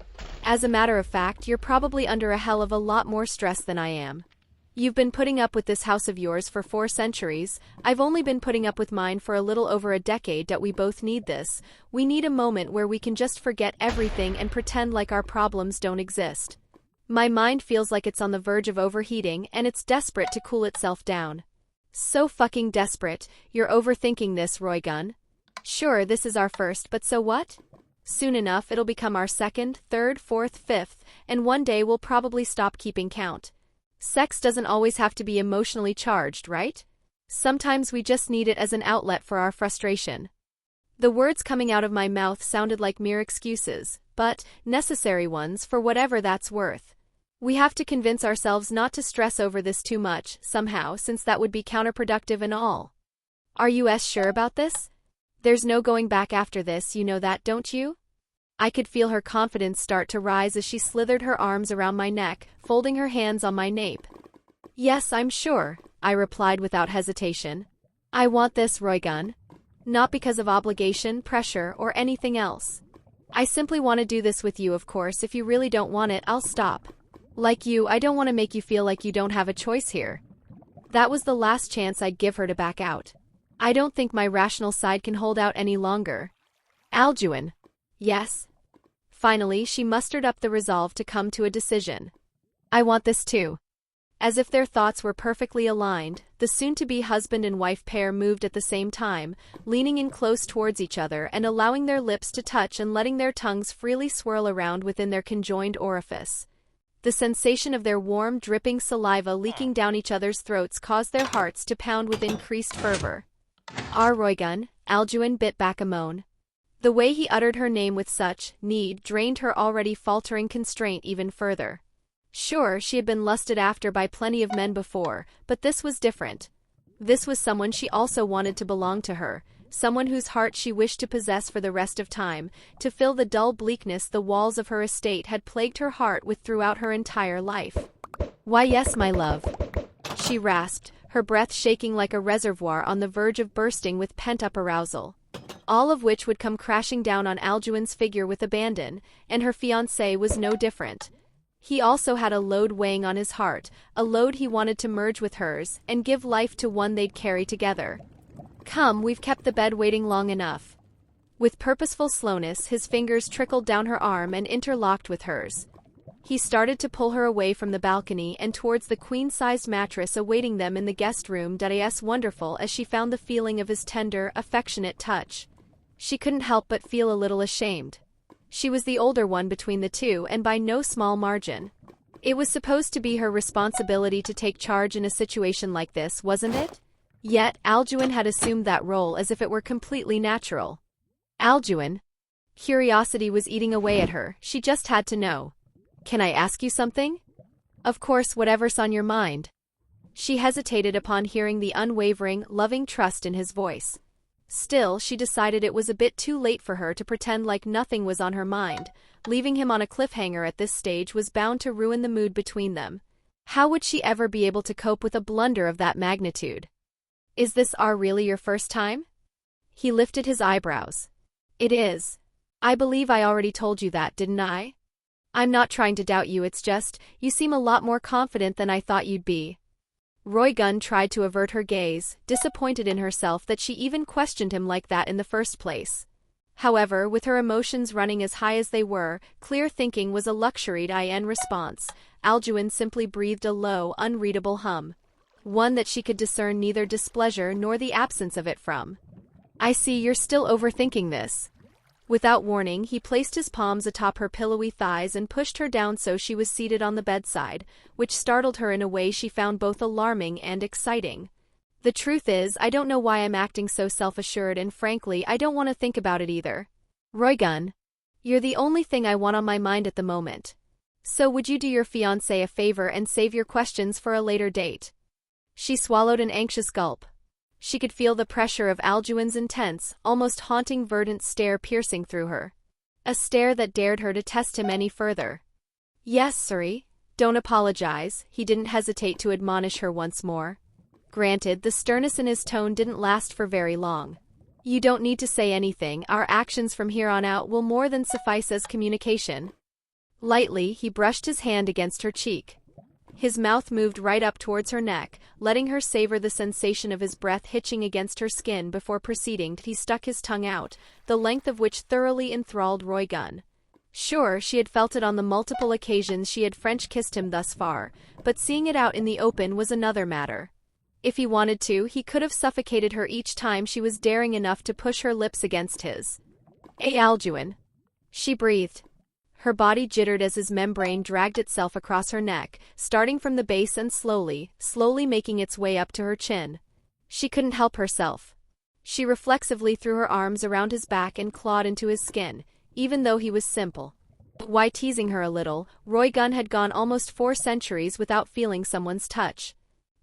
As a matter of fact, you're probably under a hell of a lot more stress than I am. You've been putting up with this house of yours for 4 centuries, I've only been putting up with mine for a little over a decade. That we both need this. We need a moment where we can just forget everything and pretend like our problems don't exist. My mind feels like it's on the verge of overheating and it's desperate to cool itself down. So fucking desperate. You're overthinking this, Roygun. Sure, this is our first, but so what? Soon enough it'll become our second, third, fourth, fifth, and one day we'll probably stop keeping count. Sex doesn't always have to be emotionally charged, right? Sometimes we just need it as an outlet for our frustration. The words coming out of my mouth sounded like mere excuses, but necessary ones for whatever that's worth. We have to convince ourselves not to stress over this too much, somehow, since that would be counterproductive and all. Are you sure about this? There's no going back after this, you know that, don't you? I could feel her confidence start to rise as she slithered her arms around my neck, folding her hands on my nape. Yes, I'm sure, I replied without hesitation. I want this, Roygun. Not because of obligation, pressure, or anything else. I simply want to do this with you. Of course, if you really don't want it, I'll stop. Like you, I don't want to make you feel like you don't have a choice here. That was the last chance I'd give her to back out. I don't think my rational side can hold out any longer. Alduin. Yes. Finally, she mustered up the resolve to come to a decision. I want this too. As if their thoughts were perfectly aligned, the soon-to-be husband and wife pair moved at the same time, leaning in close towards each other and allowing their lips to touch and letting their tongues freely swirl around within their conjoined orifice. The sensation of their warm, dripping saliva leaking down each other's throats caused their hearts to pound with increased fervor. Roygun, Alduin bit back a moan. The way he uttered her name with such need drained her already faltering constraint even further. Sure, she had been lusted after by plenty of men before, but this was different. This was someone she also wanted to belong to her, someone whose heart she wished to possess for the rest of time, to fill the dull bleakness the walls of her estate had plagued her heart with throughout her entire life. Why yes, my love, she rasped, her breath shaking like a reservoir on the verge of bursting with pent-up arousal. All of which would come crashing down on Alduin's figure with abandon, and her fiancé was no different. He also had a load weighing on his heart, a load he wanted to merge with hers and give life to one they'd carry together. Come, we've kept the bed waiting long enough. With purposeful slowness, his fingers trickled down her arm and interlocked with hers. He started to pull her away from the balcony and towards the queen-sized mattress awaiting them in the guest room. As wonderful as she found the feeling of his tender, affectionate touch, she couldn't help but feel a little ashamed. She was the older one between the two and by no small margin. It was supposed to be her responsibility to take charge in a situation like this, wasn't it? Yet, Alduin had assumed that role as if it were completely natural. Alduin? Curiosity was eating away at her, she just had to know. Can I ask you something? Of course, whatever's on your mind. She hesitated upon hearing the unwavering, loving trust in his voice. Still, she decided it was a bit too late for her to pretend like nothing was on her mind. Leaving him on a cliffhanger at this stage was bound to ruin the mood between them. How would she ever be able to cope with a blunder of that magnitude? Is this really your first time? He lifted his eyebrows. It is. I believe I already told you that, didn't I? I'm not trying to doubt you, it's just, you seem a lot more confident than I thought you'd be. Roygun tried to avert her gaze, disappointed in herself that she even questioned him like that in the first place. However, with her emotions running as high as they were, clear thinking was a luxuried in response. Alduin simply breathed a low, unreadable hum. One that she could discern neither displeasure nor the absence of it from. I see you're still overthinking this. Without warning, he placed his palms atop her pillowy thighs and pushed her down so she was seated on the bedside, which startled her in a way she found both alarming and exciting. The truth is, I don't know why I'm acting so self-assured, and frankly, I don't want to think about it either. Roygun, you're the only thing I want on my mind at the moment. So would you do your fiancé a favor and save your questions for a later date? She swallowed an anxious gulp. She could feel the pressure of Alduin's intense, almost haunting verdant stare piercing through her. A stare that dared her to test him any further. Yes, Suri. Don't apologize, he didn't hesitate to admonish her once more. Granted, the sternness in his tone didn't last for very long. You don't need to say anything, our actions from here on out will more than suffice as communication. Lightly, he brushed his hand against her cheek. His mouth moved right up towards her neck, letting her savor the sensation of his breath hitching against her skin before proceeding. He stuck his tongue out, the length of which thoroughly enthralled Roygun. Sure, she had felt it on the multiple occasions she had French kissed him thus far, but seeing it out in the open was another matter. If he wanted to, he could have suffocated her each time she was daring enough to push her lips against his. Alduin. She breathed. Her body jittered as his membrane dragged itself across her neck, starting from the base and slowly making its way up to her chin. She couldn't help herself. She reflexively threw her arms around his back and clawed into his skin, even though he was simple. Why teasing her a little, Roygun had gone almost 4 centuries without feeling someone's touch.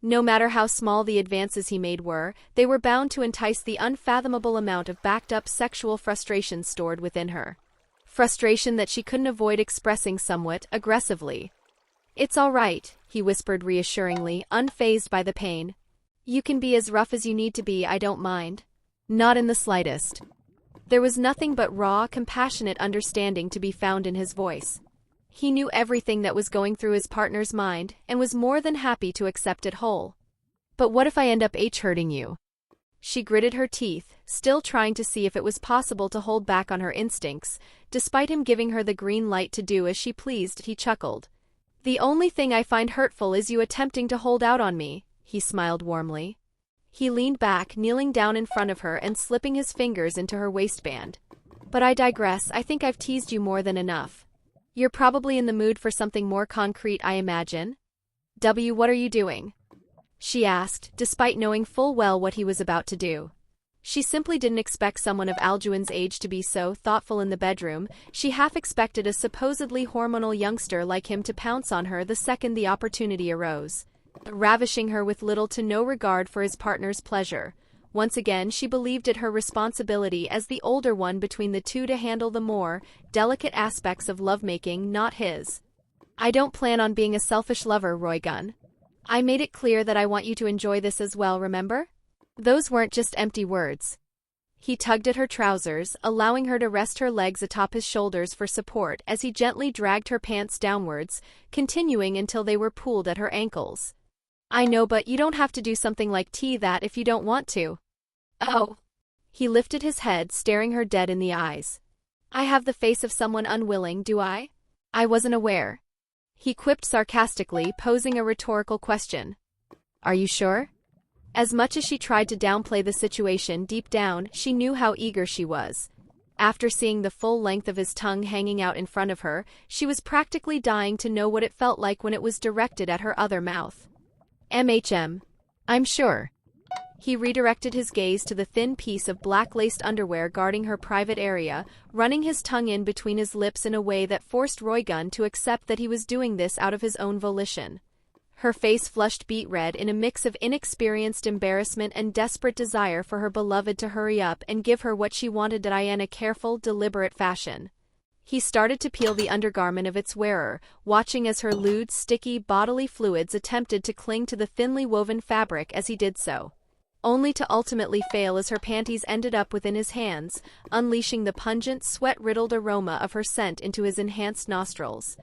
No matter how small the advances he made were, they were bound to entice the unfathomable amount of backed-up sexual frustration stored within her. Frustration that she couldn't avoid expressing somewhat aggressively. It's all right, he whispered reassuringly, unfazed by the pain. You can be as rough as you need to be, I don't mind. Not in the slightest. There was nothing but raw, compassionate understanding to be found in his voice. He knew everything that was going through his partner's mind, and was more than happy to accept it whole. But what if I end up hurting you? She gritted her teeth, still trying to see if it was possible to hold back on her instincts. Despite him giving her the green light to do as she pleased, he chuckled. The only thing I find hurtful is you attempting to hold out on me, he smiled warmly. He leaned back, kneeling down in front of her and slipping his fingers into her waistband. But I digress, I think I've teased you more than enough. You're probably in the mood for something more concrete, I imagine. What are you doing? She asked, despite knowing full well what he was about to do. She simply didn't expect someone of Alduin's age to be so thoughtful in the bedroom. She half expected a supposedly hormonal youngster like him to pounce on her the second the opportunity arose, ravishing her with little to no regard for his partner's pleasure. Once again, she believed it her responsibility as the older one between the two to handle the more delicate aspects of lovemaking, not his. I don't plan on being a selfish lover, Roygun. I made it clear that I want you to enjoy this as well, remember? Those weren't just empty words. He tugged at her trousers, allowing her to rest her legs atop his shoulders for support as he gently dragged her pants downwards, continuing until they were pooled at her ankles. I know, but you don't have to do something like that if you don't want to. Oh. He lifted his head, staring her dead in the eyes. I have the face of someone unwilling, do I? I wasn't aware. He quipped sarcastically, posing a rhetorical question. Are you sure? As much as she tried to downplay the situation, deep down, she knew how eager she was. After seeing the full length of his tongue hanging out in front of her, she was practically dying to know what it felt like when it was directed at her other mouth. I'm sure. He redirected his gaze to the thin piece of black-laced underwear guarding her private area, running his tongue in between his lips in a way that forced Roygun to accept that he was doing this out of his own volition. Her face flushed beet red in a mix of inexperienced embarrassment and desperate desire for her beloved to hurry up and give her what she wanted in a careful, deliberate fashion. He started to peel the undergarment of its wearer, watching as her lewd, sticky bodily fluids attempted to cling to the thinly woven fabric as he did so, only to ultimately fail as her panties ended up within his hands, unleashing the pungent, sweat-riddled aroma of her scent into his enhanced nostrils.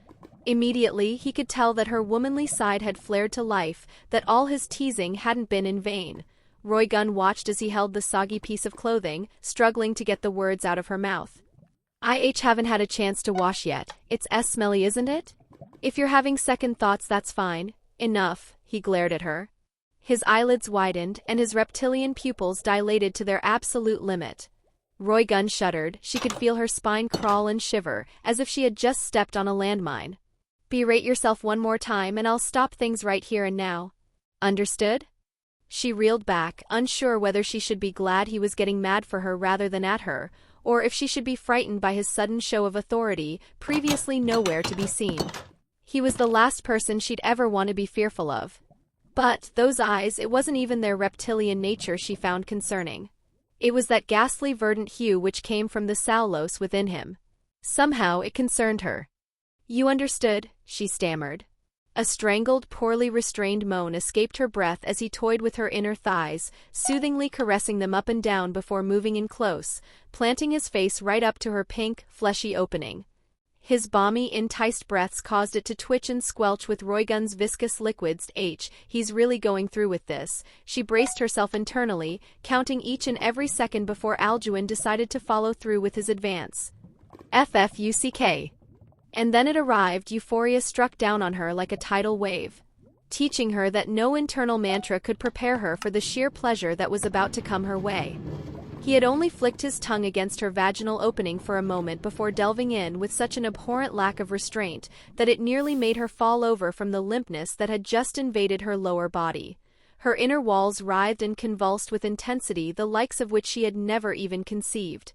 Immediately, he could tell that her womanly side had flared to life, that all his teasing hadn't been in vain. Roygun watched as he held the soggy piece of clothing, struggling to get the words out of her mouth. I haven't had a chance to wash yet. It's smelly, isn't it? If you're having second thoughts, that's fine. Enough, he glared at her. His eyelids widened, and his reptilian pupils dilated to their absolute limit. Roygun shuddered. She could feel her spine crawl and shiver, as if she had just stepped on a landmine. Berate yourself one more time and I'll stop things right here and now. Understood? She reeled back, unsure whether she should be glad he was getting mad for her rather than at her, or if she should be frightened by his sudden show of authority, previously nowhere to be seen. He was the last person she'd ever want to be fearful of. But those eyes, it wasn't even their reptilian nature she found concerning. It was that ghastly verdant hue which came from the Saulos within him. Somehow it concerned her. You understood, she stammered. A strangled, poorly restrained moan escaped her breath as he toyed with her inner thighs, soothingly caressing them up and down before moving in close, planting his face right up to her pink, fleshy opening. His balmy, enticed breaths caused it to twitch and squelch with Roygun's viscous liquids. He's really going through with this. She braced herself internally, counting each and every second before Alduin decided to follow through with his advance. FFUCK. And then it arrived. Euphoria struck down on her like a tidal wave, teaching her that no internal mantra could prepare her for the sheer pleasure that was about to come her way. He had only flicked his tongue against her vaginal opening for a moment before delving in with such an abhorrent lack of restraint that it nearly made her fall over from the limpness that had just invaded her lower body. Her inner walls writhed and convulsed with intensity the likes of which she had never even conceived.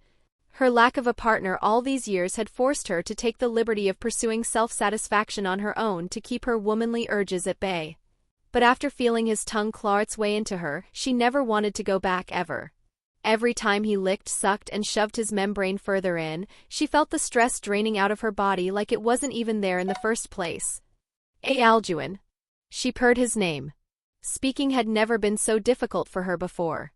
Her lack of a partner all these years had forced her to take the liberty of pursuing self-satisfaction on her own to keep her womanly urges at bay. But after feeling his tongue claw its way into her, she never wanted to go back ever. Every time he licked, sucked, and shoved his membrane further in, she felt the stress draining out of her body like it wasn't even there in the first place. Alduin. She purred his name. Speaking had never been so difficult for her before.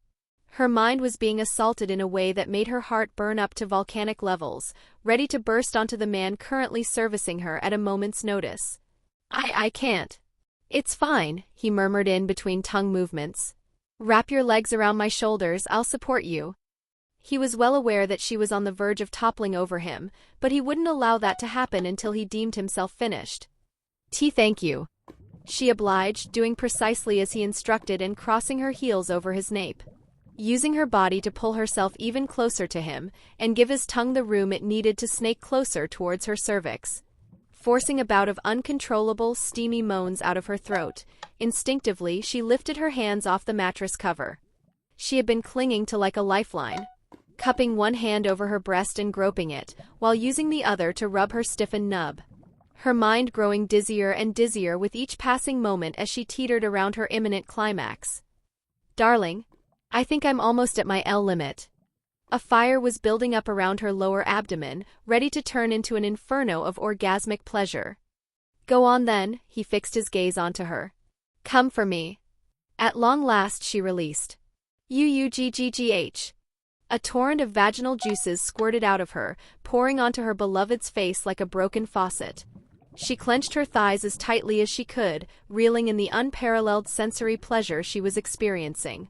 Her mind was being assaulted in a way that made her heart burn up to volcanic levels, ready to burst onto the man currently servicing her at a moment's notice. I can't. It's fine, he murmured in between tongue movements. Wrap your legs around my shoulders, I'll support you. He was well aware that she was on the verge of toppling over him, but he wouldn't allow that to happen until he deemed himself finished. Thank you. She obliged, doing precisely as he instructed and crossing her heels over his nape, using her body to pull herself even closer to him and give his tongue the room it needed to snake closer towards her cervix. Forcing a bout of uncontrollable, steamy moans out of her throat, instinctively she lifted her hands off the mattress cover. She had been clinging to like a lifeline, cupping one hand over her breast and groping it, while using the other to rub her stiffened nub. Her mind growing dizzier and dizzier with each passing moment as she teetered around her imminent climax. Darling, I think I'm almost at my limit. A fire was building up around her lower abdomen, ready to turn into an inferno of orgasmic pleasure. Go on then, he fixed his gaze onto her. Come for me. At long last she released. Uuggh. A torrent of vaginal juices squirted out of her, pouring onto her beloved's face like a broken faucet. She clenched her thighs as tightly as she could, reeling in the unparalleled sensory pleasure she was experiencing.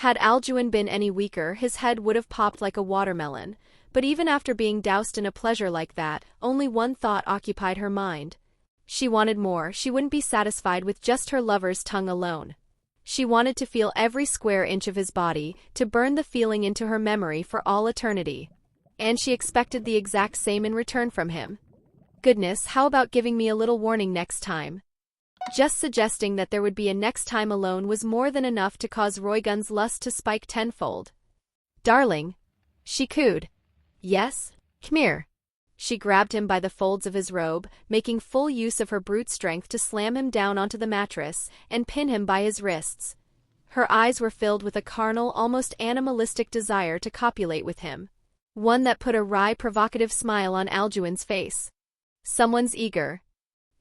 Had Alduin been any weaker, his head would have popped like a watermelon, but even after being doused in a pleasure like that, only one thought occupied her mind. She wanted more. She wouldn't be satisfied with just her lover's tongue alone. She wanted to feel every square inch of his body, to burn the feeling into her memory for all eternity. And she expected the exact same in return from him. Goodness, how about giving me a little warning next time? Just suggesting that there would be a next time alone was more than enough to cause Roygun's lust to spike tenfold. Darling. She cooed. Yes? Come here. She grabbed him by the folds of his robe, making full use of her brute strength to slam him down onto the mattress and pin him by his wrists. Her eyes were filled with a carnal, almost animalistic desire to copulate with him. One that put a wry, provocative smile on Alduin's face. "Someone's eager,"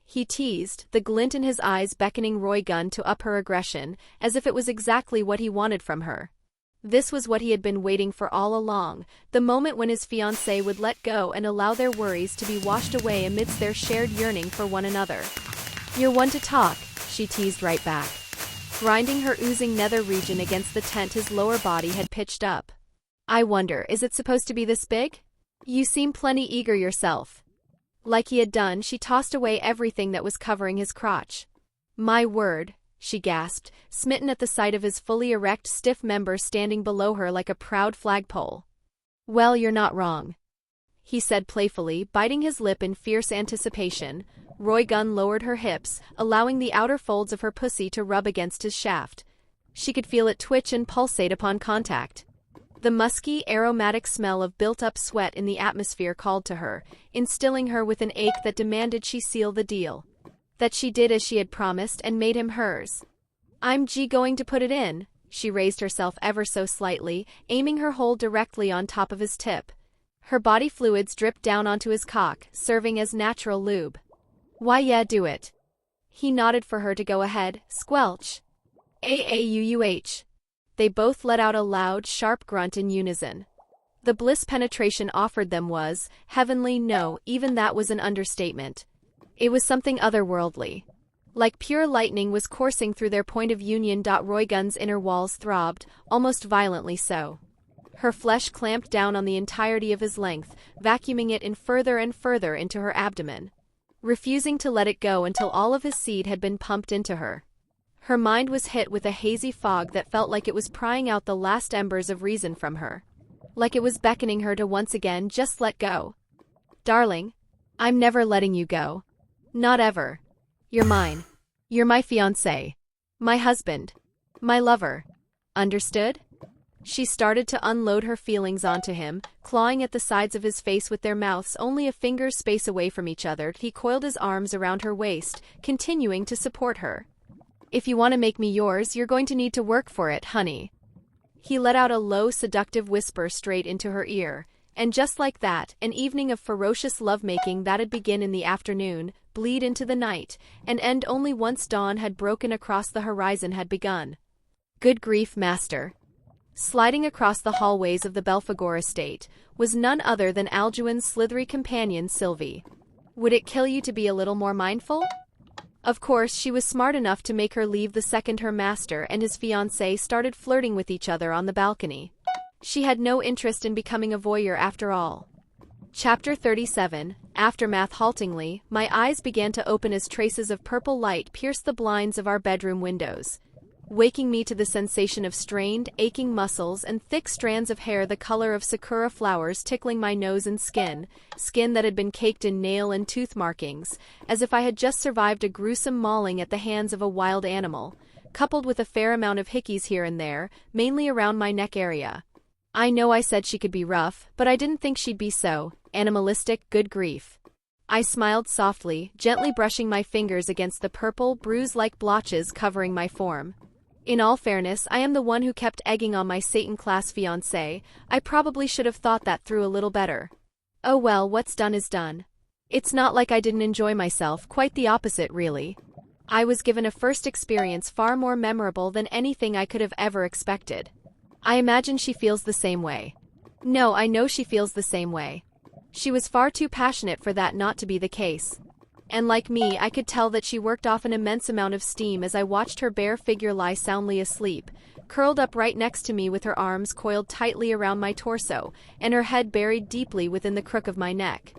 he teased, the glint in his eyes beckoning Roygun to up her aggression, as if it was exactly what he wanted from her. This was what he had been waiting for all along, the moment when his fiancée would let go and allow their worries to be washed away amidst their shared yearning for one another. "You're one to talk," she teased right back, grinding her oozing nether region against the tent his lower body had pitched up. "I wonder, is it supposed to be this big? You seem plenty eager yourself." Like he had done, she tossed away everything that was covering his crotch. "My word," she gasped, smitten at the sight of his fully erect, stiff member standing below her like a proud flagpole. "Well, you're not wrong," he said playfully, biting his lip in fierce anticipation. Roygun lowered her hips, allowing the outer folds of her pussy to rub against his shaft. She could feel it twitch and pulsate upon contact. The musky, aromatic smell of built-up sweat in the atmosphere called to her, instilling her with an ache that demanded she seal the deal. That she did as she had promised and made him hers. "I'm going to put it in," she raised herself ever so slightly, aiming her hole directly on top of his tip. Her body fluids dripped down onto his cock, serving as natural lube. "Why yeah, do it." He nodded for her to go ahead. Squelch. "Auuh." They both let out a loud, sharp grunt in unison. The bliss penetration offered them was, heavenly. No, even that was an understatement. It was something otherworldly. Like pure lightning was coursing through their point of union. Roygun's inner walls throbbed, almost violently so. Her flesh clamped down on the entirety of his length, vacuuming it in further and further into her abdomen, refusing to let it go until all of his seed had been pumped into her. Her mind was hit with a hazy fog that felt like it was prying out the last embers of reason from her. Like it was beckoning her to once again just let go. "Darling, I'm never letting you go. Not ever. You're mine. You're my fiancé. My husband. My lover. Understood?" She started to unload her feelings onto him, clawing at the sides of his face with their mouths only a finger's space away from each other. He coiled his arms around her waist, continuing to support her. "If you want to make me yours, you're going to need to work for it, honey." He let out a low, seductive whisper straight into her ear, and just like that, an evening of ferocious lovemaking that'd begin in the afternoon, bleed into the night, and end only once dawn had broken across the horizon had begun. Good grief, master. Sliding across the hallways of the Belphegor estate was none other than Alduin's slithery companion Sylvie. Would it kill you to be a little more mindful? Of course, she was smart enough to make her leave the second her master and his fiancé started flirting with each other on the balcony. She had no interest in becoming a voyeur after all. Chapter 37, Aftermath. Haltingly, my eyes began to open as traces of purple light pierced the blinds of our bedroom windows, waking me to the sensation of strained, aching muscles and thick strands of hair the color of sakura flowers tickling my nose and skin that had been caked in nail and tooth markings, as if I had just survived a gruesome mauling at the hands of a wild animal, coupled with a fair amount of hickeys here and there, mainly around my neck area. I know I said she could be rough, but I didn't think she'd be so animalistic. Good grief. I smiled softly, gently brushing my fingers against the purple, bruise-like blotches covering my form. In all fairness, I am the one who kept egging on my Satan-class fiancé. I probably should have thought that through a little better. Oh well, what's done is done. It's not like I didn't enjoy myself, quite the opposite really. I was given a first experience far more memorable than anything I could have ever expected. I imagine she feels the same way. No, I know she feels the same way. She was far too passionate for that not to be the case. And like me, I could tell that she worked off an immense amount of steam as I watched her bare figure lie soundly asleep, curled up right next to me with her arms coiled tightly around my torso, and her head buried deeply within the crook of my neck.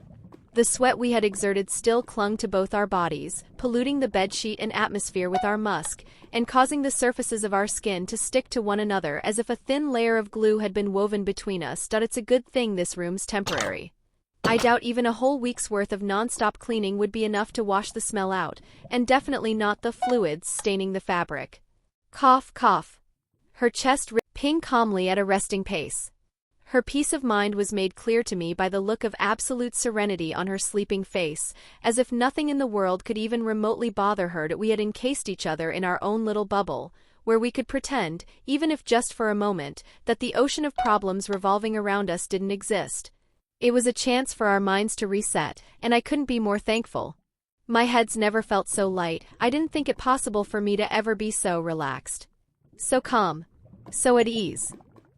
The sweat we had exerted still clung to both our bodies, polluting the bedsheet and atmosphere with our musk, and causing the surfaces of our skin to stick to one another as if a thin layer of glue had been woven between us. It's a good thing this room's temporary. I doubt even a whole week's worth of non-stop cleaning would be enough to wash the smell out, and definitely not the fluids staining the fabric. Cough, cough. Her chest pinged calmly at a resting pace. Her peace of mind was made clear to me by the look of absolute serenity on her sleeping face, as if nothing in the world could even remotely bother her that we had encased each other in our own little bubble, where we could pretend, even if just for a moment, that the ocean of problems revolving around us didn't exist. It was a chance for our minds to reset, and I couldn't be more thankful. My head's never felt so light. I didn't think it possible for me to ever be so relaxed. So calm. So at ease.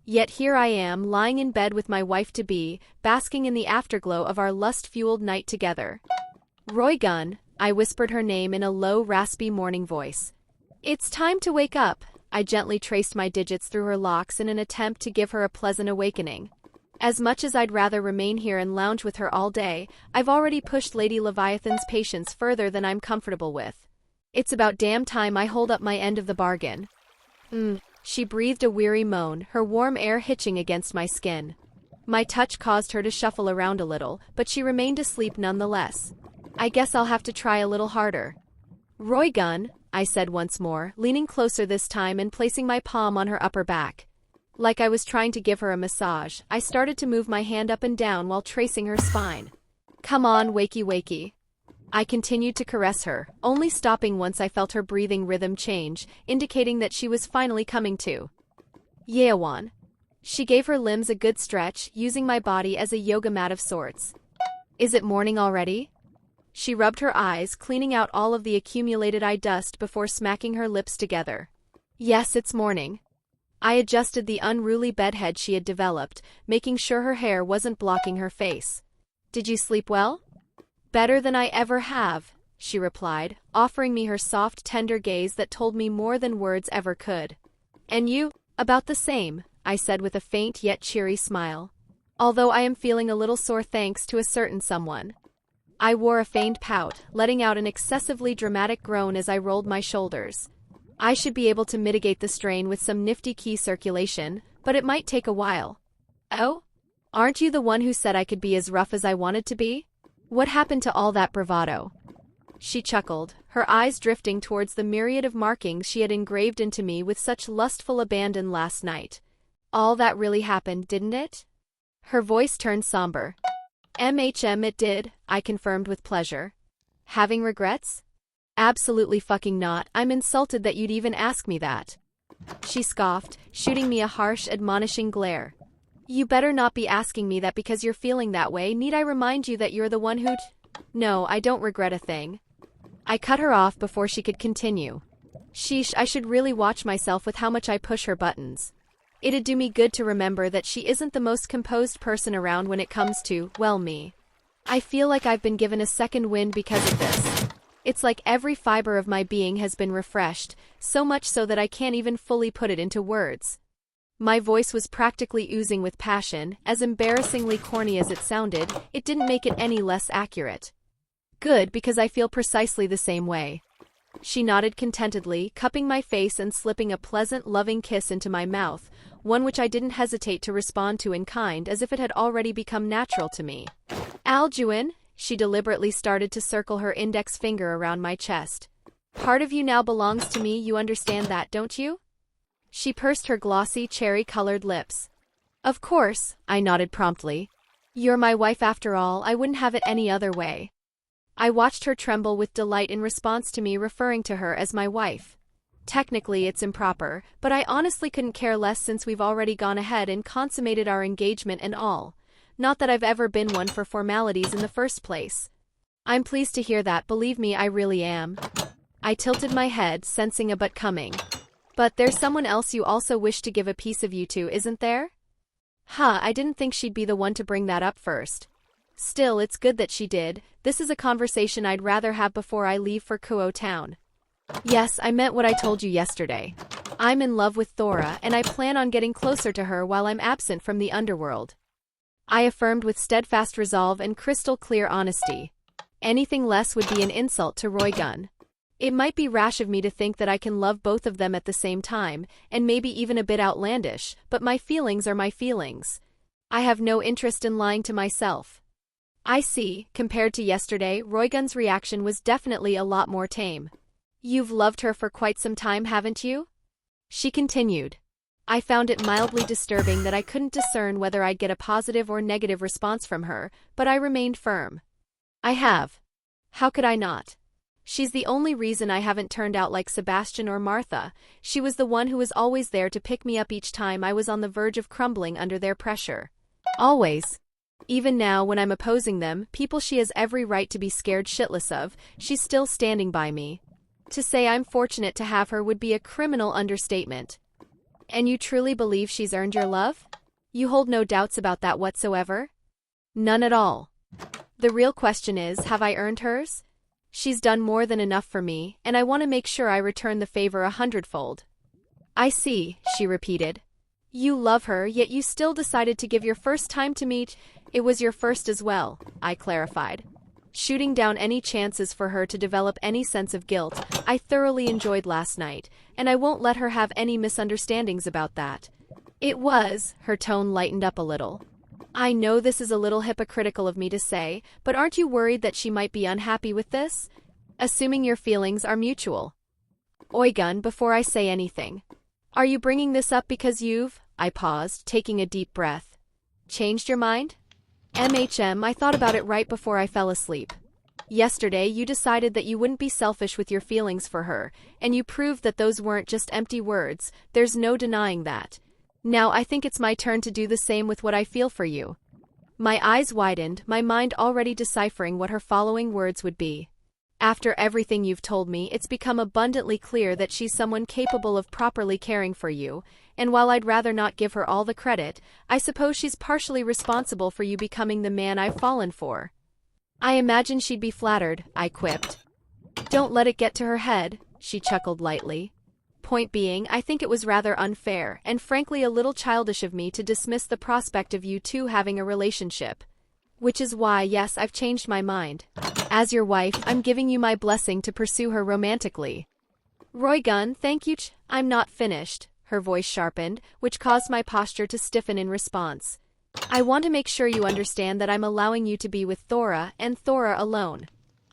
Yet here I am, lying in bed with my wife-to-be, basking in the afterglow of our lust-fueled night together. Roygun, I whispered her name in a low, raspy morning voice. It's time to wake up. I gently traced my digits through her locks in an attempt to give her a pleasant awakening. As much as I'd rather remain here and lounge with her all day, I've already pushed Lady Leviathan's patience further than I'm comfortable with. It's about damn time I hold up my end of the bargain. She breathed a weary moan, her warm air hitching against my skin. My touch caused her to shuffle around a little, but she remained asleep nonetheless. I guess I'll have to try a little harder. Roygun, I said once more, leaning closer this time and placing my palm on her upper back. Like I was trying to give her a massage, I started to move my hand up and down while tracing her spine. Come on, wakey wakey. I continued to caress her, only stopping once I felt her breathing rhythm change, indicating that she was finally coming to. Yeawan. She gave her limbs a good stretch, using my body as a yoga mat of sorts. Is it morning already? She rubbed her eyes, cleaning out all of the accumulated eye dust before smacking her lips together. Yes, it's morning. I adjusted the unruly bedhead she had developed, making sure her hair wasn't blocking her face. Did you sleep well? Better than I ever have, she replied, offering me her soft, tender gaze that told me more than words ever could. And you? About the same, I said with a faint yet cheery smile. Although I am feeling a little sore thanks to a certain someone. I wore a feigned pout, letting out an excessively dramatic groan as I rolled my shoulders. I should be able to mitigate the strain with some nifty key circulation, but it might take a while. Oh? Aren't you the one who said I could be as rough as I wanted to be? What happened to all that bravado? She chuckled, her eyes drifting towards the myriad of markings she had engraved into me with such lustful abandon last night. All that really happened, didn't it? Her voice turned somber. It did, I confirmed with pleasure. Having regrets? Absolutely fucking not. I'm insulted that you'd even ask me that. She scoffed, shooting me a harsh, admonishing glare. You better not be asking me that because you're feeling that way. Need I remind you that you're the one who'd... No, I don't regret a thing. I cut her off before she could continue. Sheesh, I should really watch myself with how much I push her buttons. It'd do me good to remember that she isn't the most composed person around when it comes to, well, me. I feel like I've been given a second wind because of this. It's like every fiber of my being has been refreshed, so much so that I can't even fully put it into words. My voice was practically oozing with passion, as embarrassingly corny as it sounded, it didn't make it any less accurate. Good, because I feel precisely the same way. She nodded contentedly, cupping my face and slipping a pleasant, loving kiss into my mouth, one which I didn't hesitate to respond to in kind as if it had already become natural to me. Alduin, she deliberately started to circle her index finger around my chest. Part of you now belongs to me, you understand that, don't you? She pursed her glossy, cherry-colored lips. Of course, I nodded promptly. You're my wife after all, I wouldn't have it any other way. I watched her tremble with delight in response to me referring to her as my wife. Technically it's improper, but I honestly couldn't care less since we've already gone ahead and consummated our engagement and all. Not that I've ever been one for formalities in the first place. I'm pleased to hear that, believe me, I really am. I tilted my head, sensing a but coming. But there's someone else you also wish to give a piece of you to, isn't there? I didn't think she'd be the one to bring that up first. Still, it's good that she did. This is a conversation I'd rather have before I leave for Kuo Town. Yes, I meant what I told you yesterday. I'm in love with Thora, and I plan on getting closer to her while I'm absent from the Underworld. I affirmed with steadfast resolve and crystal-clear honesty. Anything less would be an insult to Roygun. It might be rash of me to think that I can love both of them at the same time, and maybe even a bit outlandish, but my feelings are my feelings. I have no interest in lying to myself. I see, compared to yesterday, Roygun's reaction was definitely a lot more tame. You've loved her for quite some time, haven't you? She continued. I found it mildly disturbing that I couldn't discern whether I'd get a positive or negative response from her, but I remained firm. I have. How could I not? She's the only reason I haven't turned out like Sebastian or Martha. She was the one who was always there to pick me up each time I was on the verge of crumbling under their pressure. Always. Even now when I'm opposing them, people she has every right to be scared shitless of, she's still standing by me. To say I'm fortunate to have her would be a criminal understatement. And you truly believe she's earned your love? You hold no doubts about that whatsoever? None at all. The real question is, have I earned hers? She's done more than enough for me, and I want to make sure I return the favor 100-fold. I see, she repeated. You love her, yet you still decided to give your first time to meet. It was your first as well, I clarified. Shooting down any chances for her to develop any sense of guilt, I thoroughly enjoyed last night, and I won't let her have any misunderstandings about that. It was, her tone lightened up a little. I know this is a little hypocritical of me to say, but aren't you worried that she might be unhappy with this? Assuming your feelings are mutual. Oygun, before I say anything. Are you bringing this up because you've, I paused, taking a deep breath, changed your mind? I thought about it right before I fell asleep. Yesterday you decided that you wouldn't be selfish with your feelings for her, and you proved that those weren't just empty words, there's no denying that. Now I think it's my turn to do the same with what I feel for you. My eyes widened, my mind already deciphering what her following words would be. After everything you've told me, it's become abundantly clear that she's someone capable of properly caring for you, and while I'd rather not give her all the credit, I suppose she's partially responsible for you becoming the man I've fallen for. I imagine she'd be flattered, I quipped. Don't let it get to her head, she chuckled lightly. Point being, I think it was rather unfair, and frankly a little childish of me to dismiss the prospect of you two having a relationship. Which is why, yes, I've changed my mind. As your wife, I'm giving you my blessing to pursue her romantically. Roygun, thank you. I'm not finished, her voice sharpened, which caused my posture to stiffen in response. I want to make sure you understand that I'm allowing you to be with Thora, and Thora alone.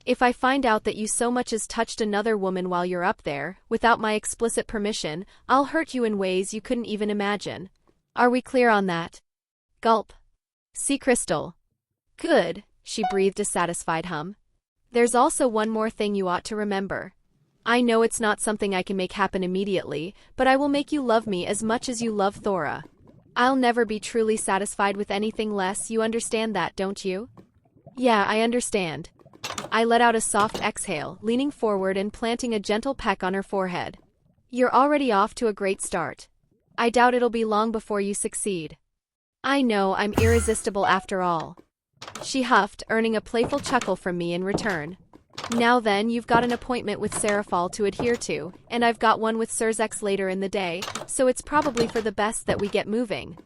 If I find out that you so much as touched another woman while you're up there, without my explicit permission, I'll hurt you in ways you couldn't even imagine. Are we clear on that? Gulp. Sea crystal. Good, she breathed a satisfied hum. There's also one more thing you ought to remember. I know it's not something I can make happen immediately, but I will make you love me as much as you love Thora. I'll never be truly satisfied with anything less, you understand that, don't you? Yeah, I understand. I let out a soft exhale, leaning forward and planting a gentle peck on her forehead. You're already off to a great start. I doubt it'll be long before you succeed. I know, I'm irresistible after all. She huffed, earning a playful chuckle from me in return. Now then, you've got an appointment with Seraphal to adhere to, and I've got one with Surzex later in the day, so it's probably for the best that we get moving.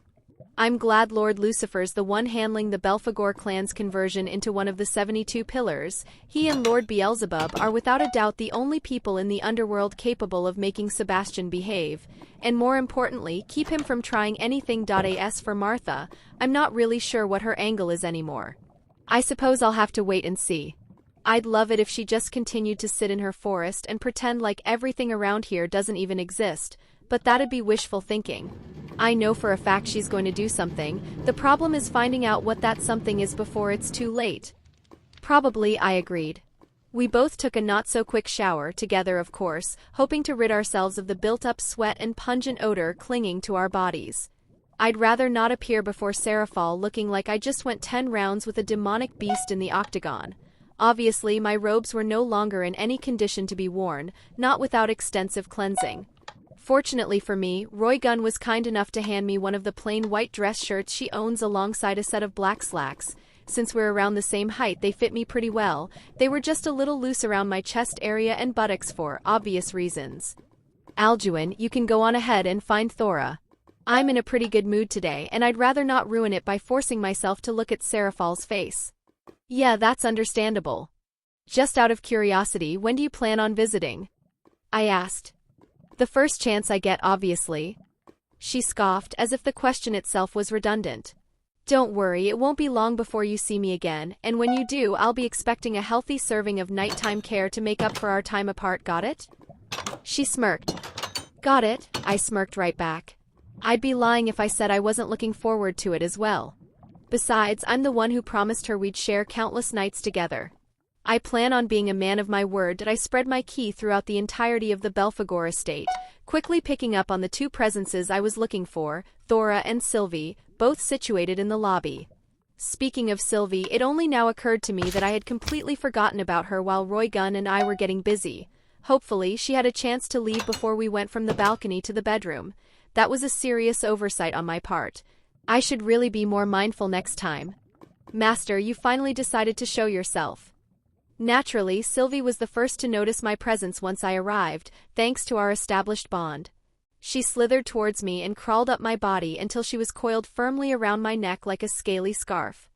I'm glad Lord Lucifer's the one handling the Belphegor clan's conversion into one of the 72 pillars. He and Lord Beelzebub are without a doubt the only people in the underworld capable of making Sebastian behave, and more importantly, keep him from trying anything. As for Martha, I'm not really sure what her angle is anymore. I suppose I'll have to wait and see. I'd love it if she just continued to sit in her forest and pretend like everything around here doesn't even exist, but that'd be wishful thinking. I know for a fact she's going to do something. The problem is finding out what that something is before it's too late. Probably, I agreed. We both took a not-so-quick shower, together of course, hoping to rid ourselves of the built-up sweat and pungent odor clinging to our bodies. I'd rather not appear before Seraphal looking like I just went 10 rounds with a demonic beast in the octagon. Obviously, my robes were no longer in any condition to be worn, not without extensive cleansing. Fortunately for me, Roygun was kind enough to hand me one of the plain white dress shirts she owns alongside a set of black slacks. Since we're around the same height, they fit me pretty well. They were just a little loose around my chest area and buttocks for obvious reasons. Alduin, you can go on ahead and find Thora. I'm in a pretty good mood today, and I'd rather not ruin it by forcing myself to look at Seraphal's face. Yeah, that's understandable. Just out of curiosity, when do you plan on visiting? I asked. The first chance I get, obviously. She scoffed, as if the question itself was redundant. Don't worry, it won't be long before you see me again, and when you do, I'll be expecting a healthy serving of nighttime care to make up for our time apart, got it? She smirked. Got it, I smirked right back. I'd be lying if I said I wasn't looking forward to it as well. Besides, I'm the one who promised her we'd share countless nights together. I plan on being a man of my word. I spread my key throughout the entirety of the Belphegor estate, quickly picking up on the two presences I was looking for, Thora and Sylvie, both situated in the lobby. Speaking of Sylvie, it only now occurred to me that I had completely forgotten about her while Roygun and I were getting busy. Hopefully, she had a chance to leave before we went from the balcony to the bedroom. That was a serious oversight on my part. I should really be more mindful next time. Master, you finally decided to show yourself. Naturally, Sylvie was the first to notice my presence once I arrived, thanks to our established bond. She slithered towards me and crawled up my body until she was coiled firmly around my neck like a scaly scarf.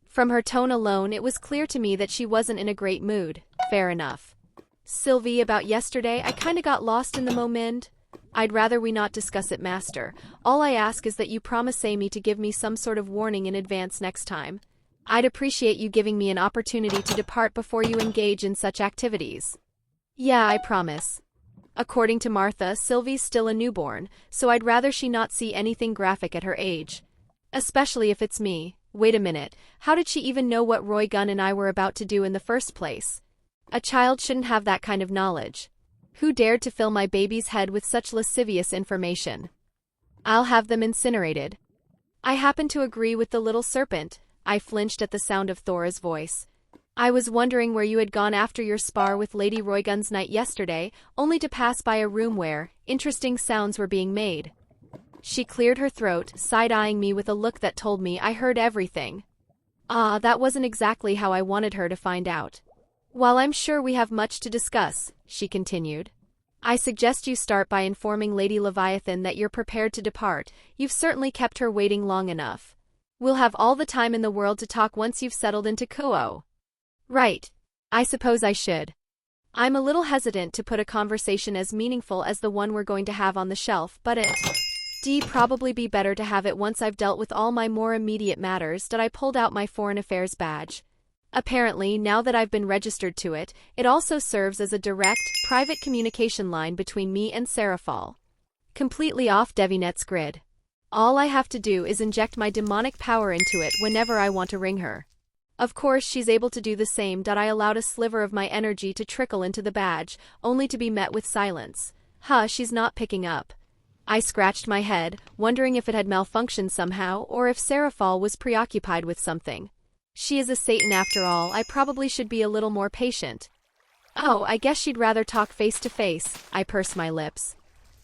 From her tone alone, it was clear to me that she wasn't in a great mood. Fair enough. Sylvie, about yesterday, I kinda got lost in the moment. I'd rather we not discuss it, Master. All I ask is that you promise me to give me some sort of warning in advance next time. I'd appreciate you giving me an opportunity to depart before you engage in such activities. Yeah, I promise. According to Martha, Sylvie's still a newborn, so I'd rather she not see anything graphic at her age. Especially if it's me. Wait a minute, how did she even know what Roygun and I were about to do in the first place? A child shouldn't have that kind of knowledge. Who dared to fill my baby's head with such lascivious information? I'll have them incinerated. I happen to agree with the little serpent. I flinched at the sound of Thora's voice. I was wondering where you had gone after your spar with Lady Roygun's night yesterday, only to pass by a room where interesting sounds were being made. She cleared her throat, side-eyeing me with a look that told me I heard everything. Ah, that wasn't exactly how I wanted her to find out. While I'm sure we have much to discuss, she continued, I suggest you start by informing Lady Leviathan that you're prepared to depart. You've certainly kept her waiting long enough. We'll have all the time in the world to talk once you've settled into Kuo. Right. I suppose I should. I'm a little hesitant to put a conversation as meaningful as the one we're going to have on the shelf, but it'd probably be better to have it once I've dealt with all my more immediate matters. I pulled out my Foreign Affairs badge. Apparently, now that I've been registered to it, it also serves as a direct, private communication line between me and Seraphal. Completely off Devinet's grid. All I have to do is inject my demonic power into it whenever I want to ring her. Of course, she's able to do the same. I allowed a sliver of my energy to trickle into the badge, only to be met with silence. She's not picking up. I scratched my head, wondering if it had malfunctioned somehow or if Seraphal was preoccupied with something. She is a Satan after all. I probably should be a little more patient. Oh, I guess she'd rather talk face to face. I pursed my lips.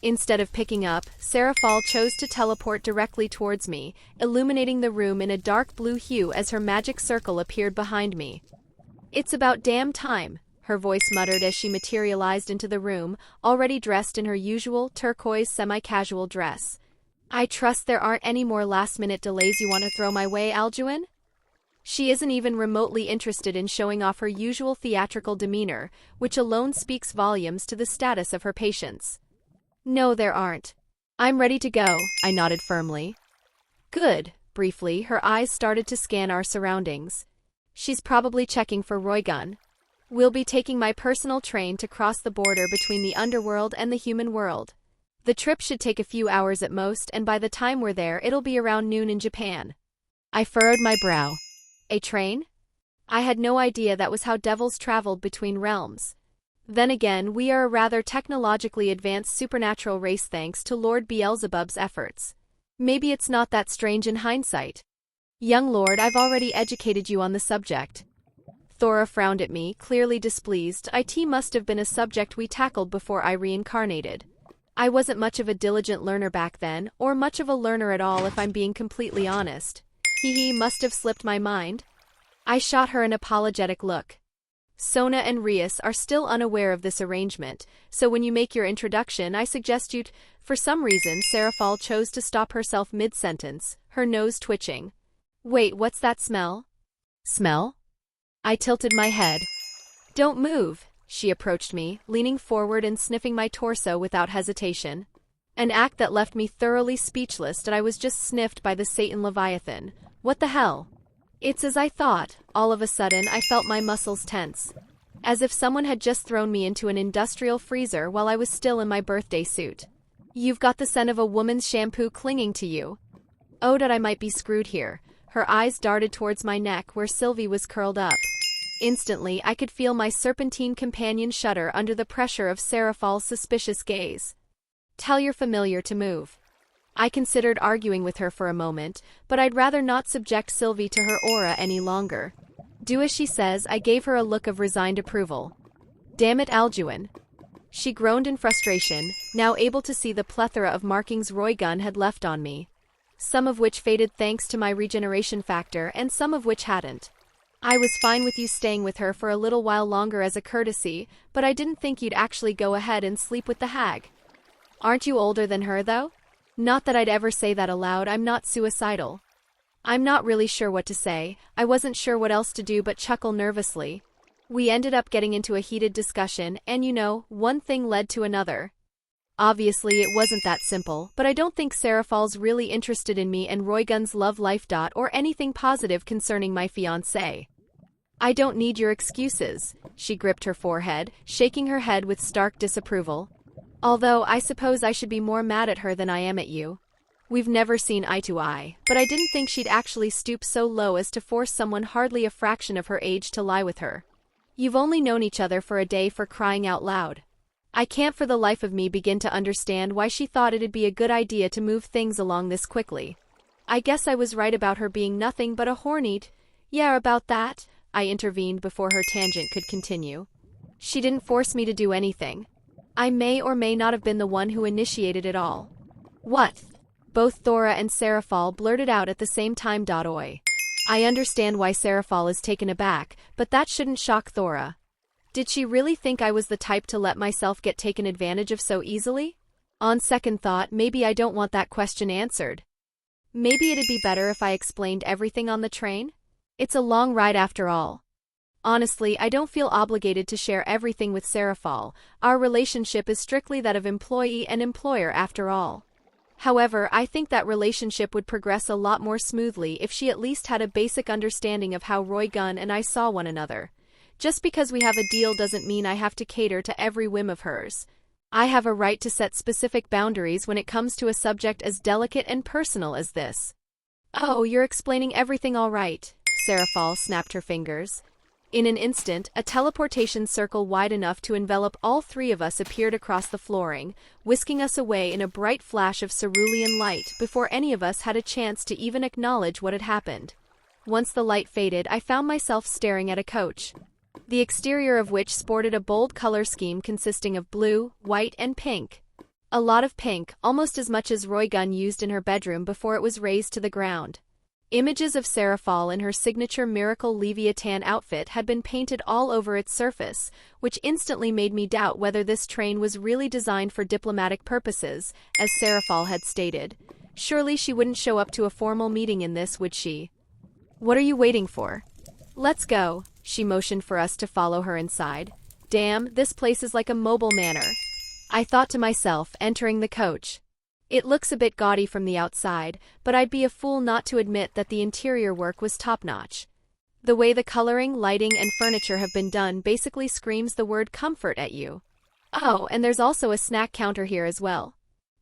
Instead of picking up, Seraphal chose to teleport directly towards me, illuminating the room in a dark blue hue as her magic circle appeared behind me. It's about damn time, her voice muttered as she materialized into the room, already dressed in her usual turquoise semi-casual dress. I trust there aren't any more last-minute delays you want to throw my way, Alduin? She isn't even remotely interested in showing off her usual theatrical demeanor, which alone speaks volumes to the status of her patience. No, there aren't. I'm ready to go, I nodded firmly. Good. Briefly, her eyes started to scan our surroundings. She's probably checking for Roygun. We'll be taking my personal train to cross the border between the Underworld and the human world. The trip should take a few hours at most, and by the time we're there, it'll be around noon in Japan. I furrowed my brow. A train? I had no idea that was how devils traveled between realms. Then again, we are a rather technologically advanced supernatural race thanks to Lord Beelzebub's efforts. Maybe it's not that strange in hindsight. Young lord, I've already educated you on the subject. Thora frowned at me, clearly displeased. It must have been a subject we tackled before I reincarnated. I wasn't much of a diligent learner back then, or much of a learner at all if I'm being completely honest. Must have slipped my mind. I shot her an apologetic look. Sona and Rias are still unaware of this arrangement, so when you make your introduction I suggest you For some reason Seraphal chose to stop herself mid-sentence, her nose twitching. Wait, what's that smell? Smell? I tilted my head. Don't move, she approached me, leaning forward and sniffing my torso without hesitation. An act that left me thoroughly speechless that I was just sniffed by the Satan Leviathan. What the hell? It's as I thought. All of a sudden, I felt my muscles tense. As if someone had just thrown me into an industrial freezer while I was still in my birthday suit. You've got the scent of a woman's shampoo clinging to you. Oh, that I might be screwed here. Her eyes darted towards my neck where Sylvie was curled up. Instantly, I could feel my serpentine companion shudder under the pressure of Serafal's suspicious gaze. Tell your familiar to move. I considered arguing with her for a moment, but I'd rather not subject Sylvie to her aura any longer. Do as she says. I gave her a look of resigned approval. Damn it, Alduin. She groaned in frustration, now able to see the plethora of markings Roygun had left on me. Some of which faded thanks to my regeneration factor and some of which hadn't. I was fine with you staying with her for a little while longer as a courtesy, but I didn't think you'd actually go ahead and sleep with the hag. Aren't you older than her, though? Not that I'd ever say that aloud. I'm not suicidal. I'm not really sure what to say. I wasn't sure what else to do but chuckle nervously. We ended up getting into a heated discussion, and one thing led to another. Obviously it wasn't that simple, but I don't think Serafal's really interested in me and Roygun's love life. Or anything positive concerning my fiancé. I don't need your excuses. She gripped her forehead, shaking her head with stark disapproval. Although I suppose I should be more mad at her than I am at you. We've never seen eye to eye, but I didn't think she'd actually stoop so low as to force someone hardly a fraction of her age to lie with her. You've only known each other for a day, for crying out loud. I can't for the life of me begin to understand why she thought it'd be a good idea to move things along this quickly. I guess I was right about her being nothing but a horny. Yeah, about that, I intervened before her tangent could continue. She didn't force me to do anything. I may or may not have been the one who initiated it all. What? Both Thora and Serafal blurted out at the same time. Oi. I understand why Serafal is taken aback, but that shouldn't shock Thora. Did she really think I was the type to let myself get taken advantage of so easily? On second thought, maybe I don't want that question answered. Maybe it'd be better if I explained everything on the train? It's a long ride after all. Honestly, I don't feel obligated to share everything with Serafal. Our relationship is strictly that of employee and employer after all. However, I think that relationship would progress a lot more smoothly if she at least had a basic understanding of how Roygun and I saw one another. Just because we have a deal doesn't mean I have to cater to every whim of hers. I have a right to set specific boundaries when it comes to a subject as delicate and personal as this. Oh, you're explaining everything all right. Serafal snapped her fingers. In an instant, a teleportation circle wide enough to envelop all three of us appeared across the flooring, whisking us away in a bright flash of cerulean light before any of us had a chance to even acknowledge what had happened. Once the light faded, I found myself staring at a coach, the exterior of which sported a bold color scheme consisting of blue, white, and pink. A lot of pink, almost as much as Roygun used in her bedroom before it was razed to the ground. Images of Serafal in her signature Miracle Leviathan outfit had been painted all over its surface, which instantly made me doubt whether this train was really designed for diplomatic purposes, as Serafal had stated. Surely she wouldn't show up to a formal meeting in this, would she? What are you waiting for? Let's go. She motioned for us to follow her inside. Damn, this place is like a mobile manor. I thought to myself, entering the coach. It looks a bit gaudy from the outside, but I'd be a fool not to admit that the interior work was top-notch. The way the coloring, lighting, and furniture have been done basically screams the word comfort at you. Oh, and there's also a snack counter here as well.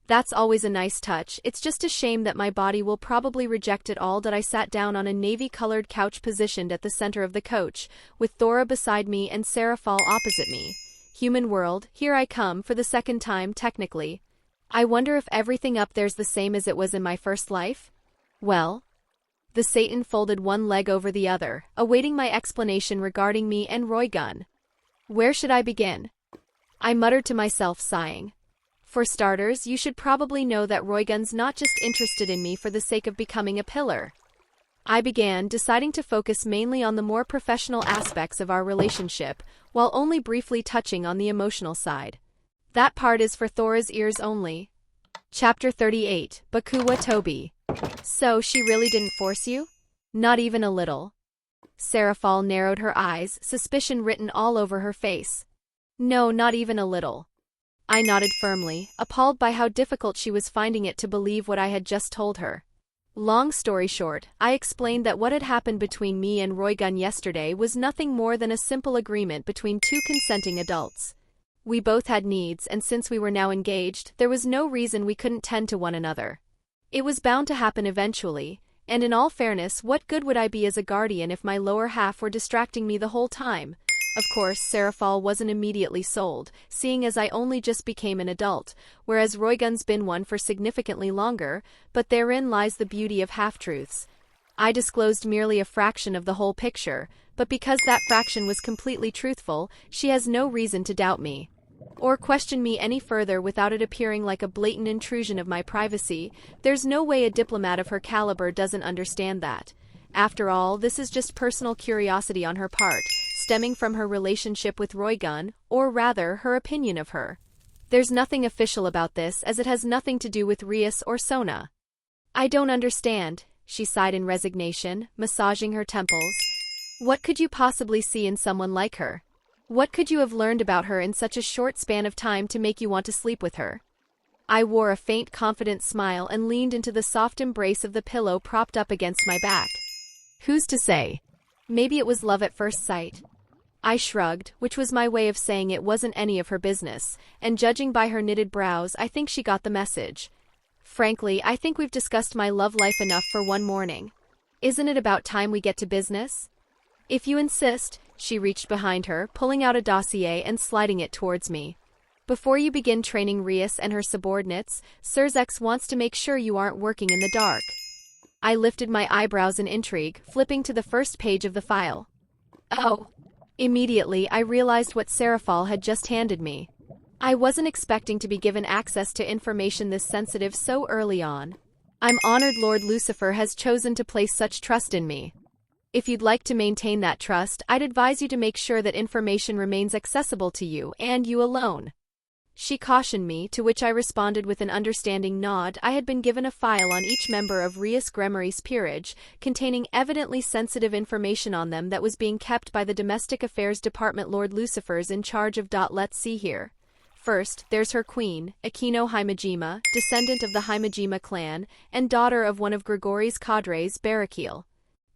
That's always a nice touch. It's just a shame that my body will probably reject it all. That I sat down on a navy-colored couch positioned at the center of the coach, with Thora beside me and Serafal opposite me. Human world, here I come for the second time technically. I wonder if everything up there's the same as it was in my first life? Well, the Satan folded one leg over the other, awaiting my explanation regarding me and Roygun. Where should I begin? I muttered to myself, sighing. For starters, you should probably know that Roygun's not just interested in me for the sake of becoming a pillar. I began, deciding to focus mainly on the more professional aspects of our relationship, while only briefly touching on the emotional side. That part is for Thora's ears only. Chapter 38, Bakuwa Tobi. So she really didn't force you? Not even a little. Serafal narrowed her eyes, suspicion written all over her face. No, not even a little. I nodded firmly, appalled by how difficult she was finding it to believe what I had just told her. Long story short, I explained that what had happened between me and Roygun yesterday was nothing more than a simple agreement between two consenting adults. We both had needs, and since we were now engaged, there was no reason we couldn't tend to one another. It was bound to happen eventually, and in all fairness, what good would I be as a guardian if my lower half were distracting me the whole time? Of course, Serafal wasn't immediately sold, seeing as I only just became an adult, whereas Roygun's been one for significantly longer, but therein lies the beauty of half-truths. I disclosed merely a fraction of the whole picture, but because that fraction was completely truthful, she has no reason to doubt me or question me any further without it appearing like a blatant intrusion of my privacy. There's no way a diplomat of her caliber doesn't understand that. After all, this is just personal curiosity on her part, stemming from her relationship with Roygun, or rather, her opinion of her. There's nothing official about this, as it has nothing to do with Rias or Sona. I don't understand, she sighed in resignation, massaging her temples. What could you possibly see in someone like her? What could you have learned about her in such a short span of time to make you want to sleep with her? I wore a faint, confident smile and leaned into the soft embrace of the pillow propped up against my back. Who's to say? Maybe it was love at first sight. I shrugged, which was my way of saying it wasn't any of her business, and judging by her knitted brows, I think she got the message. Frankly, I think we've discussed my love life enough for one morning. Isn't it about time we get to business? If you insist. She reached behind her, pulling out a dossier and sliding it towards me. Before you begin training Rias and her subordinates, Sirzex wants to make sure you aren't working in the dark. I lifted my eyebrows in intrigue, flipping to the first page of the file. Oh. Immediately, I realized what Serafal had just handed me. I wasn't expecting to be given access to information this sensitive so early on. I'm honored Lord Lucifer has chosen to place such trust in me. If you'd like to maintain that trust, I'd advise you to make sure that information remains accessible to you, and you alone. She cautioned me, to which I responded with an understanding nod. I had been given a file on each member of Rias Gremory's peerage, containing evidently sensitive information on them that was being kept by the Domestic Affairs Department. Lord Lucifer's in charge of. Let's see here. First, there's her queen, Akino Himejima, descendant of the Himejima clan, and daughter of one of Grigori's cadres, Barakil.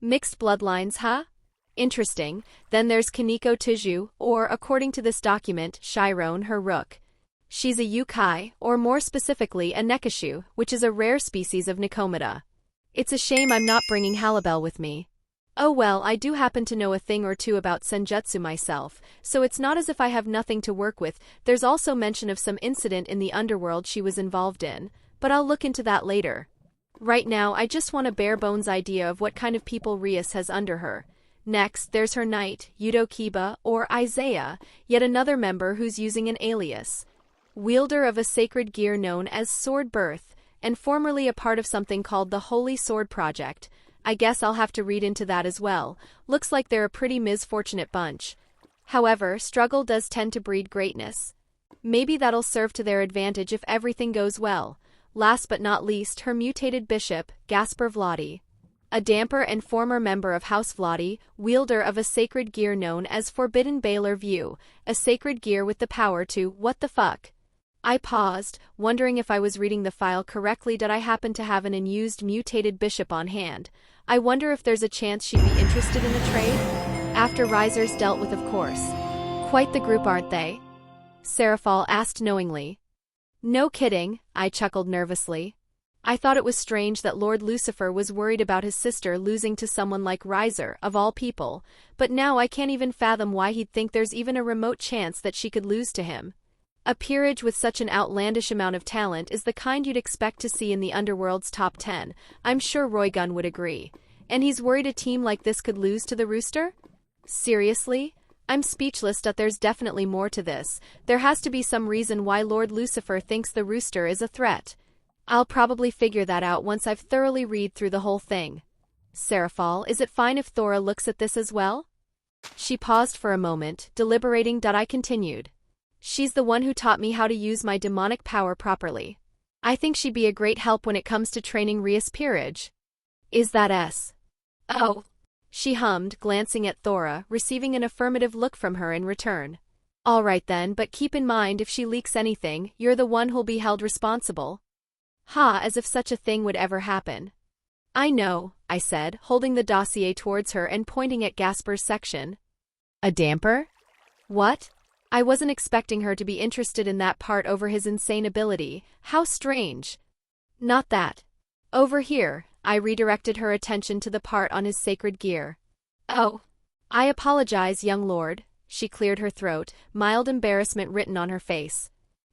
Mixed bloodlines, huh? Interesting. Then there's Kaneko Tiju, or, according to this document, Chiron, her rook. She's a yukai, or more specifically a nekashu, which is a rare species of Nikomata. It's a shame I'm not bringing Halibel with me. Oh well, I do happen to know a thing or two about senjutsu myself, so it's not as if I have nothing to work with. There's also mention of some incident in the Underworld she was involved in, but I'll look into that later. Right now, I just want a bare-bones idea of what kind of people Rias has under her. Next, there's her knight, Yudo Kiba, or Isaiah, yet another member who's using an alias. Wielder of a sacred gear known as Sword Birth, and formerly a part of something called the Holy Sword Project. I guess I'll have to read into that as well. Looks like they're a pretty misfortunate bunch. However, struggle does tend to breed greatness. Maybe that'll serve to their advantage if everything goes well. Last but not least, her mutated bishop, Gaspar Vladi. A damper and former member of House Vladi, wielder of a sacred gear known as Forbidden Baylor View, a sacred gear with the power to, what the fuck? I paused, wondering if I was reading the file correctly. Did I happen to have an unused mutated bishop on hand? I wonder if there's a chance she'd be interested in the trade? After risers dealt with, of course. Quite the group, aren't they? Serafal asked knowingly. No kidding, I chuckled nervously. I thought it was strange that Lord Lucifer was worried about his sister losing to someone like Riser, of all people, but now I can't even fathom why he'd think there's even a remote chance that she could lose to him. A peerage with such an outlandish amount of talent is the kind you'd expect to see in the Underworld's top 10, I'm sure Roygun would agree. And he's worried a team like this could lose to the Rooster? Seriously? I'm speechless. There's definitely more to this. There has to be some reason why Lord Lucifer thinks the Rooster is a threat. I'll probably figure that out once I've thoroughly read through the whole thing. Serafal, is it fine if Thora looks at this as well? She paused for a moment, deliberating. I continued. She's the one who taught me how to use my demonic power properly. I think she'd be a great help when it comes to training Rias peerage. Is that S? Oh. She hummed, glancing at Thora, receiving an affirmative look from her in return. All right then, but keep in mind if she leaks anything, you're the one who'll be held responsible. Ha, as if such a thing would ever happen. I know, I said, holding the dossier towards her and pointing at Gaspar's section. A damper? What? I wasn't expecting her to be interested in that part over his insane ability. How strange. Not that. Over here, I redirected her attention to the part on his sacred gear. Oh. I apologize, young lord. She cleared her throat, mild embarrassment written on her face.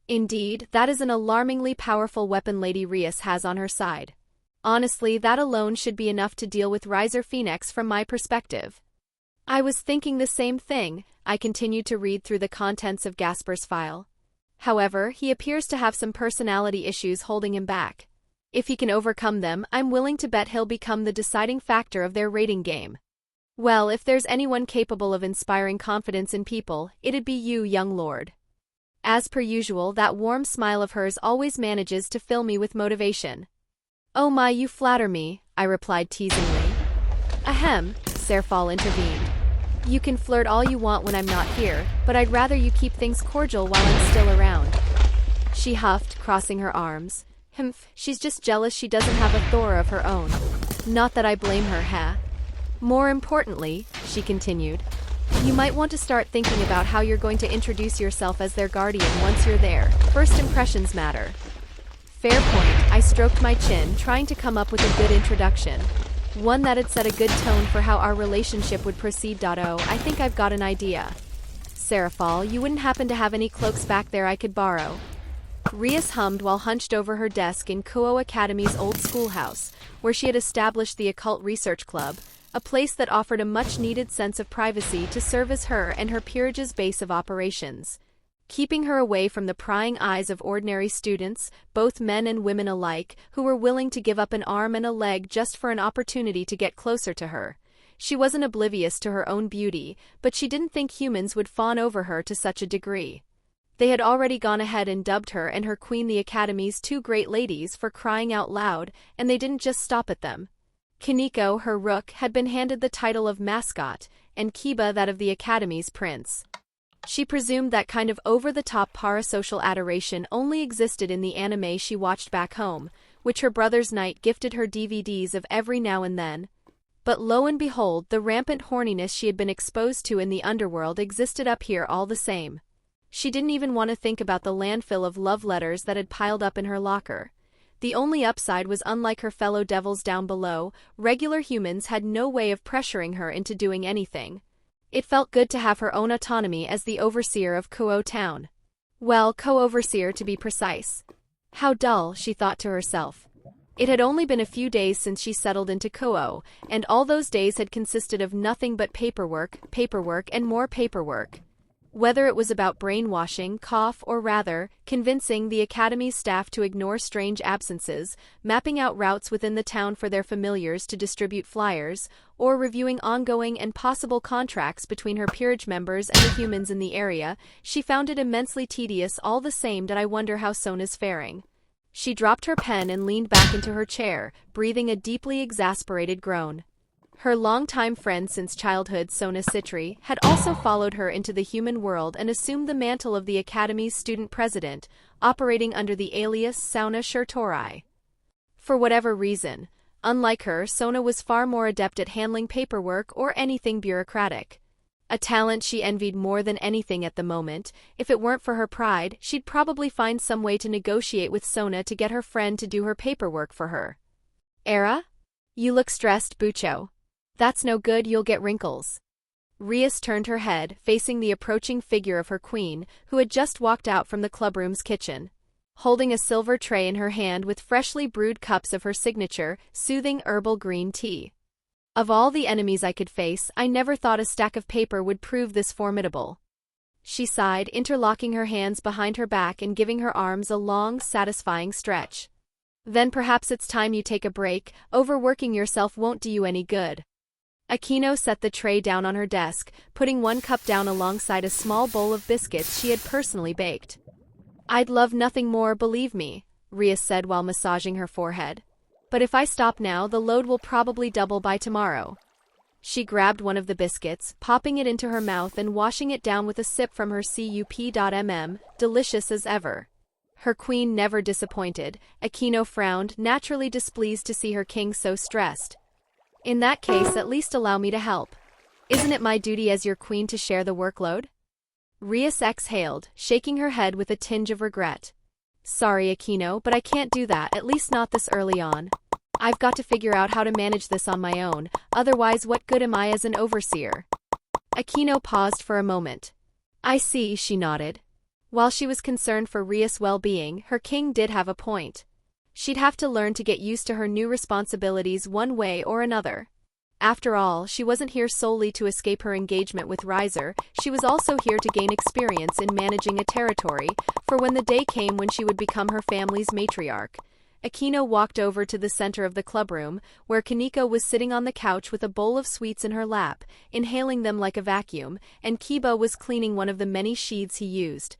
Indeed, that is an alarmingly powerful weapon Lady Rias has on her side. Honestly, that alone should be enough to deal with Riser Phoenix from my perspective. I was thinking the same thing. I continued to read through the contents of Gasper's file. However, he appears to have some personality issues holding him back. If he can overcome them, I'm willing to bet he'll become the deciding factor of their rating game. Well, if there's anyone capable of inspiring confidence in people, it'd be you, young lord. As per usual, that warm smile of hers always manages to fill me with motivation. Oh my, you flatter me, I replied teasingly. Ahem, Serfal intervened. You can flirt all you want when I'm not here, but I'd rather you keep things cordial while I'm still around. She huffed, crossing her arms. Humph, she's just jealous she doesn't have a Thor of her own. Not that I blame her, huh? More importantly, she continued, you might want to start thinking about how you're going to introduce yourself as their guardian once you're there. First impressions matter. Fair point, I stroked my chin, trying to come up with a good introduction. One that'd set a good tone for how our relationship would proceed. Oh, I think I've got an idea. Serafal, you wouldn't happen to have any cloaks back there I could borrow? Rias hummed while hunched over her desk in Kuo Academy's old schoolhouse, where she had established the Occult Research Club, a place that offered a much-needed sense of privacy to serve as her and her peerage's base of operations. Keeping her away from the prying eyes of ordinary students, both men and women alike, who were willing to give up an arm and a leg just for an opportunity to get closer to her. She wasn't oblivious to her own beauty, but she didn't think humans would fawn over her to such a degree. They had already gone ahead and dubbed her and her queen the Academy's two great ladies for crying out loud, and they didn't just stop at them. Kiniko, her rook, had been handed the title of mascot, and Kiba that of the Academy's prince. She presumed that kind of over-the-top parasocial adoration only existed in the anime she watched back home, which her brother's knight gifted her DVDs of every now and then. But lo and behold, the rampant horniness she had been exposed to in the underworld existed up here all the same. She didn't even want to think about the landfill of love letters that had piled up in her locker. The only upside was, unlike her fellow devils down below, regular humans had no way of pressuring her into doing anything. It felt good to have her own autonomy as the overseer of Kuo Town. Well, co-overseer to be precise. How dull, she thought to herself. It had only been a few days since she settled into Kuo, and all those days had consisted of nothing but paperwork, and more paperwork. Whether it was about brainwashing, or rather, convincing the Academy's staff to ignore strange absences, mapping out routes within the town for their familiars to distribute flyers, or reviewing ongoing and possible contracts between her peerage members and the humans in the area, she found it immensely tedious all the same. Did I wonder how Sona's faring? She dropped her pen and leaned back into her chair, breathing a deeply exasperated groan. Her longtime friend since childhood, Sona Citri, had also followed her into the human world and assumed the mantle of the Academy's student president, operating under the alias Sauna Shurtorai. For whatever reason, unlike her, Sona was far more adept at handling paperwork or anything bureaucratic. A talent she envied more than anything at the moment. If it weren't for her pride, she'd probably find some way to negotiate with Sona to get her friend to do her paperwork for her. Era? You look stressed, Bucho. That's no good, you'll get wrinkles. Rias turned her head, facing the approaching figure of her queen, who had just walked out from the clubroom's kitchen. Holding a silver tray in her hand with freshly brewed cups of her signature, soothing herbal green tea. Of all the enemies I could face, I never thought a stack of paper would prove this formidable. She sighed, interlocking her hands behind her back and giving her arms a long, satisfying stretch. Then perhaps it's time you take a break. Overworking yourself won't do you any good. Aquino set the tray down on her desk, putting one cup down alongside a small bowl of biscuits she had personally baked. I'd love nothing more, believe me, Rias said while massaging her forehead. But if I stop now, the load will probably double by tomorrow. She grabbed one of the biscuits, popping it into her mouth and washing it down with a sip from her cup, delicious as ever. Her queen never disappointed. Aquino frowned, naturally displeased to see her king so stressed. In that case, at least allow me to help. Isn't it my duty as your queen to share the workload? Rias exhaled, shaking her head with a tinge of regret. Sorry, Aquino, but I can't do that, at least not this early on. I've got to figure out how to manage this on my own, otherwise what good am I as an overseer? Aquino paused for a moment. I see, she nodded. While she was concerned for Rias' well-being, her king did have a point. She'd have to learn to get used to her new responsibilities one way or another. After all, she wasn't here solely to escape her engagement with Riser, she was also here to gain experience in managing a territory, for when the day came when she would become her family's matriarch. Aquino walked over to the center of the clubroom, where Kaneko was sitting on the couch with a bowl of sweets in her lap, inhaling them like a vacuum, and Kiba was cleaning one of the many sheaths he used.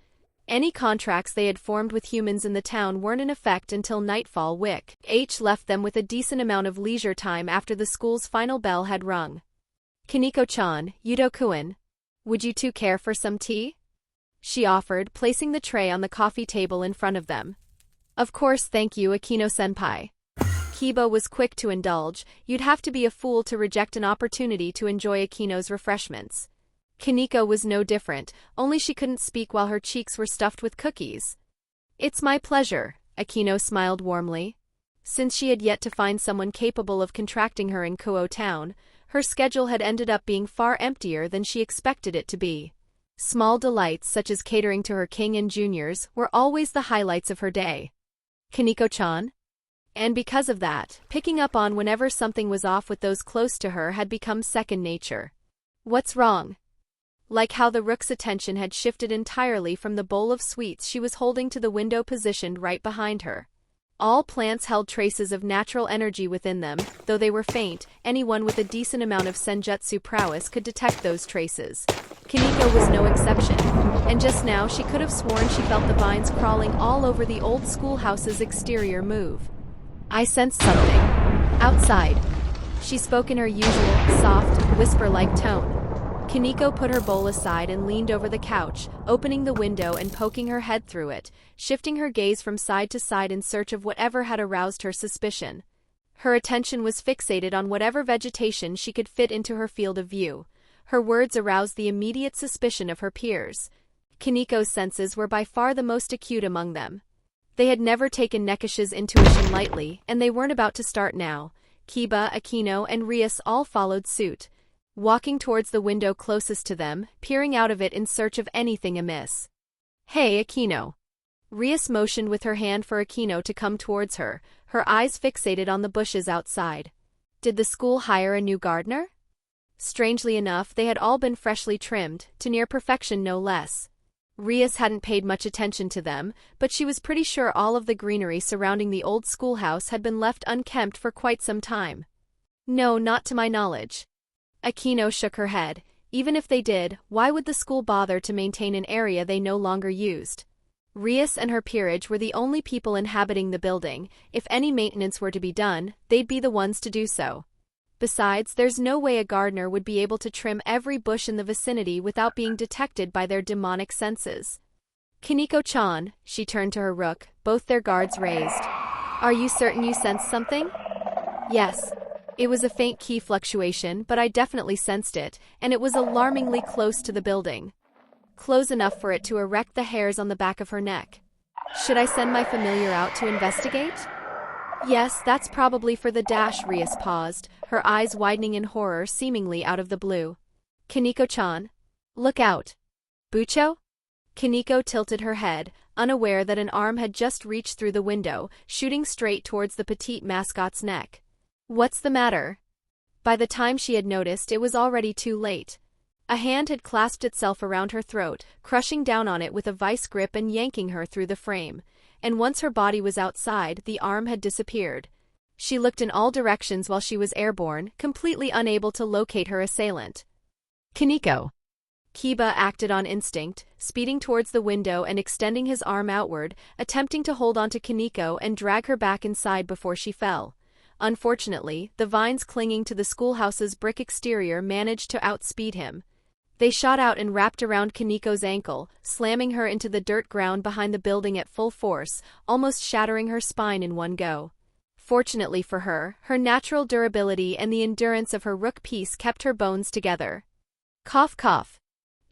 Any contracts they had formed with humans in the town weren't in effect until nightfall. Wick H left them with a decent amount of leisure time after the school's final bell had rung. Kaneko-chan, Yudo-kun, would you two care for some tea? She offered, placing the tray on the coffee table in front of them. Of course, thank you, Aquino-senpai. Kiba was quick to indulge. You'd have to be a fool to reject an opportunity to enjoy Aquino's refreshments. Kaneko was no different, only she couldn't speak while her cheeks were stuffed with cookies. It's my pleasure, Aquino smiled warmly. Since she had yet to find someone capable of contracting her in Kuo Town, her schedule had ended up being far emptier than she expected it to be. Small delights such as catering to her king and juniors were always the highlights of her day. Kaneko-chan? And because of that, picking up on whenever something was off with those close to her had become second nature. What's wrong? Like how the rook's attention had shifted entirely from the bowl of sweets she was holding to the window positioned right behind her. All plants held traces of natural energy within them, though they were faint. Anyone with a decent amount of senjutsu prowess could detect those traces. Kaneko was no exception, and just now she could have sworn she felt the vines crawling all over the old schoolhouse's exterior move. I sensed something. Outside. She spoke in her usual, soft, whisper-like tone. Kaneko put her bowl aside and leaned over the couch, opening the window and poking her head through it, shifting her gaze from side to side in search of whatever had aroused her suspicion. Her attention was fixated on whatever vegetation she could fit into her field of view. Her words aroused the immediate suspicion of her peers. Kaneko's senses were by far the most acute among them. They had never taken Nekish's intuition lightly, and they weren't about to start now. Kiba, Aquino, and Rias all followed suit, walking towards the window closest to them, peering out of it in search of anything amiss. Hey, Aquino. Rias motioned with her hand for Aquino to come towards her, her eyes fixated on the bushes outside. Did the school hire a new gardener? Strangely enough, they had all been freshly trimmed, to near perfection no less. Rias hadn't paid much attention to them, but she was pretty sure all of the greenery surrounding the old schoolhouse had been left unkempt for quite some time. No, not to my knowledge. Aquino shook her head. Even if they did, why would the school bother to maintain an area they no longer used? Rias and her peerage were the only people inhabiting the building. If any maintenance were to be done, they'd be the ones to do so. Besides, there's no way a gardener would be able to trim every bush in the vicinity without being detected by their demonic senses. Kaneko-chan, she turned to her rook, both their guards raised. Are you certain you sensed something? Yes. It was a faint key fluctuation, but I definitely sensed it, and it was alarmingly close to the building. Close enough for it to erect the hairs on the back of her neck. Should I send my familiar out to investigate? Yes, that's probably for the dash. Rias paused, her eyes widening in horror seemingly out of the blue. Kaneko-chan. Look out. Bucho? Kaneko tilted her head, unaware that an arm had just reached through the window, shooting straight towards the petite mascot's neck. What's the matter? By the time she had noticed, it was already too late. A hand had clasped itself around her throat, crushing down on it with a vice grip and yanking her through the frame. And once her body was outside, the arm had disappeared. She looked in all directions while she was airborne, completely unable to locate her assailant. Kaneko. Kiba acted on instinct, speeding towards the window and extending his arm outward, attempting to hold onto Kaneko and drag her back inside before she fell. Unfortunately, the vines clinging to the schoolhouse's brick exterior managed to outspeed him. They shot out and wrapped around Kaneko's ankle, slamming her into the dirt ground behind the building at full force, almost shattering her spine in one go. Fortunately for her, her natural durability and the endurance of her rook piece kept her bones together. Cough cough.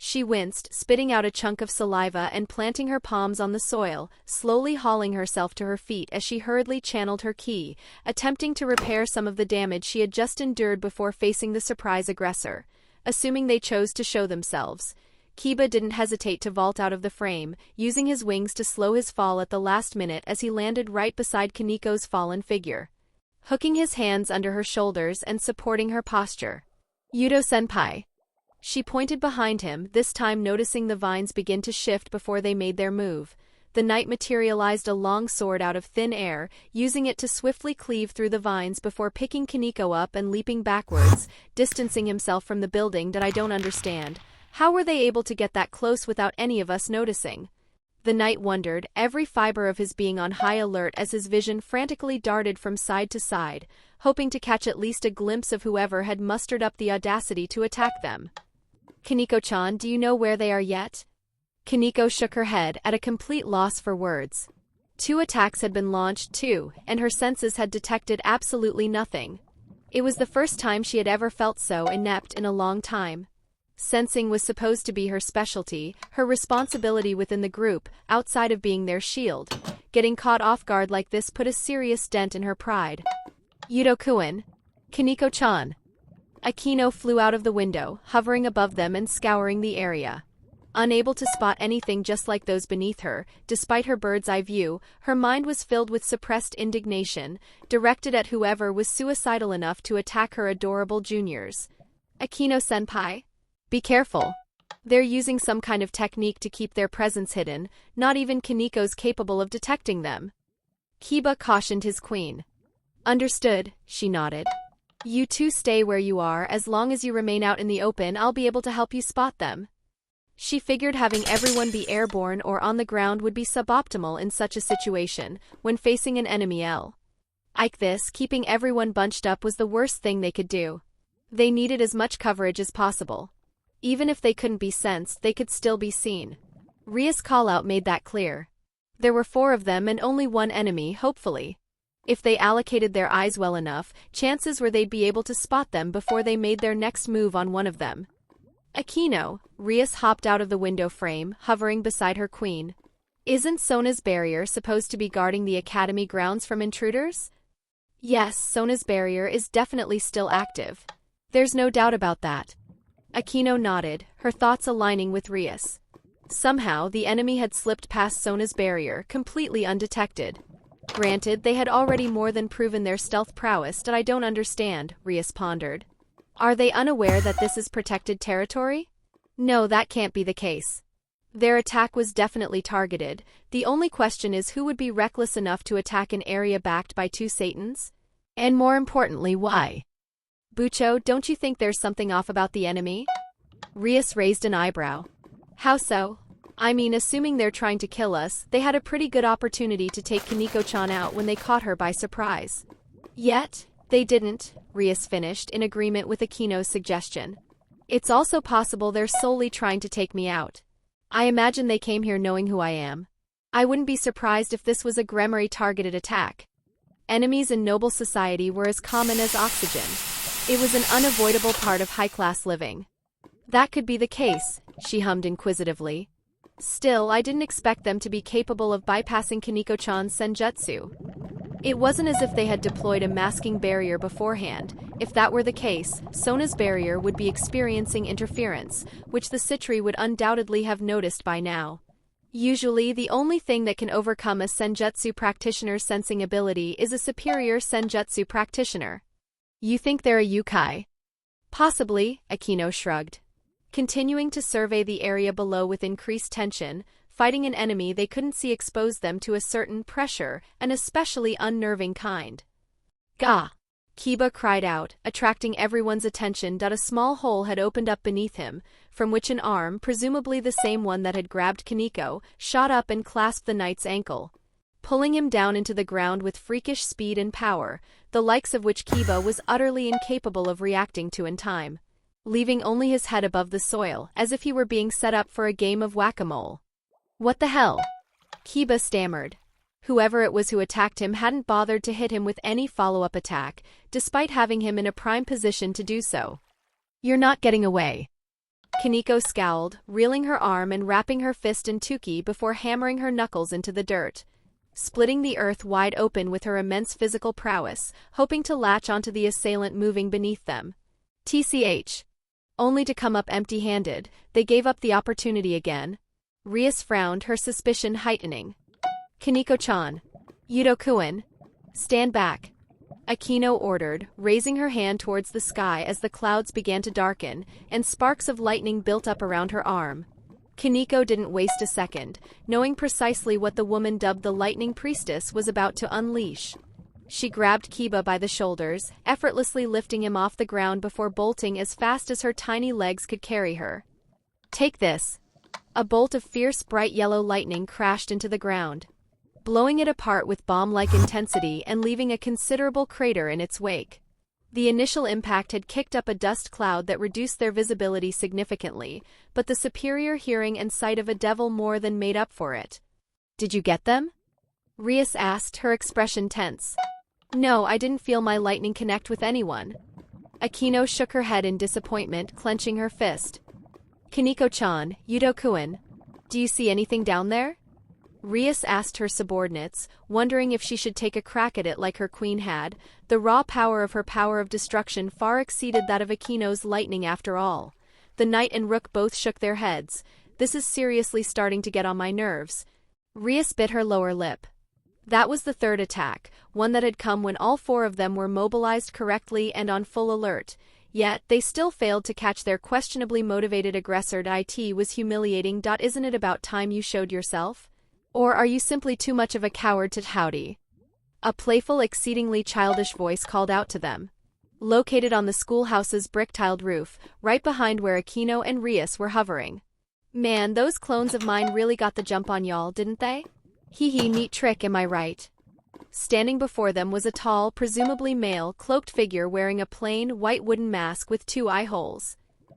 She winced, spitting out a chunk of saliva and planting her palms on the soil, slowly hauling herself to her feet as she hurriedly channeled her ki, attempting to repair some of the damage she had just endured before facing the surprise aggressor. Assuming they chose to show themselves, Kiba didn't hesitate to vault out of the frame, using his wings to slow his fall at the last minute as he landed right beside Kaniko's fallen figure, hooking his hands under her shoulders and supporting her posture. "Yudo-senpai." She pointed behind him, this time noticing the vines begin to shift before they made their move. The knight materialized a long sword out of thin air, using it to swiftly cleave through the vines before picking Kaniko up and leaping backwards, distancing himself from the building. "That I don't understand. How were they able to get that close without any of us noticing?" The knight wondered, every fiber of his being on high alert as his vision frantically darted from side to side, hoping to catch at least a glimpse of whoever had mustered up the audacity to attack them. "Kaniko-chan, do you know where they are yet?" Kaniko shook her head, at a complete loss for words. 2 attacks had been launched too, and her senses had detected absolutely nothing. It was the first time she had ever felt so inept in a long time. Sensing was supposed to be her specialty, her responsibility within the group, outside of being their shield. Getting caught off guard like this put a serious dent in her pride. "Yudo-kun. Kaniko-chan." Akino flew out of the window, hovering above them and scouring the area. Unable to spot anything just like those beneath her, despite her bird's-eye view, her mind was filled with suppressed indignation, directed at whoever was suicidal enough to attack her adorable juniors. "Akino-senpai? Be careful. They're using some kind of technique to keep their presence hidden, not even Kaniko's capable of detecting them." Kiba cautioned his queen. "Understood," she nodded. "You two stay where you are. As long as you remain out in the open, I'll be able to help you spot them." She figured having everyone be airborne or on the ground would be suboptimal in such a situation, when facing an enemy like this. Keeping everyone bunched up was the worst thing they could do. They needed as much coverage as possible. Even if they couldn't be sensed, they could still be seen. Ria's call-out made that clear. There were 4 of them and only one enemy, hopefully. If they allocated their eyes well enough, chances were they'd be able to spot them before they made their next move on one of them. "Akino," Rias hopped out of the window frame, hovering beside her queen. "Isn't Sona's barrier supposed to be guarding the academy grounds from intruders?" "Yes, Sona's barrier is definitely still active. There's no doubt about that." Akino nodded, her thoughts aligning with Rias. Somehow, the enemy had slipped past Sona's barrier, completely undetected. Granted, they had already more than proven their stealth prowess. "That I don't understand," Rias pondered. "Are they unaware that this is protected territory? No, that can't be the case. Their attack was definitely targeted. The only question is who would be reckless enough to attack an area backed by 2 Satans? And more importantly, why?" "Bucho, don't you think there's something off about the enemy?" Rias raised an eyebrow. "How so?" "I mean, assuming they're trying to kill us, they had a pretty good opportunity to take Kaniko-chan out when they caught her by surprise." "Yet, they didn't," Rias finished, in agreement with Akino's suggestion. "It's also possible they're solely trying to take me out. I imagine they came here knowing who I am. I wouldn't be surprised if this was a Gremory-targeted attack. Enemies in noble society were as common as oxygen. It was an unavoidable part of high-class living." "That could be the case," she hummed inquisitively. "Still, I didn't expect them to be capable of bypassing Kaniko-chan's senjutsu. It wasn't as if they had deployed a masking barrier beforehand. If that were the case, Sona's barrier would be experiencing interference, which the Citri would undoubtedly have noticed by now. Usually, the only thing that can overcome a senjutsu practitioner's sensing ability is a superior senjutsu practitioner." "You think they're a yokai?" "Possibly," Akino shrugged. Continuing to survey the area below with increased tension, fighting an enemy they couldn't see exposed them to a certain pressure, an especially unnerving kind. "Gah!" Kiba cried out, attracting everyone's attention that a small hole had opened up beneath him, from which an arm, presumably the same one that had grabbed Kaniko, shot up and clasped the knight's ankle, pulling him down into the ground with freakish speed and power, the likes of which Kiba was utterly incapable of reacting to in time, leaving only his head above the soil, as if he were being set up for a game of whack-a-mole. "What the hell?" Kiba stammered. Whoever it was who attacked him hadn't bothered to hit him with any follow-up attack, despite having him in a prime position to do so. "You're not getting away." Kiniko scowled, reeling her arm and wrapping her fist in Tuki before hammering her knuckles into the dirt, splitting the earth wide open with her immense physical prowess, hoping to latch onto the assailant moving beneath them. TCH. Only to come up empty-handed, they gave up the opportunity again. Rias frowned, her suspicion heightening. Kiniko-chan. Yudo-kun. Stand back. Akino ordered, raising her hand towards the sky as the clouds began to darken, and sparks of lightning built up around her arm. Kiniko didn't waste a second, knowing precisely what the woman dubbed the Lightning Priestess was about to unleash. She grabbed Kiba by the shoulders, effortlessly lifting him off the ground before bolting as fast as her tiny legs could carry her. Take this. A bolt of fierce bright yellow lightning crashed into the ground, blowing it apart with bomb-like intensity and leaving a considerable crater in its wake. The initial impact had kicked up a dust cloud that reduced their visibility significantly, but the superior hearing and sight of a devil more than made up for it. Did you get them? Rias asked, her expression tense. No, I didn't feel my lightning connect with anyone. Akino shook her head in disappointment, clenching her fist. Kiniko-chan, Yudo-kun. Do you see anything down there? Rias asked her subordinates, wondering if she should take a crack at it like her queen had. The raw power of her power of destruction far exceeded that of Akino's lightning after all. The knight and rook both shook their heads. This is seriously starting to get on my nerves. Rias bit her lower lip. That was the third attack, one that had come when all four of them were mobilized correctly and on full alert. Yet, they still failed to catch their questionably motivated aggressor. It was humiliating. Isn't it about time you showed yourself? Or are you simply too much of a coward to howdy? A playful, exceedingly childish voice called out to them. Located on the schoolhouse's brick-tiled roof, right behind where Akino and Rias were hovering. Man, those clones of mine really got the jump on y'all, didn't they? Hee hee, neat trick, am I right? Standing before them was a tall, presumably male, cloaked figure wearing a plain, white wooden mask with 2 eye holes.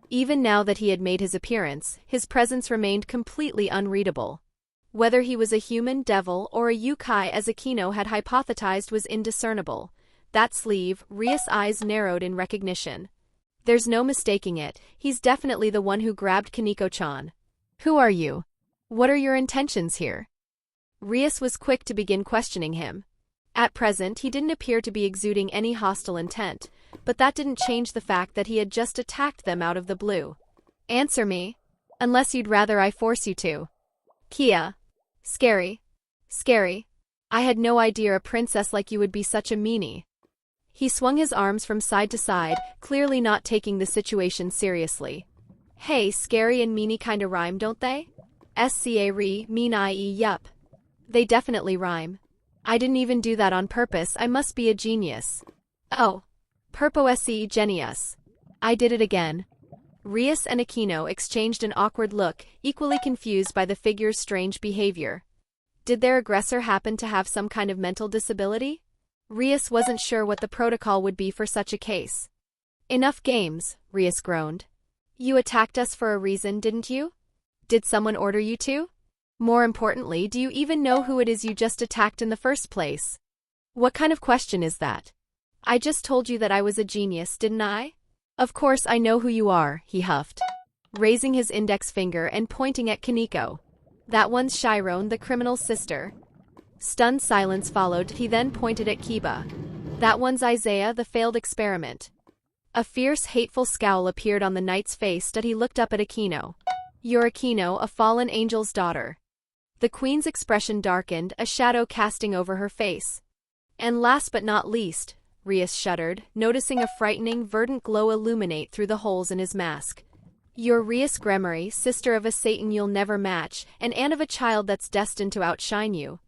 Even now that he had made his appearance, his presence remained completely unreadable. Whether he was a human, devil, or a yokai as Akino had hypothesized was indiscernible. That sleeve, Rias' eyes narrowed in recognition. There's no mistaking it, he's definitely the one who grabbed Kiniko-chan. Who are you? What are your intentions here? Rias was quick to begin questioning him. At present, he didn't appear to be exuding any hostile intent, but that didn't change the fact that he had just attacked them out of the blue. Answer me. Unless you'd rather I force you to. Kia. Scary. Scary. I had no idea a princess like you would be such a meanie. He swung his arms from side to side, clearly not taking the situation seriously. Hey, scary and meanie kinda rhyme, don't they? Scary, mean ie, yup. They definitely rhyme. I didn't even do that on purpose, I must be a genius. Oh. Purposely genius. I did it again. Rias and Akino exchanged an awkward look, equally confused by the figure's strange behavior. Did their aggressor happen to have some kind of mental disability? Rias wasn't sure what the protocol would be for such a case. Enough games, Rias groaned. You attacked us for a reason, didn't you? Did someone order you to? More importantly, do you even know who it is you just attacked in the first place? What kind of question is that? I just told you that I was a genius, didn't I? Of course I know who you are, he huffed, raising his index finger and pointing at Kiniko. That one's Chiron, the criminal's sister. Stunned silence followed, he then pointed at Kiba. That one's Isaiah, the failed experiment. A fierce, hateful scowl appeared on the knight's face as he looked up at Akino. You're Akino, a fallen angel's daughter. The queen's expression darkened, a shadow casting over her face. And last but not least, Rias shuddered, noticing a frightening, verdant glow illuminate through the holes in his mask. You're Rias Gremory, sister of a Satan you'll never match, and aunt of a child that's destined to outshine you.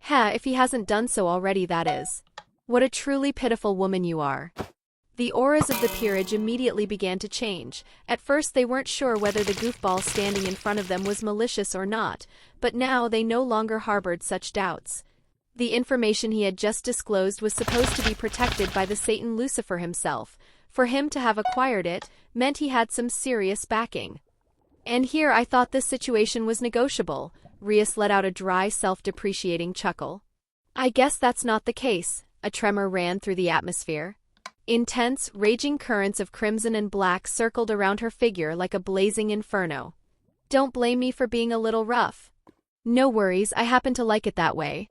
If he hasn't done so already, that is. What a truly pitiful woman you are. The auras of the peerage immediately began to change. At first they weren't sure whether the goofball standing in front of them was malicious or not, but now they no longer harbored such doubts. The information he had just disclosed was supposed to be protected by the Satan Lucifer himself. For him to have acquired it meant he had some serious backing. And here I thought this situation was negotiable. Rias let out a dry, self-depreciating chuckle. I guess that's not the case. A tremor ran through the atmosphere. Intense, raging currents of crimson and black circled around her figure like a blazing inferno. "Don't blame me for being a little rough." "No worries, I happen to like it that way,"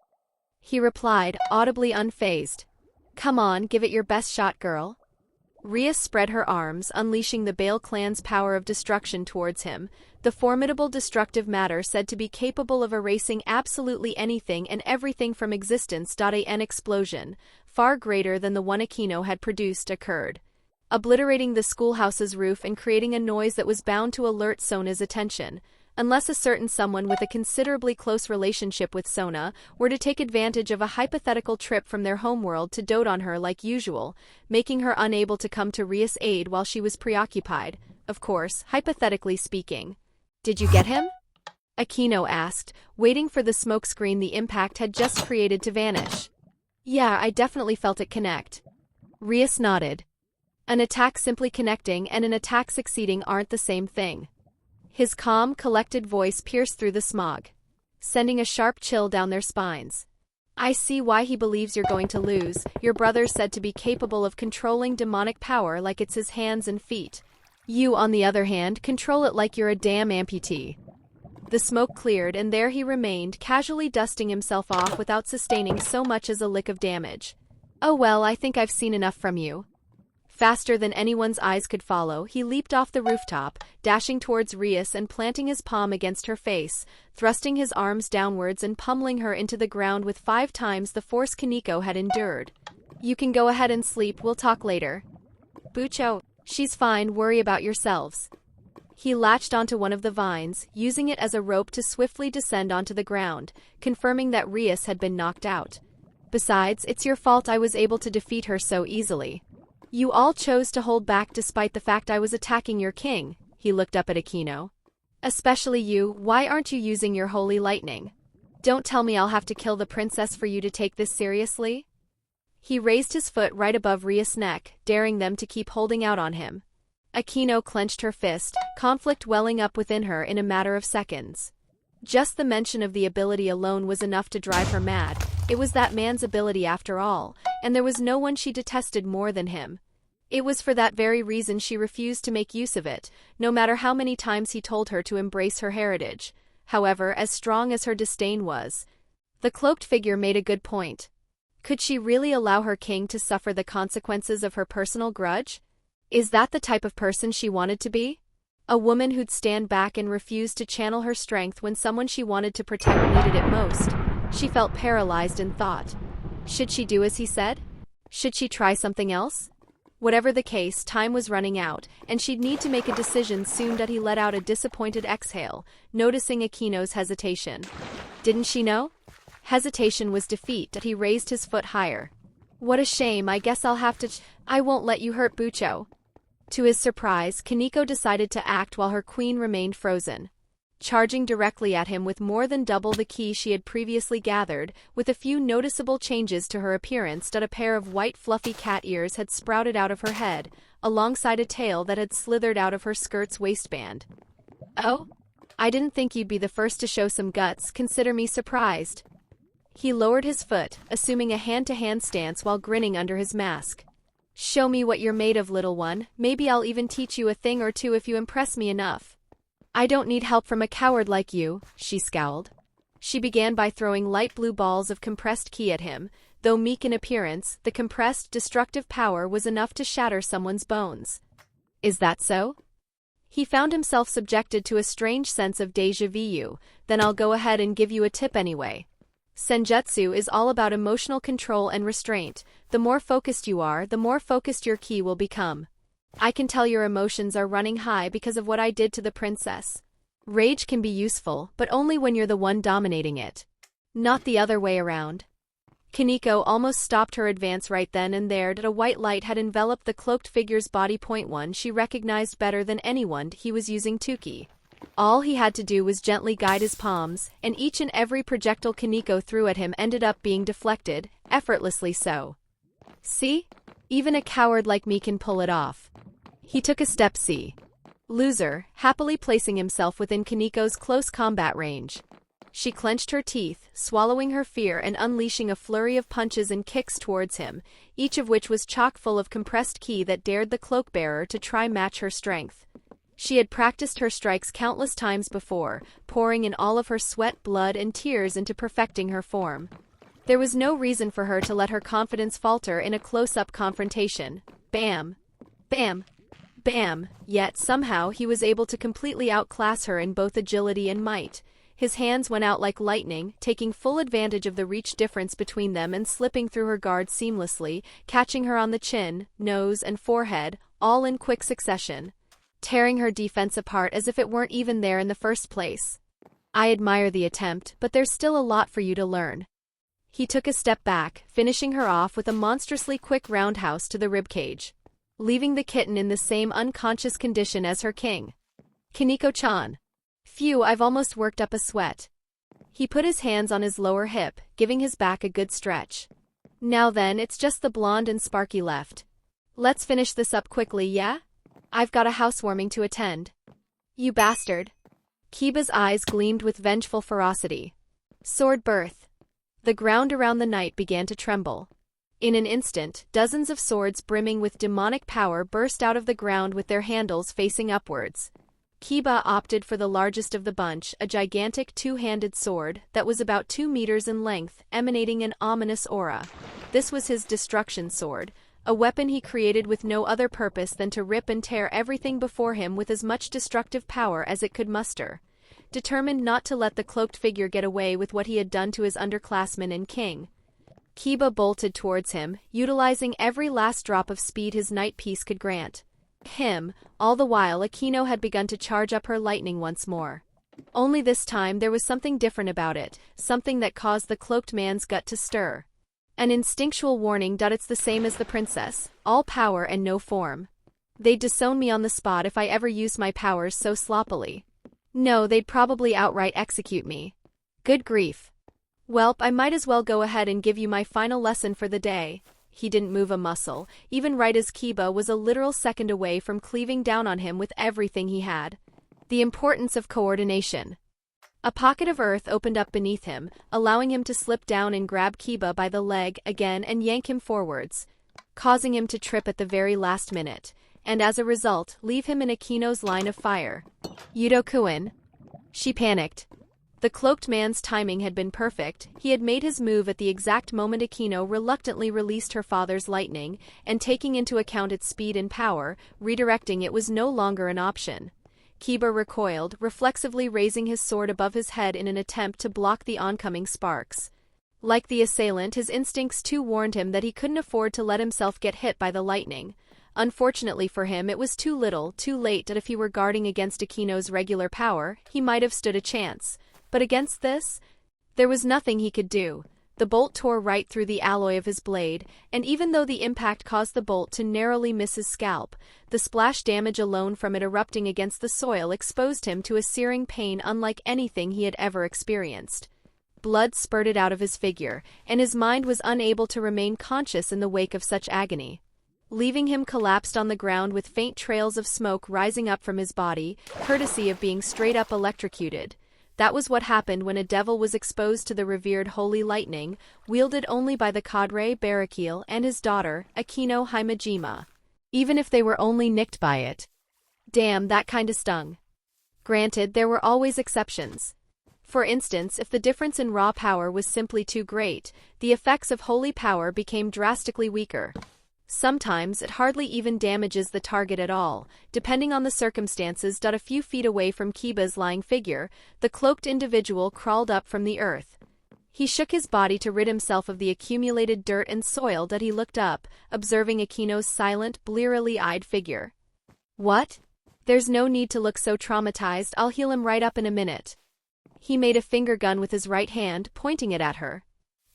he replied, audibly unfazed. "Come on, give it your best shot, girl." Rias spread her arms, unleashing the Bale clan's power of destruction towards him, the formidable destructive matter said to be capable of erasing absolutely anything and everything from existence. An explosion, far greater than the one Aquino had produced, occurred, obliterating the schoolhouse's roof and creating a noise that was bound to alert Sona's attention. Unless a certain someone with a considerably close relationship with Sona were to take advantage of a hypothetical trip from their homeworld to dote on her like usual, making her unable to come to Rias' aid while she was preoccupied, of course, hypothetically speaking. "Did you get him?" Aquino asked, waiting for the smokescreen the impact had just created to vanish. "Yeah, I definitely felt it connect." Rias nodded. An attack simply connecting and an attack succeeding aren't the same thing. His calm, collected voice pierced through the smog, sending a sharp chill down their spines. "I see why he believes you're going to lose. Your brother's said to be capable of controlling demonic power like it's his hands and feet. You, on the other hand, control it like you're a damn amputee." The smoke cleared and there he remained, casually dusting himself off without sustaining so much as a lick of damage. "Oh well, I think I've seen enough from you." Faster than anyone's eyes could follow, he leaped off the rooftop, dashing towards Rias and planting his palm against her face, thrusting his arms downwards and pummeling her into the ground with 5 times the force Kaneko had endured. "You can go ahead and sleep, we'll talk later." "Bucho, she's fine, worry about yourselves." He latched onto one of the vines, using it as a rope to swiftly descend onto the ground, confirming that Rias had been knocked out. "Besides, it's your fault I was able to defeat her so easily. You all chose to hold back despite the fact I was attacking your king." He looked up at Aquino. "Especially you, why aren't you using your holy lightning? Don't tell me I'll have to kill the princess for you to take this seriously?" He raised his foot right above Rias' neck, daring them to keep holding out on him. Aquino clenched her fist, conflict welling up within her in a matter of seconds. Just the mention of the ability alone was enough to drive her mad. It was that man's ability after all, and there was no one she detested more than him. It was for that very reason she refused to make use of it, no matter how many times he told her to embrace her heritage. However, as strong as her disdain was, the cloaked figure made a good point. Could she really allow her king to suffer the consequences of her personal grudge? Is that the type of person she wanted to be? A woman who'd stand back and refuse to channel her strength when someone she wanted to protect needed it most. She felt paralyzed in thought. Should she do as he said? Should she try something else? Whatever the case, time was running out, and she'd need to make a decision soon. He let out a disappointed exhale, noticing Aquino's hesitation. Didn't she know? Hesitation was defeat. He raised his foot higher. "What a shame, I guess I'll have to I won't let you hurt Bucho." To his surprise, Kaneko decided to act while her queen remained frozen. Charging directly at him with more than double the ki she had previously gathered, with a few noticeable changes to her appearance. A pair of white fluffy cat ears had sprouted out of her head, alongside a tail that had slithered out of her skirt's waistband. "Oh? I didn't think you'd be the first to show some guts, consider me surprised." He lowered his foot, assuming a hand-to-hand stance while grinning under his mask. "Show me what you're made of, little one, maybe I'll even teach you a thing or two if you impress me enough." "I don't need help from a coward like you," she scowled. She began by throwing light blue balls of compressed ki at him. Though meek in appearance, the compressed, destructive power was enough to shatter someone's bones. Is that so? He found himself subjected to a strange sense of déjà vu. "Then I'll go ahead and give you a tip anyway. Senjutsu is all about emotional control and restraint. The more focused you are, the more focused your ki will become. I can tell your emotions are running high because of what I did to the princess. Rage can be useful, but only when you're the one dominating it. Not the other way around." Kaneko almost stopped her advance right then and there. A white light had enveloped the cloaked figure's body. One she recognized better than anyone. He was using Tuki. All he had to do was gently guide his palms, and each and every projectile Kaneko threw at him ended up being deflected, effortlessly so. "See? Even a coward like me can pull it off." He took a step. "See? Loser," happily placing himself within Kaneko's close combat range. She clenched her teeth, swallowing her fear and unleashing a flurry of punches and kicks towards him, each of which was chock full of compressed ki that dared the cloak-bearer to try match her strength. She had practiced her strikes countless times before, pouring in all of her sweat, blood, and tears into perfecting her form. There was no reason for her to let her confidence falter in a close-up confrontation. Bam! Bam! Bam! Yet, somehow, he was able to completely outclass her in both agility and might. His hands went out like lightning, taking full advantage of the reach difference between them and slipping through her guard seamlessly, catching her on the chin, nose, and forehead, all in quick succession, tearing her defense apart as if it weren't even there in the first place. I admire the attempt, but there's still a lot for you to learn. He took a step back, finishing her off with a monstrously quick roundhouse to the ribcage, leaving the kitten in the same unconscious condition as her king. Kiniko-chan. Phew, I've almost worked up a sweat. He put his hands on his lower hip, giving his back a good stretch. Now then, it's just the blonde and Sparky left. Let's finish this up quickly, yeah? I've got a housewarming to attend. You bastard. Kiba's eyes gleamed with vengeful ferocity. Sword birth. The ground around the knight began to tremble. In an instant, dozens of swords brimming with demonic power burst out of the ground with their handles facing upwards. Kiba opted for the largest of the bunch, a gigantic two-handed sword that was about 2 meters in length, emanating an ominous aura. This was his destruction sword, a weapon he created with no other purpose than to rip and tear everything before him with as much destructive power as it could muster. Determined not to let the cloaked figure get away with what he had done to his underclassman and king, Kiba bolted towards him, utilizing every last drop of speed his knight piece could grant him. All the while Akino had begun to charge up her lightning once more. Only this time there was something different about it, something that caused the cloaked man's gut to stir. An instinctual warning. It's the same as the princess, all power and no form. They'd disown me on the spot if I ever used my powers so sloppily. No, they'd probably outright execute me. Good grief. Welp, I might as well go ahead and give you my final lesson for the day. He didn't move a muscle, even right as Kiba was a literal second away from cleaving down on him with everything he had. The importance of coordination. A pocket of earth opened up beneath him, allowing him to slip down and grab Kiba by the leg again and yank him forwards, causing him to trip at the very last minute, and as a result, leave him in Akino's line of fire. Yudo-kun. She panicked. The cloaked man's timing had been perfect. He had made his move at the exact moment Akino reluctantly released her father's lightning, and taking into account its speed and power, redirecting it was no longer an option. Kiba recoiled, reflexively raising his sword above his head in an attempt to block the oncoming sparks. Like the assailant, his instincts too warned him that he couldn't afford to let himself get hit by the lightning. Unfortunately for him, it was too little, too late that if he were guarding against Akino's regular power, he might have stood a chance. But against this, there was nothing he could do. The bolt tore right through the alloy of his blade, and even though the impact caused the bolt to narrowly miss his scalp, the splash damage alone from it erupting against the soil exposed him to a searing pain unlike anything he had ever experienced. Blood spurted out of his figure, and his mind was unable to remain conscious in the wake of such agony, leaving him collapsed on the ground with faint trails of smoke rising up from his body, courtesy of being straight-up electrocuted. That was what happened when a devil was exposed to the revered holy lightning, wielded only by the Cadre Barakil and his daughter, Akino Himejima. Even if they were only nicked by it. Damn, that kinda stung. Granted, there were always exceptions. For instance, if the difference in raw power was simply too great, the effects of holy power became drastically weaker. Sometimes it hardly even damages the target at all, depending on the circumstances. A few feet away from Kiba's lying figure, the cloaked individual crawled up from the earth. He shook his body to rid himself of the accumulated dirt and soil. He looked up, observing Akino's silent, blearily eyed figure. What? There's no need to look so traumatized. I'll heal him right up in a minute. He made a finger gun with his right hand, pointing it at her.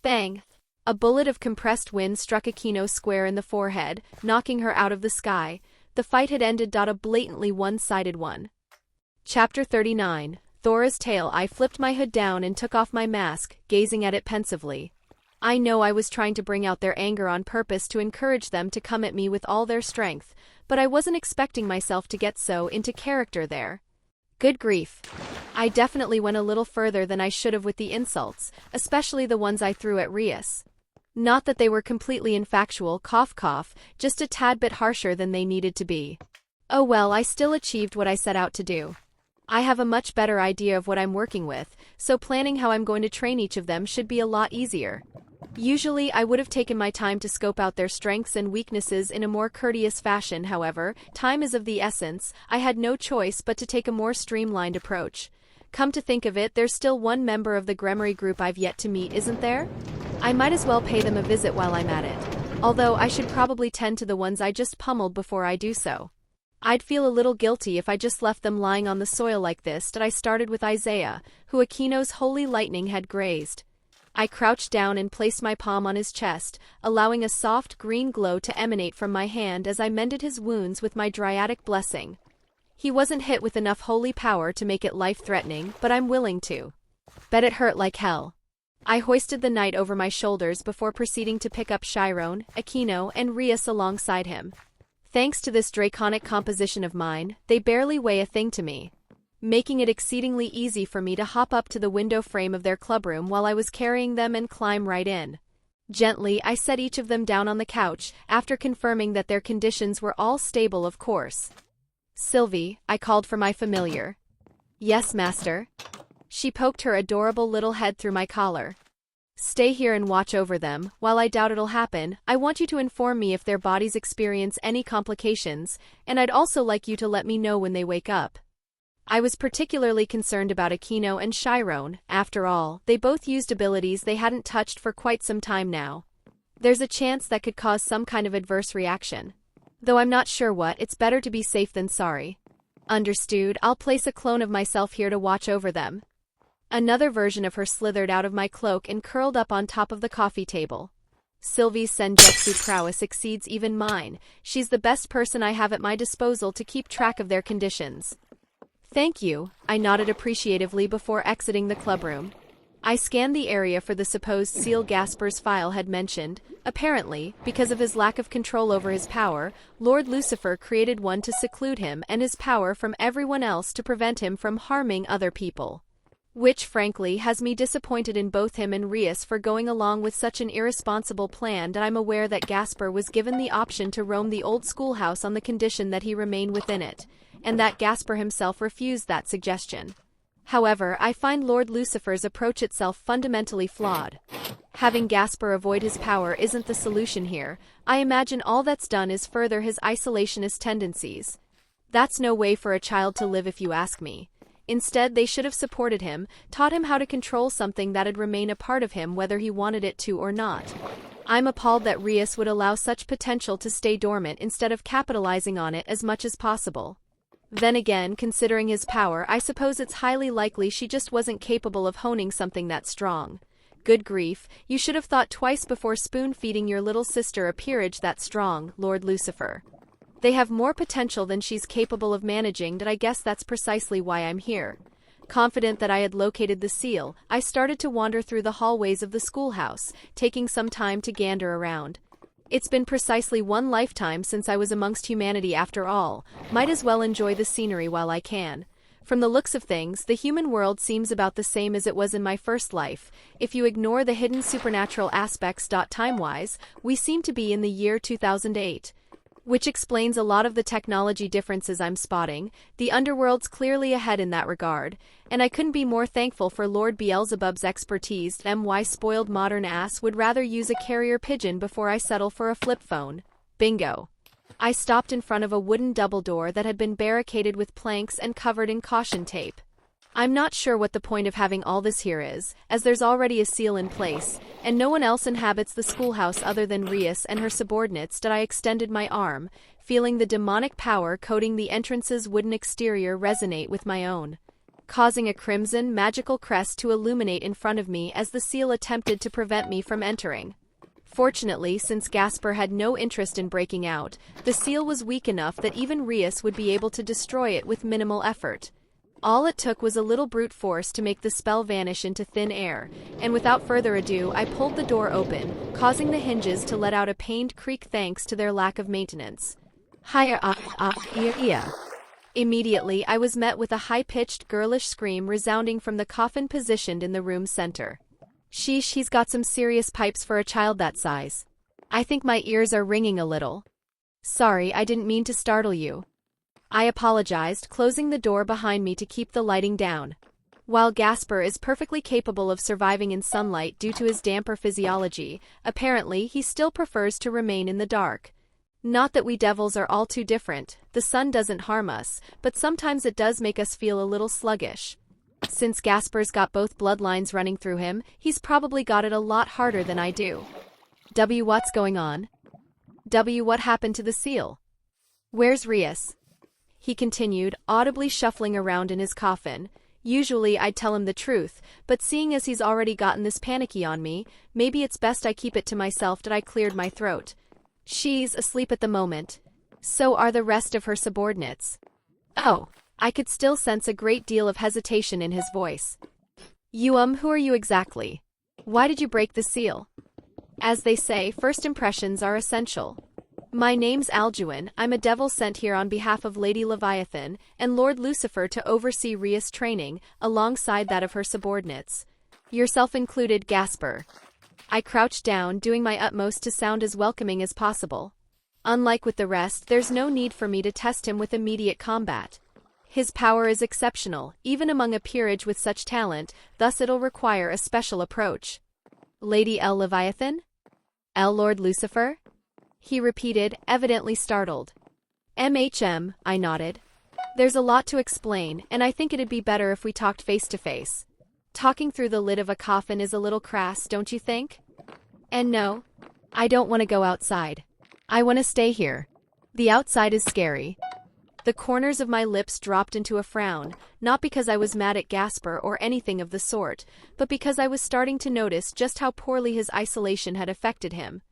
Bang! A bullet of compressed wind struck Akino square in the forehead, knocking her out of the sky. The fight had ended. A blatantly one-sided one. Chapter 39. Thora's Tale. I flipped my hood down and took off my mask, gazing at it pensively. I know I was trying to bring out their anger on purpose to encourage them to come at me with all their strength, but I wasn't expecting myself to get so into character there. Good grief. I definitely went a little further than I should have with the insults, especially the ones I threw at Rias. Not that they were completely infactual, cough cough, just a tad bit harsher than they needed to be. Oh well, I still achieved what I set out to do. I have a much better idea of what I'm working with, so planning how I'm going to train each of them should be a lot easier. Usually I would have taken my time to scope out their strengths and weaknesses in a more courteous fashion, however, time is of the essence, I had no choice but to take a more streamlined approach. Come to think of it, there's still one member of the Gremory group I've yet to meet, isn't there? I might as well pay them a visit while I'm at it. Although I should probably tend to the ones I just pummeled before I do so. I'd feel a little guilty if I just left them lying on the soil like this. I started with Isaiah, who Aquino's holy lightning had grazed. I crouched down and placed my palm on his chest, allowing a soft green glow to emanate from my hand as I mended his wounds with my Dryadic blessing. He wasn't hit with enough holy power to make it life-threatening, but I'm willing to. Bet it hurt like hell. I hoisted the knight over my shoulders before proceeding to pick up Chiron, Aquino, and Rias alongside him. Thanks to this draconic composition of mine, they barely weigh a thing to me, making it exceedingly easy for me to hop up to the window frame of their clubroom while I was carrying them and climb right in. Gently, I set each of them down on the couch, after confirming that their conditions were all stable, of course. Sylvie, I called for my familiar. Yes, master. She poked her adorable little head through my collar. Stay here and watch over them. While I doubt it'll happen, I want you to inform me if their bodies experience any complications, and I'd also like you to let me know when they wake up. I was particularly concerned about Aquino and Chiron. After all, they both used abilities they hadn't touched for quite some time now. There's a chance that could cause some kind of adverse reaction. Though I'm not sure what, it's better to be safe than sorry. Understood, I'll place a clone of myself here to watch over them. Another version of her slithered out of my cloak and curled up on top of the coffee table. Sylvie's senjutsu prowess exceeds even mine. She's the best person I have at my disposal to keep track of their conditions. Thank you, I nodded appreciatively before exiting the clubroom. I scanned the area for the supposed seal Gasper's file had mentioned. Apparently, because of his lack of control over his power, Lord Lucifer created one to seclude him and his power from everyone else to prevent him from harming other people. Which, frankly, has me disappointed in both him and Rias for going along with such an irresponsible plan. And I'm aware that Gasper was given the option to roam the old schoolhouse on the condition that he remain within it, and that Gasper himself refused that suggestion. However, I find Lord Lucifer's approach itself fundamentally flawed. Having Gasper avoid his power isn't the solution here. I imagine all that's done is further his isolationist tendencies. That's no way for a child to live, if you ask me. Instead, they should have supported him, taught him how to control something that'd remain a part of him whether he wanted it to or not. I'm appalled that Rias would allow such potential to stay dormant instead of capitalizing on it as much as possible. Then again, considering his power, I suppose it's highly likely she just wasn't capable of honing something that strong. Good grief, you should have thought twice before spoon-feeding your little sister a peerage that strong, Lord Lucifer. They have more potential than she's capable of managing, and I guess that's precisely why I'm here. Confident that I had located the seal, I started to wander through the hallways of the schoolhouse, taking some time to gander around. It's been precisely one lifetime since I was amongst humanity after all, might as well enjoy the scenery while I can. From the looks of things, the human world seems about the same as it was in my first life. If you ignore the hidden supernatural aspects. Time-wise, we seem to be in the year 2008. Which explains a lot of the technology differences I'm spotting. The Underworld's clearly ahead in that regard, and I couldn't be more thankful for Lord Beelzebub's expertise. My spoiled modern ass would rather use a carrier pigeon before I settle for a flip phone. Bingo. I stopped in front of a wooden double door that had been barricaded with planks and covered in caution tape. I'm not sure what the point of having all this here is, as there's already a seal in place, and no one else inhabits the schoolhouse other than Rias and her subordinates. I extended my arm, feeling the demonic power coating the entrance's wooden exterior resonate with my own, causing a crimson, magical crest to illuminate in front of me as the seal attempted to prevent me from entering. Fortunately, since Gasper had no interest in breaking out, the seal was weak enough that even Rias would be able to destroy it with minimal effort. All it took was a little brute force to make the spell vanish into thin air, and without further ado I pulled the door open, causing the hinges to let out a pained creak thanks to their lack of maintenance. Hiya. Immediately, I was met with a high-pitched, girlish scream resounding from the coffin positioned in the room's center. Sheesh, he's got some serious pipes for a child that size. I think my ears are ringing a little. Sorry, I didn't mean to startle you. I apologized, closing the door behind me to keep the lighting down. While Gasper is perfectly capable of surviving in sunlight due to his damper physiology, apparently he still prefers to remain in the dark. Not that we devils are all too different, the sun doesn't harm us, but sometimes it does make us feel a little sluggish. Since Gasper's got both bloodlines running through him, he's probably got it a lot harder than I do. What's going on? What happened to the seal? Where's Rias? He continued, audibly shuffling around in his coffin. Usually I'd tell him the truth, but seeing as he's already gotten this panicky on me, maybe it's best I keep it to myself. I cleared my throat. She's asleep at the moment. So are the rest of her subordinates. Oh, I could still sense a great deal of hesitation in his voice. Who are you exactly? Why did you break the seal? As they say, first impressions are essential. My name's Alduin, I'm a devil sent here on behalf of Lady Leviathan and Lord Lucifer to oversee Rias' training, alongside that of her subordinates. Yourself included, Gasper. I crouched down, doing my utmost to sound as welcoming as possible. Unlike with the rest, there's no need for me to test him with immediate combat. His power is exceptional, even among a peerage with such talent, thus it'll require a special approach. Lady L. Leviathan? L. Lord Lucifer? He repeated, evidently startled. I nodded. There's a lot to explain, and I think it'd be better if we talked face to face. Talking through the lid of a coffin is a little crass, don't you think? And no, I don't want to go outside. I want to stay here. The outside is scary. The corners of my lips dropped into a frown, not because I was mad at Gasper or anything of the sort, but because I was starting to notice just how poorly his isolation had affected him.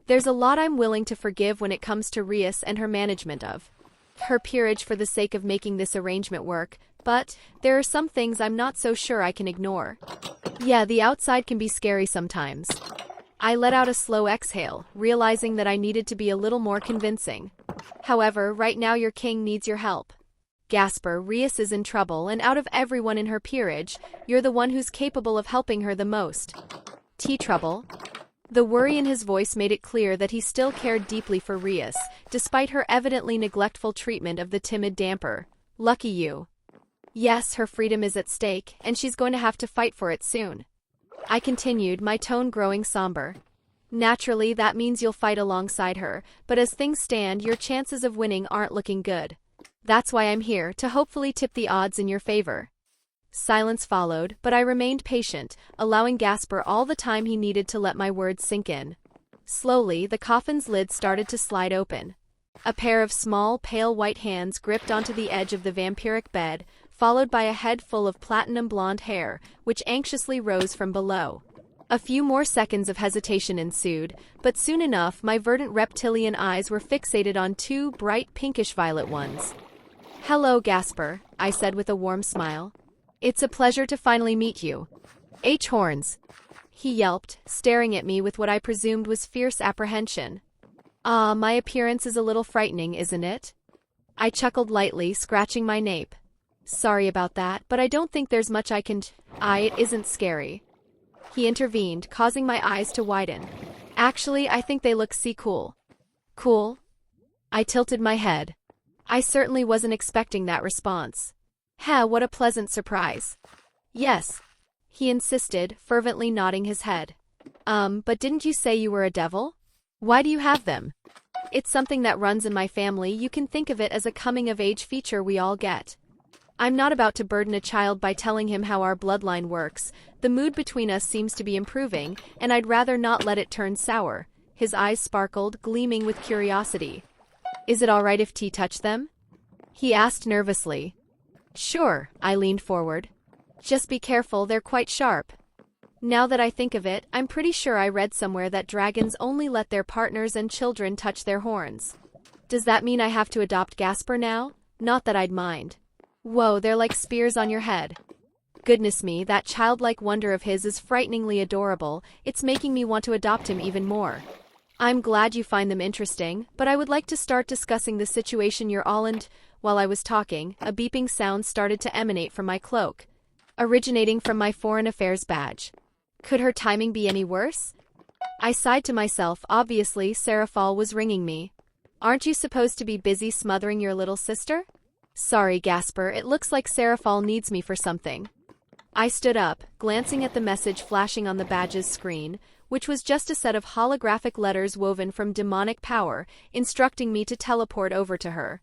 There's a lot I'm willing to forgive when it comes to Rias and her management of her peerage for the sake of making this arrangement work, but there are some things I'm not so sure I can ignore. Yeah, the outside can be scary sometimes. I let out a slow exhale, realizing that I needed to be a little more convincing. However, right now your king needs your help. Gasper, Rias is in trouble, and out of everyone in her peerage, you're the one who's capable of helping her the most. Trouble? The worry in his voice made it clear that he still cared deeply for Rias, despite her evidently neglectful treatment of the timid damper. Lucky you. Yes, her freedom is at stake, and she's going to have to fight for it soon. I continued, my tone growing somber. Naturally, that means you'll fight alongside her, but as things stand, your chances of winning aren't looking good. That's why I'm here, to hopefully tip the odds in your favor. Silence followed, but I remained patient, allowing Gasper all the time he needed to let my words sink in. Slowly, the coffin's lid started to slide open. A pair of small, pale white hands gripped onto the edge of the vampiric bed, followed by a head full of platinum blonde hair, which anxiously rose from below. A few more seconds of hesitation ensued, but soon enough my verdant reptilian eyes were fixated on two bright pinkish-violet ones. Hello, Gasper, I said with a warm smile. It's a pleasure to finally meet you. Horns. He yelped, staring at me with what I presumed was fierce apprehension. Ah, my appearance is a little frightening, isn't it? I chuckled lightly, scratching my nape. Sorry about that, but I don't think there's much I can it isn't scary. He intervened, causing my eyes to widen. Actually, I think they look cool. Cool? I tilted my head. I certainly wasn't expecting that response. What a pleasant surprise. Yes, he insisted, fervently nodding his head. But didn't you say you were a devil? Why do you have them? It's something that runs in my family. You can think of it as a coming-of-age feature we all get. I'm not about to burden a child by telling him how our bloodline works. The mood between us seems to be improving, and I'd rather not let it turn sour. His eyes sparkled, gleaming with curiosity. Is it all right if T touch them? He asked nervously. Sure, I leaned forward. Just be careful, they're quite sharp. Now that I think of it, I'm pretty sure I read somewhere that dragons only let their partners and children touch their horns. Does that mean I have to adopt Gasper now? Not that I'd mind. Whoa, they're like spears on your head. Goodness me, that childlike wonder of his is frighteningly adorable. It's making me want to adopt him even more. I'm glad you find them interesting, but I would like to start discussing the situation you're all in. While I was talking, a beeping sound started to emanate from my cloak, originating from my foreign affairs badge. Could her timing be any worse? I sighed to myself. Obviously, Seraphal was ringing me. Aren't you supposed to be busy smothering your little sister? Sorry, Gasper, it looks like Seraphal needs me for something. I stood up, glancing at the message flashing on the badge's screen, which was just a set of holographic letters woven from demonic power, instructing me to teleport over to her.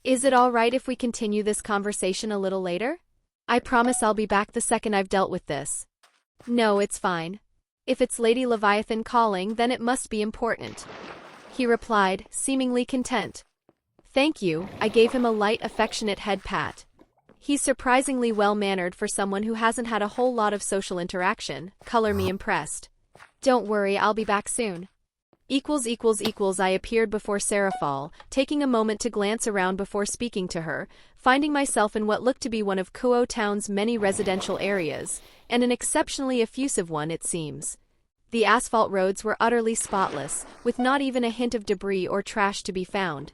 Is it all right if we continue this conversation a little later? I promise I'll be back the second I've dealt with this. No, it's fine. If it's Lady Leviathan calling, then it must be important. He replied, seemingly content. Thank you, I gave him a light, affectionate head pat. He's surprisingly well-mannered for someone who hasn't had a whole lot of social interaction. Color me impressed. Don't worry, I'll be back soon. I appeared before Seraphal, taking a moment to glance around before speaking to her, finding myself in what looked to be one of Kuo Town's many residential areas, and an exceptionally effusive one it seems. The asphalt roads were utterly spotless, with not even a hint of debris or trash to be found.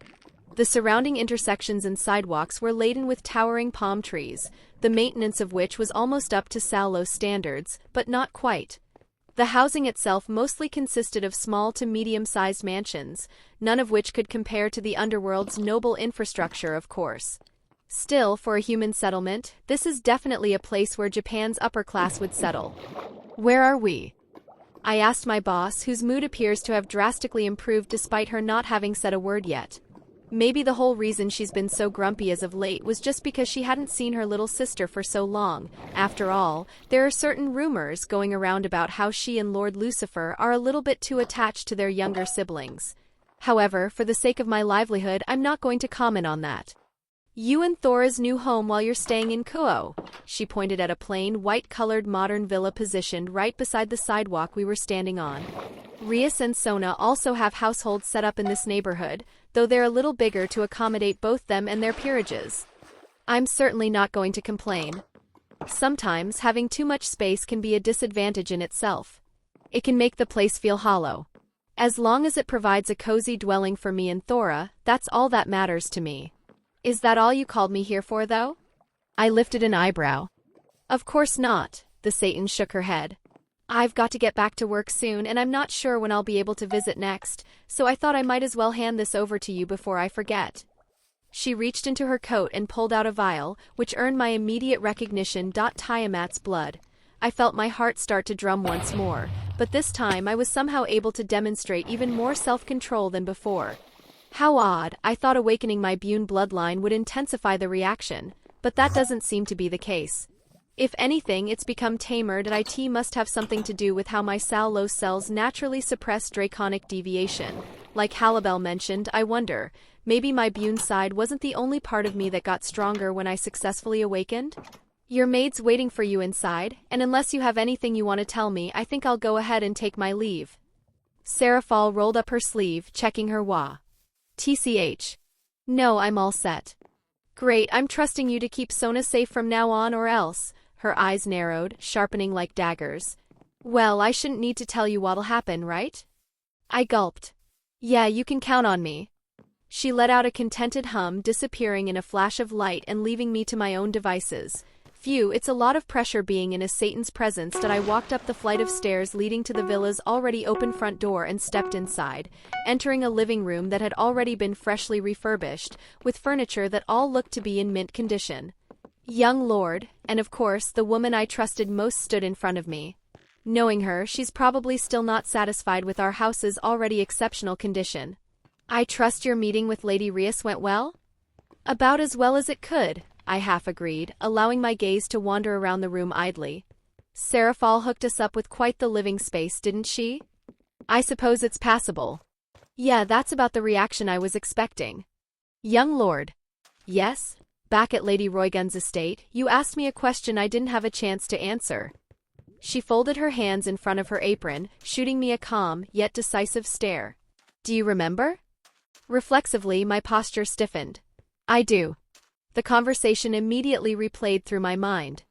The surrounding intersections and sidewalks were laden with towering palm trees, the maintenance of which was almost up to Sallow standards, but not quite. The housing itself mostly consisted of small to medium-sized mansions, none of which could compare to the Underworld's noble infrastructure, of course. Still, for a human settlement, this is definitely a place where Japan's upper class would settle. Where are we? I asked my boss, whose mood appears to have drastically improved despite her not having said a word yet. Maybe the whole reason she's been so grumpy as of late was just because she hadn't seen her little sister for so long. After all, there are certain rumors going around about how she and Lord Lucifer are a little bit too attached to their younger siblings. However, for the sake of my livelihood, I'm not going to comment on that. You and Thora's new home while you're staying in Kuo. She pointed at a plain, white-colored modern villa positioned right beside the sidewalk we were standing on. Rias and Sona also have households set up in this neighborhood, though they're a little bigger to accommodate both them and their peerages. I'm certainly not going to complain. Sometimes, having too much space can be a disadvantage in itself. It can make the place feel hollow. As long as it provides a cozy dwelling for me and Thora, that's all that matters to me. Is that all you called me here for, though? I lifted an eyebrow. Of course not, the Satan shook her head. I've got to get back to work soon, and I'm not sure when I'll be able to visit next, so I thought I might as well hand this over to you before I forget. She reached into her coat and pulled out a vial, which earned my immediate recognition. Tiamat's blood. I felt my heart start to drum once more, but this time I was somehow able to demonstrate even more self-control than before. How odd, I thought awakening my Buné bloodline would intensify the reaction, but that doesn't seem to be the case. If anything, it's become tamer, and it must have something to do with how my Sallow cells naturally suppress draconic deviation. Like Halibel mentioned, I wonder, maybe my Buné side wasn't the only part of me that got stronger when I successfully awakened? Your maid's waiting for you inside, and unless you have anything you want to tell me, I think I'll go ahead and take my leave. Seraphal rolled up her sleeve, checking her wa. TCH. No, I'm all set. Great, I'm trusting you to keep Sona safe from now on, or else. Her eyes narrowed, sharpening like daggers. Well, I shouldn't need to tell you what'll happen, right? I gulped. Yeah, you can count on me. She let out a contented hum, disappearing in a flash of light and leaving me to my own devices. Phew, it's a lot of pressure being in a Satan's presence. That I walked up the flight of stairs leading to the villa's already open front door and stepped inside, entering a living room that had already been freshly refurbished, with furniture that all looked to be in mint condition. Young lord, and of course the woman I trusted most, stood in front of me. Knowing her, she's probably still not satisfied with our house's already exceptional condition. I trust your meeting with Lady Rias went well? About as well as it could, I half agreed, allowing my gaze to wander around the room idly. Seraphal hooked us up with quite the living space, didn't she? I suppose it's passable. Yeah, that's about the reaction I was expecting. Young lord. Yes? Back at Lady Roygun's estate, you asked me a question I didn't have a chance to answer. She folded her hands in front of her apron, shooting me a calm, yet decisive stare. Do you remember? Reflexively, my posture stiffened. I do. The conversation immediately replayed through my mind.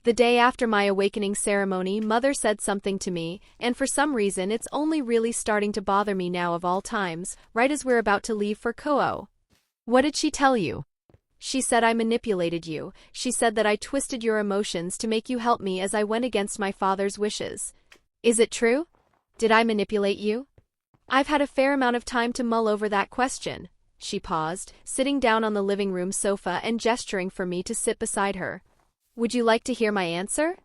The day after my awakening ceremony, Mother said something to me, and for some reason it's only really starting to bother me now of all times, right as we're about to leave for Koho. What did she tell you? She said I manipulated you. She said that I twisted your emotions to make you help me as I went against my father's wishes. Is it true? Did I manipulate you? I've had a fair amount of time to mull over that question. She paused, sitting down on the living room sofa and gesturing for me to sit beside her. Would you like to hear my answer?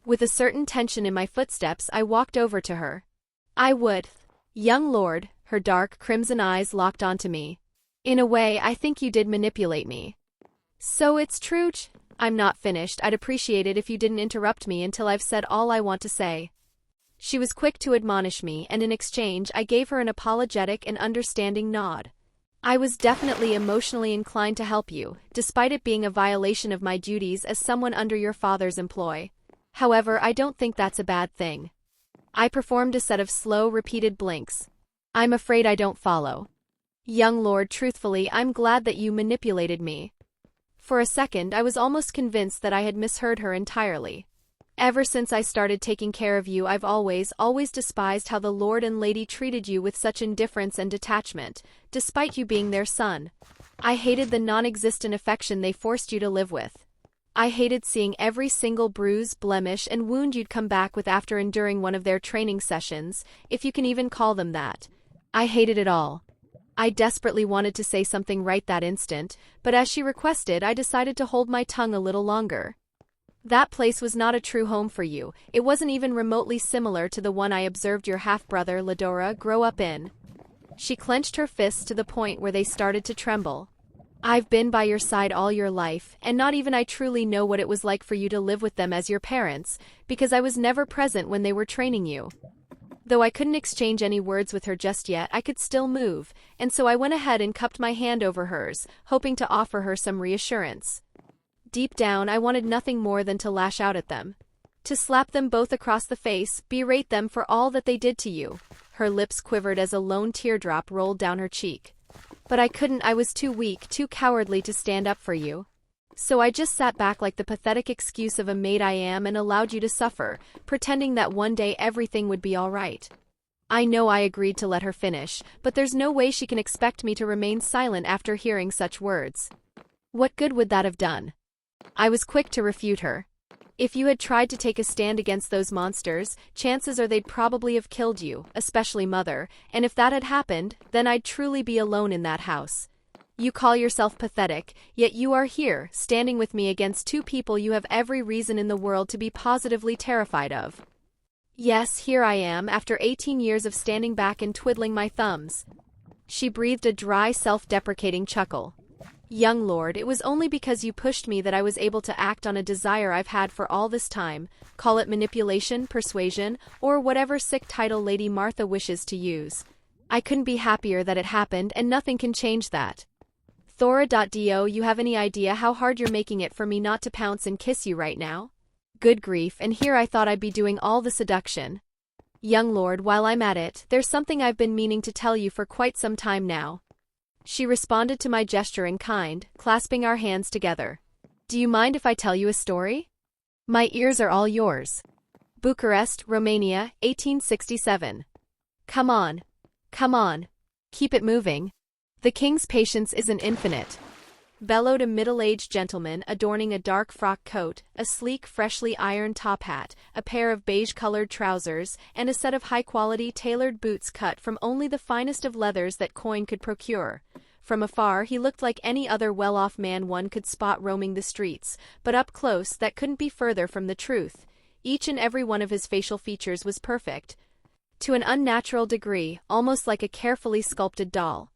With a certain tension in my footsteps, I walked over to her. I would. Young lord, her dark crimson eyes locked onto me. In a way, I think you did manipulate me. So it's true. I'm not finished. I'd appreciate it if you didn't interrupt me until I've said all I want to say. She was quick to admonish me, and in exchange, I gave her an apologetic and understanding nod. I was definitely emotionally inclined to help you, despite it being a violation of my duties as someone under your father's employ. However, I don't think that's a bad thing. I performed a set of slow, repeated blinks. I'm afraid I don't follow. Young lord, truthfully, I'm glad that you manipulated me. For a second, I was almost convinced that I had misheard her entirely. Ever since I started taking care of you, I've always despised how the lord and lady treated you with such indifference and detachment, despite you being their son. I hated the non-existent affection they forced you to live with. I hated seeing every single bruise, blemish, and wound you'd come back with after enduring one of their training sessions, if you can even call them that. I hated it all. I desperately wanted to say something right that instant, but as she requested, I decided to hold my tongue a little longer. That place was not a true home for you. It wasn't even remotely similar to the one I observed your half-brother, Ladora, grow up in. She clenched her fists to the point where they started to tremble. I've been by your side all your life, and not even I truly know what it was like for you to live with them as your parents, because I was never present when they were training you. Though I couldn't exchange any words with her just yet, I could still move, and so I went ahead and cupped my hand over hers, hoping to offer her some reassurance. Deep down, I wanted nothing more than to lash out at them. To slap them both across the face, berate them for all that they did to you. Her lips quivered as a lone teardrop rolled down her cheek. But I couldn't. I was too weak, too cowardly to stand up for you. So I just sat back like the pathetic excuse of a maid I am and allowed you to suffer, pretending that one day everything would be all right. I know I agreed to let her finish, but there's no way she can expect me to remain silent after hearing such words. What good would that have done? I was quick to refute her. If you had tried to take a stand against those monsters, chances are they'd probably have killed you, especially Mother, and if that had happened, then I'd truly be alone in that house. You call yourself pathetic, yet you are here, standing with me against two people you have every reason in the world to be positively terrified of. Yes, here I am, after 18 years of standing back and twiddling my thumbs. She breathed a dry, self-deprecating chuckle. Young lord, it was only because you pushed me that I was able to act on a desire I've had for all this time, call it manipulation, persuasion, or whatever sick title Lady Martha wishes to use. I couldn't be happier that it happened, and nothing can change that. Thora.do, you have any idea how hard you're making it for me not to pounce and kiss you right now? Good grief, and here I thought I'd be doing all the seduction. Young lord, while I'm at it, there's something I've been meaning to tell you for quite some time now. She responded to my gesture in kind, clasping our hands together. Do you mind if I tell you a story? My ears are all yours. Bucharest, Romania, 1867. Come on. Come on. Keep it moving. The king's patience isn't infinite. Bellowed a middle-aged gentleman adorning a dark frock coat, a sleek, freshly ironed top hat, a pair of beige-colored trousers, and a set of high-quality tailored boots cut from only the finest of leathers that coin could procure. From afar, he looked like any other well-off man one could spot roaming the streets, but up close, that couldn't be further from the truth. Each and every one of his facial features was perfect. To an unnatural degree, almost like a carefully sculpted doll.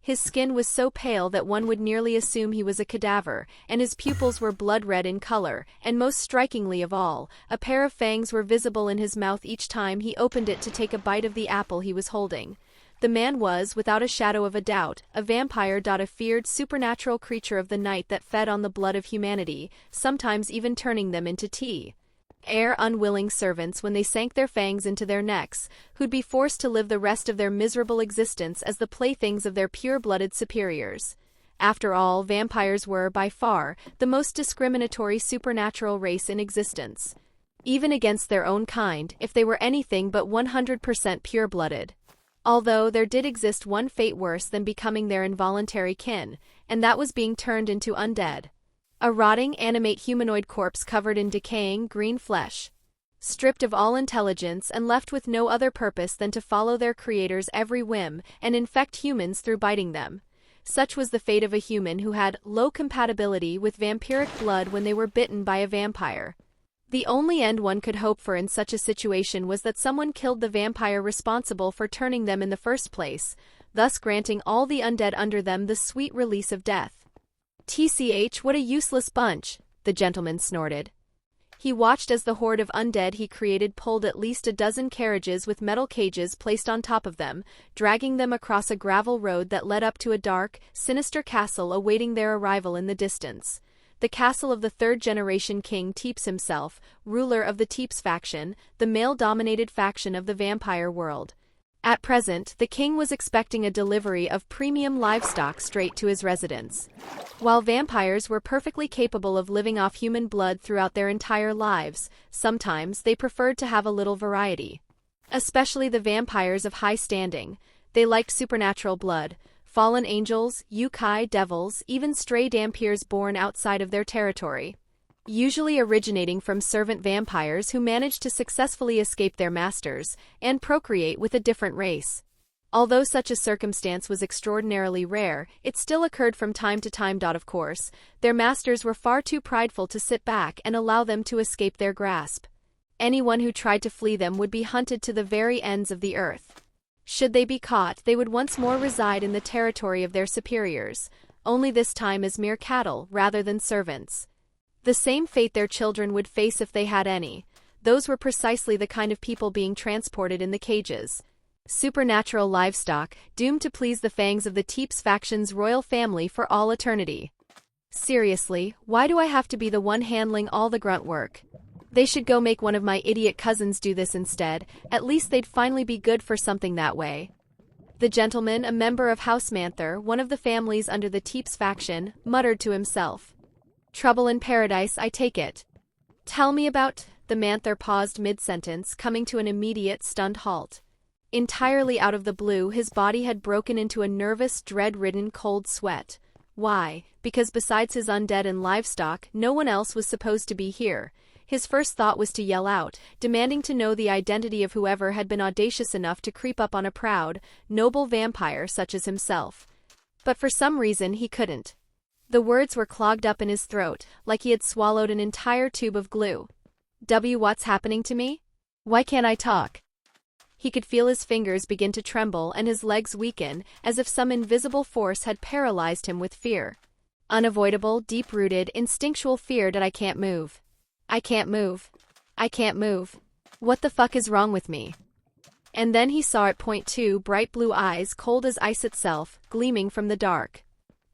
His skin was so pale that one would nearly assume he was a cadaver, and his pupils were blood-red in color, and most strikingly of all, a pair of fangs were visible in his mouth each time he opened it to take a bite of the apple he was holding. The man was, without a shadow of a doubt, a vampire. A feared supernatural creature of the night that fed on the blood of humanity, sometimes even turning them into tea. Unwilling servants when they sank their fangs into their necks, who'd be forced to live the rest of their miserable existence as the playthings of their pure-blooded superiors. After all, vampires were, by far, the most discriminatory supernatural race in existence. Even against their own kind, if they were anything but 100% pure-blooded. Although there did exist one fate worse than becoming their involuntary kin, and that was being turned into undead. A rotting, animate humanoid corpse covered in decaying, green flesh. Stripped of all intelligence and left with no other purpose than to follow their creator's every whim and infect humans through biting them. Such was the fate of a human who had low compatibility with vampiric blood when they were bitten by a vampire. The only end one could hope for in such a situation was that someone killed the vampire responsible for turning them in the first place, thus granting all the undead under them the sweet release of death. "TCH, what a useless bunch," the gentleman snorted. He watched as the horde of undead he created pulled at least a dozen carriages with metal cages placed on top of them, dragging them across a gravel road that led up to a dark, sinister castle awaiting their arrival in the distance. The castle of the third-generation king Teeps himself, ruler of the Teeps faction, the male-dominated faction of the vampire world. At present, the king was expecting a delivery of premium livestock straight to his residence. While vampires were perfectly capable of living off human blood throughout their entire lives, sometimes they preferred to have a little variety. Especially the vampires of high standing. They liked supernatural blood, fallen angels, yokai, devils, even stray dhampirs born outside of their territory. Usually originating from servant vampires who managed to successfully escape their masters and procreate with a different race. Although such a circumstance was extraordinarily rare, it still occurred from time to time. Of course, their masters were far too prideful to sit back and allow them to escape their grasp. Anyone who tried to flee them would be hunted to the very ends of the earth. Should they be caught, they would once more reside in the territory of their superiors, only this time as mere cattle rather than servants. The same fate their children would face if they had any. Those were precisely the kind of people being transported in the cages. Supernatural livestock, doomed to please the fangs of the Teeps faction's royal family for all eternity. Seriously, why do I have to be the one handling all the grunt work? They should go make one of my idiot cousins do this instead. At least they'd finally be good for something that way. The gentleman, a member of House Manther, one of the families under the Teeps faction, muttered to himself. "Trouble in paradise, I take it." "Tell me about—" The Manther paused mid-sentence, coming to an immediate, stunned halt. Entirely out of the blue, his body had broken into a nervous, dread-ridden cold sweat. Why? Because besides his undead and livestock, no one else was supposed to be here. His first thought was to yell out, demanding to know the identity of whoever had been audacious enough to creep up on a proud, noble vampire such as himself. But for some reason he couldn't. The words were clogged up in his throat, like he had swallowed an entire tube of glue. What's happening to me? Why can't I talk? He could feel his fingers begin to tremble and his legs weaken, as if some invisible force had paralyzed him with fear. Unavoidable, deep-rooted, instinctual fear that I can't move. I can't move. I can't move. What the fuck is wrong with me? And then he saw at point two bright blue eyes, cold as ice itself, gleaming from the dark.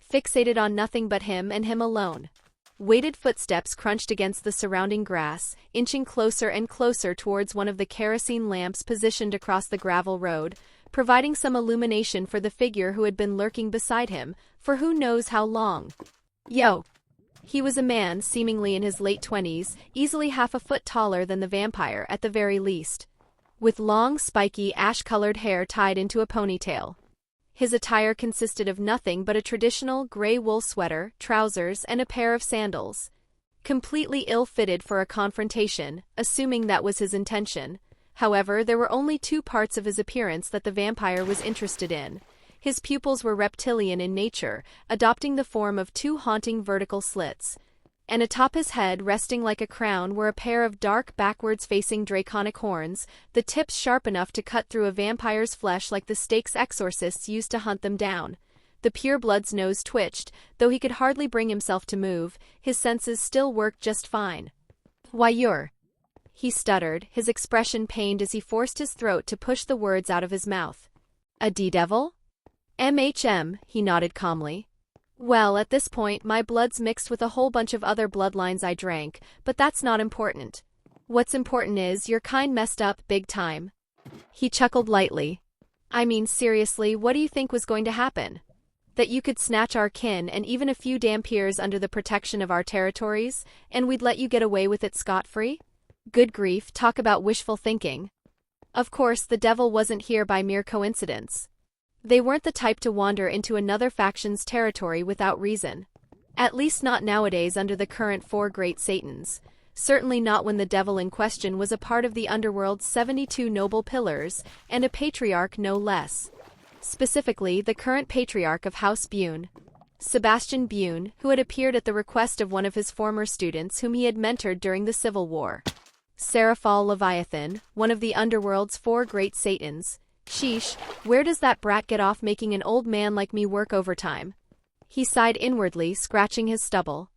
Fixated on nothing but him and him alone. Weighted footsteps crunched against the surrounding grass, inching closer and closer towards one of the kerosene lamps positioned across the gravel road, providing some illumination for the figure who had been lurking beside him, for who knows how long. Yo! He was a man, seemingly in his late 20s, easily half a foot taller than the vampire at the very least. With long, spiky, ash-colored hair tied into a ponytail. His attire consisted of nothing but a traditional gray wool sweater, trousers, and a pair of sandals. Completely ill-fitted for a confrontation, assuming that was his intention. However, there were only two parts of his appearance that the vampire was interested in. His pupils were reptilian in nature, adopting the form of two haunting vertical slits. And atop his head, resting like a crown, were a pair of dark, backwards-facing draconic horns, the tips sharp enough to cut through a vampire's flesh like the stakes exorcists used to hunt them down. The pureblood's nose twitched, though he could hardly bring himself to move, his senses still worked just fine. "Why you're—" he stuttered, his expression pained as he forced his throat to push the words out of his mouth. "A D-devil?" He nodded calmly. "Well, at this point my blood's mixed with a whole bunch of other bloodlines I drank, but that's not important. What's important is your kind messed up big time." He chuckled lightly. "I mean seriously, what do you think was going to happen? That you could snatch our kin and even a few Dampiers under the protection of our territories, and we'd let you get away with it scot-free? Good grief, talk about wishful thinking. Of course, the devil wasn't here by mere coincidence. They weren't the type to wander into another faction's territory without reason. At least not nowadays under the current 4 great Satans. Certainly not when the devil in question was a part of the Underworld's 72 noble pillars, and a patriarch no less. Specifically, the current patriarch of House Buné, Sebastian Buné, who had appeared at the request of one of his former students whom he had mentored during the Civil War. Seraphal Leviathan, one of the Underworld's 4 great Satans. Sheesh, where does that brat get off making an old man like me work overtime? He sighed inwardly, scratching his stubble.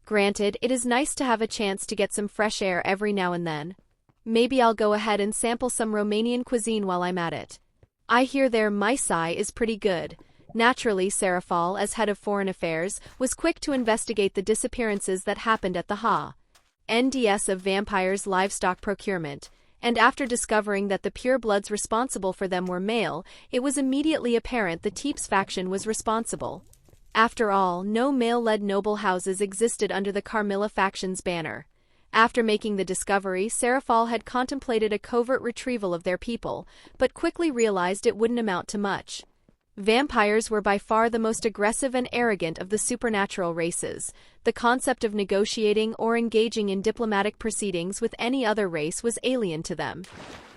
Granted, it is nice to have a chance to get some fresh air every now and then. Maybe I'll go ahead and sample some Romanian cuisine while I'm at it. I hear their Maisai is pretty good. Naturally, Seraphal, as head of foreign affairs, was quick to investigate the disappearances that happened at the NDS of Vampire's livestock procurement, and after discovering that the purebloods responsible for them were male, it was immediately apparent the Teeps faction was responsible. After all, no male-led noble houses existed under the Carmilla faction's banner. After making the discovery, Seraphal had contemplated a covert retrieval of their people, but quickly realized it wouldn't amount to much. Vampires were by far the most aggressive and arrogant of the supernatural races. The concept of negotiating or engaging in diplomatic proceedings with any other race was alien to them.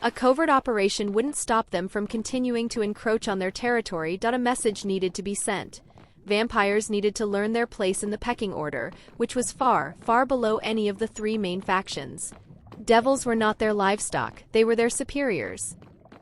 A covert operation wouldn't stop them from continuing to encroach on their territory. A message needed to be sent. Vampires needed to learn their place in the pecking order, which was far, far below any of the 3 main factions. Devils were not their livestock, they were their superiors.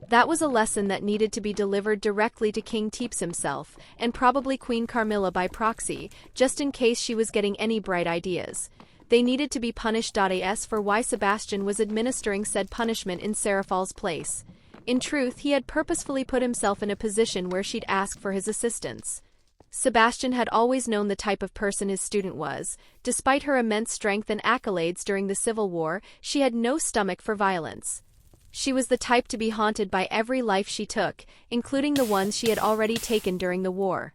That was a lesson that needed to be delivered directly to King Teeps himself, and probably Queen Carmilla by proxy, just in case she was getting any bright ideas. They needed to be punished. As for why Sebastian was administering said punishment in Seraphal's place. In truth, he had purposefully put himself in a position where she'd ask for his assistance. Sebastian had always known the type of person his student was. Despite her immense strength and accolades during the Civil War, she had no stomach for violence. She was the type to be haunted by every life she took, including the ones she had already taken during the war.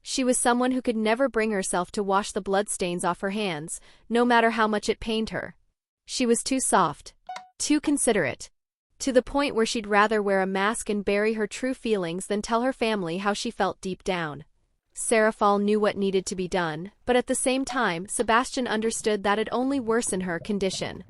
She was someone who could never bring herself to wash the bloodstains off her hands, no matter how much it pained her. She was too soft, too considerate, to the point where she'd rather wear a mask and bury her true feelings than tell her family how she felt deep down. Seraphal knew what needed to be done, but at the same time, Sebastian understood that it'd only worsen her condition.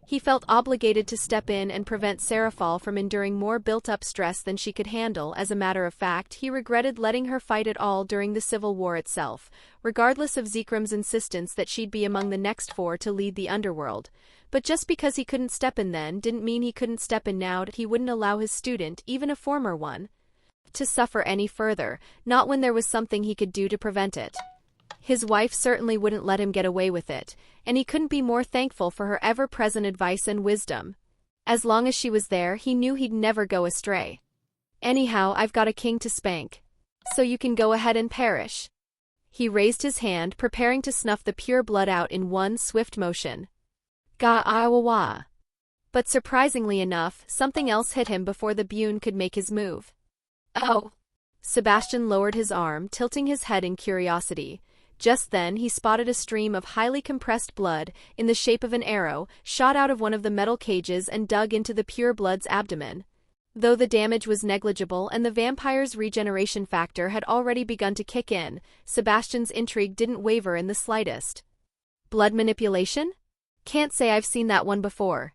He felt obligated to step in and prevent Seraphal from enduring more built-up stress than she could handle. As a matter of fact, he regretted letting her fight at all during the Civil War itself, regardless of Zekram's insistence that she'd be among the next 4 to lead the Underworld. But just because he couldn't step in then didn't mean he couldn't step in now. He wouldn't allow his student, even a former one, to suffer any further, not when there was something he could do to prevent it. His wife certainly wouldn't let him get away with it, and he couldn't be more thankful for her ever-present advice and wisdom. As long as she was there, he knew he'd never go astray. Anyhow, I've got a king to spank. So you can go ahead and perish. He raised his hand, preparing to snuff the pure blood out in one swift motion. Ga-ah-wah-wah. But surprisingly enough, something else hit him before the Buné could make his move. Oh! Sebastian lowered his arm, tilting his head in curiosity. Just then he spotted a stream of highly compressed blood, in the shape of an arrow, shot out of one of the metal cages and dug into the pure blood's abdomen. Though the damage was negligible and the vampire's regeneration factor had already begun to kick in, Sebastian's intrigue didn't waver in the slightest. Blood manipulation? Can't say I've seen that one before.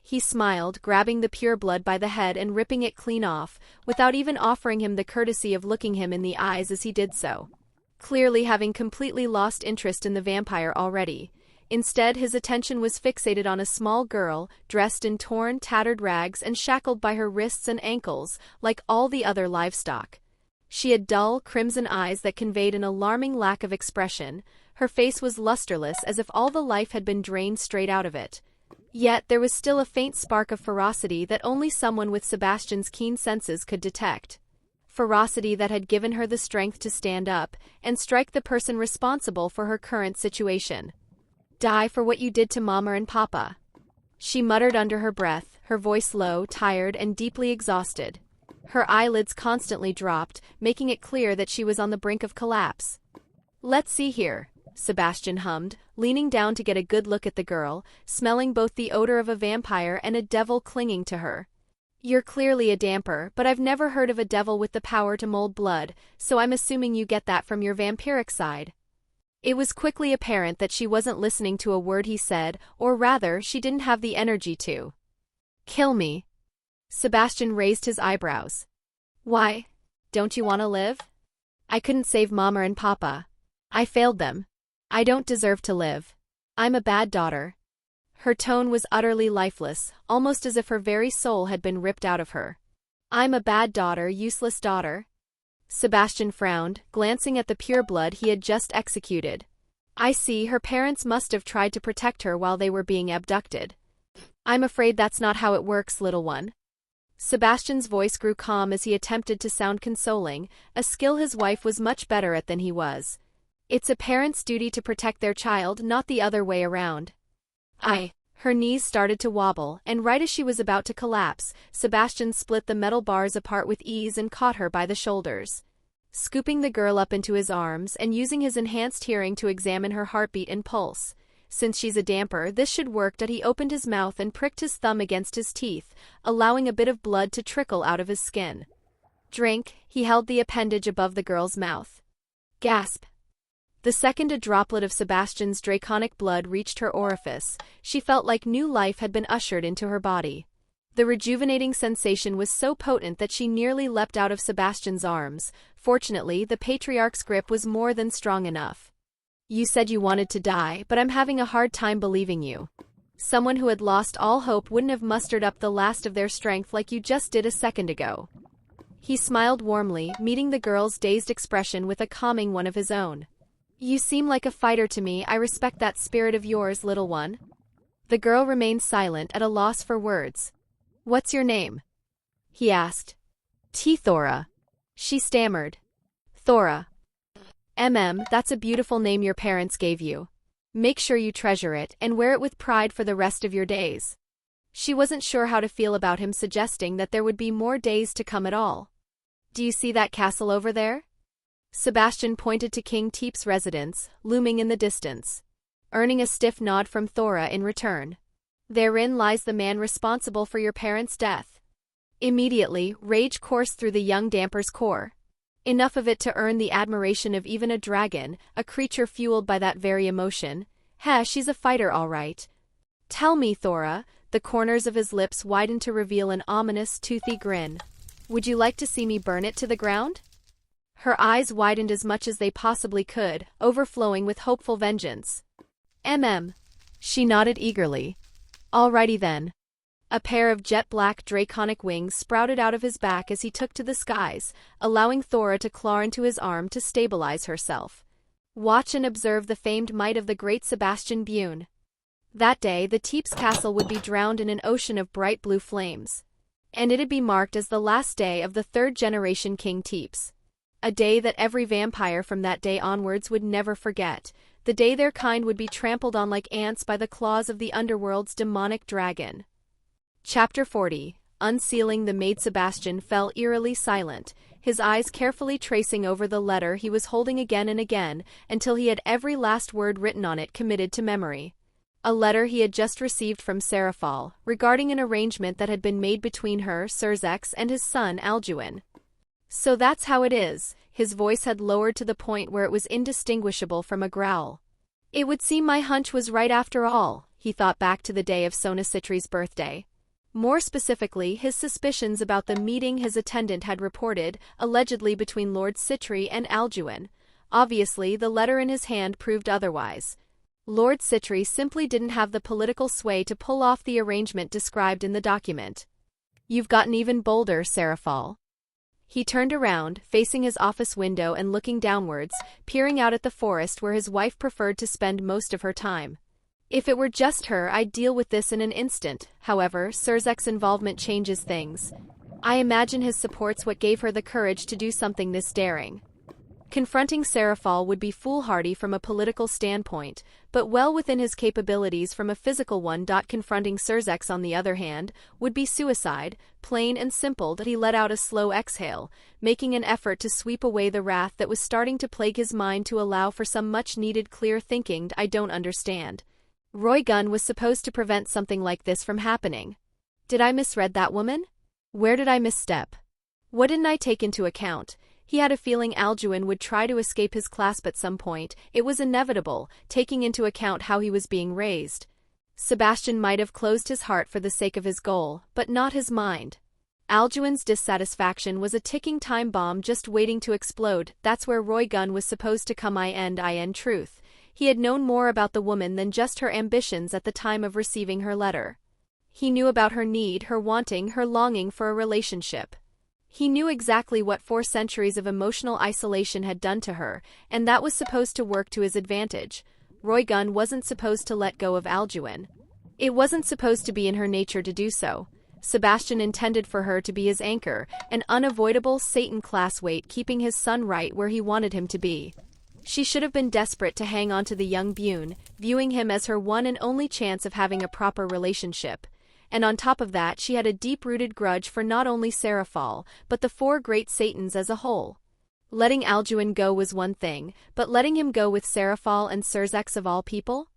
He smiled, grabbing the pure blood by the head and ripping it clean off, without even offering him the courtesy of looking him in the eyes as he did so. Clearly having completely lost interest in the vampire already. Instead, his attention was fixated on a small girl, dressed in torn, tattered rags and shackled by her wrists and ankles, like all the other livestock. She had dull, crimson eyes that conveyed an alarming lack of expression. Her face was lusterless, as if all the life had been drained straight out of it. Yet there was still a faint spark of ferocity that only someone with Sebastian's keen senses could detect. Ferocity that had given her the strength to stand up and strike the person responsible for her current situation. Die for what you did to Mama and Papa. She muttered under her breath, her voice low, tired, and deeply exhausted. Her eyelids constantly dropped, making it clear that she was on the brink of collapse. "Let's see here," Sebastian hummed, leaning down to get a good look at the girl, smelling both the odor of a vampire and a devil clinging to her. "You're clearly a damper, but I've never heard of a devil with the power to mold blood, so I'm assuming you get that from your vampiric side." It was quickly apparent that she wasn't listening to a word he said, or rather, she didn't have the energy to. "Kill me." Sebastian raised his eyebrows. "Why? Don't you want to live?" "I couldn't save Mama and Papa. I failed them. I don't deserve to live. I'm a bad daughter." Her tone was utterly lifeless, almost as if her very soul had been ripped out of her. "I'm a bad daughter, useless daughter." Sebastian frowned, glancing at the pureblood he had just executed. "I see, her parents must have tried to protect her while they were being abducted." "I'm afraid that's not how it works, little one." Sebastian's voice grew calm as he attempted to sound consoling, a skill his wife was much better at than he was. "It's a parent's duty to protect their child, not the other way around." Her knees started to wobble, and right as she was about to collapse, Sebastian split the metal bars apart with ease and caught her by the shoulders. Scooping the girl up into his arms and using his enhanced hearing to examine her heartbeat and pulse. Since she's a damper, this should work. He opened his mouth and pricked his thumb against his teeth, allowing a bit of blood to trickle out of his skin. "Drink." He held the appendage above the girl's mouth. Gasp. The second a droplet of Sebastian's draconic blood reached her orifice, she felt like new life had been ushered into her body. The rejuvenating sensation was so potent that she nearly leapt out of Sebastian's arms. Fortunately, the patriarch's grip was more than strong enough. "You said you wanted to die, but I'm having a hard time believing you. Someone who had lost all hope wouldn't have mustered up the last of their strength like you just did a second ago." He smiled warmly, meeting the girl's dazed expression with a calming one of his own. "You seem like a fighter to me. I respect that spirit of yours, little one." The girl remained silent, at a loss for words. "What's your name?" he asked. "Thora." She stammered. "Thora. That's a beautiful name your parents gave you. Make sure you treasure it and wear it with pride for the rest of your days." She wasn't sure how to feel about him suggesting that there would be more days to come at all. "Do you see that castle over there?" Sebastian pointed to King Teep's residence, looming in the distance. Earning a stiff nod from Thora in return. "Therein lies the man responsible for your parents' death." Immediately, rage coursed through the young damper's core. Enough of it to earn the admiration of even a dragon, a creature fueled by that very emotion. She's a fighter all right. "Tell me, Thora." The corners of his lips widened to reveal an ominous, toothy grin. "Would you like to see me burn it to the ground?" Her eyes widened as much as they possibly could, overflowing with hopeful vengeance. She nodded eagerly. "Alrighty then." A pair of jet-black draconic wings sprouted out of his back as he took to the skies, allowing Thora to claw into his arm to stabilize herself. Watch and observe the famed might of the great Sebastian Buné. That day, the Teep's castle would be drowned in an ocean of bright blue flames. And it'd be marked as the last day of the third-generation King Teeps. A day that every vampire from that day onwards would never forget, the day their kind would be trampled on like ants by the claws of the Underworld's demonic dragon. Chapter 40. Unsealing the maid. Sebastian fell eerily silent, his eyes carefully tracing over the letter he was holding again and again, until he had every last word written on it committed to memory. A letter he had just received from Serafal, regarding an arrangement that had been made between her, Surzex, and his son, Alduin. "So that's how it is." His voice had lowered to the point where it was indistinguishable from a growl. "It would seem my hunch was right after all." He thought back to the day of Sona Citri's birthday. More specifically, his suspicions about the meeting his attendant had reported, allegedly between Lord Citri and Alduin. Obviously, the letter in his hand proved otherwise. Lord Citri simply didn't have the political sway to pull off the arrangement described in the document. "You've gotten even bolder, Serafal." He turned around, facing his office window and looking downwards, peering out at the forest where his wife preferred to spend most of her time. "If it were just her, I'd deal with this in an instant. However, Surzek's involvement changes things. I imagine his support's what gave her the courage to do something this daring." Confronting Serafal would be foolhardy from a political standpoint, but well within his capabilities from a physical one. Confronting Surzex, on the other hand, would be suicide, plain and simple. He let out a slow exhale, making an effort to sweep away the wrath that was starting to plague his mind to allow for some much-needed clear thinking. I don't understand. Roy Gunn was supposed to prevent something like this from happening. Did I misread that woman? Where did I misstep? What didn't I take into account? He had a feeling Alduin would try to escape his clasp at some point. It was inevitable, taking into account how he was being raised. Sebastian might have closed his heart for the sake of his goal, but not his mind. Alduin's dissatisfaction was a ticking time bomb just waiting to explode. That's where Roy Gunn was supposed to come in truth. He had known more about the woman than just her ambitions at the time of receiving her letter. He knew about her need, her wanting, her longing for a relationship. He knew exactly what 4 centuries of emotional isolation had done to her, and that was supposed to work to his advantage. Roy Gunn wasn't supposed to let go of Alduin. It wasn't supposed to be in her nature to do so. Sebastian intended for her to be his anchor, an unavoidable Satan-class weight keeping his son right where he wanted him to be. She should have been desperate to hang on to the young Buné, viewing him as her one and only chance of having a proper relationship. And on top of that, she had a deep-rooted grudge for not only Serafal, but the 4 great Satans as a whole. Letting Alduin go was one thing, but letting him go with Serafal and Surzex of all people?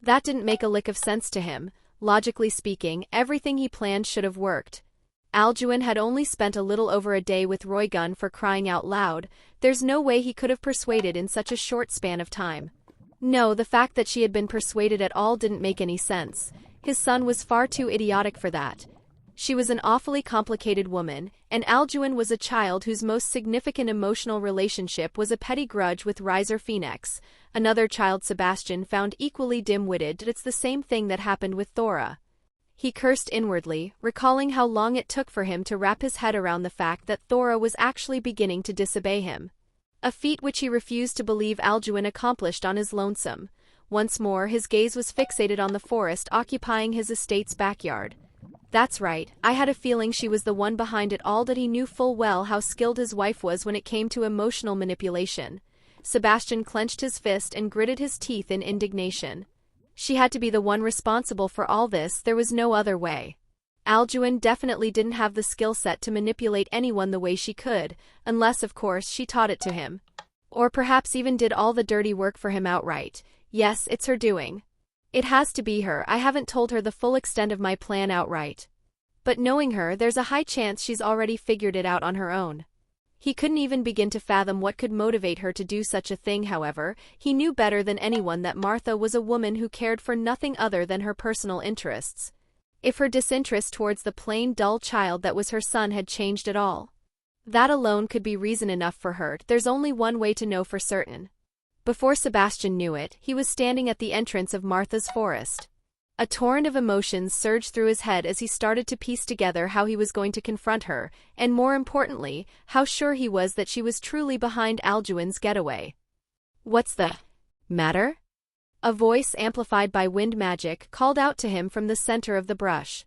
That didn't make a lick of sense to him. Logically speaking, everything he planned should have worked. Alduin had only spent a little over a day with Roy Gunn, for crying out loud. There's no way he could have persuaded in such a short span of time. No, the fact that she had been persuaded at all didn't make any sense. His son was far too idiotic for that. She was an awfully complicated woman, and Alduin was a child whose most significant emotional relationship was a petty grudge with Riser Phoenix. Another child Sebastian found equally dim-witted. It's the same thing that happened with Thora. He cursed inwardly, recalling how long it took for him to wrap his head around the fact that Thora was actually beginning to disobey him. A feat which he refused to believe Alduin accomplished on his lonesome. Once more his gaze was fixated on the forest occupying his estate's backyard. That's right, I had a feeling she was the one behind it all. That he knew full well how skilled his wife was when it came to emotional manipulation. Sebastian clenched his fist and gritted his teeth in indignation. She had to be the one responsible for all this. There was no other way. Alduin definitely didn't have the skill set to manipulate anyone the way she could, unless of course she taught it to him. Or perhaps even did all the dirty work for him outright. Yes, it's her doing. It has to be her. I haven't told her the full extent of my plan outright. But knowing her, there's a high chance she's already figured it out on her own. He couldn't even begin to fathom what could motivate her to do such a thing. However, he knew better than anyone that Martha was a woman who cared for nothing other than her personal interests. If her disinterest towards the plain dull child that was her son had changed at all, that alone could be reason enough for her. There's only one way to know for certain. Before Sebastian knew it, he was standing at the entrance of Martha's forest. A torrent of emotions surged through his head as he started to piece together how he was going to confront her, and more importantly, how sure he was that she was truly behind Alduin's getaway. "What's the matter?" A voice amplified by wind magic called out to him from the center of the brush.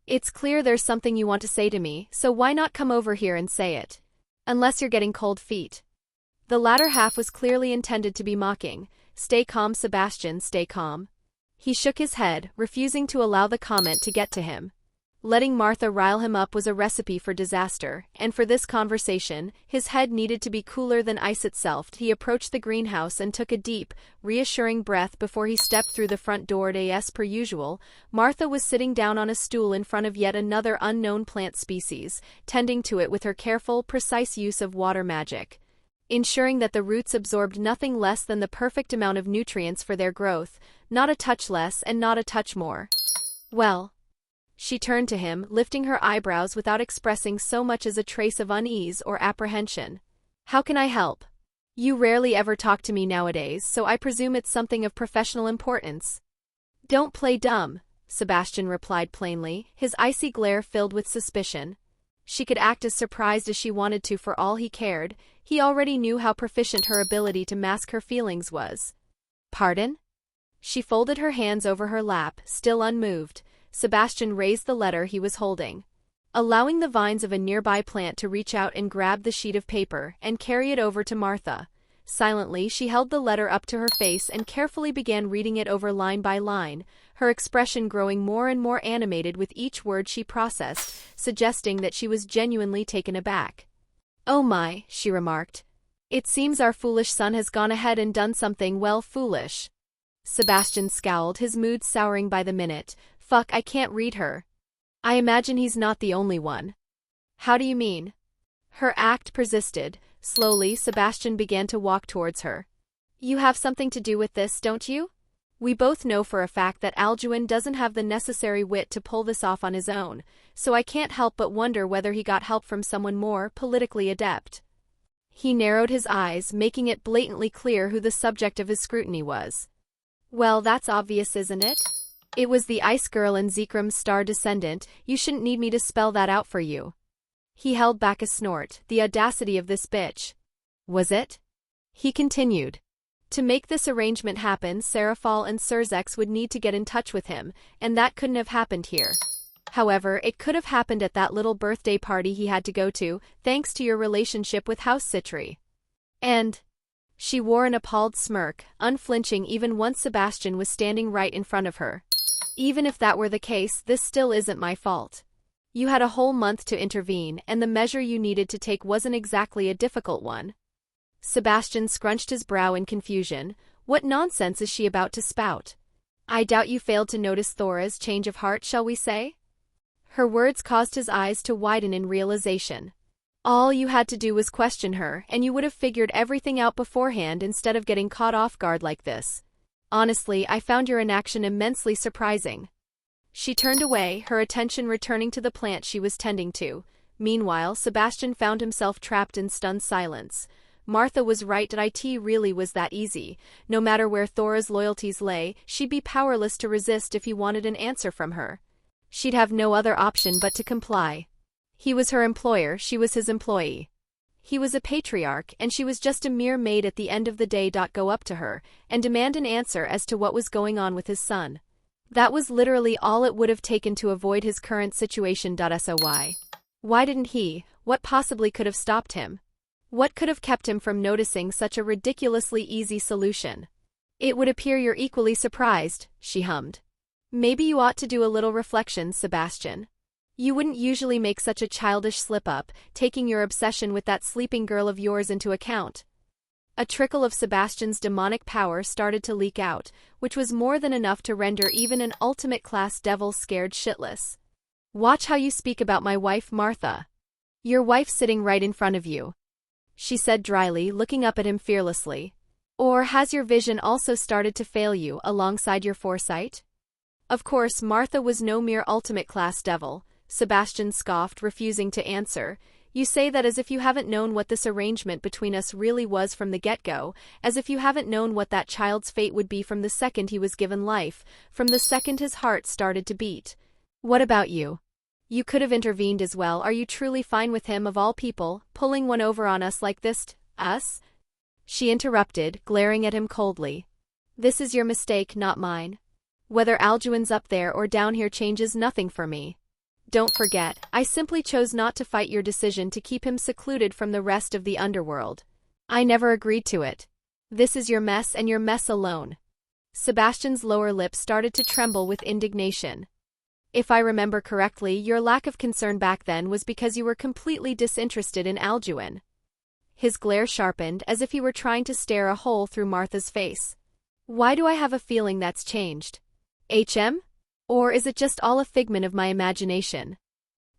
"It's clear there's something you want to say to me, so why not come over here and say it? Unless you're getting cold feet." The latter half was clearly intended to be mocking. "Stay calm, Sebastian, stay calm." He shook his head, refusing to allow the comment to get to him. Letting Martha rile him up was a recipe for disaster, and for this conversation, his head needed to be cooler than ice itself. He approached the greenhouse and took a deep, reassuring breath before he stepped through the front door. As per usual, Martha was sitting down on a stool in front of yet another unknown plant species, tending to it with her careful, precise use of water magic, ensuring that the roots absorbed nothing less than the perfect amount of nutrients for their growth, not a touch less and not a touch more. "Well?" She turned to him, lifting her eyebrows without expressing so much as a trace of unease or apprehension. "How can I help? You rarely ever talk to me nowadays, so I presume it's something of professional importance." "Don't play dumb," Sebastian replied plainly, his icy glare filled with suspicion. She could act as surprised as she wanted to for all he cared. He already knew how proficient her ability to mask her feelings was. "Pardon?" She folded her hands over her lap, still unmoved. Sebastian raised the letter he was holding. Allowing the vines of a nearby plant to reach out and grab the sheet of paper and carry it over to Martha, Silently, she held the letter up to her face and carefully began reading it over line by line, her expression growing more and more animated with each word she processed, suggesting that she was genuinely taken aback. "Oh my," she remarked. "It seems our foolish son has gone ahead and done something well foolish." Sebastian scowled, his mood souring by the minute. "Fuck, I can't read her. I imagine he's not the only one." "How do you mean?" Her act persisted. Slowly, Sebastian began to walk towards her. "You have something to do with this, don't you? We both know for a fact that Alduin doesn't have the necessary wit to pull this off on his own, so I can't help but wonder whether he got help from someone more politically adept." He narrowed his eyes, making it blatantly clear who the subject of his scrutiny was. "Well, that's obvious, isn't it? It was the Ice Girl and Zekram's star descendant. You shouldn't need me to spell that out for you." He held back a snort. The audacity of this bitch. "Was it?" He continued. "To make this arrangement happen, Serafal and Surzex would need to get in touch with him, and that couldn't have happened here. However, it could have happened at that little birthday party he had to go to, thanks to your relationship with House Citri. And..." She wore an appalled smirk, unflinching even once Sebastian was standing right in front of her. "Even if that were the case, this still isn't my fault. You had a whole month to intervene, and the measure you needed to take wasn't exactly a difficult one." Sebastian scrunched his brow in confusion. What nonsense is she about to spout? "I doubt you failed to notice Thora's change of heart, shall we say?" Her words caused his eyes to widen in realization. "All you had to do was question her, and you would have figured everything out beforehand instead of getting caught off guard like this. Honestly, I found your inaction immensely surprising." She turned away, her attention returning to the plant she was tending to. Meanwhile, Sebastian found himself trapped in stunned silence. Martha was right, it really was that easy. No matter where Thora's loyalties lay, she'd be powerless to resist if he wanted an answer from her. She'd have no other option but to comply. He was her employer, she was his employee. He was a patriarch, and she was just a mere maid at the end of the day. Go up to her, and demand an answer as to what was going on with his son. That was literally all it would have taken to avoid his current situation. SOY. Why didn't he? What possibly could have stopped him? What could have kept him from noticing such a ridiculously easy solution? "It would appear you're equally surprised," she hummed. "Maybe you ought to do a little reflection, Sebastian. You wouldn't usually make such a childish slip-up, taking your obsession with that sleeping girl of yours into account." A trickle of Sebastian's demonic power started to leak out, which was more than enough to render even an ultimate-class devil scared shitless. "Watch how you speak about my wife, Martha. Your wife's sitting right in front of you," she said dryly, looking up at him fearlessly. "Or has your vision also started to fail you alongside your foresight?" Of course, Martha was no mere ultimate-class devil. Sebastian scoffed, refusing to answer. "You say that as if you haven't known what this arrangement between us really was from the get-go, as if you haven't known what that child's fate would be from the second he was given life, from the second his heart started to beat. What about you? You could have intervened as well. Are you truly fine with him, of all people, pulling one over on us like this? Us?" She interrupted, glaring at him coldly. "This is your mistake, not mine. Whether Alduin's up there or down here changes nothing for me. Don't forget, I simply chose not to fight your decision to keep him secluded from the rest of the Underworld. I never agreed to it. This is your mess and your mess alone." Sebastian's lower lip started to tremble with indignation. "If I remember correctly, your lack of concern back then was because you were completely disinterested in Alduin." His glare sharpened, as if he were trying to stare a hole through Martha's face. "Why do I have a feeling that's changed? Or is it just all a figment of my imagination?"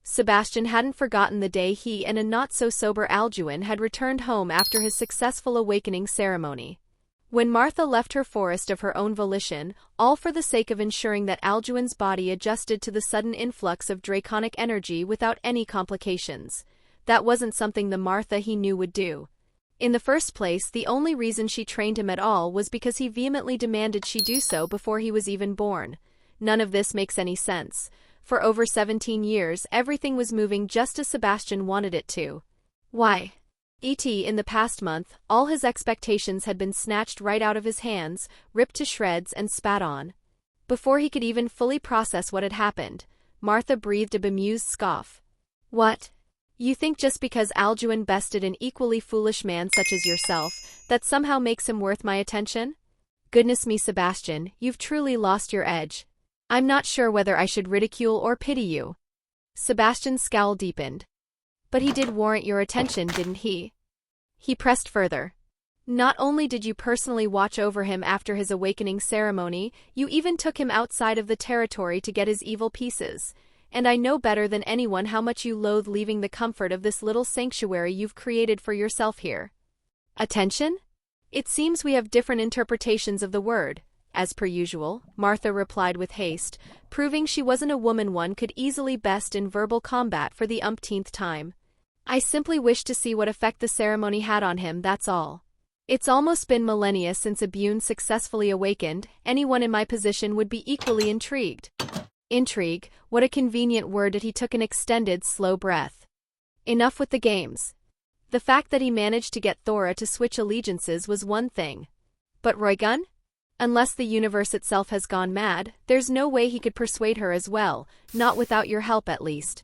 Sebastian hadn't forgotten the day he and a not-so-sober Alduin had returned home after his successful awakening ceremony. When Martha left her forest of her own volition, all for the sake of ensuring that Alduin's body adjusted to the sudden influx of draconic energy without any complications. That wasn't something the Martha he knew would do. In the first place, the only reason she trained him at all was because he vehemently demanded she do so before he was even born. None of this makes any sense. For over 17 years, everything was moving just as Sebastian wanted it to. Why? In the past month, all his expectations had been snatched right out of his hands, ripped to shreds and spat on. Before he could even fully process what had happened, Martha breathed a bemused scoff. "What? You think just because Alduin bested an equally foolish man such as yourself, that somehow makes him worth my attention? Goodness me, Sebastian, you've truly lost your edge. I'm not sure whether I should ridicule or pity you. Sebastian's scowl deepened. But he did warrant your attention, didn't he? He pressed further. Not only did you personally watch over him after his awakening ceremony, you even took him outside of the territory to get his evil pieces. And I know better than anyone how much you loathe leaving the comfort of this little sanctuary you've created for yourself here. Attention? It seems we have different interpretations of the word. As per usual, Martha replied with haste, proving she wasn't a woman one could easily best in verbal combat for the umpteenth time. I simply wish to see what effect the ceremony had on him, that's all. It's almost been millennia since a Buné successfully awakened, anyone in my position would be equally intrigued. Intrigue, what a convenient word, and he took an extended, slow breath. Enough with the games. The fact that he managed to get Thora to switch allegiances was one thing. But Roygun? Unless the universe itself has gone mad, there's no way he could persuade her as well, not without your help at least.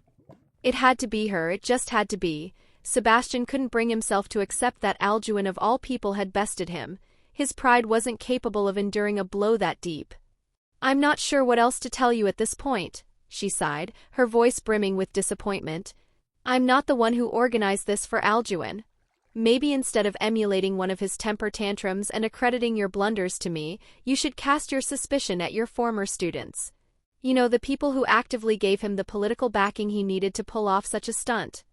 It had to be her, it just had to be. Sebastian couldn't bring himself to accept that Alduin of all people had bested him. His pride wasn't capable of enduring a blow that deep. I'm not sure what else to tell you at this point, she sighed, her voice brimming with disappointment. I'm not the one who organized this for Alduin. Maybe instead of emulating one of his temper tantrums and accrediting your blunders to me, you should cast your suspicion at your former students. You know, the people who actively gave him the political backing he needed to pull off such a stunt.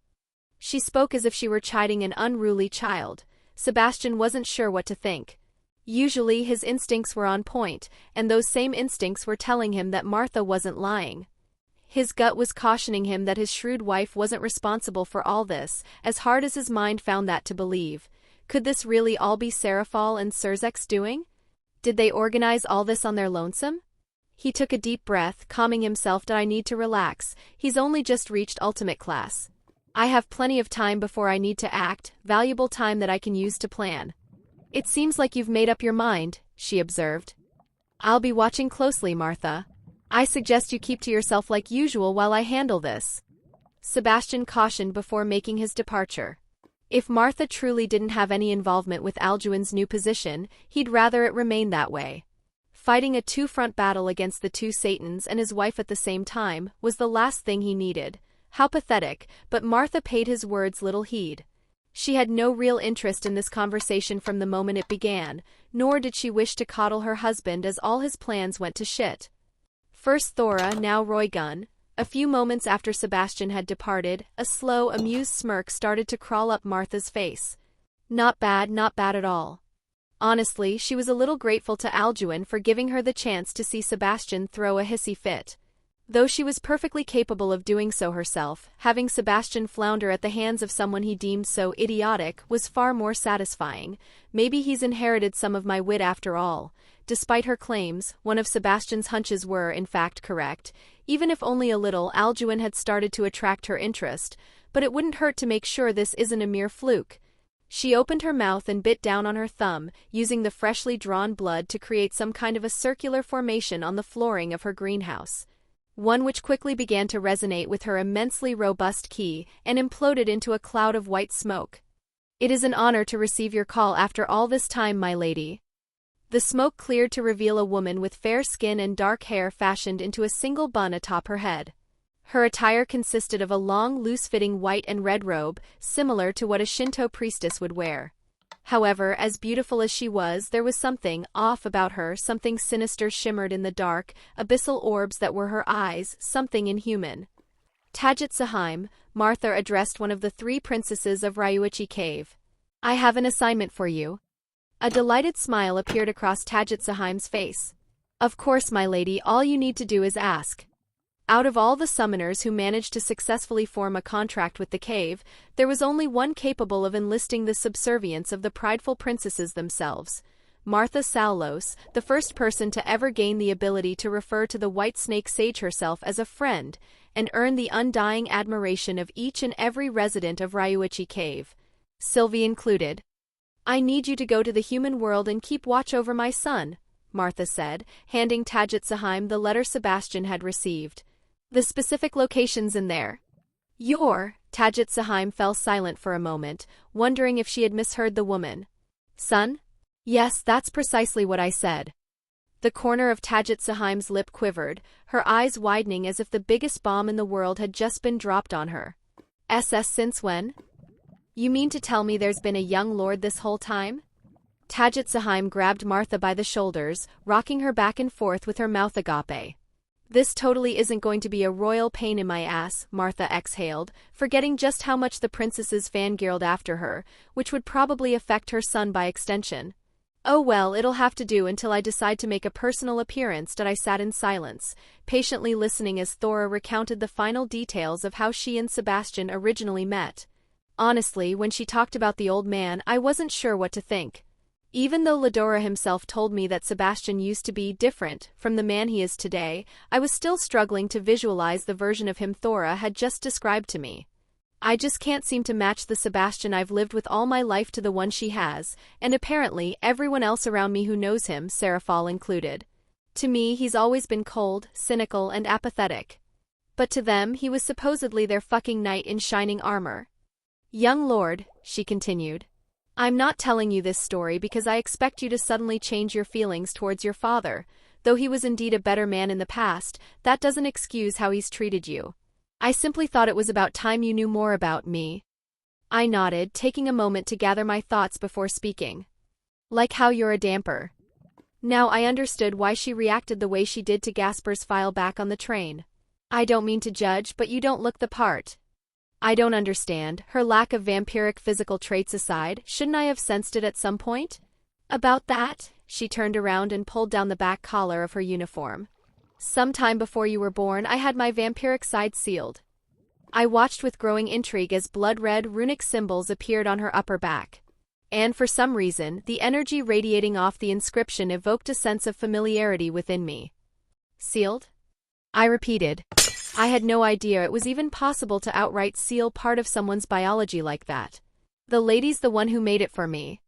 She spoke as if she were chiding an unruly child. Sebastian wasn't sure what to think. Usually his instincts were on point, and those same instincts were telling him that Martha wasn't lying. His gut was cautioning him that his shrewd wife wasn't responsible for all this, as hard as his mind found that to believe. Could this really all be Serafal and Surzek's doing? Did they organize all this on their lonesome? He took a deep breath, calming himself. I need to relax, he's only just reached ultimate class. I have plenty of time before I need to act, valuable time that I can use to plan. It seems like you've made up your mind, she observed. I'll be watching closely, Martha. I suggest you keep to yourself like usual while I handle this. Sebastian cautioned before making his departure. If Martha truly didn't have any involvement with Alduin's new position, he'd rather it remain that way. Fighting a two-front battle against the two Satans and his wife at the same time was the last thing he needed. How pathetic, but Martha paid his words little heed. She had no real interest in this conversation from the moment it began, nor did she wish to coddle her husband as all his plans went to shit. First Thora, now Roygun. A few moments after Sebastian had departed, a slow, amused smirk started to crawl up Martha's face. Not bad at all. Honestly, she was a little grateful to Alduin for giving her the chance to see Sebastian throw a hissy fit. Though she was perfectly capable of doing so herself, having Sebastian flounder at the hands of someone he deemed so idiotic was far more satisfying. Maybe he's inherited some of my wit after all. Despite her claims, one of Sebastian's hunches were, in fact, correct. Even if only a little, Alduin had started to attract her interest, but it wouldn't hurt to make sure this isn't a mere fluke. She opened her mouth and bit down on her thumb, using the freshly drawn blood to create some kind of a circular formation on the flooring of her greenhouse. One which quickly began to resonate with her immensely robust ki and imploded into a cloud of white smoke. It is an honor to receive your call after all this time, my lady. The smoke cleared to reveal a woman with fair skin and dark hair fashioned into a single bun atop her head. Her attire consisted of a long, loose-fitting white and red robe, similar to what a Shinto priestess would wear. However, as beautiful as she was, there was something off about her, something sinister shimmered in the dark, abyssal orbs that were her eyes, something inhuman. Tadjit Saheim, Martha addressed one of the three princesses of Ryuichi Cave. I have an assignment for you. A delighted smile appeared across Tadjit Saheim's face. Of course, my lady, all you need to do is ask. Out of all the summoners who managed to successfully form a contract with the cave, there was only one capable of enlisting the subservience of the prideful princesses themselves. Martha Sallos, the first person to ever gain the ability to refer to the White Snake Sage herself as a friend, and earn the undying admiration of each and every resident of Ryuichi Cave. Sylvie included. I need you to go to the human world and keep watch over my son, Martha said, handing Tadjit Saheim the letter Sebastian had received. The specific locations in there. Tajit Saheim fell silent for a moment, wondering if she had misheard the woman. Son? Yes, that's precisely what I said. The corner of Tajit Saheim's lip quivered, her eyes widening as if the biggest bomb in the world had just been dropped on her. Since when? You mean to tell me there's been a young lord this whole time? Tajit Saheim grabbed Martha by the shoulders, rocking her back and forth with her mouth agape. This totally isn't going to be a royal pain in my ass, Martha exhaled, forgetting just how much the princesses fangirled after her, which would probably affect her son by extension. Oh well, it'll have to do until I decide to make a personal appearance. I sat in silence, patiently listening as Thora recounted the final details of how she and Sebastian originally met. Honestly, when she talked about the old man, I wasn't sure what to think. Even though Ladora himself told me that Sebastian used to be different from the man he is today, I was still struggling to visualize the version of him Thora had just described to me. I just can't seem to match the Sebastian I've lived with all my life to the one she has, and apparently everyone else around me who knows him, Serafal included. To me, he's always been cold, cynical, and apathetic. But to them, he was supposedly their fucking knight in shining armor. Young lord, she continued. I'm not telling you this story because I expect you to suddenly change your feelings towards your father. Though he was indeed a better man in the past, that doesn't excuse how he's treated you. I simply thought it was about time you knew more about me. I nodded, taking a moment to gather my thoughts before speaking. Like how you're a damper. Now I understood why she reacted the way she did to Gasper's file back on the train. I don't mean to judge, but you don't look the part. I don't understand, her lack of vampiric physical traits aside, shouldn't I have sensed it at some point? About that, she turned around and pulled down the back collar of her uniform. Sometime before you were born, I had my vampiric side sealed. I watched with growing intrigue as blood-red runic symbols appeared on her upper back. And for some reason, the energy radiating off the inscription evoked a sense of familiarity within me. Sealed? I repeated. I had no idea it was even possible to outright seal part of someone's biology like that. The lady's the one who made it for me.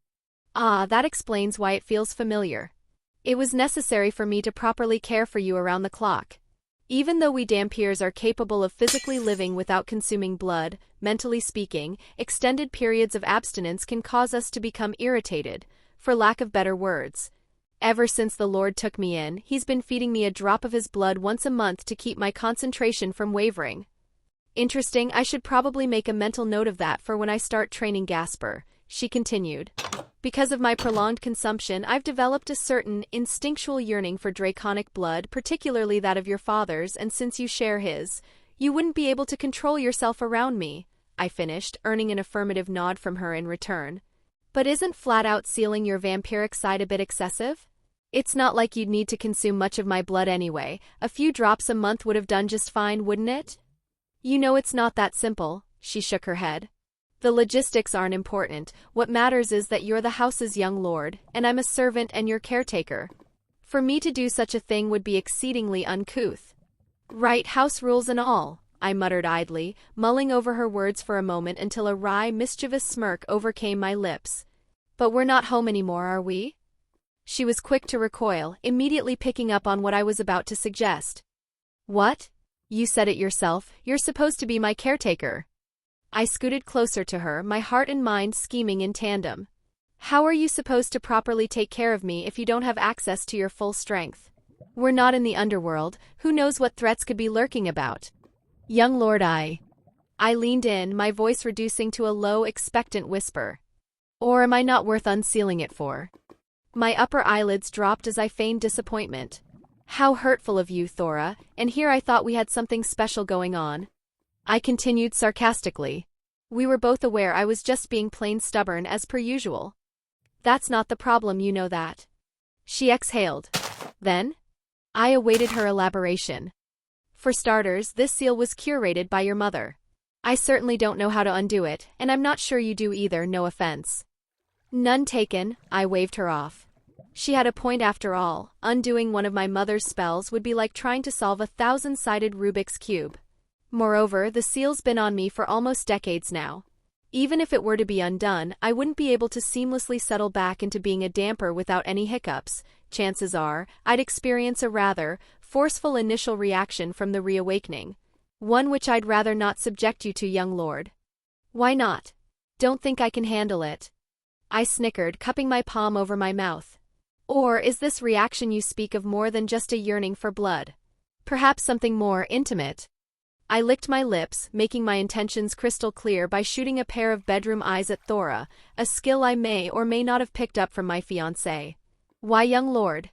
Ah, that explains why it feels familiar. It was necessary for me to properly care for you around the clock. Even though we Dampiers are capable of physically living without consuming blood, mentally speaking, extended periods of abstinence can cause us to become irritated, for lack of better words. Ever since the Lord took me in, he's been feeding me a drop of his blood once a month to keep my concentration from wavering. Interesting, I should probably make a mental note of that for when I start training Gasper, she continued. Because of my prolonged consumption, I've developed a certain instinctual yearning for draconic blood, particularly that of your father's, and since you share his, you wouldn't be able to control yourself around me, I finished, earning an affirmative nod from her in return. But isn't flat-out sealing your vampiric side a bit excessive? It's not like you'd need to consume much of my blood anyway. A few drops a month would have done just fine, wouldn't it? You know it's not that simple, she shook her head. The logistics aren't important. What matters is that you're the house's young lord, and I'm a servant and your caretaker. For me to do such a thing would be exceedingly uncouth. Right, house rules and all, I muttered idly, mulling over her words for a moment until a wry, mischievous smirk overcame my lips. But we're not home anymore, are we? She was quick to recoil, immediately picking up on what I was about to suggest. What? You said it yourself, you're supposed to be my caretaker. I scooted closer to her, my heart and mind scheming in tandem. How are you supposed to properly take care of me if you don't have access to your full strength? We're not in the Underworld, who knows what threats could be lurking about? Young Lord I leaned in, my voice reducing to a low, expectant whisper. Or am I not worth unsealing it for? My upper eyelids dropped as I feigned disappointment. How hurtful of you, Thora, and here I thought we had something special going on. I continued sarcastically. We were both aware I was just being plain stubborn as per usual. That's not the problem, you know that. She exhaled. Then? I awaited her elaboration. For starters, this seal was curated by your mother. I certainly don't know how to undo it, and I'm not sure you do either, no offense. None taken, I waved her off. She had a point after all. Undoing one of my mother's spells would be like trying to solve a 1,000-sided Rubik's Cube. Moreover, the seal's been on me for almost decades now. Even if it were to be undone, I wouldn't be able to seamlessly settle back into being a damper without any hiccups. Chances are, I'd experience a rather forceful initial reaction from the reawakening. One which I'd rather not subject you to, young lord. Why not? Don't think I can handle it. I snickered, cupping my palm over my mouth. Or is this reaction you speak of more than just a yearning for blood? Perhaps something more intimate? I licked my lips, making my intentions crystal clear by shooting a pair of bedroom eyes at Thora, a skill I may or may not have picked up from my fiancé. Why, young lord?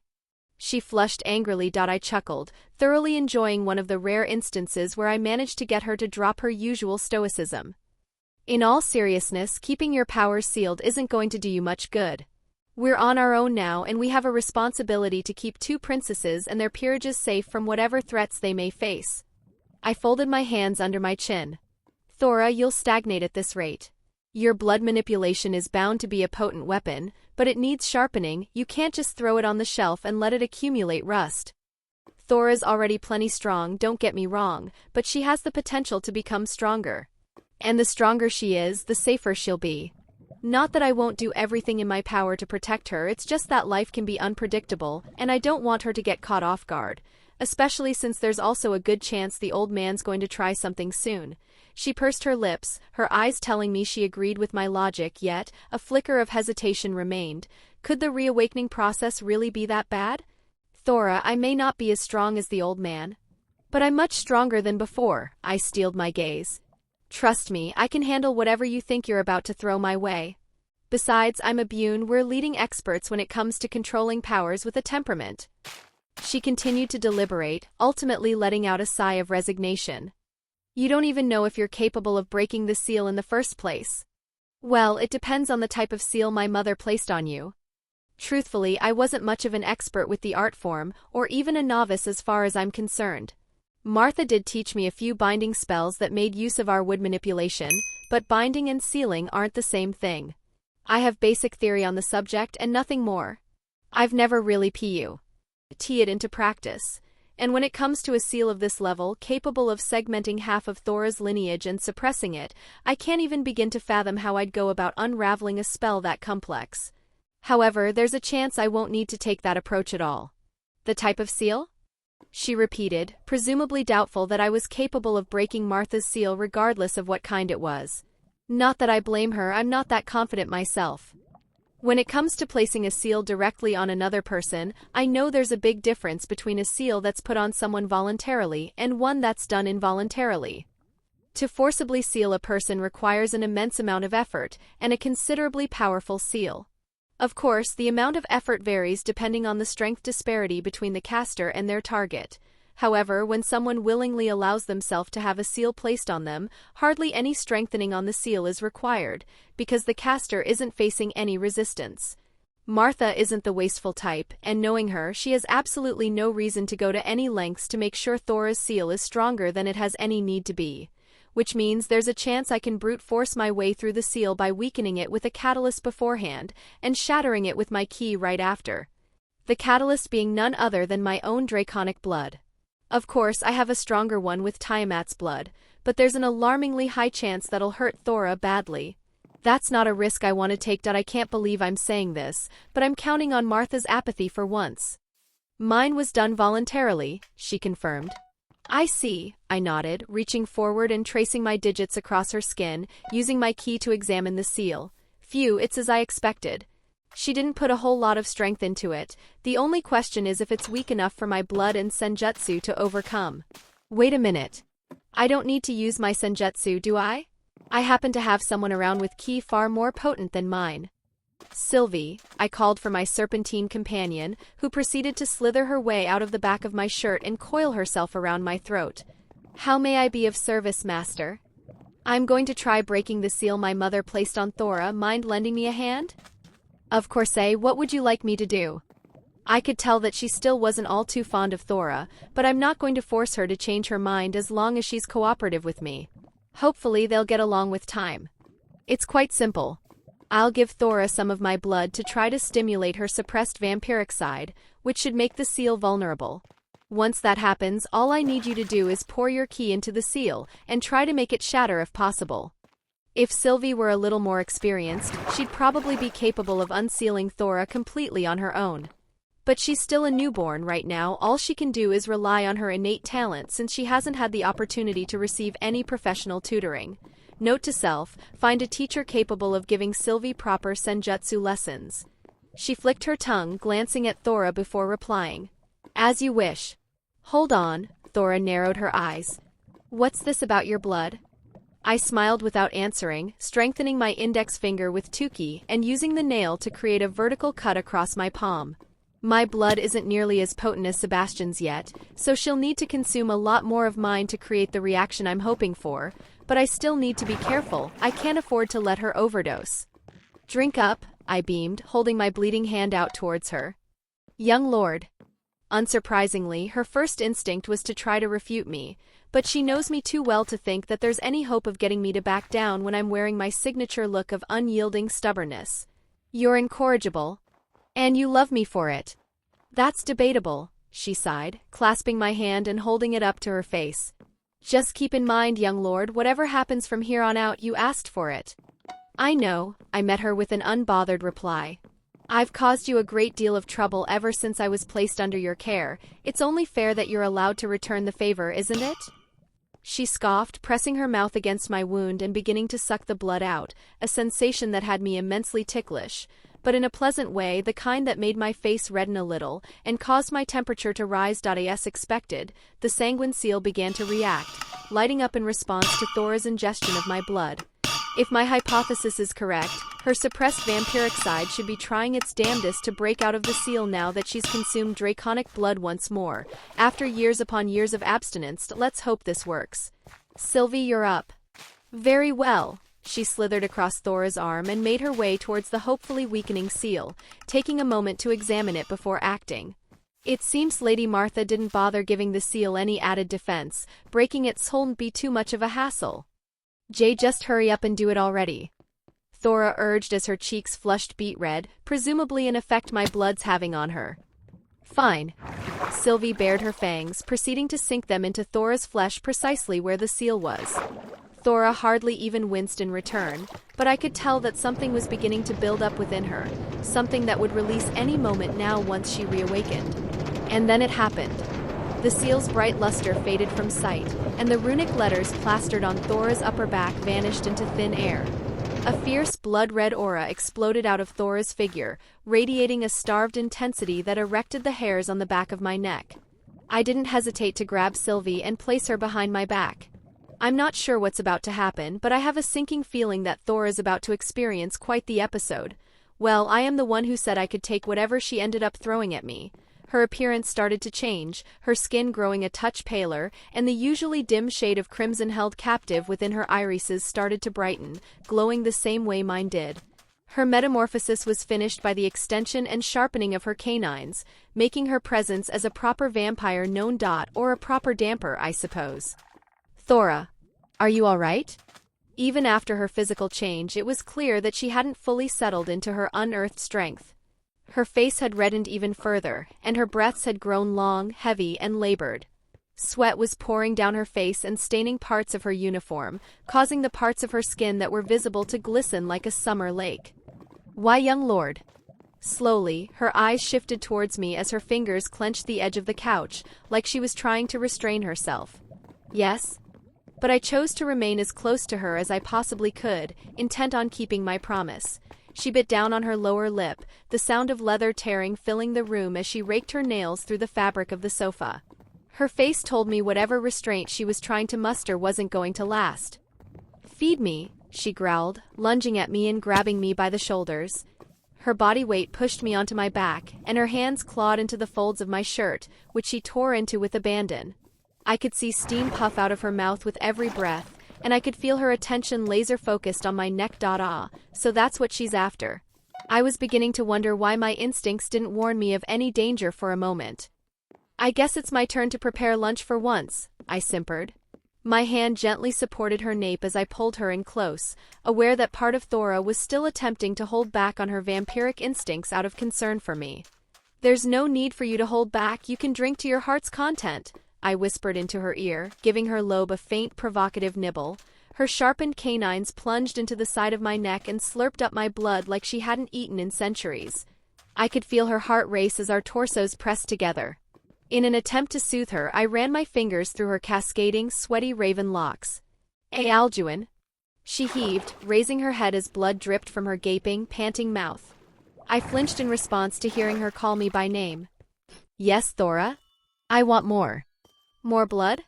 She flushed angrily. I chuckled, thoroughly enjoying one of the rare instances where I managed to get her to drop her usual stoicism. In all seriousness, keeping your powers sealed isn't going to do you much good. We're on our own now, and we have a responsibility to keep two princesses and their peerages safe from whatever threats they may face. I folded my hands under my chin. Thora, you'll stagnate at this rate. Your blood manipulation is bound to be a potent weapon, but it needs sharpening. You can't just throw it on the shelf and let it accumulate rust. Thora's already plenty strong, don't get me wrong, but she has the potential to become stronger. And the stronger she is, the safer she'll be. Not that I won't do everything in my power to protect her, it's just that life can be unpredictable, and I don't want her to get caught off guard. Especially since there's also a good chance the old man's going to try something soon. She pursed her lips, her eyes telling me she agreed with my logic, yet a flicker of hesitation remained. Could the reawakening process really be that bad? Thora, I may not be as strong as the old man, but I'm much stronger than before. I steeled my gaze. Trust me, I can handle whatever you think you're about to throw my way. Besides, I'm a Buné, we're leading experts when it comes to controlling powers with a temperament. She continued to deliberate, ultimately letting out a sigh of resignation. You don't even know if you're capable of breaking the seal in the first place. Well, it depends on the type of seal my mother placed on you. Truthfully, I wasn't much of an expert with the art form, or even a novice as far as I'm concerned. Martha did teach me a few binding spells that made use of our wood manipulation, but binding and sealing aren't the same thing. I have basic theory on the subject and nothing more. I've never really put it into practice, and when it comes to a seal of this level, capable of segmenting half of Thora's lineage and suppressing it, I can't even begin to fathom how I'd go about unraveling a spell that complex. However, there's a chance I won't need to take that approach at all. The type of seal? She repeated, presumably doubtful that I was capable of breaking Martha's seal regardless of what kind it was. Not that I blame her, I'm not that confident myself. When it comes to placing a seal directly on another person, I know there's a big difference between a seal that's put on someone voluntarily and one that's done involuntarily. To forcibly seal a person requires an immense amount of effort, and a considerably powerful seal. Of course, the amount of effort varies depending on the strength disparity between the caster and their target. However, when someone willingly allows themselves to have a seal placed on them, hardly any strengthening on the seal is required, because the caster isn't facing any resistance. Martha isn't the wasteful type, and knowing her, she has absolutely no reason to go to any lengths to make sure Thora's seal is stronger than it has any need to be. Which means there's a chance I can brute force my way through the seal by weakening it with a catalyst beforehand, and shattering it with my key right after. The catalyst being none other than my own draconic blood. Of course, I have a stronger one with Tiamat's blood, but there's an alarmingly high chance that'll hurt Thora badly. That's not a risk I want to take. I can't believe I'm saying this, but I'm counting on Martha's apathy for once. Mine was done voluntarily, she confirmed. I see, I nodded, reaching forward and tracing my digits across her skin, using my key to examine the seal. Phew, it's as I expected. She didn't put a whole lot of strength into it. The only question is if it's weak enough for my blood and senjutsu to overcome. Wait a minute. I don't need to use my senjutsu, do I? I happen to have someone around with ki far more potent than mine. Sylvie, I called for my serpentine companion, who proceeded to slither her way out of the back of my shirt and coil herself around my throat. How may I be of service, master? I'm going to try breaking the seal my mother placed on Thora. Mind lending me a hand? Of course, what would you like me to do? I could tell that she still wasn't all too fond of Thora, but I'm not going to force her to change her mind as long as she's cooperative with me. Hopefully they'll get along with time. It's quite simple. I'll give Thora some of my blood to try to stimulate her suppressed vampiric side, which should make the seal vulnerable. Once that happens, all I need you to do is pour your key into the seal, and try to make it shatter if possible. If Sylvie were a little more experienced, she'd probably be capable of unsealing Thora completely on her own. But she's still a newborn right now. All she can do is rely on her innate talent since she hasn't had the opportunity to receive any professional tutoring. Note to self, find a teacher capable of giving Sylvie proper senjutsu lessons. She flicked her tongue, glancing at Thora before replying. As you wish. Hold on, Thora narrowed her eyes. What's this about your blood? I smiled without answering, strengthening my index finger with Tuki and using the nail to create a vertical cut across my palm. My blood isn't nearly as potent as Sebastian's yet, so she'll need to consume a lot more of mine to create the reaction I'm hoping for, but I still need to be careful. I can't afford to let her overdose. Drink up, I beamed, holding my bleeding hand out towards her. Young lord. Unsurprisingly, her first instinct was to try to refute me, but she knows me too well to think that there's any hope of getting me to back down when I'm wearing my signature look of unyielding stubbornness. You're incorrigible. And you love me for it. That's debatable, she sighed, clasping my hand and holding it up to her face. Just keep in mind, young lord, whatever happens from here on out, you asked for it. I know, I met her with an unbothered reply. I've caused you a great deal of trouble ever since I was placed under your care. It's only fair that you're allowed to return the favor, isn't it? She scoffed, pressing her mouth against my wound and beginning to suck the blood out, a sensation that had me immensely ticklish, but in a pleasant way, the kind that made my face redden a little and caused my temperature to rise. As expected, the sanguine seal began to react, lighting up in response to Thora's ingestion of my blood. If my hypothesis is correct, her suppressed vampiric side should be trying its damnedest to break out of the seal now that she's consumed draconic blood once more. After years upon years of abstinence, let's hope this works. Sylvie, you're up. Very well. She slithered across Thora's arm and made her way towards the hopefully weakening seal, taking a moment to examine it before acting. It seems Lady Martha didn't bother giving the seal any added defense. Breaking its hold won't be too much of a hassle. Jay, just hurry up and do it already. Thora urged as her cheeks flushed beet red, presumably an effect my blood's having on her. Fine. Sylvie bared her fangs, proceeding to sink them into Thora's flesh precisely where the seal was. Thora hardly even winced in return, but I could tell that something was beginning to build up within her, something that would release any moment now once she reawakened. And then it happened. The seal's bright luster faded from sight, and the runic letters plastered on Thora's upper back vanished into thin air. A fierce blood-red aura exploded out of Thora's figure, radiating a starved intensity that erected the hairs on the back of my neck. I didn't hesitate to grab Sylvie and place her behind my back. I'm not sure what's about to happen, but I have a sinking feeling that Thora's about to experience quite the episode. Well, I am the one who said I could take whatever she ended up throwing at me. Her appearance started to change, her skin growing a touch paler, and the usually dim shade of crimson held captive within her irises started to brighten, glowing the same way mine did. Her metamorphosis was finished by the extension and sharpening of her canines, making her presence as a proper vampire known. Or a proper damper, I suppose. Thora, are you all right? Even after her physical change, it was clear that she hadn't fully settled into her unearthed strength. Her face had reddened even further, and her breaths had grown long, heavy, and labored. Sweat was pouring down her face and staining parts of her uniform, causing the parts of her skin that were visible to glisten like a summer lake. Why, young lord? Slowly, her eyes shifted towards me as her fingers clenched the edge of the couch, like she was trying to restrain herself. Yes? But I chose to remain as close to her as I possibly could, intent on keeping my promise. She bit down on her lower lip, the sound of leather tearing filling the room as she raked her nails through the fabric of the sofa. Her face told me whatever restraint she was trying to muster wasn't going to last. Feed me, she growled, lunging at me and grabbing me by the shoulders. Her body weight pushed me onto my back, and her hands clawed into the folds of my shirt, which she tore into with abandon. I could see steam puff out of her mouth with every breath, and I could feel her attention laser-focused on my neck. So that's what she's after. I was beginning to wonder why my instincts didn't warn me of any danger for a moment. I guess it's my turn to prepare lunch for once, I simpered. My hand gently supported her nape as I pulled her in close, aware that part of Thora was still attempting to hold back on her vampiric instincts out of concern for me. There's no need for you to hold back, you can drink to your heart's content, I whispered into her ear, giving her lobe a faint, provocative nibble. Her sharpened canines plunged into the side of my neck and slurped up my blood like she hadn't eaten in centuries. I could feel her heart race as our torsos pressed together. In an attempt to soothe her, I ran my fingers through her cascading, sweaty raven locks. "Hey, Alduin." She heaved, raising her head as blood dripped from her gaping, panting mouth. I flinched in response to hearing her call me by name. "Yes, Thora? I want more." "More blood?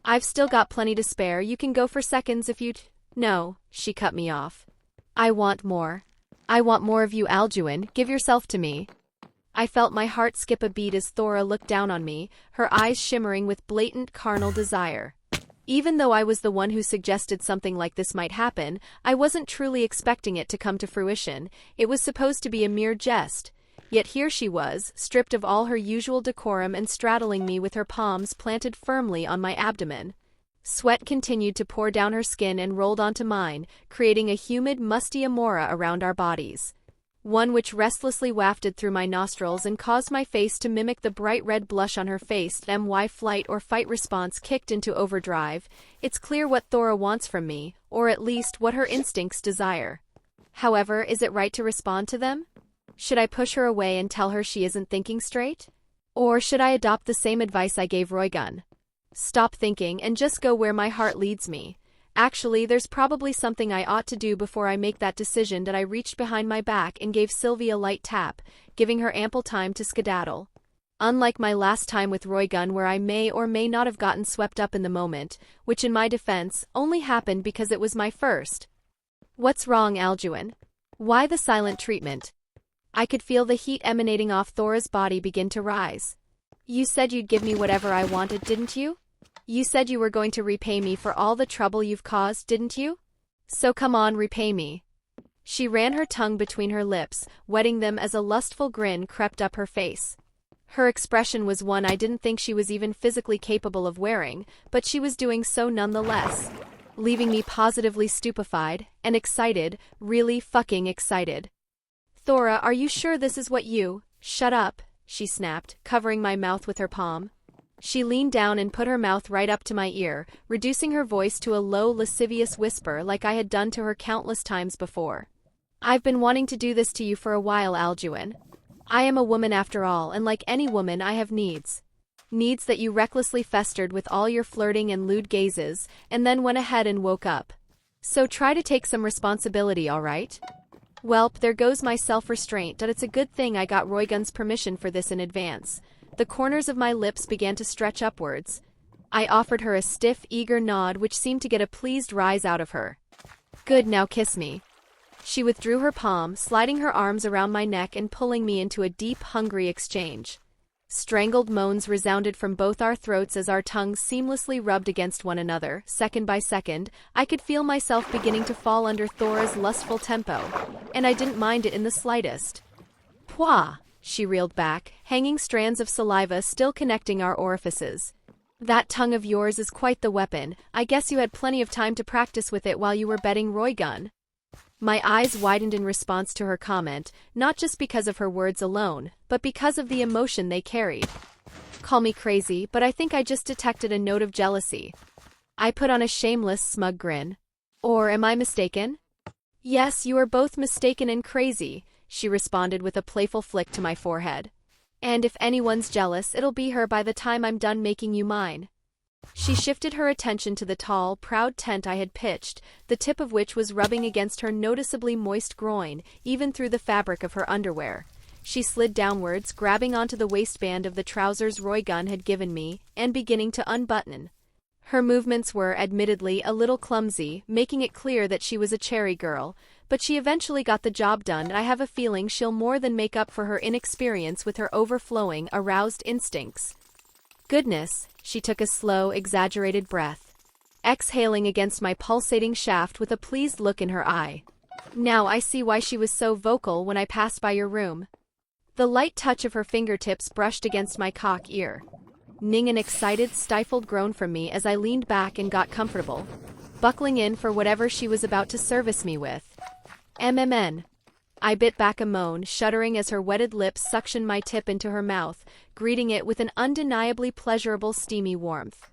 I've still got plenty to spare. You can go for seconds if you'd—" "No," she cut me off. "I want more. I want more of you, Alduin. Give yourself to me." I felt my heart skip a beat as Thora looked down on me, her eyes shimmering with blatant carnal desire. Even though I was the one who suggested something like this might happen, I wasn't truly expecting it to come to fruition. It was supposed to be a mere jest. Yet here she was, stripped of all her usual decorum and straddling me with her palms planted firmly on my abdomen. Sweat continued to pour down her skin and rolled onto mine, creating a humid, musty amora around our bodies. One which restlessly wafted through my nostrils and caused my face to mimic the bright red blush on her face. My flight or fight response kicked into overdrive. It's clear what Thora wants from me, or at least what her instincts desire. However, is it right to respond to them? Should I push her away and tell her she isn't thinking straight? Or should I adopt the same advice I gave Roygun? Stop thinking and just go where my heart leads me. Actually, there's probably something I ought to do before I make that decision. That I reached behind my back and gave Sylvie a light tap, giving her ample time to skedaddle. Unlike my last time with Roygun, where I may or may not have gotten swept up in the moment, which in my defense, only happened because it was my first. "What's wrong, Alduin? Why the silent treatment?" I could feel the heat emanating off Thora's body begin to rise. "You said you'd give me whatever I wanted, didn't you? You said you were going to repay me for all the trouble you've caused, didn't you? So come on, repay me." She ran her tongue between her lips, wetting them as a lustful grin crept up her face. Her expression was one I didn't think she was even physically capable of wearing, but she was doing so nonetheless, leaving me positively stupefied and excited, really fucking excited. "Thora, are you sure this is what you—" "Shut up," she snapped, covering my mouth with her palm. She leaned down and put her mouth right up to my ear, reducing her voice to a low, lascivious whisper like I had done to her countless times before. "I've been wanting to do this to you for a while, Alduin. I am a woman after all, and like any woman I have needs. Needs that you recklessly festered with all your flirting and lewd gazes, and then went ahead and woke up. So try to take some responsibility, all right? Welp, there goes my self-restraint, but it's a good thing I got Roygun's permission for this in advance." The corners of my lips began to stretch upwards. I offered her a stiff, eager nod which seemed to get a pleased rise out of her. "Good, now kiss me." She withdrew her palm, sliding her arms around my neck and pulling me into a deep, hungry exchange. Strangled moans resounded from both our throats as our tongues seamlessly rubbed against one another. Second by second, I could feel myself beginning to fall under Thora's lustful tempo, and I didn't mind it in the slightest. "Pwah!" She reeled back, hanging strands of saliva still connecting our orifices. "That tongue of yours is quite the weapon. I guess you had plenty of time to practice with it while you were betting Roygun." My eyes widened in response to her comment, not just because of her words alone, but because of the emotion they carried. Call me crazy, but I think I just detected a note of jealousy. I put on a shameless, smug grin. "Or am I mistaken?" "Yes, you are both mistaken and crazy," she responded with a playful flick to my forehead. "And if anyone's jealous, it'll be her by the time I'm done making you mine." She shifted her attention to the tall, proud tent I had pitched, the tip of which was rubbing against her noticeably moist groin, even through the fabric of her underwear. She slid downwards, grabbing onto the waistband of the trousers Roygun had given me, and beginning to unbutton. Her movements were, admittedly, a little clumsy, making it clear that she was a cherry girl, but she eventually got the job done, and I have a feeling she'll more than make up for her inexperience with her overflowing, aroused instincts. "Goodness," she took a slow, exaggerated breath, exhaling against my pulsating shaft with a pleased look in her eye. "Now I see why she was so vocal when I passed by your room." The light touch of her fingertips brushed against my cock ear, ning an excited, stifled groan from me as I leaned back and got comfortable, buckling in for whatever she was about to service me with. "MMN." I bit back a moan, shuddering as her wetted lips suctioned my tip into her mouth, greeting it with an undeniably pleasurable steamy warmth.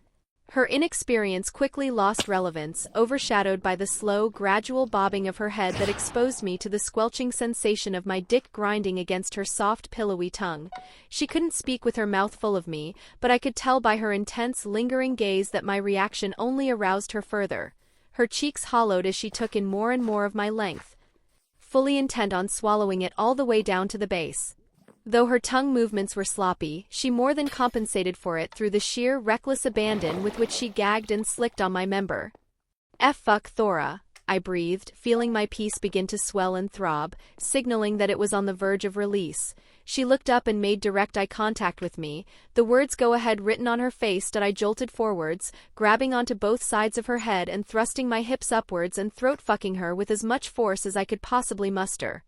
Her inexperience quickly lost relevance, overshadowed by the slow, gradual bobbing of her head that exposed me to the squelching sensation of my dick grinding against her soft, pillowy tongue. She couldn't speak with her mouth full of me, but I could tell by her intense, lingering gaze that my reaction only aroused her further. Her cheeks hollowed as she took in more and more of my length, fully intent on swallowing it all the way down to the base. Though her tongue movements were sloppy, she more than compensated for it through the sheer, reckless abandon with which she gagged and slicked on my member. Fuck Thora, I breathed, feeling my piece begin to swell and throb, signaling that it was on the verge of release. She looked up and made direct eye contact with me, the words "go ahead" written on her face. I jolted forwards, grabbing onto both sides of her head and thrusting my hips upwards and throat-fucking her with as much force as I could possibly muster.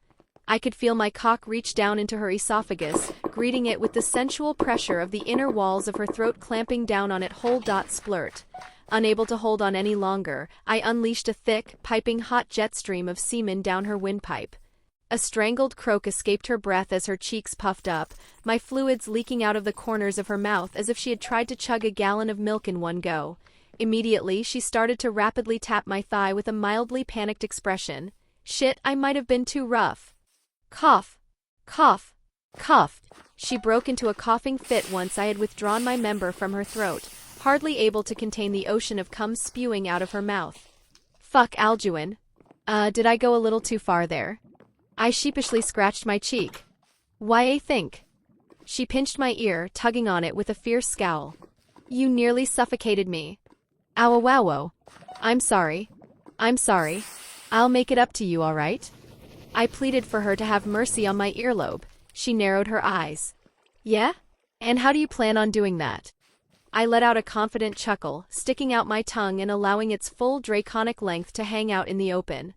I could feel my cock reach down into her esophagus, greeting it with the sensual pressure of the inner walls of her throat clamping down on it whole. Splurt. Unable to hold on any longer, I unleashed a thick, piping hot jet stream of semen down her windpipe. A strangled croak escaped her breath as her cheeks puffed up, my fluids leaking out of the corners of her mouth as if she had tried to chug a gallon of milk in one go. Immediately, she started to rapidly tap my thigh with a mildly panicked expression. Shit, I might have been too rough. Cough. Cough. Cough. She broke into a coughing fit once I had withdrawn my member from her throat, hardly able to contain the ocean of cum spewing out of her mouth. Fuck, Alduin. Did I go a little too far there? I sheepishly scratched my cheek. Why, I think. She pinched my ear, tugging on it with a fierce scowl. You nearly suffocated me. Ow-ow-ow. I'm sorry. I'm sorry. I'll make it up to you, all right? I pleaded for her to have mercy on my earlobe. She narrowed her eyes. Yeah? And how do you plan on doing that? I let out a confident chuckle, sticking out my tongue and allowing its full draconic length to hang out in the open,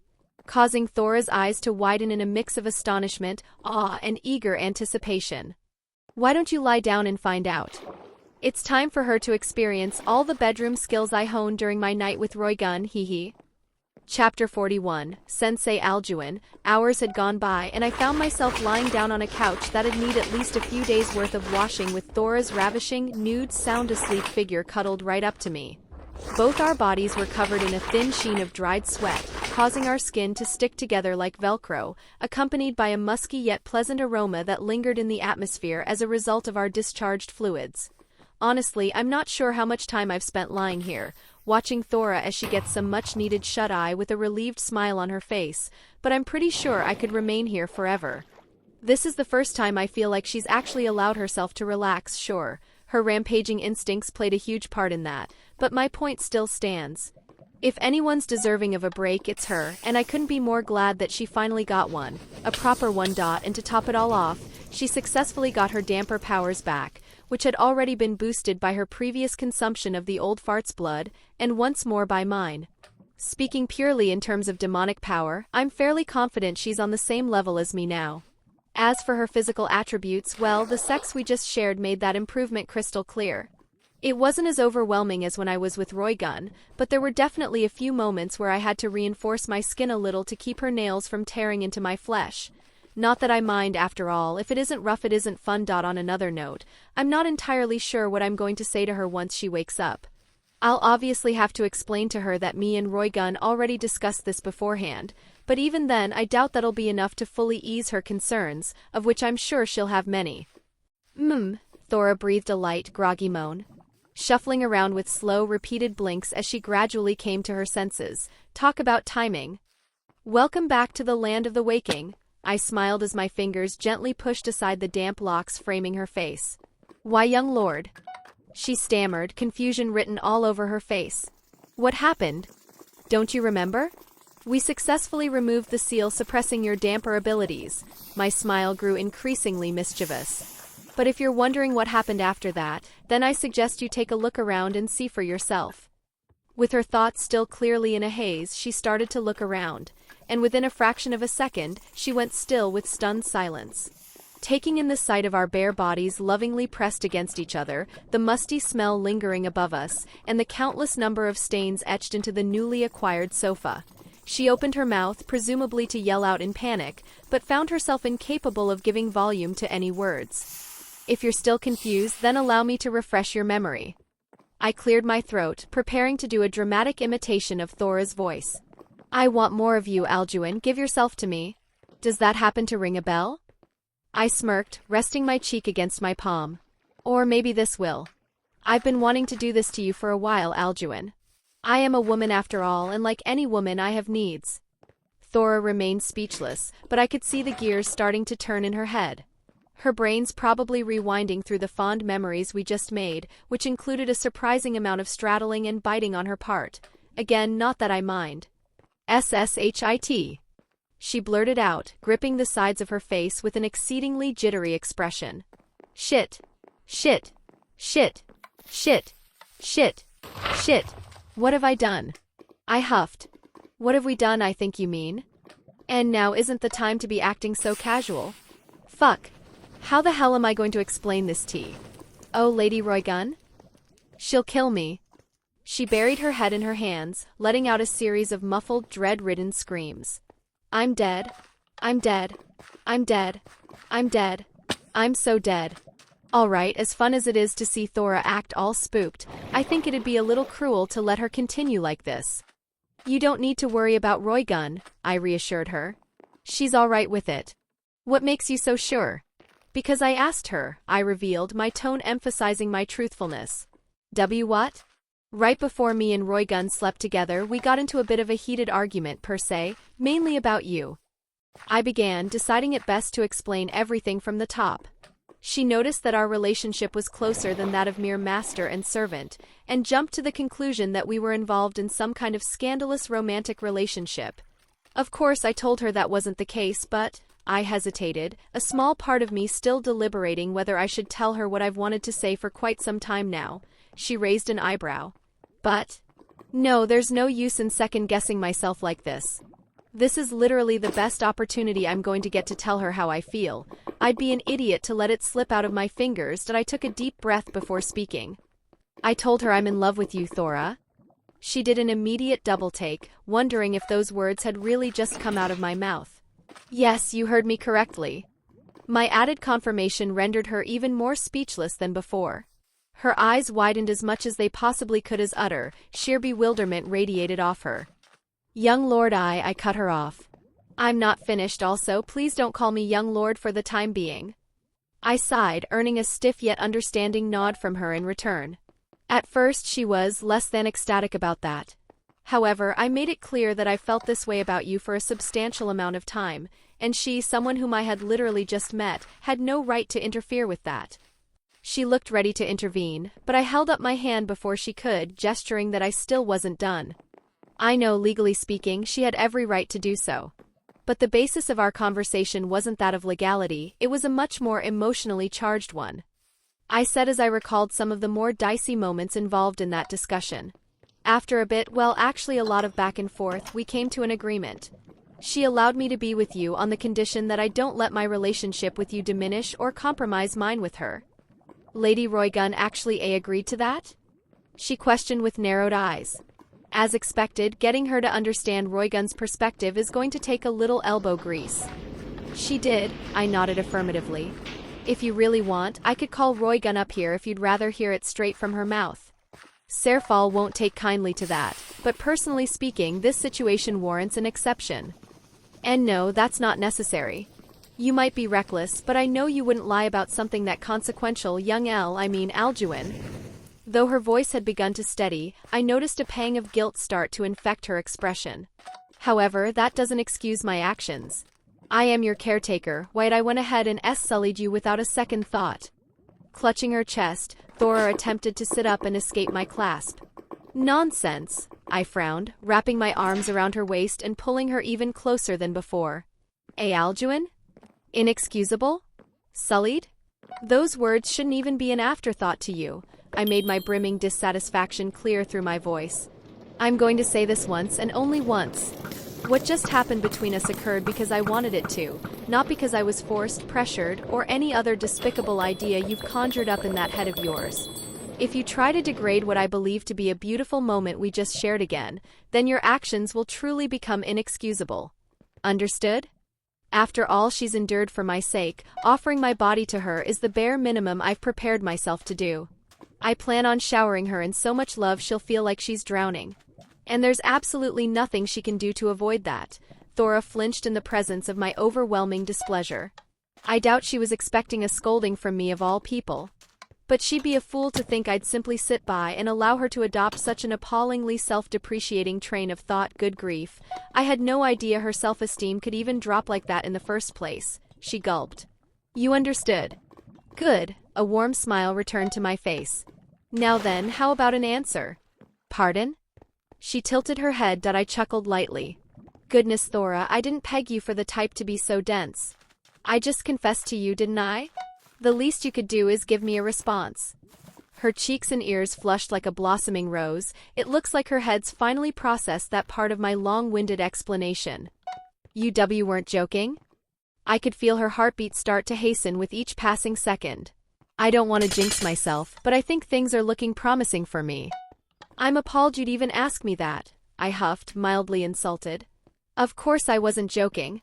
causing Thora's eyes to widen in a mix of astonishment, awe, and eager anticipation. Why don't you lie down and find out? It's time for her to experience all the bedroom skills I honed during my night with Roygun, hee. Chapter 41, Sensei Alduin. Hours had gone by and I found myself lying down on a couch that'd need at least a few days' worth of washing with Thora's ravishing, nude, sound-asleep figure cuddled right up to me. Both our bodies were covered in a thin sheen of dried sweat, causing our skin to stick together like Velcro, accompanied by a musky yet pleasant aroma that lingered in the atmosphere as a result of our discharged fluids. Honestly, I'm not sure how much time I've spent lying here, watching Thora as she gets some much-needed shut-eye with a relieved smile on her face, but I'm pretty sure I could remain here forever. This is the first time I feel like she's actually allowed herself to relax. Sure, her rampaging instincts played a huge part in that, but my point still stands. If anyone's deserving of a break, it's her, and I couldn't be more glad that she finally got one, a proper one. And to top it all off, she successfully got her damper powers back, which had already been boosted by her previous consumption of the old fart's blood, and once more by mine. Speaking purely in terms of demonic power, I'm fairly confident she's on the same level as me now. As for her physical attributes, well, the sex we just shared made that improvement crystal clear. It wasn't as overwhelming as when I was with Roygun, but there were definitely a few moments where I had to reinforce my skin a little to keep her nails from tearing into my flesh. Not that I mind, after all. If it isn't rough, it isn't fun. On another note, I'm not entirely sure what I'm going to say to her once she wakes up. I'll obviously have to explain to her that me and Roygun already discussed this beforehand, but even then I doubt that'll be enough to fully ease her concerns, of which I'm sure she'll have many. Thora breathed a light, groggy moan, shuffling around with slow, repeated blinks as she gradually came to her senses. Talk about timing. Welcome back to the land of the waking. I smiled as my fingers gently pushed aside the damp locks framing her face. Why, young lord? She stammered, confusion written all over her face. What happened? Don't you remember? We successfully removed the seal suppressing your damper abilities. My smile grew increasingly mischievous. But if you're wondering what happened after that, then I suggest you take a look around and see for yourself. With her thoughts still clearly in a haze, she started to look around, and within a fraction of a second, she went still with stunned silence. Taking in the sight of our bare bodies lovingly pressed against each other, the musty smell lingering above us, and the countless number of stains etched into the newly acquired sofa, she opened her mouth, presumably to yell out in panic, but found herself incapable of giving volume to any words. If you're still confused, then allow me to refresh your memory. I cleared my throat, preparing to do a dramatic imitation of Thora's voice. I want more of you, Alduin. Give yourself to me. Does that happen to ring a bell? I smirked, resting my cheek against my palm. Or maybe this will. I've been wanting to do this to you for a while, Alduin. I am a woman after all, and like any woman I have needs. Thora remained speechless, but I could see the gears starting to turn in her head. Her brain's probably rewinding through the fond memories we just made, which included a surprising amount of straddling and biting on her part. Again, not that I mind. SSHIT. She blurted out, gripping the sides of her face with an exceedingly jittery expression. Shit. Shit. Shit. Shit. Shit. Shit. What have I done? I huffed. What have we done, I think you mean? And now isn't the time to be acting so casual? Fuck. How the hell am I going to explain this to? Oh, Lady Roygun? She'll kill me. She buried her head in her hands, letting out a series of muffled, dread-ridden screams. I'm dead. I'm dead. I'm dead. I'm dead. I'm so dead. Alright, as fun as it is to see Thora act all spooked, I think it'd be a little cruel to let her continue like this. You don't need to worry about Roygun, I reassured her. She's alright with it. What makes you so sure? Because I asked her, I revealed, my tone emphasizing my truthfulness. What? Right before me and Roygun slept together, we got into a bit of a heated argument per se, mainly about you. I began, deciding it best to explain everything from the top. She noticed that our relationship was closer than that of mere master and servant, and jumped to the conclusion that we were involved in some kind of scandalous romantic relationship. Of course, I told her that wasn't the case, but I hesitated, a small part of me still deliberating whether I should tell her what I've wanted to say for quite some time now. She raised an eyebrow. But no, there's no use in second-guessing myself like this. This is literally the best opportunity I'm going to get to tell her how I feel. I'd be an idiot to let it slip out of my fingers, but I took a deep breath before speaking. I told her I'm in love with you, Thora. She did an immediate double-take, wondering if those words had really just come out of my mouth. Yes, you heard me correctly. My added confirmation rendered her even more speechless than before. Her eyes widened as much as they possibly could as utter, sheer bewilderment radiated off her. Young Lord, I cut her off. I'm not finished also, please don't call me Young Lord for the time being. I sighed, earning a stiff yet understanding nod from her in return. At first she was less than ecstatic about that. However, I made it clear that I felt this way about you for a substantial amount of time, and she, someone whom I had literally just met, had no right to interfere with that. She looked ready to intervene, but I held up my hand before she could, gesturing that I still wasn't done. I know, legally speaking, she had every right to do so. But the basis of our conversation wasn't that of legality, it was a much more emotionally charged one. I said as I recalled some of the more dicey moments involved in that discussion. After a bit, well, actually a lot of back and forth, we came to an agreement. She allowed me to be with you on the condition that I don't let my relationship with you diminish or compromise mine with her. Lady Roygun actually agreed to that? She questioned with narrowed eyes. As expected, getting her to understand Roygun's perspective is going to take a little elbow grease. She did, I nodded affirmatively. If you really want, I could call Roygun up here if you'd rather hear it straight from her mouth. Serfal won't take kindly to that, but personally speaking, this situation warrants an exception. And no, that's not necessary. You might be reckless, but I know you wouldn't lie about something that consequential, young Alduin. Though her voice had begun to steady, I noticed a pang of guilt start to infect her expression. However, that doesn't excuse my actions. I am your caretaker, why I went ahead and sullied you without a second thought. Clutching her chest, Thora attempted to sit up and escape my clasp. Nonsense, I frowned, wrapping my arms around her waist and pulling her even closer than before. Alduin? Inexcusable? Sullied? Those words shouldn't even be an afterthought to you. I made my brimming dissatisfaction clear through my voice. I'm going to say this once and only once. What just happened between us occurred because I wanted it to, not because I was forced, pressured, or any other despicable idea you've conjured up in that head of yours. If you try to degrade what I believe to be a beautiful moment we just shared again, then your actions will truly become inexcusable. Understood? After all she's endured for my sake, offering my body to her is the bare minimum I've prepared myself to do. I plan on showering her in so much love she'll feel like she's drowning. And there's absolutely nothing she can do to avoid that. Thora flinched in the presence of my overwhelming displeasure. I doubt she was expecting a scolding from me of all people. But she'd be a fool to think I'd simply sit by and allow her to adopt such an appallingly self-depreciating train of thought. Good grief. I had no idea her self-esteem could even drop like that in the first place. She gulped. You understood. Good. A warm smile returned to my face. Now then, how about an answer? Pardon? She tilted her head. I chuckled lightly. Goodness, Thora, I didn't peg you for the type to be so dense. I just confessed to you, didn't I? The least you could do is give me a response. Her cheeks and ears flushed like a blossoming rose. It looks like her head's finally processed that part of my long-winded explanation. You weren't joking? I could feel her heartbeat start to hasten with each passing second. I don't want to jinx myself, but I think things are looking promising for me. I'm appalled you'd even ask me that, I huffed, mildly insulted. Of course I wasn't joking.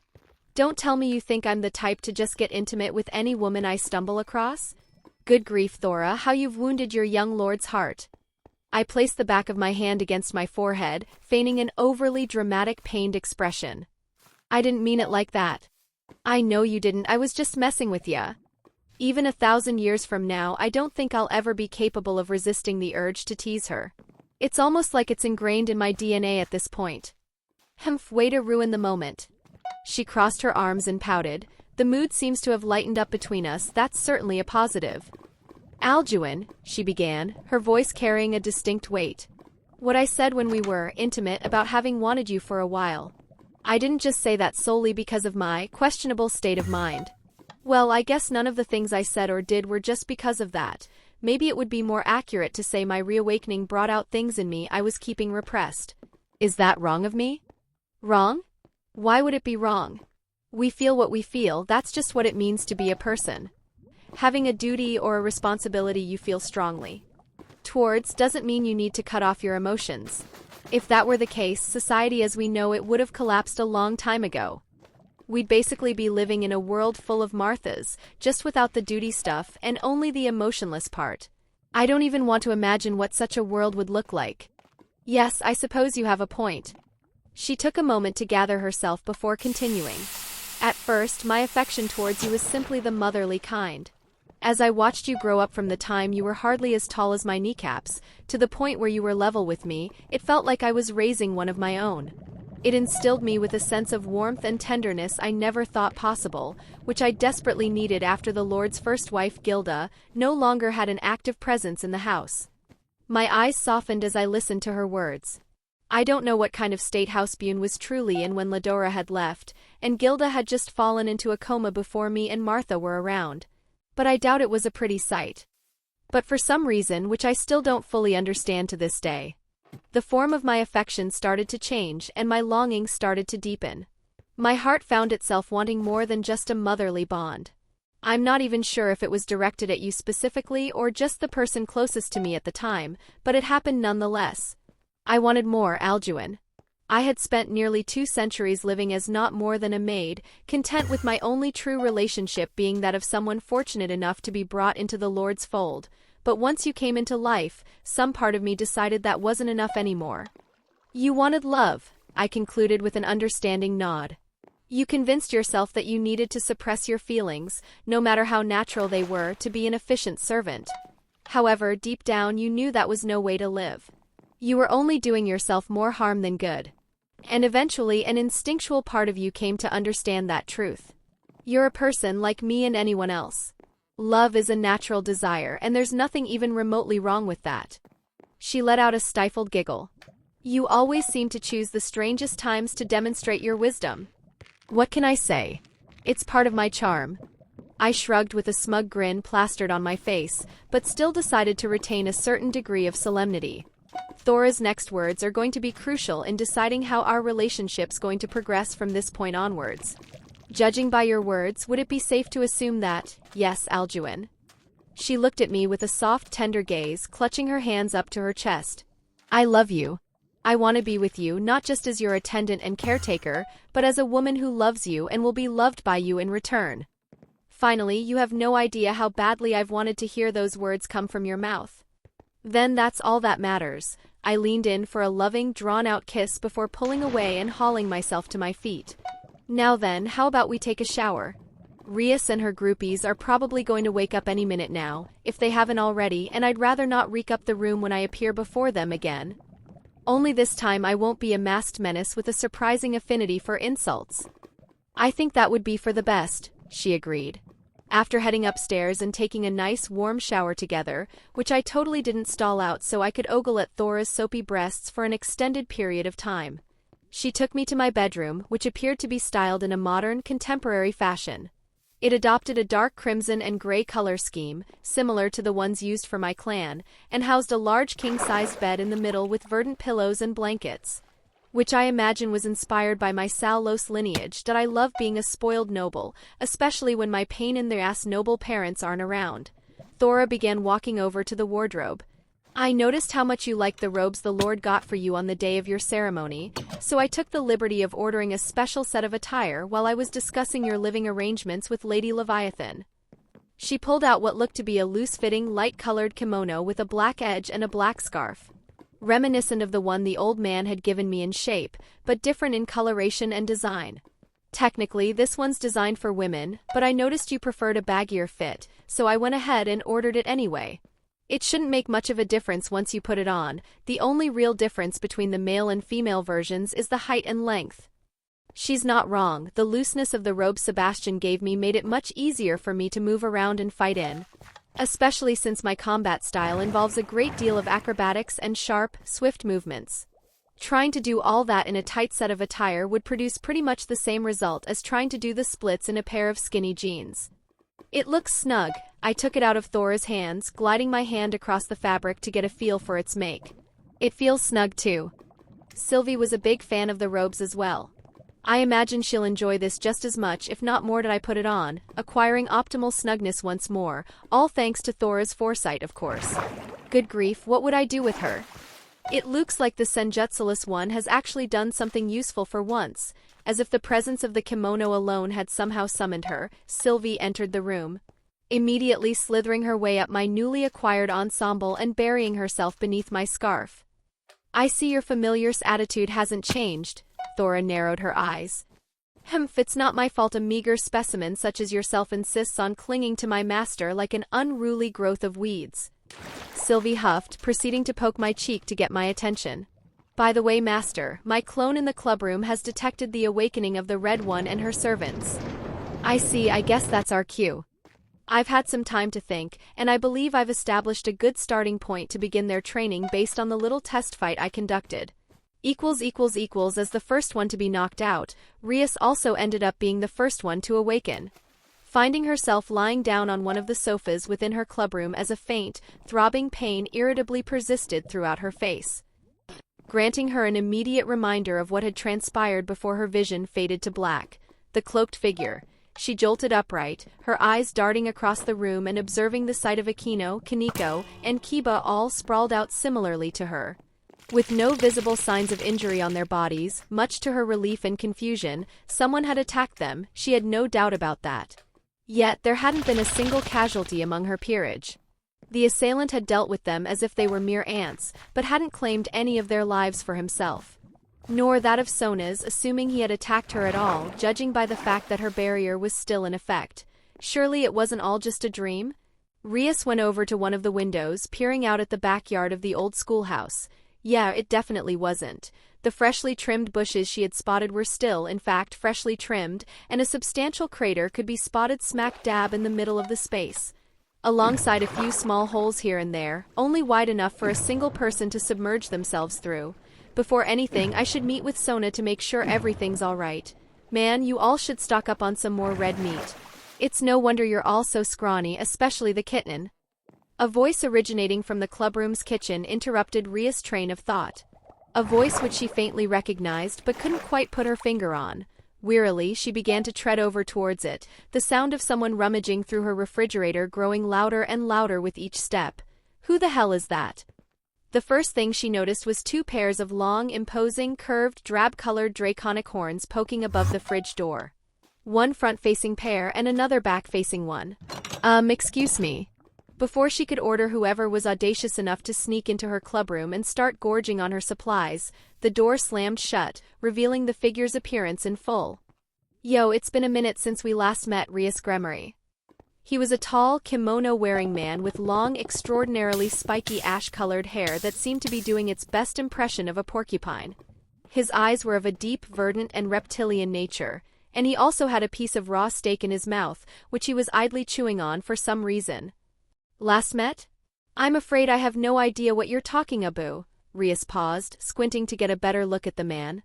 Don't tell me you think I'm the type to just get intimate with any woman I stumble across? Good grief, Thora, how you've wounded your young lord's heart. I placed the back of my hand against my forehead, feigning an overly dramatic, pained expression. I didn't mean it like that. I know you didn't, I was just messing with ya. Even 1,000 years from now, I don't think I'll ever be capable of resisting the urge to tease her. It's almost like it's ingrained in my DNA at this point. Humph, way to ruin the moment. She crossed her arms and pouted. The mood seems to have lightened up between us, that's certainly a positive. Alduin, she began, her voice carrying a distinct weight. What I said when we were intimate about having wanted you for a while. I didn't just say that solely because of my questionable state of mind. Well, I guess none of the things I said or did were just because of that. Maybe it would be more accurate to say my reawakening brought out things in me I was keeping repressed. Is that wrong of me? Wrong? Why would it be wrong? We feel what we feel, that's just what it means to be a person. Having a duty or a responsibility you feel strongly towards doesn't mean you need to cut off your emotions. If that were the case, society as we know it would have collapsed a long time ago. We'd basically be living in a world full of Marthas, just without the duty stuff and only the emotionless part. I don't even want to imagine what such a world would look like. Yes, I suppose you have a point. She took a moment to gather herself before continuing. At first, my affection towards you was simply the motherly kind. As I watched you grow up from the time you were hardly as tall as my kneecaps, to the point where you were level with me, it felt like I was raising one of my own. It instilled me with a sense of warmth and tenderness I never thought possible, which I desperately needed after the Lord's first wife, Gilda, no longer had an active presence in the house. My eyes softened as I listened to her words. I don't know what kind of state House-Buné was truly in when Ladora had left, and Gilda had just fallen into a coma before me and Martha were around. But I doubt it was a pretty sight. But for some reason, which I still don't fully understand to this day, the form of my affection started to change and my longing started to deepen. My heart found itself wanting more than just a motherly bond. I'm not even sure if it was directed at you specifically or just the person closest to me at the time, but it happened nonetheless. I wanted more, Alduin. I had spent nearly 2 centuries living as not more than a maid, content with my only true relationship being that of someone fortunate enough to be brought into the Lord's fold. But once you came into life, some part of me decided that wasn't enough anymore. You wanted love, I concluded with an understanding nod. You convinced yourself that you needed to suppress your feelings, no matter how natural they were, to be an efficient servant. However, deep down you knew that was no way to live. You were only doing yourself more harm than good. And eventually an instinctual part of you came to understand that truth. You're a person like me and anyone else. Love is a natural desire, and there's nothing even remotely wrong with that. She let out a stifled giggle. You always seem to choose the strangest times to demonstrate your wisdom. What can I say? It's part of my charm. I shrugged with a smug grin plastered on my face, but still decided to retain a certain degree of solemnity. Thora's next words are going to be crucial in deciding how our relationship's going to progress from this point onwards. Judging by your words, would it be safe to assume that, yes, Alduin? She looked at me with a soft, tender gaze, clutching her hands up to her chest. I love you. I want to be with you, not just as your attendant and caretaker, but as a woman who loves you and will be loved by you in return. Finally, you have no idea how badly I've wanted to hear those words come from your mouth. Then that's all that matters. I leaned in for a loving, drawn-out kiss before pulling away and hauling myself to my feet. Now then, how about we take a shower? Rias and her groupies are probably going to wake up any minute now, if they haven't already, and I'd rather not reek up the room when I appear before them again. Only this time I won't be a masked menace with a surprising affinity for insults. I think that would be for the best, she agreed. After heading upstairs and taking a nice warm shower together, which I totally didn't stall out so I could ogle at Thora's soapy breasts for an extended period of time. She took me to my bedroom, which appeared to be styled in a modern, contemporary fashion. It adopted a dark crimson and gray color scheme, similar to the ones used for my clan, and housed a large king-sized bed in the middle with verdant pillows and blankets, which I imagine was inspired by my Salos lineage that I love being a spoiled noble, especially when my pain-in-the-ass noble parents aren't around. Thora began walking over to the wardrobe. I noticed how much you liked the robes the Lord got for you on the day of your ceremony, so I took the liberty of ordering a special set of attire while I was discussing your living arrangements with Lady Leviathan. She pulled out what looked to be a loose-fitting, light-colored kimono with a black edge and a black scarf, reminiscent of the one the old man had given me in shape, but different in coloration and design. Technically, this one's designed for women, but I noticed you preferred a baggier fit, so I went ahead and ordered it anyway. It shouldn't make much of a difference once you put it on. The only real difference between the male and female versions is the height and length. She's not wrong. The looseness of the robe Sebastian gave me made it much easier for me to move around and fight in, especially since my combat style involves a great deal of acrobatics and sharp, swift movements. Trying to do all that in a tight set of attire would produce pretty much the same result as trying to do the splits in a pair of skinny jeans. It looks snug. I took it out of Thora's hands, gliding my hand across the fabric to get a feel for its make. It feels snug too. Sylvie was a big fan of the robes as well. I imagine she'll enjoy this just as much, if not more, that I put it on, acquiring optimal snugness once more, all thanks to Thora's foresight, of course. Good grief, what would I do with her? It looks like the Senjutsulus one has actually done something useful for once. As if the presence of the kimono alone had somehow summoned her, Sylvie entered the room, immediately slithering her way up my newly acquired ensemble and burying herself beneath my scarf. I see your familiar's attitude hasn't changed. Thora narrowed her eyes. It's not my fault a meager specimen such as yourself insists on clinging to my master like an unruly growth of weeds. Sylvie huffed, proceeding to poke my cheek to get my attention. By the way, master, my clone in the clubroom has detected the awakening of the Red One and her servants. I see, I guess that's our cue. I've had some time to think, and I believe I've established a good starting point to begin their training based on the little test fight I conducted. As the first one to be knocked out, Rias also ended up being the first one to awaken, finding herself lying down on one of the sofas within her clubroom as a faint, throbbing pain irritably persisted throughout her face, granting her an immediate reminder of what had transpired before her vision faded to black. The cloaked figure. She jolted upright, her eyes darting across the room and observing the sight of Akino, Kaneko, and Kiba all sprawled out similarly to her, with no visible signs of injury on their bodies. Much to her relief and confusion, someone had attacked them, she had no doubt about that. Yet there hadn't been a single casualty among her peerage. The assailant had dealt with them as if they were mere ants, but hadn't claimed any of their lives for himself, nor that of Sona's, assuming he had attacked her at all, judging by the fact that her barrier was still in effect. Surely it wasn't all just a dream? Rias went over to one of the windows, peering out at the backyard of the old schoolhouse. Yeah, it definitely wasn't. The freshly trimmed bushes she had spotted were still, in fact, freshly trimmed, and a substantial crater could be spotted smack dab in the middle of the space, alongside a few small holes here and there, only wide enough for a single person to submerge themselves through. Before anything, I should meet with Sona to make sure everything's all right. Man, you all should stock up on some more red meat. It's no wonder you're all so scrawny, especially the kitten. A voice originating from the clubroom's kitchen interrupted Ria's train of thought. A voice which she faintly recognized but couldn't quite put her finger on. Wearily, she began to tread over towards it, the sound of someone rummaging through her refrigerator growing louder and louder with each step. Who the hell is that? The first thing she noticed was two pairs of long, imposing, curved, drab-colored draconic horns poking above the fridge door. One front-facing pair and another back-facing one. Excuse me. Before she could order whoever was audacious enough to sneak into her clubroom and start gorging on her supplies, the door slammed shut, revealing the figure's appearance in full. Yo, it's been a minute since we last met, Rias Gremory. He was a tall, kimono-wearing man with long, extraordinarily spiky ash-colored hair that seemed to be doing its best impression of a porcupine. His eyes were of a deep, verdant and reptilian nature, and he also had a piece of raw steak in his mouth, which he was idly chewing on for some reason. Last met? I'm afraid I have no idea what you're talking about. Rias paused, squinting to get a better look at the man.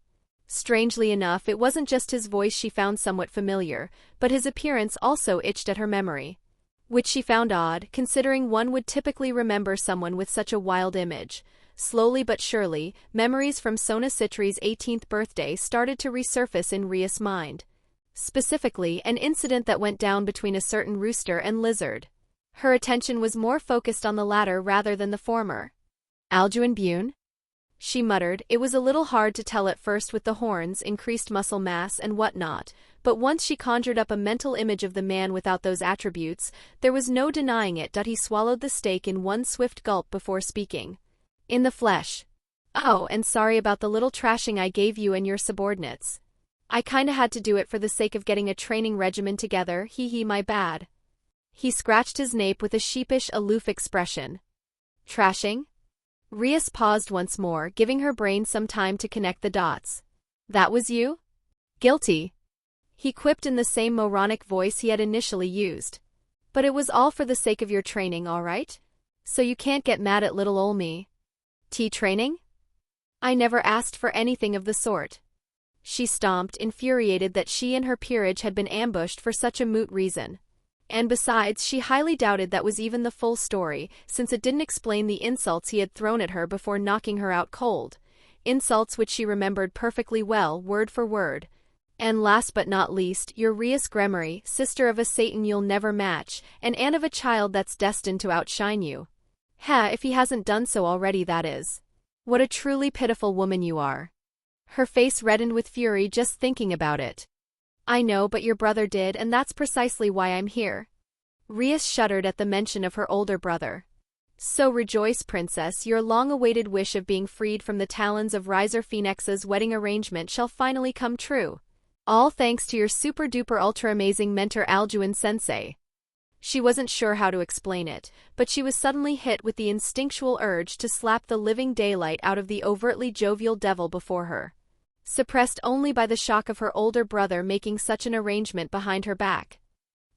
Strangely enough, it wasn't just his voice she found somewhat familiar, but his appearance also itched at her memory. Which she found odd, considering one would typically remember someone with such a wild image. Slowly but surely, memories from Sona Citri's 18th birthday started to resurface in Rias' mind. Specifically, an incident that went down between a certain rooster and lizard. Her attention was more focused on the latter rather than the former. Alduin Buné? She muttered. It was a little hard to tell at first with the horns, increased muscle mass, and whatnot, but once she conjured up a mental image of the man without those attributes, there was no denying it. He swallowed the steak in one swift gulp before speaking. In the flesh. Oh, and sorry about the little trashing I gave you and your subordinates. I kinda had to do it for the sake of getting a training regimen together, hee my bad. He scratched his nape with a sheepish, aloof expression. Trashing? Rias paused once more, giving her brain some time to connect the dots. That was you? Guilty. He quipped in the same moronic voice he had initially used. But it was all for the sake of your training, all right? So you can't get mad at little ol' me. Training? I never asked for anything of the sort. She stomped, infuriated that she and her peerage had been ambushed for such a moot reason. And besides, she highly doubted that was even the full story, since it didn't explain the insults he had thrown at her before knocking her out cold. Insults which she remembered perfectly well, word for word. And last but not least, you're Rias Gremory, sister of a Satan you'll never match, and aunt of a child that's destined to outshine you. If he hasn't done so already, that is. What a truly pitiful woman you are. Her face reddened with fury just thinking about it. I know, but your brother did, and that's precisely why I'm here. Rias shuddered at the mention of her older brother. So rejoice, princess, your long-awaited wish of being freed from the talons of Riser Phoenix's wedding arrangement shall finally come true. All thanks to your super-duper ultra-amazing mentor Alduin sensei. She wasn't sure how to explain it, but she was suddenly hit with the instinctual urge to slap the living daylight out of the overtly jovial devil before her. Suppressed only by the shock of her older brother making such an arrangement behind her back.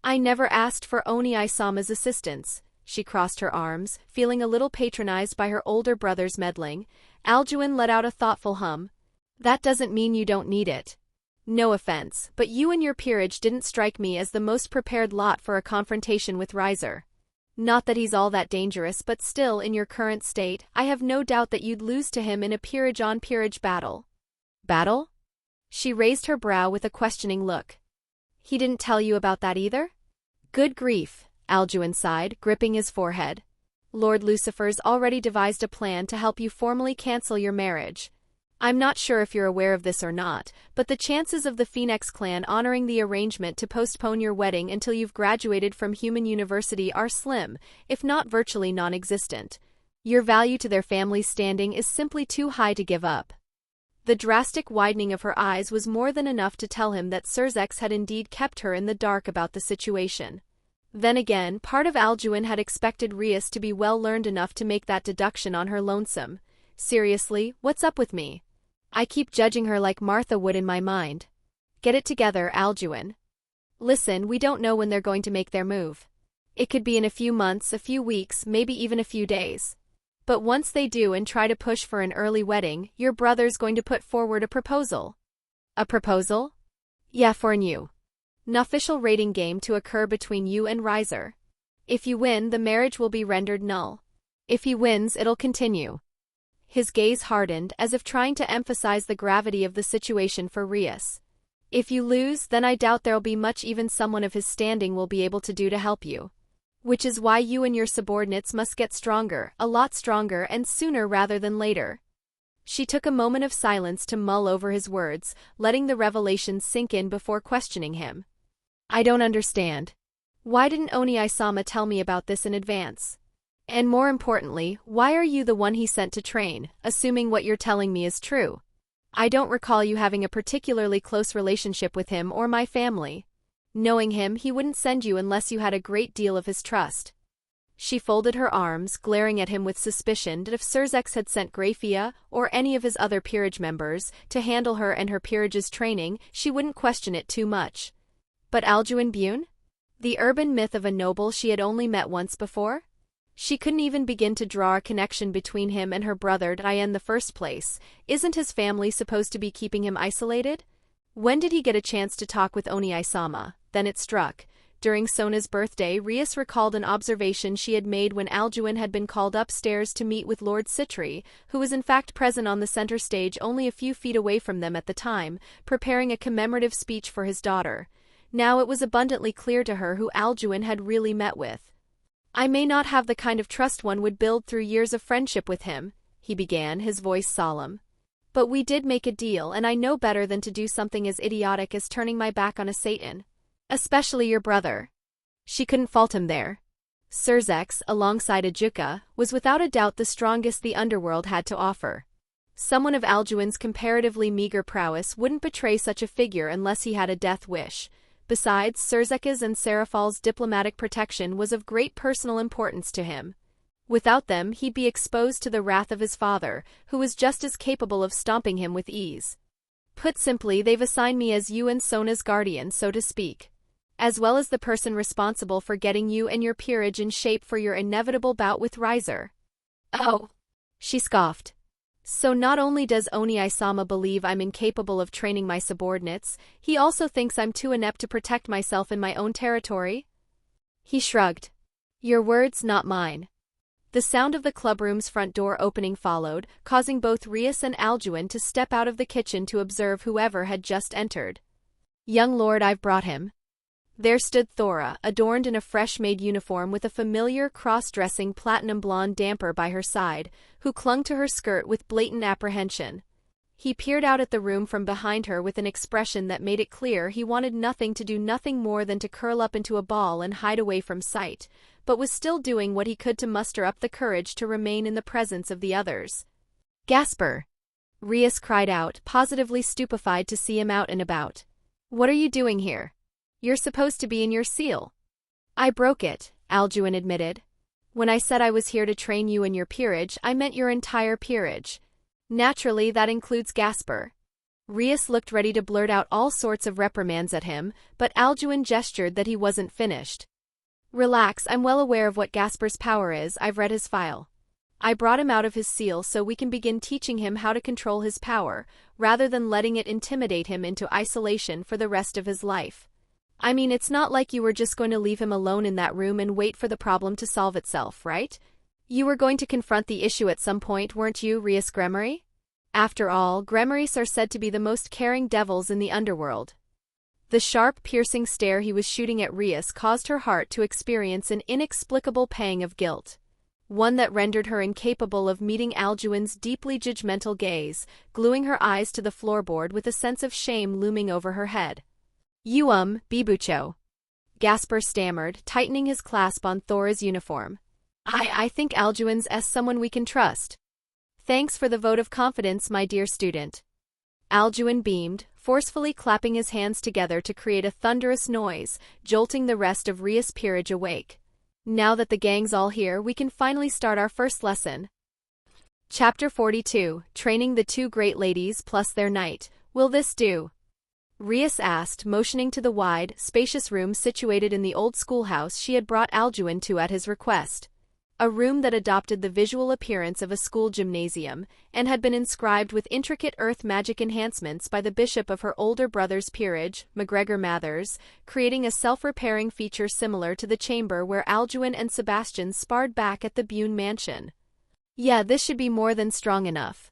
I never asked for Oni-Isama's assistance. She crossed her arms, feeling a little patronized by her older brother's meddling. Alduin let out a thoughtful hum. That doesn't mean you don't need it. No offense, but you and your peerage didn't strike me as the most prepared lot for a confrontation with Riser. Not that he's all that dangerous, but still, in your current state, I have no doubt that you'd lose to him in a peerage-on-peerage battle. Battle? She raised her brow with a questioning look. He didn't tell you about that either? Good grief, Alduin sighed, gripping his forehead. Lord Lucifer's already devised a plan to help you formally cancel your marriage. I'm not sure if you're aware of this or not, but the chances of the Phoenix clan honoring the arrangement to postpone your wedding until you've graduated from Human University are slim, if not virtually non-existent. Your value to their family's standing is simply too high to give up. The drastic widening of her eyes was more than enough to tell him that Surzex had indeed kept her in the dark about the situation. Then again, part of Alduin had expected Rias to be well-learned enough to make that deduction on her lonesome. Seriously, what's up with me? I keep judging her like Martha would in my mind. Get it together, Alduin. Listen, we don't know when they're going to make their move. It could be in a few months, a few weeks, maybe even a few days. But once they do and try to push for an early wedding, your brother's going to put forward a proposal. A proposal? Yeah, for an official rating game to occur between you and Riser. If you win, the marriage will be rendered null. If he wins, it'll continue. His gaze hardened, as if trying to emphasize the gravity of the situation for Rias. If you lose, then I doubt there'll be much even someone of his standing will be able to do to help you. Which is why you and your subordinates must get stronger, a lot stronger, and sooner rather than later. She took a moment of silence to mull over his words, letting the revelation sink in before questioning him. I don't understand. Why didn't Oni-sama tell me about this in advance? And more importantly, why are you the one he sent to train, assuming what you're telling me is true? I don't recall you having a particularly close relationship with him or my family. Knowing him, he wouldn't send you unless you had a great deal of his trust. She folded her arms, glaring at him with suspicion that if Surzex had sent Grafia, or any of his other peerage members, to handle her and her peerage's training, she wouldn't question it too much. But Alduin Buné? The urban myth of a noble she had only met once before? She couldn't even begin to draw a connection between him and her brother Dryad in the first place. Isn't his family supposed to be keeping him isolated? When did he get a chance to talk with Oni-sama? Then it struck. During Sona's birthday, Rias recalled an observation she had made when Alduin had been called upstairs to meet with Lord Citri, who was in fact present on the center stage only a few feet away from them at the time, preparing a commemorative speech for his daughter. Now it was abundantly clear to her who Alduin had really met with. I may not have the kind of trust one would build through years of friendship with him, he began, his voice solemn. But we did make a deal, and I know better than to do something as idiotic as turning my back on a Satan. Especially your brother. She couldn't fault him there. Surzex, alongside Ajuka, was without a doubt the strongest the Underworld had to offer. Someone of Alduin's comparatively meager prowess wouldn't betray such a figure unless he had a death wish. Besides, Surzex's and Serafal's diplomatic protection was of great personal importance to him. Without them, he'd be exposed to the wrath of his father, who was just as capable of stomping him with ease. Put simply, they've assigned me as you and Sona's guardian, so to speak, as well as the person responsible for getting you and your peerage in shape for your inevitable bout with Riser. Oh, she scoffed. So not only does Oni-sama believe I'm incapable of training my subordinates, he also thinks I'm too inept to protect myself in my own territory? He shrugged. Your words, not mine. The sound of the clubroom's front door opening followed, causing both Rias and Alduin to step out of the kitchen to observe whoever had just entered. Young lord, I've brought him. There stood Thora, adorned in a fresh-made uniform with a familiar cross-dressing platinum blonde damper by her side, who clung to her skirt with blatant apprehension. He peered out at the room from behind her with an expression that made it clear he wanted nothing more than to curl up into a ball and hide away from sight, but was still doing what he could to muster up the courage to remain in the presence of the others. Gasper! Rias cried out, positively stupefied to see him out and about. What are you doing here? You're supposed to be in your seal. I broke it, Alduin admitted. When I said I was here to train you in your peerage, I meant your entire peerage. Naturally, that includes Gasper. Rias looked ready to blurt out all sorts of reprimands at him, but Alduin gestured that he wasn't finished. Relax, I'm well aware of what Gasper's power is, I've read his file. I brought him out of his seal so we can begin teaching him how to control his power, rather than letting it intimidate him into isolation for the rest of his life. I mean, it's not like you were just going to leave him alone in that room and wait for the problem to solve itself, right? You were going to confront the issue at some point, weren't you, Rias Gremory? After all, Gremories are said to be the most caring devils in the Underworld. The sharp, piercing stare he was shooting at Rias caused her heart to experience an inexplicable pang of guilt. One that rendered her incapable of meeting Alduin's deeply judgmental gaze, gluing her eyes to the floorboard with a sense of shame looming over her head. You Bibucho. Gasper stammered, tightening his clasp on Thora's uniform. I think Alduin's someone we can trust. Thanks for the vote of confidence, my dear student. Alduin beamed, forcefully clapping his hands together to create a thunderous noise, jolting the rest of Rias' peerage awake. Now that the gang's all here, we can finally start our first lesson. Chapter 42, Training the Two Great Ladies plus their Knight. Will this do? Rias asked, motioning to the wide, spacious room situated in the old schoolhouse she had brought Alduin to at his request. A room that adopted the visual appearance of a school gymnasium, and had been inscribed with intricate earth magic enhancements by the bishop of her older brother's peerage, MacGregor Mathers, creating a self-repairing feature similar to the chamber where Alduin and Sebastian sparred back at the Buné mansion. Yeah, this should be more than strong enough.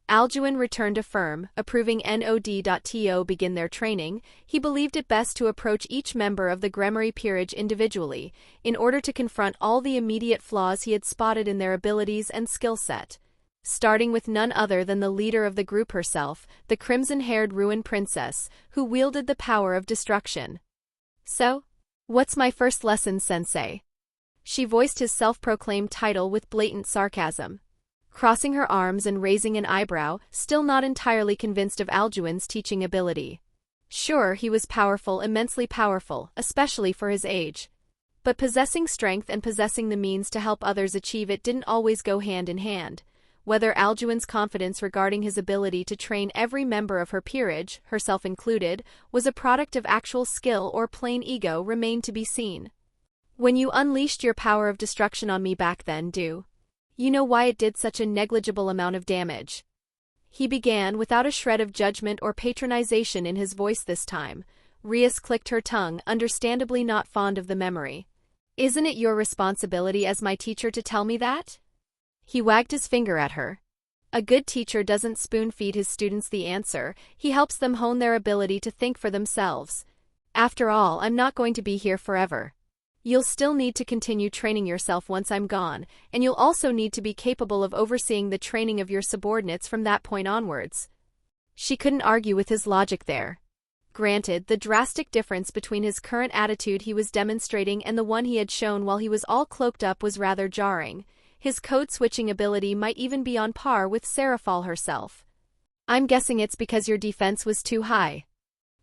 Alduin returned a firm, approving Nod.to begin their training. He believed it best to approach each member of the Gremory peerage individually, in order to confront all the immediate flaws he had spotted in their abilities and skill set. Starting with none other than the leader of the group herself, the crimson-haired Ruin Princess, who wielded the power of destruction. So? What's my first lesson, sensei? She voiced his self-proclaimed title with blatant sarcasm. Crossing her arms and raising an eyebrow, still not entirely convinced of Alduin's teaching ability. Sure, he was powerful, immensely powerful, especially for his age. But possessing strength and possessing the means to help others achieve it didn't always go hand in hand. Whether Alduin's confidence regarding his ability to train every member of her peerage, herself included, was a product of actual skill or plain ego remained to be seen. When you unleashed your power of destruction on me back then, do you know why it did such a negligible amount of damage? He began without a shred of judgment or patronization in his voice this time. Rias clicked her tongue, understandably not fond of the memory. Isn't it your responsibility as my teacher to tell me that? He wagged his finger at her. A good teacher doesn't spoon-feed his students the answer, he helps them hone their ability to think for themselves. After all, I'm not going to be here forever. You'll still need to continue training yourself once I'm gone, and you'll also need to be capable of overseeing the training of your subordinates from that point onwards. She couldn't argue with his logic there. Granted, the drastic difference between his current attitude he was demonstrating and the one he had shown while he was all cloaked up was rather jarring. His code-switching ability might even be on par with Seraphal herself. I'm guessing it's because your defense was too high.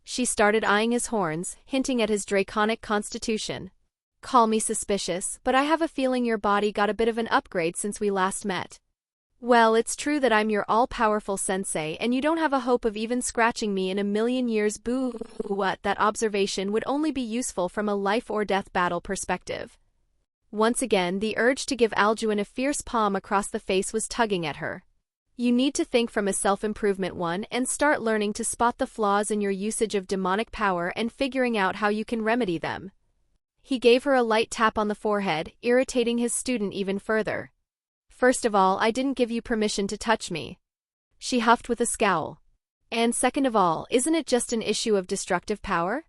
She started eyeing his horns, hinting at his draconic constitution. Call me suspicious, but I have a feeling your body got a bit of an upgrade since we last met. Well, it's true that I'm your all-powerful sensei and you don't have a hope of even scratching me in a million years. Boo. What? That observation would only be useful from a life-or-death battle perspective. Once again, the urge to give Alduin a fierce palm across the face was tugging at her. You need to think from a self-improvement one and start learning to spot the flaws in your usage of demonic power and figuring out how you can remedy them. He gave her a light tap on the forehead, irritating his student even further. First of all, I didn't give you permission to touch me. She huffed with a scowl. And second of all, isn't it just an issue of destructive power?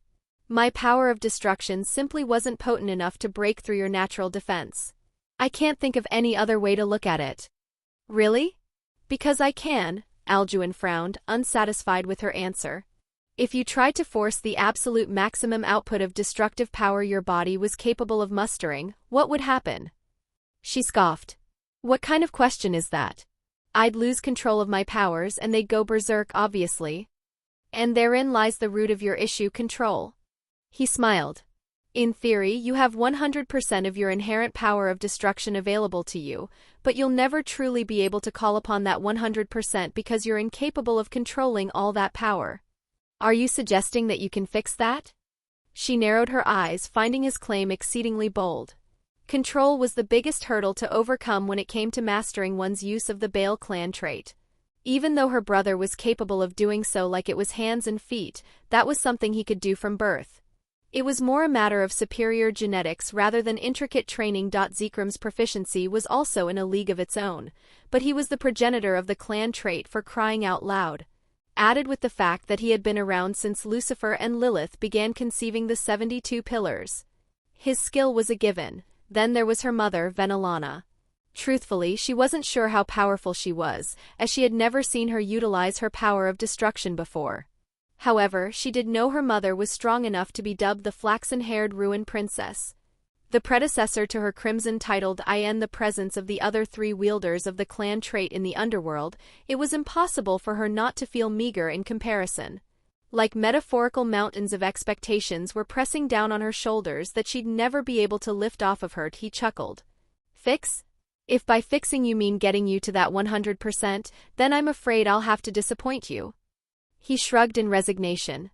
My power of destruction simply wasn't potent enough to break through your natural defense. I can't think of any other way to look at it. Really? Because I can, Alduin frowned, unsatisfied with her answer. If you tried to force the absolute maximum output of destructive power your body was capable of mustering, what would happen? She scoffed. What kind of question is that? I'd lose control of my powers and they'd go berserk, obviously. And therein lies the root of your issue, control. He smiled. In theory, you have 100% of your inherent power of destruction available to you, but you'll never truly be able to call upon that 100% because you're incapable of controlling all that power. Are you suggesting that you can fix that? She narrowed her eyes, finding his claim exceedingly bold. Control was the biggest hurdle to overcome when it came to mastering one's use of the Dryad Clan Trait. Even though her brother was capable of doing so like it was hands and feet, that was something he could do from birth. It was more a matter of superior genetics rather than intricate training. Zekram's proficiency was also in a league of its own, but he was the progenitor of the clan trait, for crying out loud. Added with the fact that he had been around since Lucifer and Lilith began conceiving the 72 pillars. His skill was a given. Then there was her mother, Venelana. Truthfully, she wasn't sure how powerful she was, as she had never seen her utilize her power of destruction before. However, she did know her mother was strong enough to be dubbed the flaxen-haired Ruin Princess. The predecessor to her crimson-titled in the presence of the other three wielders of the clan trait in the Underworld, it was impossible for her not to feel meager in comparison. Like metaphorical mountains of expectations were pressing down on her shoulders that she'd never be able to lift off of her. He chuckled. Fix? If by fixing you mean getting you to that 100%, then I'm afraid I'll have to disappoint you. He shrugged in resignation.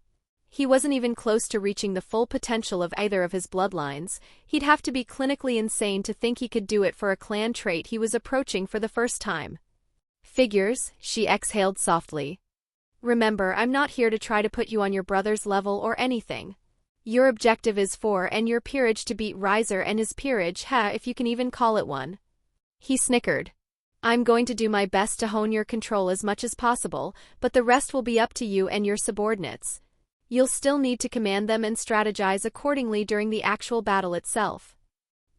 He wasn't even close to reaching the full potential of either of his bloodlines. He'd have to be clinically insane to think he could do it for a clan trait he was approaching for the first time. Figures, she exhaled softly. Remember, I'm not here to try to put you on your brother's level or anything. Your objective is for and your peerage to beat Riser and his peerage, if you can even call it one. He snickered. I'm going to do my best to hone your control as much as possible, but the rest will be up to you and your subordinates. You'll still need to command them and strategize accordingly during the actual battle itself.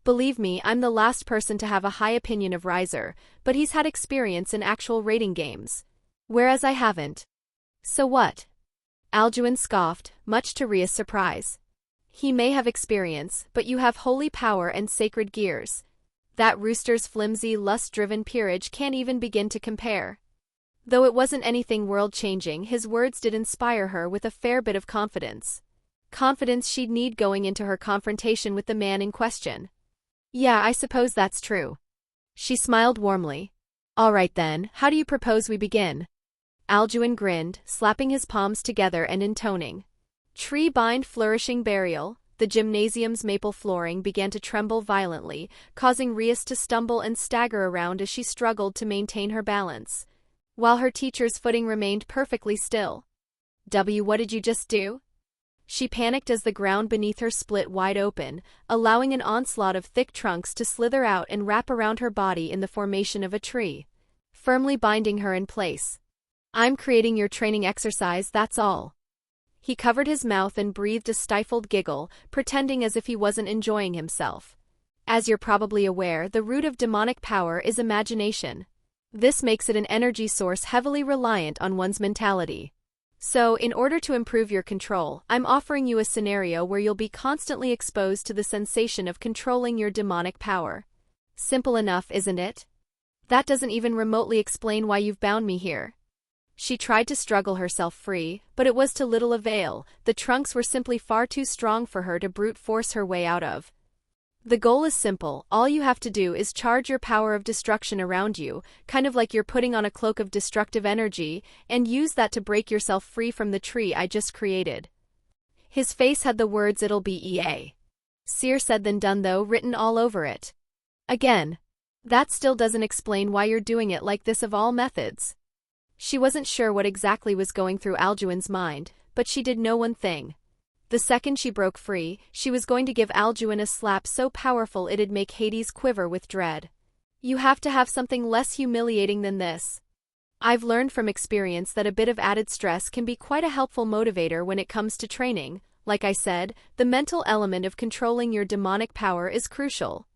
Believe me, I'm the last person to have a high opinion of Riser, but he's had experience in actual raiding games. Whereas I haven't. So what? Alduin scoffed, much to Ria's surprise. He may have experience, but you have holy power and sacred gears. That rooster's flimsy, lust-driven peerage can't even begin to compare. Though it wasn't anything world-changing, his words did inspire her with a fair bit of confidence. Confidence she'd need going into her confrontation with the man in question. Yeah, I suppose that's true. She smiled warmly. All right then, how do you propose we begin? Alduin grinned, slapping his palms together and intoning. Tree bind flourishing burial. The gymnasium's maple flooring began to tremble violently, causing Rias to stumble and stagger around as she struggled to maintain her balance, while her teacher's footing remained perfectly still. What did you just do? She panicked as the ground beneath her split wide open, allowing an onslaught of thick trunks to slither out and wrap around her body in the formation of a tree, firmly binding her in place. I'm creating your training exercise, that's all. He covered his mouth and breathed a stifled giggle, pretending as if he wasn't enjoying himself. As you're probably aware, the root of demonic power is imagination. This makes it an energy source heavily reliant on one's mentality. So, in order to improve your control, I'm offering you a scenario where you'll be constantly exposed to the sensation of controlling your demonic power. Simple enough, isn't it? That doesn't even remotely explain why you've bound me here. She tried to struggle herself free, but it was to little avail. The trunks were simply far too strong for her to brute force her way out of. The goal is simple. All you have to do is charge your power of destruction around you, kind of like you're putting on a cloak of destructive energy, and use that to break yourself free from the tree I just created. His face had the words "it'll be EA. Seer said than done though written all over it. Again. That still doesn't explain why you're doing it like this of all methods. She wasn't sure what exactly was going through Alduin's mind, but she did know one thing. The second she broke free, she was going to give Alduin a slap so powerful it'd make Hades quiver with dread. You have to have something less humiliating than this. I've learned from experience that a bit of added stress can be quite a helpful motivator when it comes to training. Like I said, the mental element of controlling your demonic power is crucial.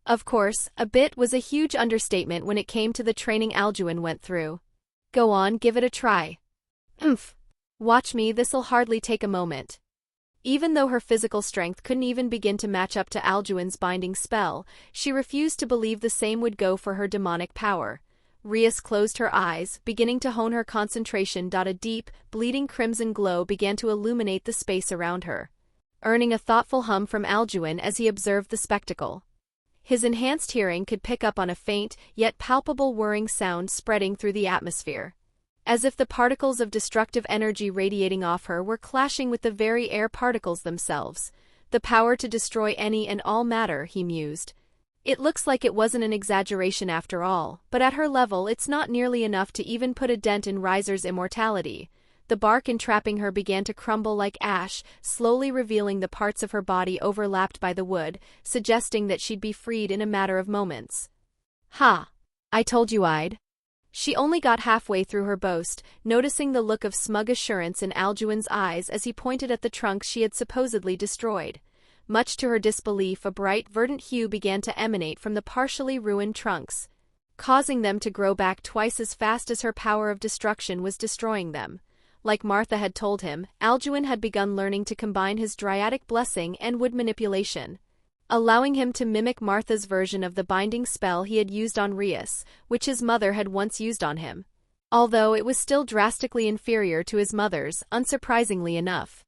Of course, a bit was a huge understatement when it came to the training Alduin went through. Go on, give it a try. Watch me, this'll hardly take a moment. Even though her physical strength couldn't even begin to match up to Alduin's binding spell, she refused to believe the same would go for her demonic power. Rias closed her eyes, beginning to hone her concentration. A deep, bleeding crimson glow began to illuminate the space around her, earning a thoughtful hum from Alduin as he observed the spectacle. His enhanced hearing could pick up on a faint, yet palpable whirring sound spreading through the atmosphere, as if the particles of destructive energy radiating off her were clashing with the very air particles themselves. The power to destroy any and all matter, he mused. It looks like it wasn't an exaggeration after all, but at her level it's not nearly enough to even put a dent in Riser's immortality. The bark entrapping her began to crumble like ash, slowly revealing the parts of her body overlapped by the wood, suggesting that she'd be freed in a matter of moments. Ha! I told you I'd. She only got halfway through her boast, noticing the look of smug assurance in Alduin's eyes as he pointed at the trunks she had supposedly destroyed. Much to her disbelief, a bright verdant hue began to emanate from the partially ruined trunks, causing them to grow back twice as fast as her power of destruction was destroying them. Like Martha had told him, Alduin had begun learning to combine his Dryadic blessing and wood manipulation, allowing him to mimic Martha's version of the binding spell he had used on Rias, which his mother had once used on him. Although it was still drastically inferior to his mother's, unsurprisingly enough.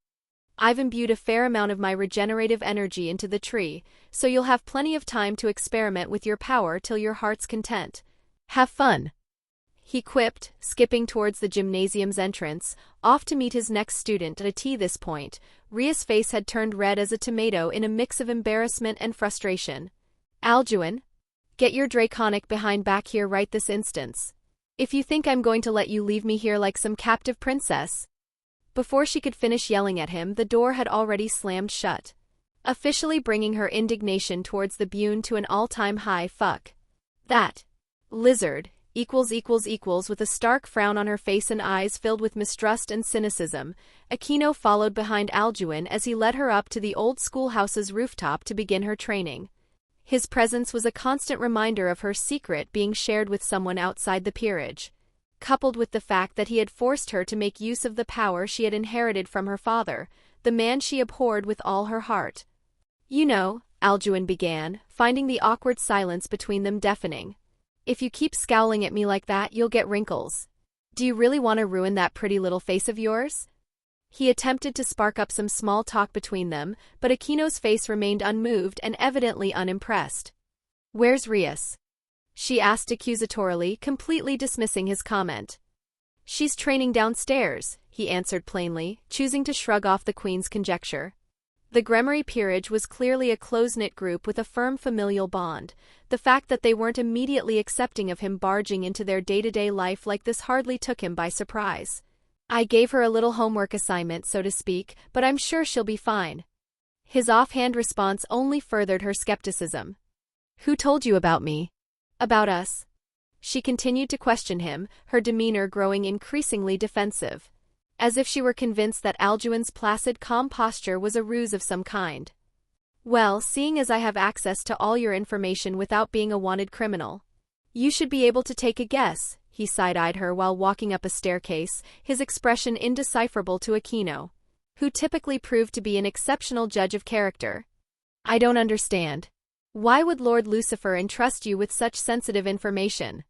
I've imbued a fair amount of my regenerative energy into the tree, so you'll have plenty of time to experiment with your power till your heart's content. Have fun. He quipped, skipping towards the gymnasium's entrance, off to meet his next student at a tee. This point, Ria's face had turned red as a tomato in a mix of embarrassment and frustration. Alduin? Get your draconic behind back here right this instant. If you think I'm going to let you leave me here like some captive princess. Before she could finish yelling at him, the door had already slammed shut, officially bringing her indignation towards the Buné to an all-time high. Fuck that lizard. With a stark frown on her face and eyes filled with mistrust and cynicism, Aquino followed behind Alduin as he led her up to the old schoolhouse's rooftop to begin her training. His presence was a constant reminder of her secret being shared with someone outside the peerage, coupled with the fact that he had forced her to make use of the power she had inherited from her father. the man she abhorred with all her heart. You know, Alduin began, finding the awkward silence between them deafening. If you keep scowling at me like that, you'll get wrinkles. Do you really want to ruin that pretty little face of yours? He attempted to spark up some small talk between them, but Aquino's face remained unmoved and evidently unimpressed. Where's Rias? She asked accusatorily, completely dismissing his comment. She's training downstairs, he answered plainly, choosing to shrug off the queen's conjecture. The Gremory peerage was clearly a close-knit group with a firm familial bond. The fact that they weren't immediately accepting of him barging into their day-to-day life like this hardly took him by surprise. I gave her a little homework assignment, so to speak, but I'm sure she'll be fine. His offhand response only furthered her skepticism. Who told you about me? About us? She continued to question him, her demeanor growing increasingly defensive, as if she were convinced that Alduin's placid, calm posture was a ruse of some kind. Well, seeing as I have access to all your information without being a wanted criminal, you should be able to take a guess, he side-eyed her while walking up a staircase, his expression indecipherable to Aquino, who typically proved to be an exceptional judge of character. I don't understand. Why would Lord Lucifer entrust you with such sensitive information?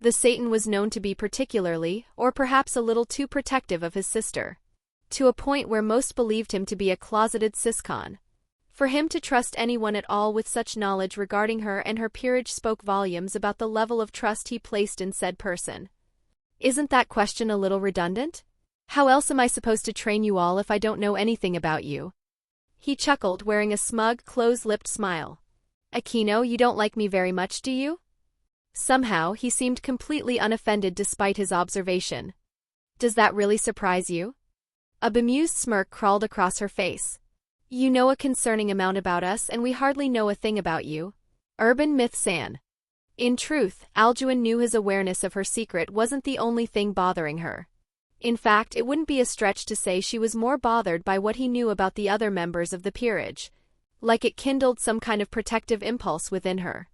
The Satan was known to be particularly, or perhaps a little too protective of his sister, to a point where most believed him to be a closeted ciscon. For him to trust anyone at all with such knowledge regarding her and her peerage spoke volumes about the level of trust he placed in said person. Isn't that question a little redundant? How else am I supposed to train you all if I don't know anything about you? He chuckled, wearing a smug, close-lipped smile. Aquino, you don't like me very much, do you? Somehow, he seemed completely unoffended despite his observation. Does that really surprise you? A bemused smirk crawled across her face. You know a concerning amount about us and we hardly know a thing about you. Urban myth San. In truth, Alduin knew his awareness of her secret wasn't the only thing bothering her. In fact, it wouldn't be a stretch to say she was more bothered by what he knew about the other members of the peerage. Like it kindled some kind of protective impulse within her.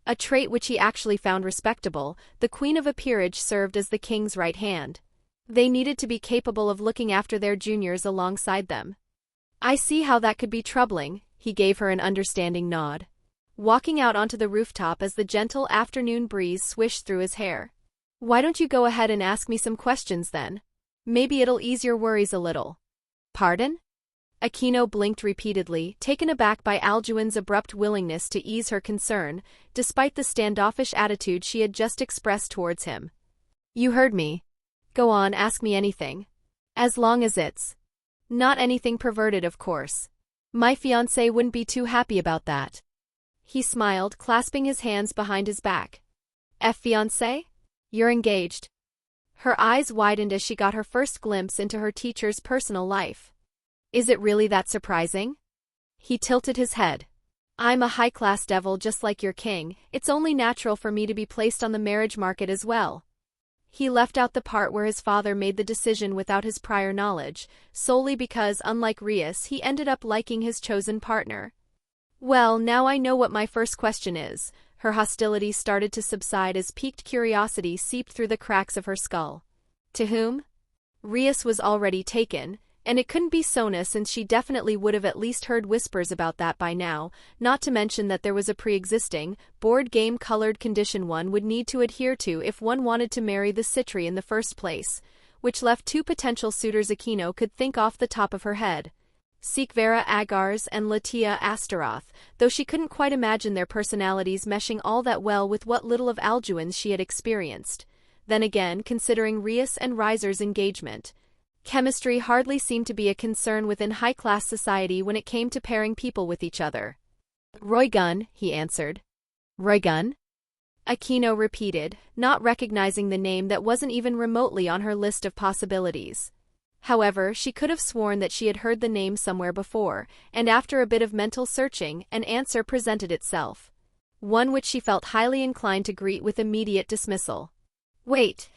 A trait which he actually found respectable, the queen of a peerage served as the king's right hand. They needed to be capable of looking after their juniors alongside them. I see how that could be troubling, he gave her an understanding nod, walking out onto the rooftop as the gentle afternoon breeze swished through his hair. Why don't you go ahead and ask me some questions then? Maybe it'll ease your worries a little. Pardon? Aquino blinked repeatedly, taken aback by Alduin's abrupt willingness to ease her concern, despite the standoffish attitude she had just expressed towards him. You heard me. Go on, ask me anything. As long as it's not anything perverted, of course. My fiancé wouldn't be too happy about that. He smiled, clasping his hands behind his back. Fiancé? You're engaged. Her eyes widened as she got her first glimpse into her teacher's personal life. Is it really that surprising? He tilted his head. I'm a high-class devil just like your king, it's only natural for me to be placed on the marriage market as well. He left out the part where his father made the decision without his prior knowledge, solely because, unlike Rias, he ended up liking his chosen partner. Well, now I know what my first question is. Her hostility started to subside as piqued curiosity seeped through the cracks of her skull. To whom? Rias was already taken, and it couldn't be Sona since she definitely would have at least heard whispers about that by now, not to mention that there was a pre-existing, board game-colored condition one would need to adhere to if one wanted to marry the Citri in the first place, which left two potential suitors Aquino could think off the top of her head. Sikvera Agars and Latia Astaroth, though she couldn't quite imagine their personalities meshing all that well with what little of Alduin's she had experienced. Then again, considering Rias and Riser's engagement, chemistry hardly seemed to be a concern within high-class society when it came to pairing people with each other. Roygun, he answered. Roygun? Aquino repeated, not recognizing the name that wasn't even remotely on her list of possibilities. However, she could have sworn that she had heard the name somewhere before, and after a bit of mental searching, an answer presented itself. One which she felt highly inclined to greet with immediate dismissal. Wait.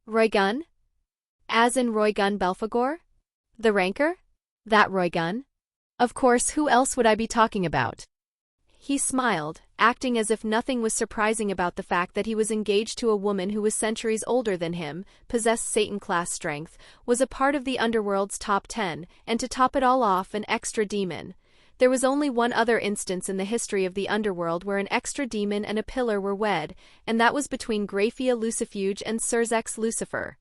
Roygun? As in Roygun Belphegor? The ranker? That Roygun? Of course, who else would I be talking about? He smiled, acting as if nothing was surprising about the fact that he was engaged to a woman who was centuries older than him, possessed Satan-class strength, was a part of the Underworld's top 10, and to top it all off, an extra demon. There was only one other instance in the history of the Underworld where an extra demon and a pillar were wed, and that was between Graphia Lucifuge and Surzex Lucifer.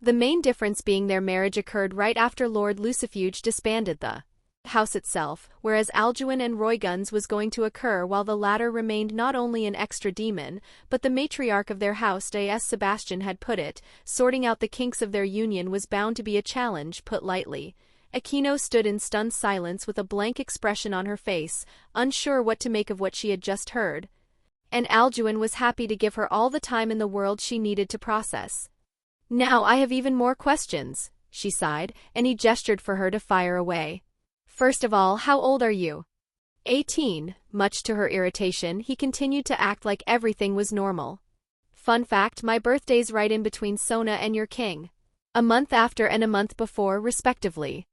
The main difference being their marriage occurred right after Lord Lucifuge disbanded the house itself, whereas Alduin and Roygun's was going to occur while the latter remained not only an extra demon, but the matriarch of their house, as Sebastian had put it, sorting out the kinks of their union was bound to be a challenge, put lightly. Aquino stood in stunned silence with a blank expression on her face, unsure what to make of what she had just heard. And Alduin was happy to give her all the time in the world she needed to process. "Now I have even more questions," she sighed, and he gestured for her to fire away. "First of all, how old are you?" 18. Much to her irritation, he continued to act like everything was normal. "Fun fact, my birthday's right in between Sona and your king. A month after and a month before, respectively."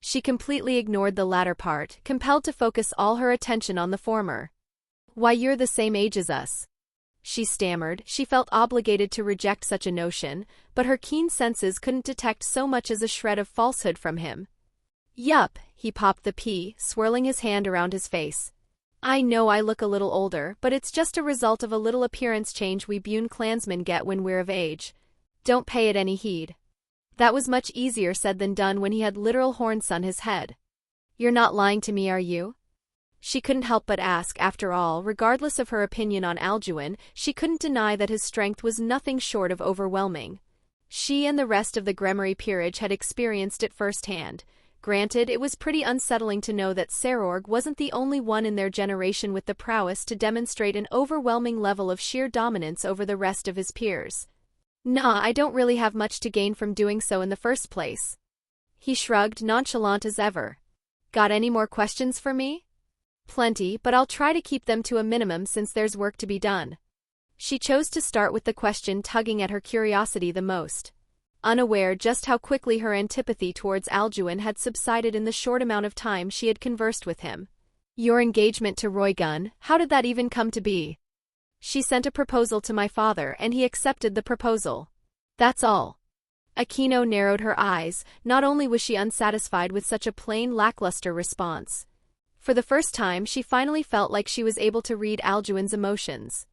She completely ignored the latter part, compelled to focus all her attention on the former. "Why, you're the same age as us," she stammered. She felt obligated to reject such a notion, but her keen senses couldn't detect so much as a shred of falsehood from him. "Yup," he popped the pea, swirling his hand around his face. "I know I look a little older, but it's just a result of a little appearance change we Buné clansmen get when we're of age. Don't pay it any heed." That was much easier said than done when he had literal horns on his head. "You're not lying to me, are you?" She couldn't help but ask. After all, regardless of her opinion on Alduin, she couldn't deny that his strength was nothing short of overwhelming. She and the rest of the Gremory peerage had experienced it firsthand. Granted, it was pretty unsettling to know that Serorg wasn't the only one in their generation with the prowess to demonstrate an overwhelming level of sheer dominance over the rest of his peers. "Nah, I don't really have much to gain from doing so in the first place." He shrugged, nonchalant as ever. "Got any more questions for me?" "Plenty, but I'll try to keep them to a minimum since there's work to be done." She chose to start with the question tugging at her curiosity the most. Unaware just how quickly her antipathy towards Alduin had subsided in the short amount of time she had conversed with him. "Your engagement to Roygun, how did that even come to be?" "She sent a proposal to my father and he accepted the proposal. That's all." Aquino narrowed her eyes. Not only was she unsatisfied with such a plain, lackluster response. For the first time she finally felt like she was able to read Alduin's emotions.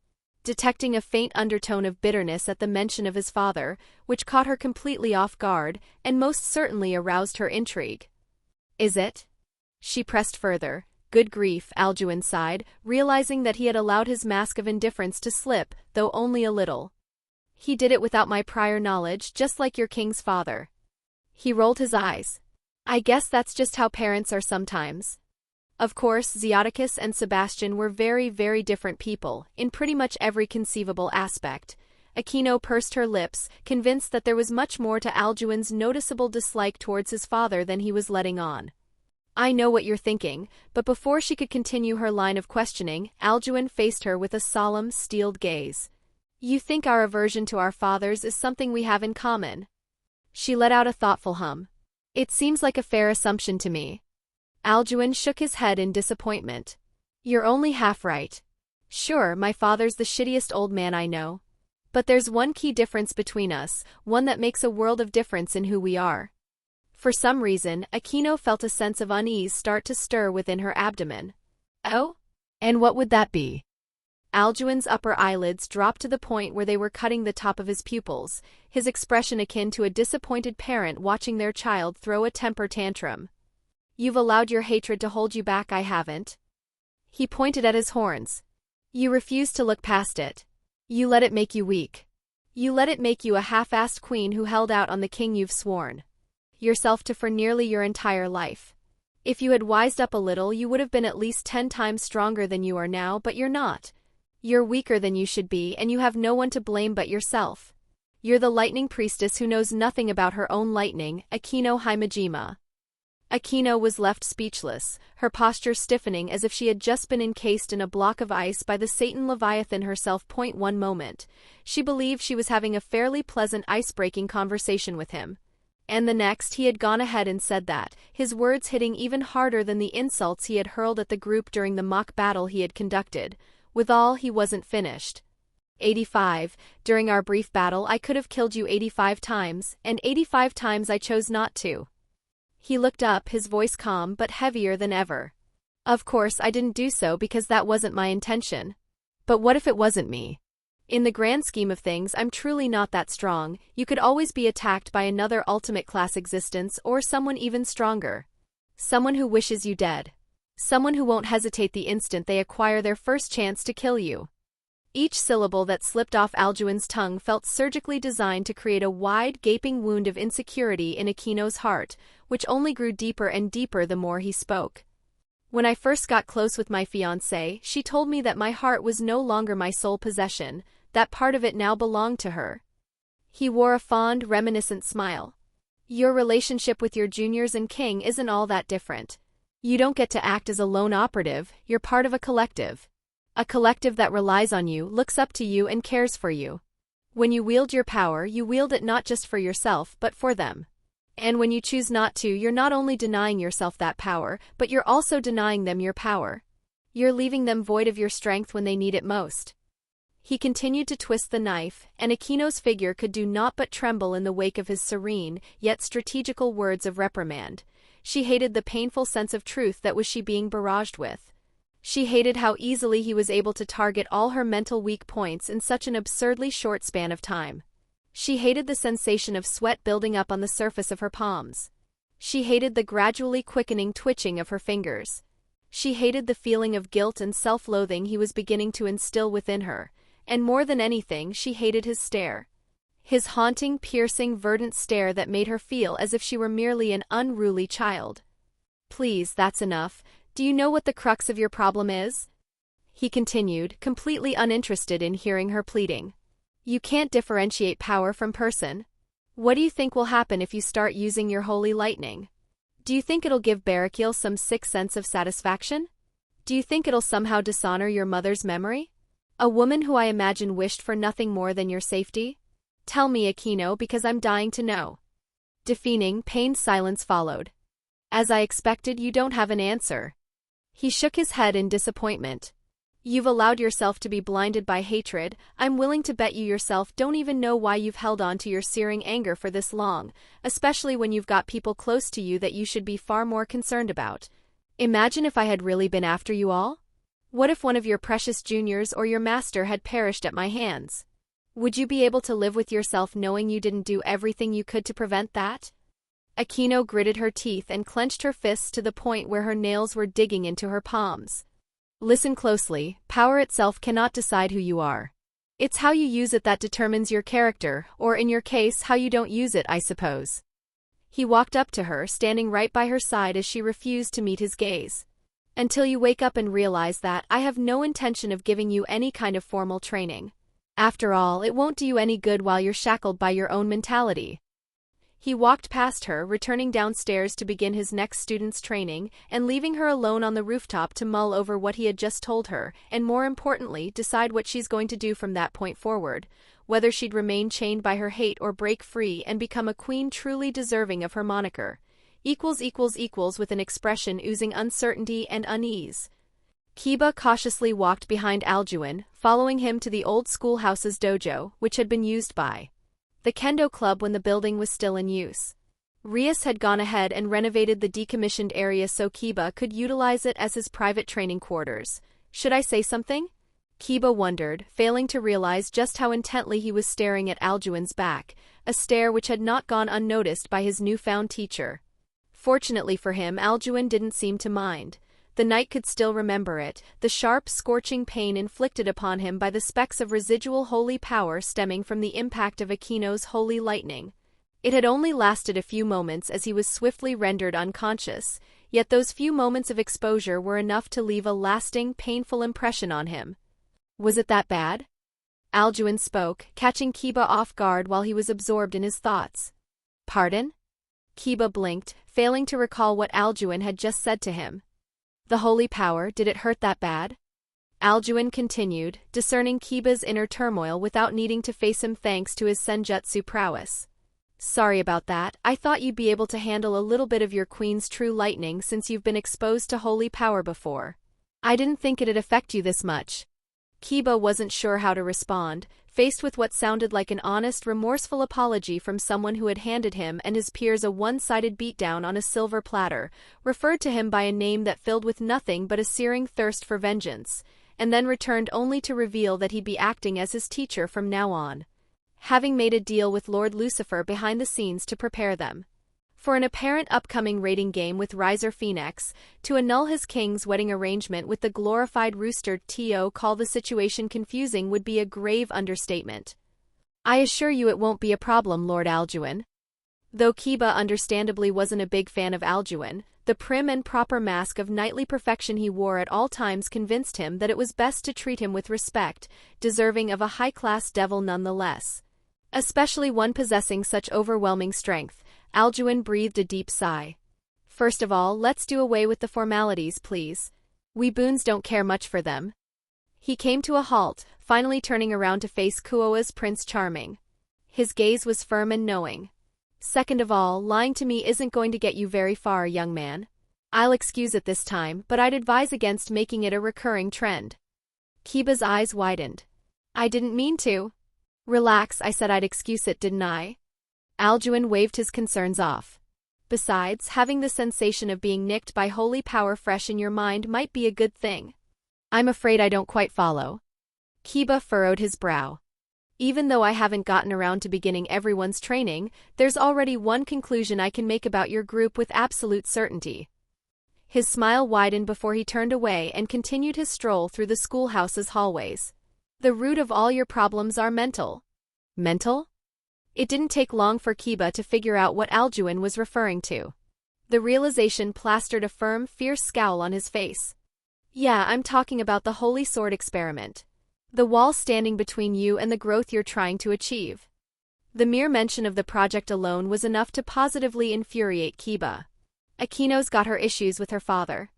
Detecting a faint undertone of bitterness at the mention of his father, which caught her completely off guard, and most certainly aroused her intrigue. "Is it?" She pressed further. "Good grief," Alduin sighed, realizing that he had allowed his mask of indifference to slip, though only a little. "He did it without my prior knowledge, just like your king's father." He rolled his eyes. "I guess that's just how parents are sometimes." Of course, Zeodicus and Sebastian were very, very different people, in pretty much every conceivable aspect. Aquino pursed her lips, convinced that there was much more to Alduin's noticeable dislike towards his father than he was letting on. "I know what you're thinking," but before she could continue her line of questioning, Alduin faced her with a solemn, steeled gaze. "You think our aversion to our fathers is something we have in common?" She let out a thoughtful hum. "It seems like a fair assumption to me." Alduin shook his head in disappointment. "You're only half right. Sure, my father's the shittiest old man I know. But there's one key difference between us, one that makes a world of difference in who we are." For some reason, Aquino felt a sense of unease start to stir within her abdomen. "Oh? And what would that be?" Alduin's upper eyelids dropped to the point where they were cutting the top of his pupils, his expression akin to a disappointed parent watching their child throw a temper tantrum. "You've allowed your hatred to hold you back, I haven't." He pointed at his horns. "You refuse to look past it. You let it make you weak. You let it make you a half-assed queen who held out on the king you've sworn yourself to for nearly your entire life. If you had wised up a little, you would have been at least 10 times stronger than you are now, but you're not. You're weaker than you should be, and you have no one to blame but yourself. You're the lightning priestess who knows nothing about her own lightning, Aquino Himejima." Aquino was left speechless, her posture stiffening as if she had just been encased in a block of ice by the Satan Leviathan herself. One moment, she believed she was having a fairly pleasant ice-breaking conversation with him. And the next he had gone ahead and said that, his words hitting even harder than the insults he had hurled at the group during the mock battle he had conducted. Withal, he wasn't finished. 85. During our brief battle I could have killed you 85 times, and 85 times I chose not to. He looked up, his voice calm but heavier than ever. Of course I didn't do so because that wasn't my intention. But what if it wasn't me? In the grand scheme of things, I'm truly not that strong. You could always be attacked by another ultimate class existence or someone even stronger. Someone who wishes you dead. Someone who won't hesitate the instant they acquire their first chance to kill you. Each syllable that slipped off Alduin's tongue felt surgically designed to create a wide, gaping wound of insecurity in Aquino's heart, which only grew deeper and deeper the more he spoke. When I first got close with my fiancée, she told me that my heart was no longer my sole possession, that part of it now belonged to her. He wore a fond, reminiscent smile. Your relationship with your juniors and king isn't all that different. You don't get to act as a lone operative, you're part of a collective. A collective that relies on you, looks up to you and cares for you. When you wield your power, you wield it not just for yourself but for them. And when you choose not to, you're not only denying yourself that power, but you're also denying them your power. You're leaving them void of your strength when they need it most. He continued to twist the knife, and Aquino's figure could do naught but tremble in the wake of his serene, yet strategical words of reprimand. She hated the painful sense of truth that was she being barraged with. She hated how easily he was able to target all her mental weak points in such an absurdly short span of time. She hated the sensation of sweat building up on the surface of her palms. She hated the gradually quickening twitching of her fingers. She hated the feeling of guilt and self-loathing he was beginning to instill within her, and more than anything she hated his stare. His haunting, piercing, verdant stare that made her feel as if she were merely an unruly child. Please, that's enough. Do you know what the crux of your problem is? He continued, completely uninterested in hearing her pleading. You can't differentiate power from person. What do you think will happen if you start using your holy lightning? Do you think it'll give Barrakiel some sick sense of satisfaction? Do you think it'll somehow dishonor your mother's memory? A woman who I imagine wished for nothing more than your safety? Tell me, Aquino, because I'm dying to know. Deafening, pained silence followed. As I expected, you don't have an answer. He shook his head in disappointment. You've allowed yourself to be blinded by hatred. I'm willing to bet you yourself don't even know why you've held on to your searing anger for this long, especially when you've got people close to you that you should be far more concerned about. Imagine if I had really been after you all? What if one of your precious juniors or your master had perished at my hands? Would you be able to live with yourself knowing you didn't do everything you could to prevent that? Aquino gritted her teeth and clenched her fists to the point where her nails were digging into her palms. Listen closely, power itself cannot decide who you are. It's how you use it that determines your character, or in your case, how you don't use it, I suppose. He walked up to her, standing right by her side as she refused to meet his gaze. Until you wake up and realize that, I have no intention of giving you any kind of formal training. After all, it won't do you any good while you're shackled by your own mentality. He walked past her, returning downstairs to begin his next student's training, and leaving her alone on the rooftop to mull over what he had just told her, and more importantly, decide what she's going to do from that point forward, whether she'd remain chained by her hate or break free and become a queen truly deserving of her moniker. With an expression oozing uncertainty and unease. Kiba cautiously walked behind Alduin, following him to the old schoolhouse's dojo, which had been used by the Kendo Club when the building was still in use. Rias had gone ahead and renovated the decommissioned area so Kiba could utilize it as his private training quarters. Should I say something? Kiba wondered, failing to realize just how intently he was staring at Alduin's back, a stare which had not gone unnoticed by his newfound teacher. Fortunately for him, Alduin didn't seem to mind. The knight could still remember it, the sharp, scorching pain inflicted upon him by the specks of residual holy power stemming from the impact of Aquino's holy lightning. It had only lasted a few moments as he was swiftly rendered unconscious, yet those few moments of exposure were enough to leave a lasting, painful impression on him. Was it that bad? Alduin spoke, catching Kiba off guard while he was absorbed in his thoughts. Pardon? Kiba blinked, failing to recall what Alduin had just said to him. The holy power, did it hurt that bad? Alduin continued, discerning Kiba's inner turmoil without needing to face him thanks to his senjutsu prowess. Sorry about that, I thought you'd be able to handle a little bit of your queen's true lightning since you've been exposed to holy power before. I didn't think it'd affect you this much. Kiba wasn't sure how to respond, faced with what sounded like an honest, remorseful apology from someone who had handed him and his peers a one-sided beatdown on a silver platter, referred to him by a name that filled with nothing but a searing thirst for vengeance, and then returned only to reveal that he'd be acting as his teacher from now on, having made a deal with Lord Lucifer behind the scenes to prepare them for an apparent upcoming raiding game with Riser Phoenix. To annul his king's wedding arrangement with the glorified rooster to call the situation confusing would be a grave understatement. I assure you it won't be a problem, Lord Alduin. Though Kiba understandably wasn't a big fan of Alduin, the prim and proper mask of knightly perfection he wore at all times convinced him that it was best to treat him with respect, deserving of a high-class devil nonetheless. Especially one possessing such overwhelming strength. Alduin breathed a deep sigh. First of all, let's do away with the formalities, please. We Boons don't care much for them. He came to a halt, finally turning around to face Kuoa's Prince Charming. His gaze was firm and knowing. Second of all, lying to me isn't going to get you very far, young man. I'll excuse it this time, but I'd advise against making it a recurring trend. Kiba's eyes widened. I didn't mean to. Relax, I said I'd excuse it, didn't I? Alduin waved his concerns off. Besides, having the sensation of being nicked by holy power fresh in your mind might be a good thing. I'm afraid I don't quite follow. Kiba furrowed his brow. Even though I haven't gotten around to beginning everyone's training, there's already one conclusion I can make about your group with absolute certainty. His smile widened before he turned away and continued his stroll through the schoolhouse's hallways. The root of all your problems are mental. Mental? It didn't take long for Kiba to figure out what Alduin was referring to. The realization plastered a firm, fierce scowl on his face. Yeah, I'm talking about the Holy Sword experiment. The wall standing between you and the growth you're trying to achieve. The mere mention of the project alone was enough to positively infuriate Kiba. Akino's got her issues with her father.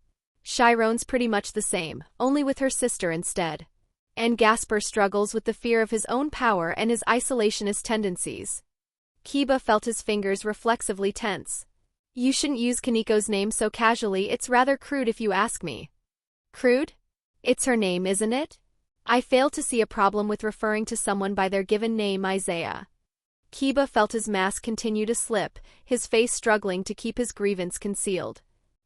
Chiron's pretty much the same, only with her sister instead. And Gasper struggles with the fear of his own power and his isolationist tendencies. Kiba felt his fingers reflexively tense. You shouldn't use Kaniko's name so casually, it's rather crude if you ask me. Crude? It's her name, isn't it? I fail to see a problem with referring to someone by their given name, Isaiah. Kiba felt his mask continue to slip, his face struggling to keep his grievance concealed.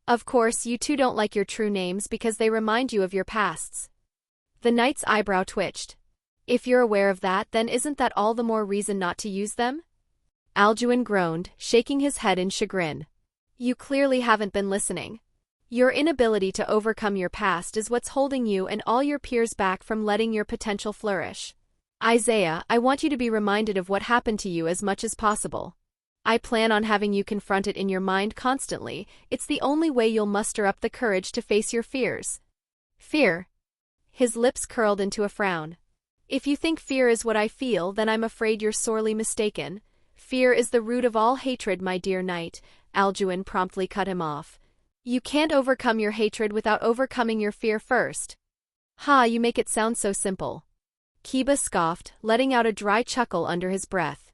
Of course, you two don't like your true names because they remind you of your pasts. The knight's eyebrow twitched. If you're aware of that, then isn't that all the more reason not to use them? Alduin groaned, shaking his head in chagrin. You clearly haven't been listening. Your inability to overcome your past is what's holding you and all your peers back from letting your potential flourish. Isaiah, I want you to be reminded of what happened to you as much as possible. I plan on having you confront it in your mind constantly. It's the only way you'll muster up the courage to face your fears. Fear? His lips curled into a frown. If you think fear is what I feel, then I'm afraid you're sorely mistaken. Fear is the root of all hatred, my dear knight. Alduin promptly cut him off. You can't overcome your hatred without overcoming your fear first. Ha, you make it sound so simple. Kiba scoffed, letting out a dry chuckle under his breath.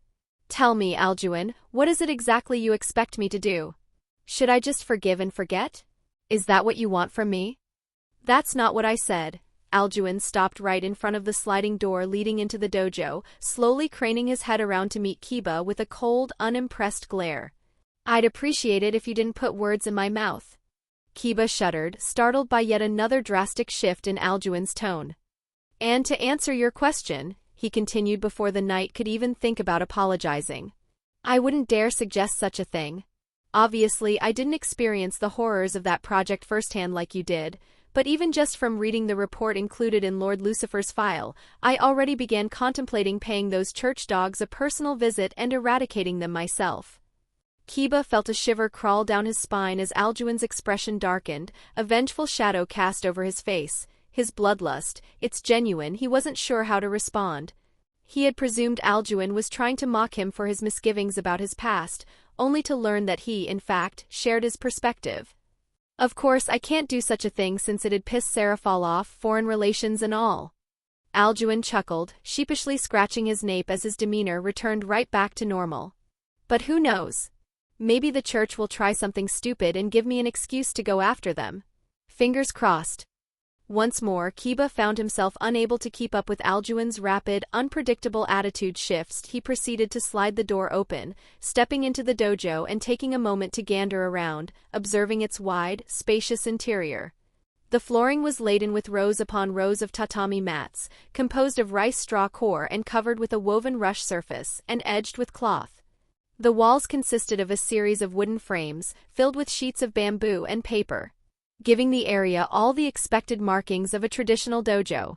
Tell me, Alduin, what is it exactly you expect me to do? Should I just forgive and forget? Is that what you want from me? That's not what I said. Alduin stopped right in front of the sliding door leading into the dojo, slowly craning his head around to meet Kiba with a cold, unimpressed glare. I'd appreciate it if you didn't put words in my mouth. Kiba shuddered, startled by yet another drastic shift in Alduin's tone. And to answer your question, he continued before the knight could even think about apologizing. I wouldn't dare suggest such a thing. Obviously, I didn't experience the horrors of that project firsthand like you did, but even just from reading the report included in Lord Lucifer's file, I already began contemplating paying those church dogs a personal visit and eradicating them myself. Kiba felt a shiver crawl down his spine as Alduin's expression darkened, a vengeful shadow cast over his face. His bloodlust, it's genuine, he wasn't sure how to respond. He had presumed Alduin was trying to mock him for his misgivings about his past, only to learn that he, in fact, shared his perspective. Of course, I can't do such a thing since it'd piss Seraphal off, foreign relations and all. Alduin chuckled, sheepishly scratching his nape as his demeanor returned right back to normal. But who knows? Maybe the church will try something stupid and give me an excuse to go after them. Fingers crossed. Once more, Kiba found himself unable to keep up with Alduin's rapid, unpredictable attitude shifts. He proceeded to slide the door open, stepping into the dojo and taking a moment to gander around, observing its wide, spacious interior. The flooring was laden with rows upon rows of tatami mats, composed of rice straw core and covered with a woven rush surface, and edged with cloth. The walls consisted of a series of wooden frames, filled with sheets of bamboo and paper, giving the area all the expected markings of a traditional dojo.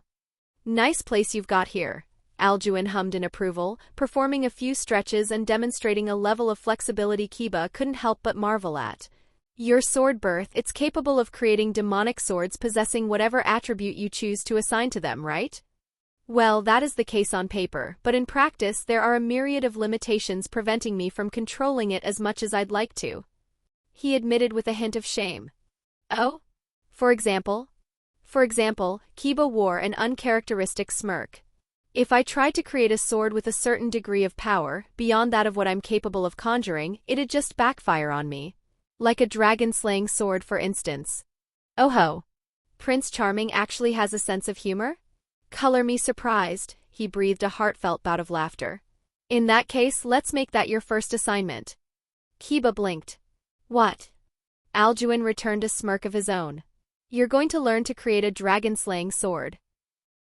"Nice place you've got here," Alduin hummed in approval, performing a few stretches and demonstrating a level of flexibility Kiba couldn't help but marvel at. "Your sword birth, it's capable of creating demonic swords possessing whatever attribute you choose to assign to them, right?" "Well, that is the case on paper, but in practice there are a myriad of limitations preventing me from controlling it as much as I'd like to," he admitted with a hint of shame. "Oh? For example?" Kiba wore an uncharacteristic smirk. "If I tried to create a sword with a certain degree of power, beyond that of what I'm capable of conjuring, it'd just backfire on me. Like a dragon-slaying sword, for instance." "Oh ho. Prince Charming actually has a sense of humor? Color me surprised," he breathed a heartfelt bout of laughter. "In that case, let's make that your first assignment." Kiba blinked. "What?" Alduin returned a smirk of his own. "You're going to learn to create a dragon-slaying sword."